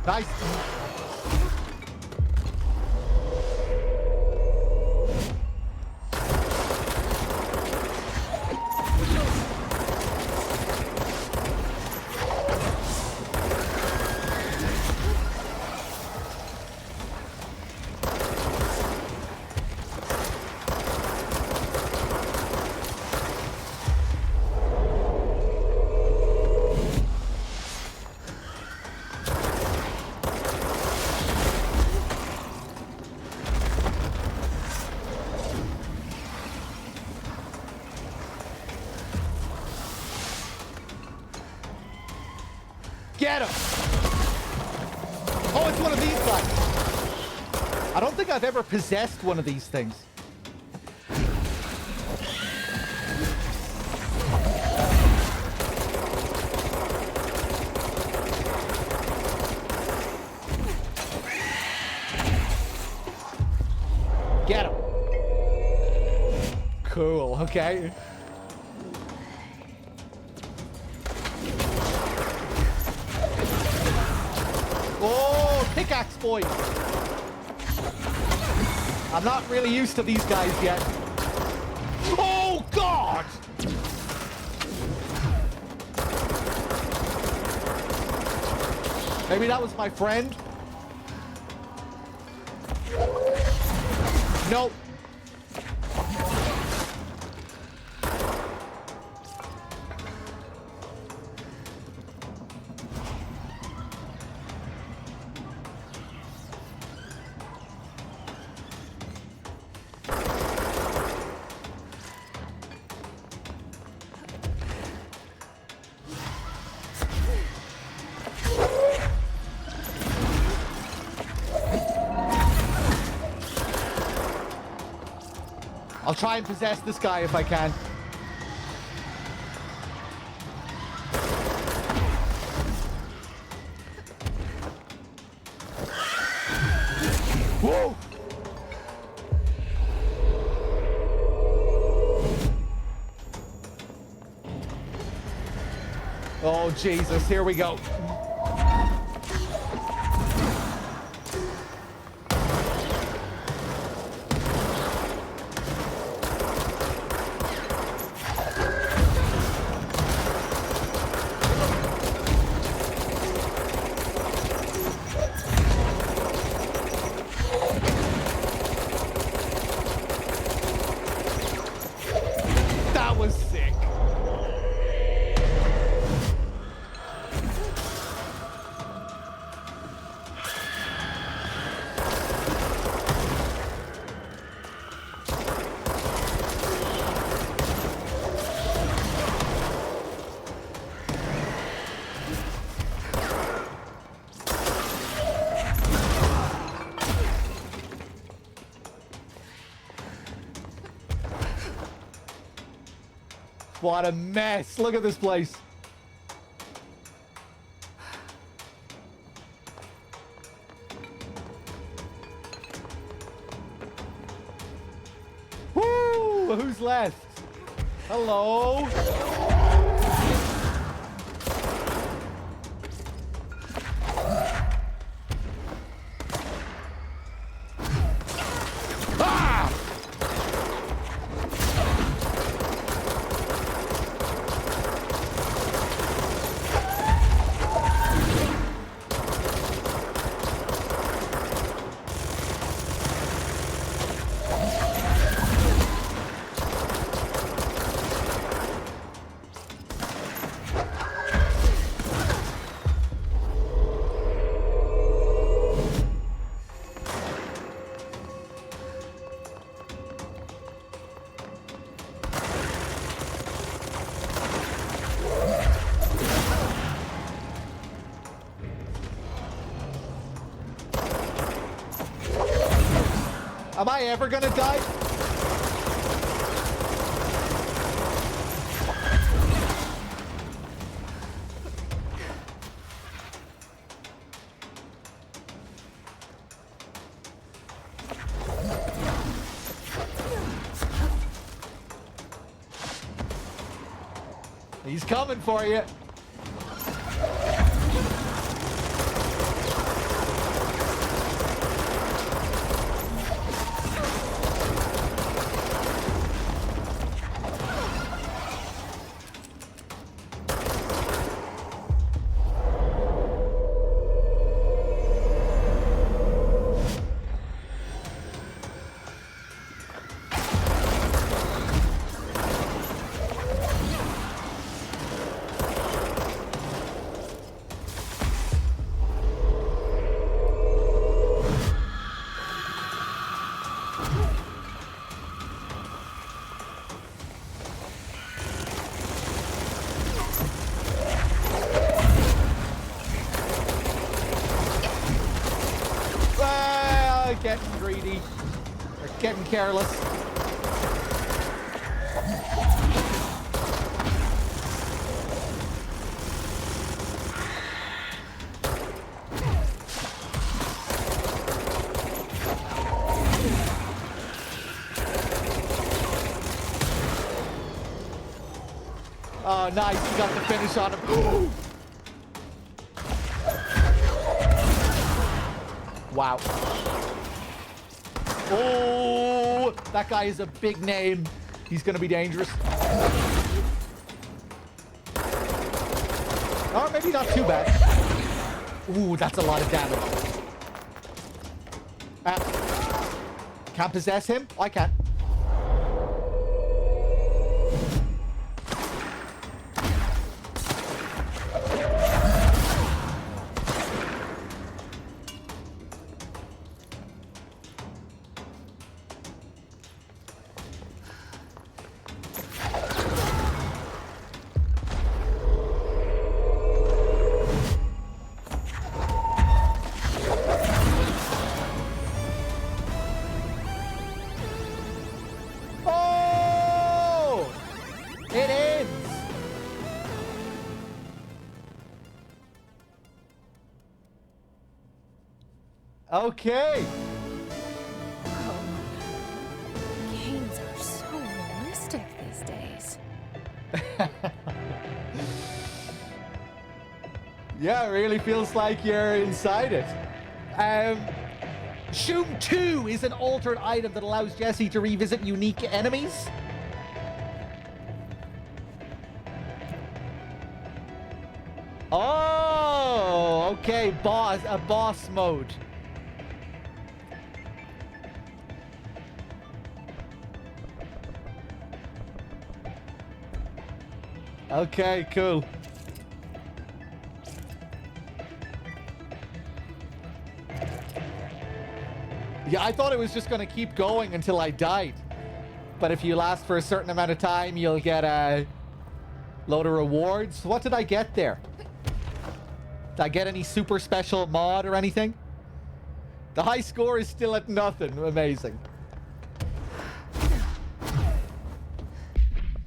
Nice. Get him! Oh, it's one of these guys. I don't think I've ever possessed one of these things. Get him! Cool, okay. Oh, pickaxe boy! I'm not really used to these guys yet. Oh, God! Maybe that was my friend? Nope. I'll try and possess this guy if I can. Whoa! Oh, Jesus, here we go. What a mess. Look at this place. Woo! Who's left? Hello? Am I ever gonna die? He's coming for you. Getting greedy. Or getting careless. Oh, nice. You got the finish on him. Wow. Oh, that guy is a big name. He's going to be dangerous. Or maybe not too bad. Ooh, that's a lot of damage. Can't possess him? I can. Okay. Games are so realistic these days. Yeah, it really feels like you're inside it. Shoom 2 is an altered item that allows Jesse to revisit unique enemies. Oh, okay, boss mode. Okay, cool. Yeah, I thought it was just going to keep going until I died. But if you last for a certain amount of time, you'll get a load of rewards. What did I get there? Did I get any super special mod or anything? The high score is still at nothing. Amazing.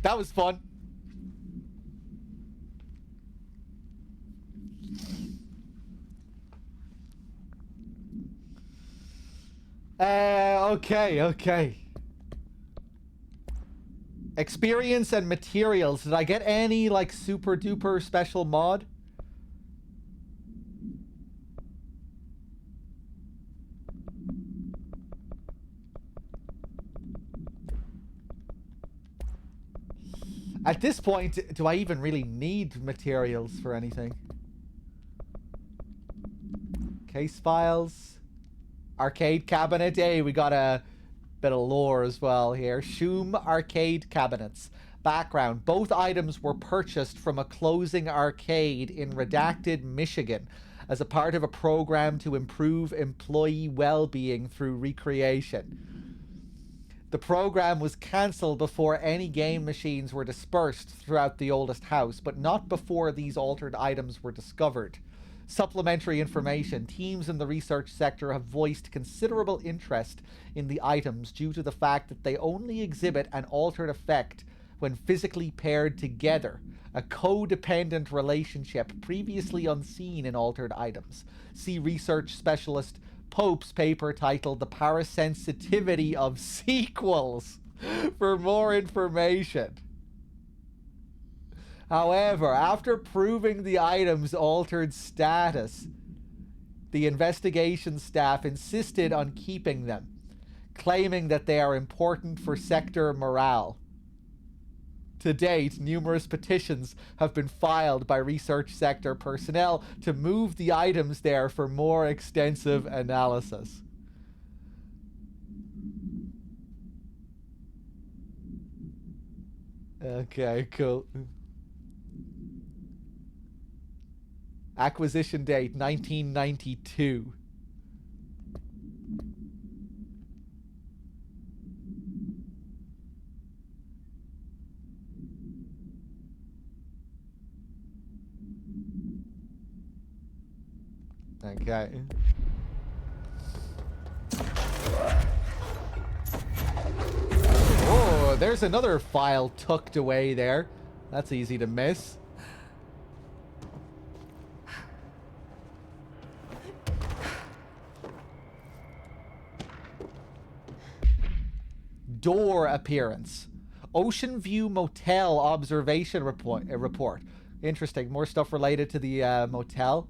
That was fun. Okay. Experience and materials. Did I get any, like, super duper special mod? At this point, do I even really need materials for anything? Case files. Arcade cabinet. Hey, we got a bit of lore as well here. Shoom arcade cabinets. Background. Both items were purchased from a closing arcade in Redacted, Michigan, as a part of a program to improve employee well-being through recreation. The program was cancelled before any game machines were dispersed throughout the oldest house, but not before these altered items were discovered. Supplementary information. Teams in the research sector have voiced considerable interest in the items due to the fact that they only exhibit an altered effect when physically paired together, a codependent relationship previously unseen in altered items. See research specialist Pope's paper titled The Parasensitivity of Sequels for more information. However, after proving the item's altered status, the investigation staff insisted on keeping them, claiming that they are important for sector morale. To date, numerous petitions have been filed by research sector personnel to move the items there for more extensive analysis. Okay, cool. Acquisition date 1992. Okay. Oh, there's another file tucked away there. That's easy to miss. Door appearance. Ocean View Motel observation report. Interesting. More stuff related to the motel.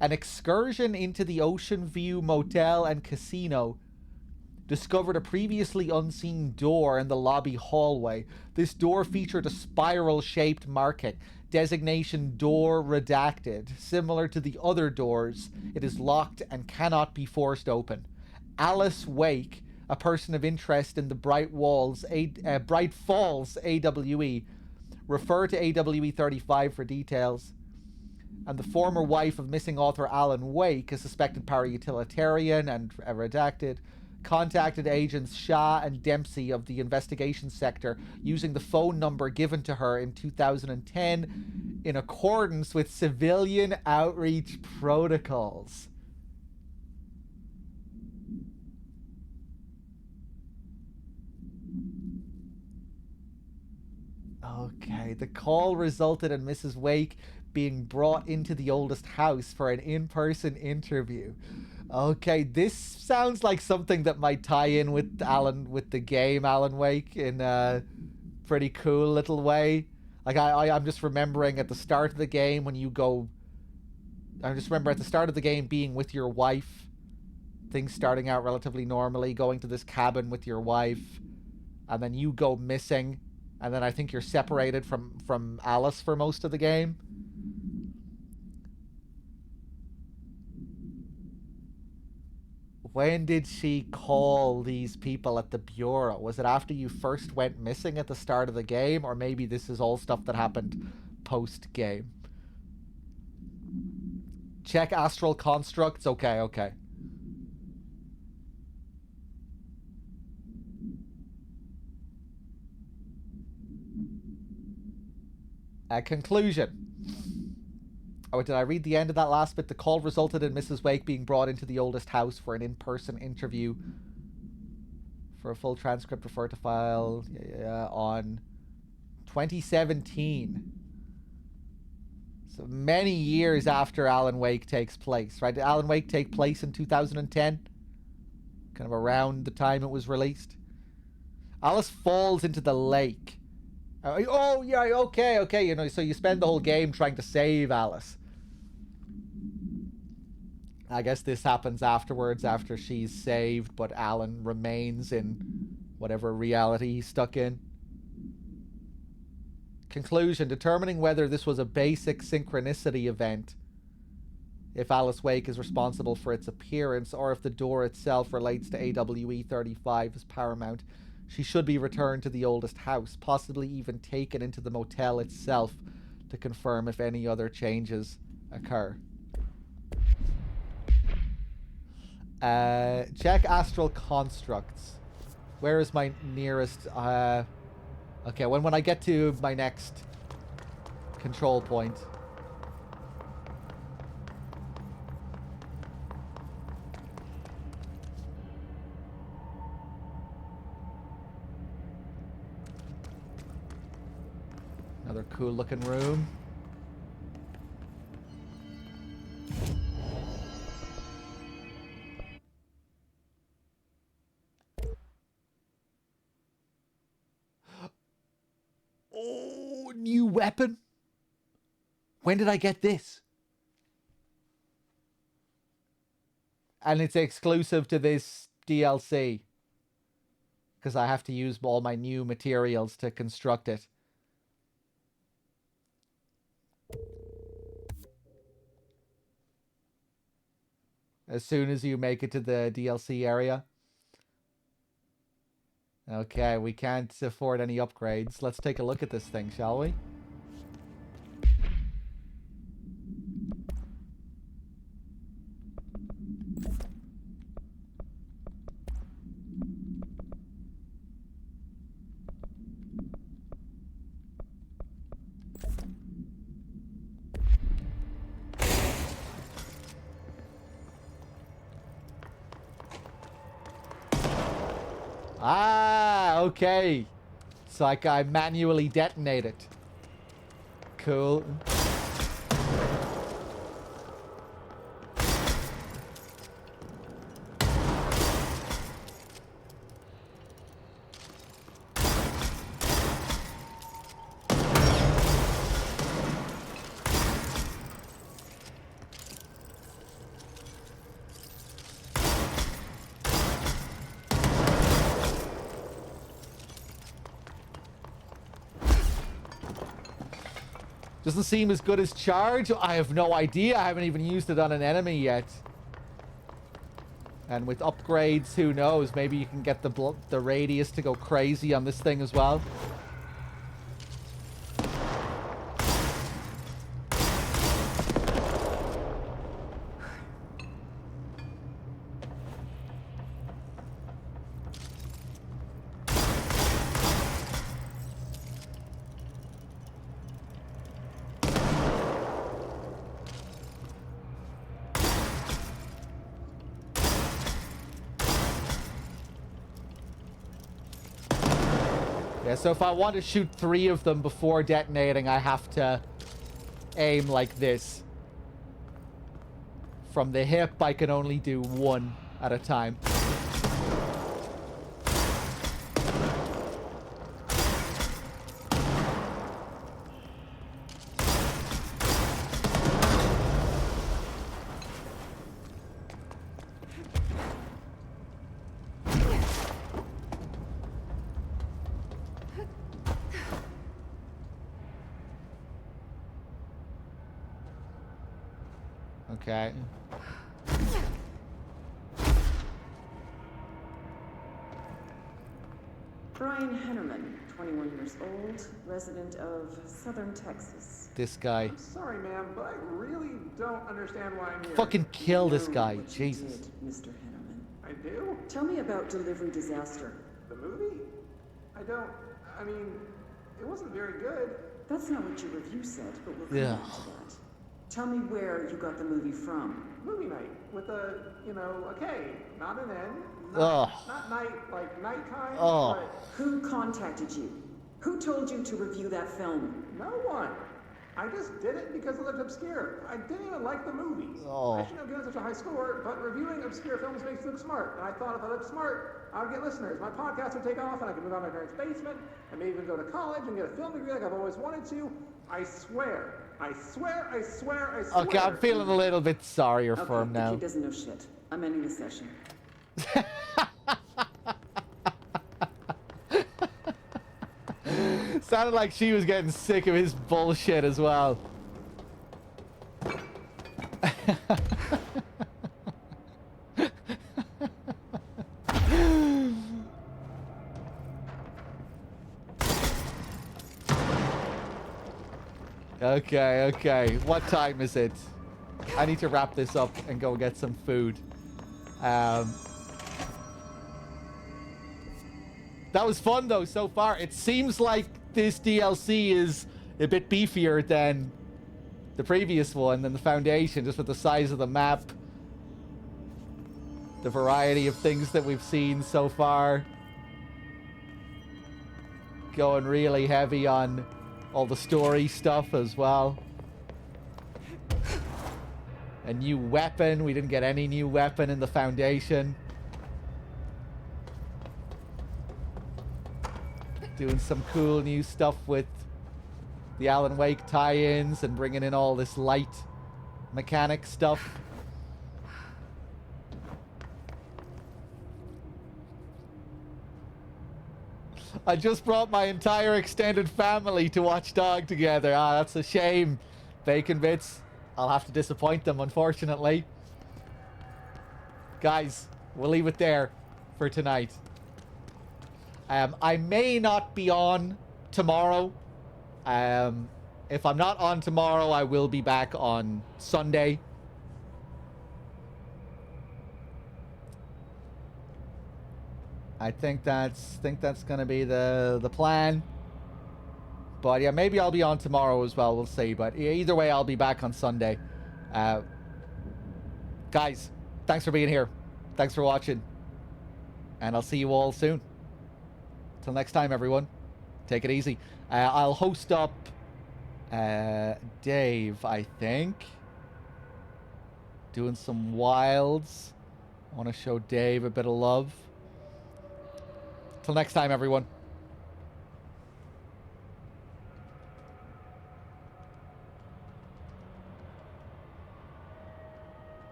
An excursion into the Ocean View Motel and Casino discovered a previously unseen door in the lobby hallway. This door featured a spiral-shaped marking. Designation door redacted. Similar to the other doors, it is locked and cannot be forced open. Alice Wake, a person of interest in the Bright Falls AWE. Refer to AWE 35 for details. And the former wife of missing author Alan Wake, a suspected para-utilitarian and redacted, contacted agents Shah and Dempsey of the investigation sector using the phone number given to her in 2010 in accordance with civilian outreach protocols. Okay, the call resulted in Mrs. Wake being brought into the oldest house for an in-person interview. Okay, this sounds like something that might tie in with the game Alan Wake in a pretty cool little way. Like I'm just remembering at the start of the game when you go... I just remember at the start of the game being with your wife, things starting out relatively normally, going to this cabin with your wife, and then you go missing, and then I think you're separated from Alice for most of the game. When did she call these people at the Bureau? Was it after you first went missing at the start of the game? Or maybe this is all stuff that happened post-game. Check astral constructs. Okay. Conclusion. Oh, did I read the end of that last bit? The call resulted in Mrs. Wake being brought into the oldest house for an in-person interview. For a full transcript, refer to file on 2017. So many years after Alan Wake takes place, right? Did Alan Wake take place in 2010? kind of around the time it was released. Alice falls into the lake. Oh, yeah, okay, you know, so you spend the whole game trying to save Alice. I guess this happens afterwards, after she's saved, but Alan remains in whatever reality he's stuck in. Conclusion: determining whether this was a basic synchronicity event, if Alice Wake is responsible for its appearance, or if the door itself relates to AWE 35 is paramount. She should be returned to the oldest house, possibly even taken into the motel itself to confirm if any other changes occur. Check astral constructs. Where is my nearest... okay, when I get to my next control point. Another cool looking room. Oh, new weapon? When did I get this? And it's exclusive to this DLC, because I have to use all my new materials to construct it. As soon as you make it to the DLC area. Okay, we can't afford any upgrades. Let's take a look at this thing, shall we? Ah, okay. It's like I manually detonate it. Cool. Doesn't seem as good as charge. I have no idea. I haven't even used it on an enemy yet. And with upgrades, who knows? Maybe you can get the radius to go crazy on this thing as well. Yeah, so if I want to shoot 3 of them before detonating, I have to aim like this. From the hip, I can only do 1 at a time. Okay. Brian Hennerman, 21 years old, resident of Southern Texas. This guy. I'm sorry, ma'am, but I really don't understand why I'm here. Fucking kill this guy. What Jesus. You did, Mr. Hennerman. I do? Tell me about Delivery Disaster. The movie? I mean, it wasn't very good. That's not what your review said, but we'll come back to that. Tell me where you got the movie from. Movie night with a, a K, not an N. Not night, like nighttime. Who contacted you? Who told you to review that film? No one. I just did it because it looked obscure. I didn't even like the movie. Oh. I shouldn't have given such a high score, but reviewing obscure films makes you look smart. And I thought if I looked smart, I would get listeners. My podcast would take off, and I could move out of my parents' basement, and maybe even go to college and get a film degree like I've always wanted to. I swear. I swear, I swear, I swear. Okay, I'm feeling a little bit sorrier Okay, for him now. the kid doesn't know shit. I'm ending the session. Sounded like she was getting sick of his bullshit as well. Okay. What time is it? I need to wrap this up and go get some food. That was fun though so far. It seems like this DLC is a bit beefier than the previous one, than the Foundation, just with the size of the map, the variety of things that we've seen so far. Going really heavy on all the story stuff as well. A new weapon. We didn't get any new weapon in the Foundation. Doing some cool new stuff with the Alan Wake tie-ins and bringing in all this light mechanic stuff. I just brought my entire extended family to watch Dog together. Ah, that's a shame. Bacon Bits. I'll have to disappoint them, unfortunately. Guys, we'll leave it there for tonight. I may not be on tomorrow. If I'm not on tomorrow, I will be back on Sunday. I think that's gonna be the plan. But yeah, maybe I'll be on tomorrow as well. We'll see. But either way, I'll be back on Sunday. Guys, thanks for being here. Thanks for watching. And I'll see you all soon. Till next time, everyone. Take it easy. I'll host up Dave, I think. Doing some wilds. I want to show Dave a bit of love. Till next time, everyone.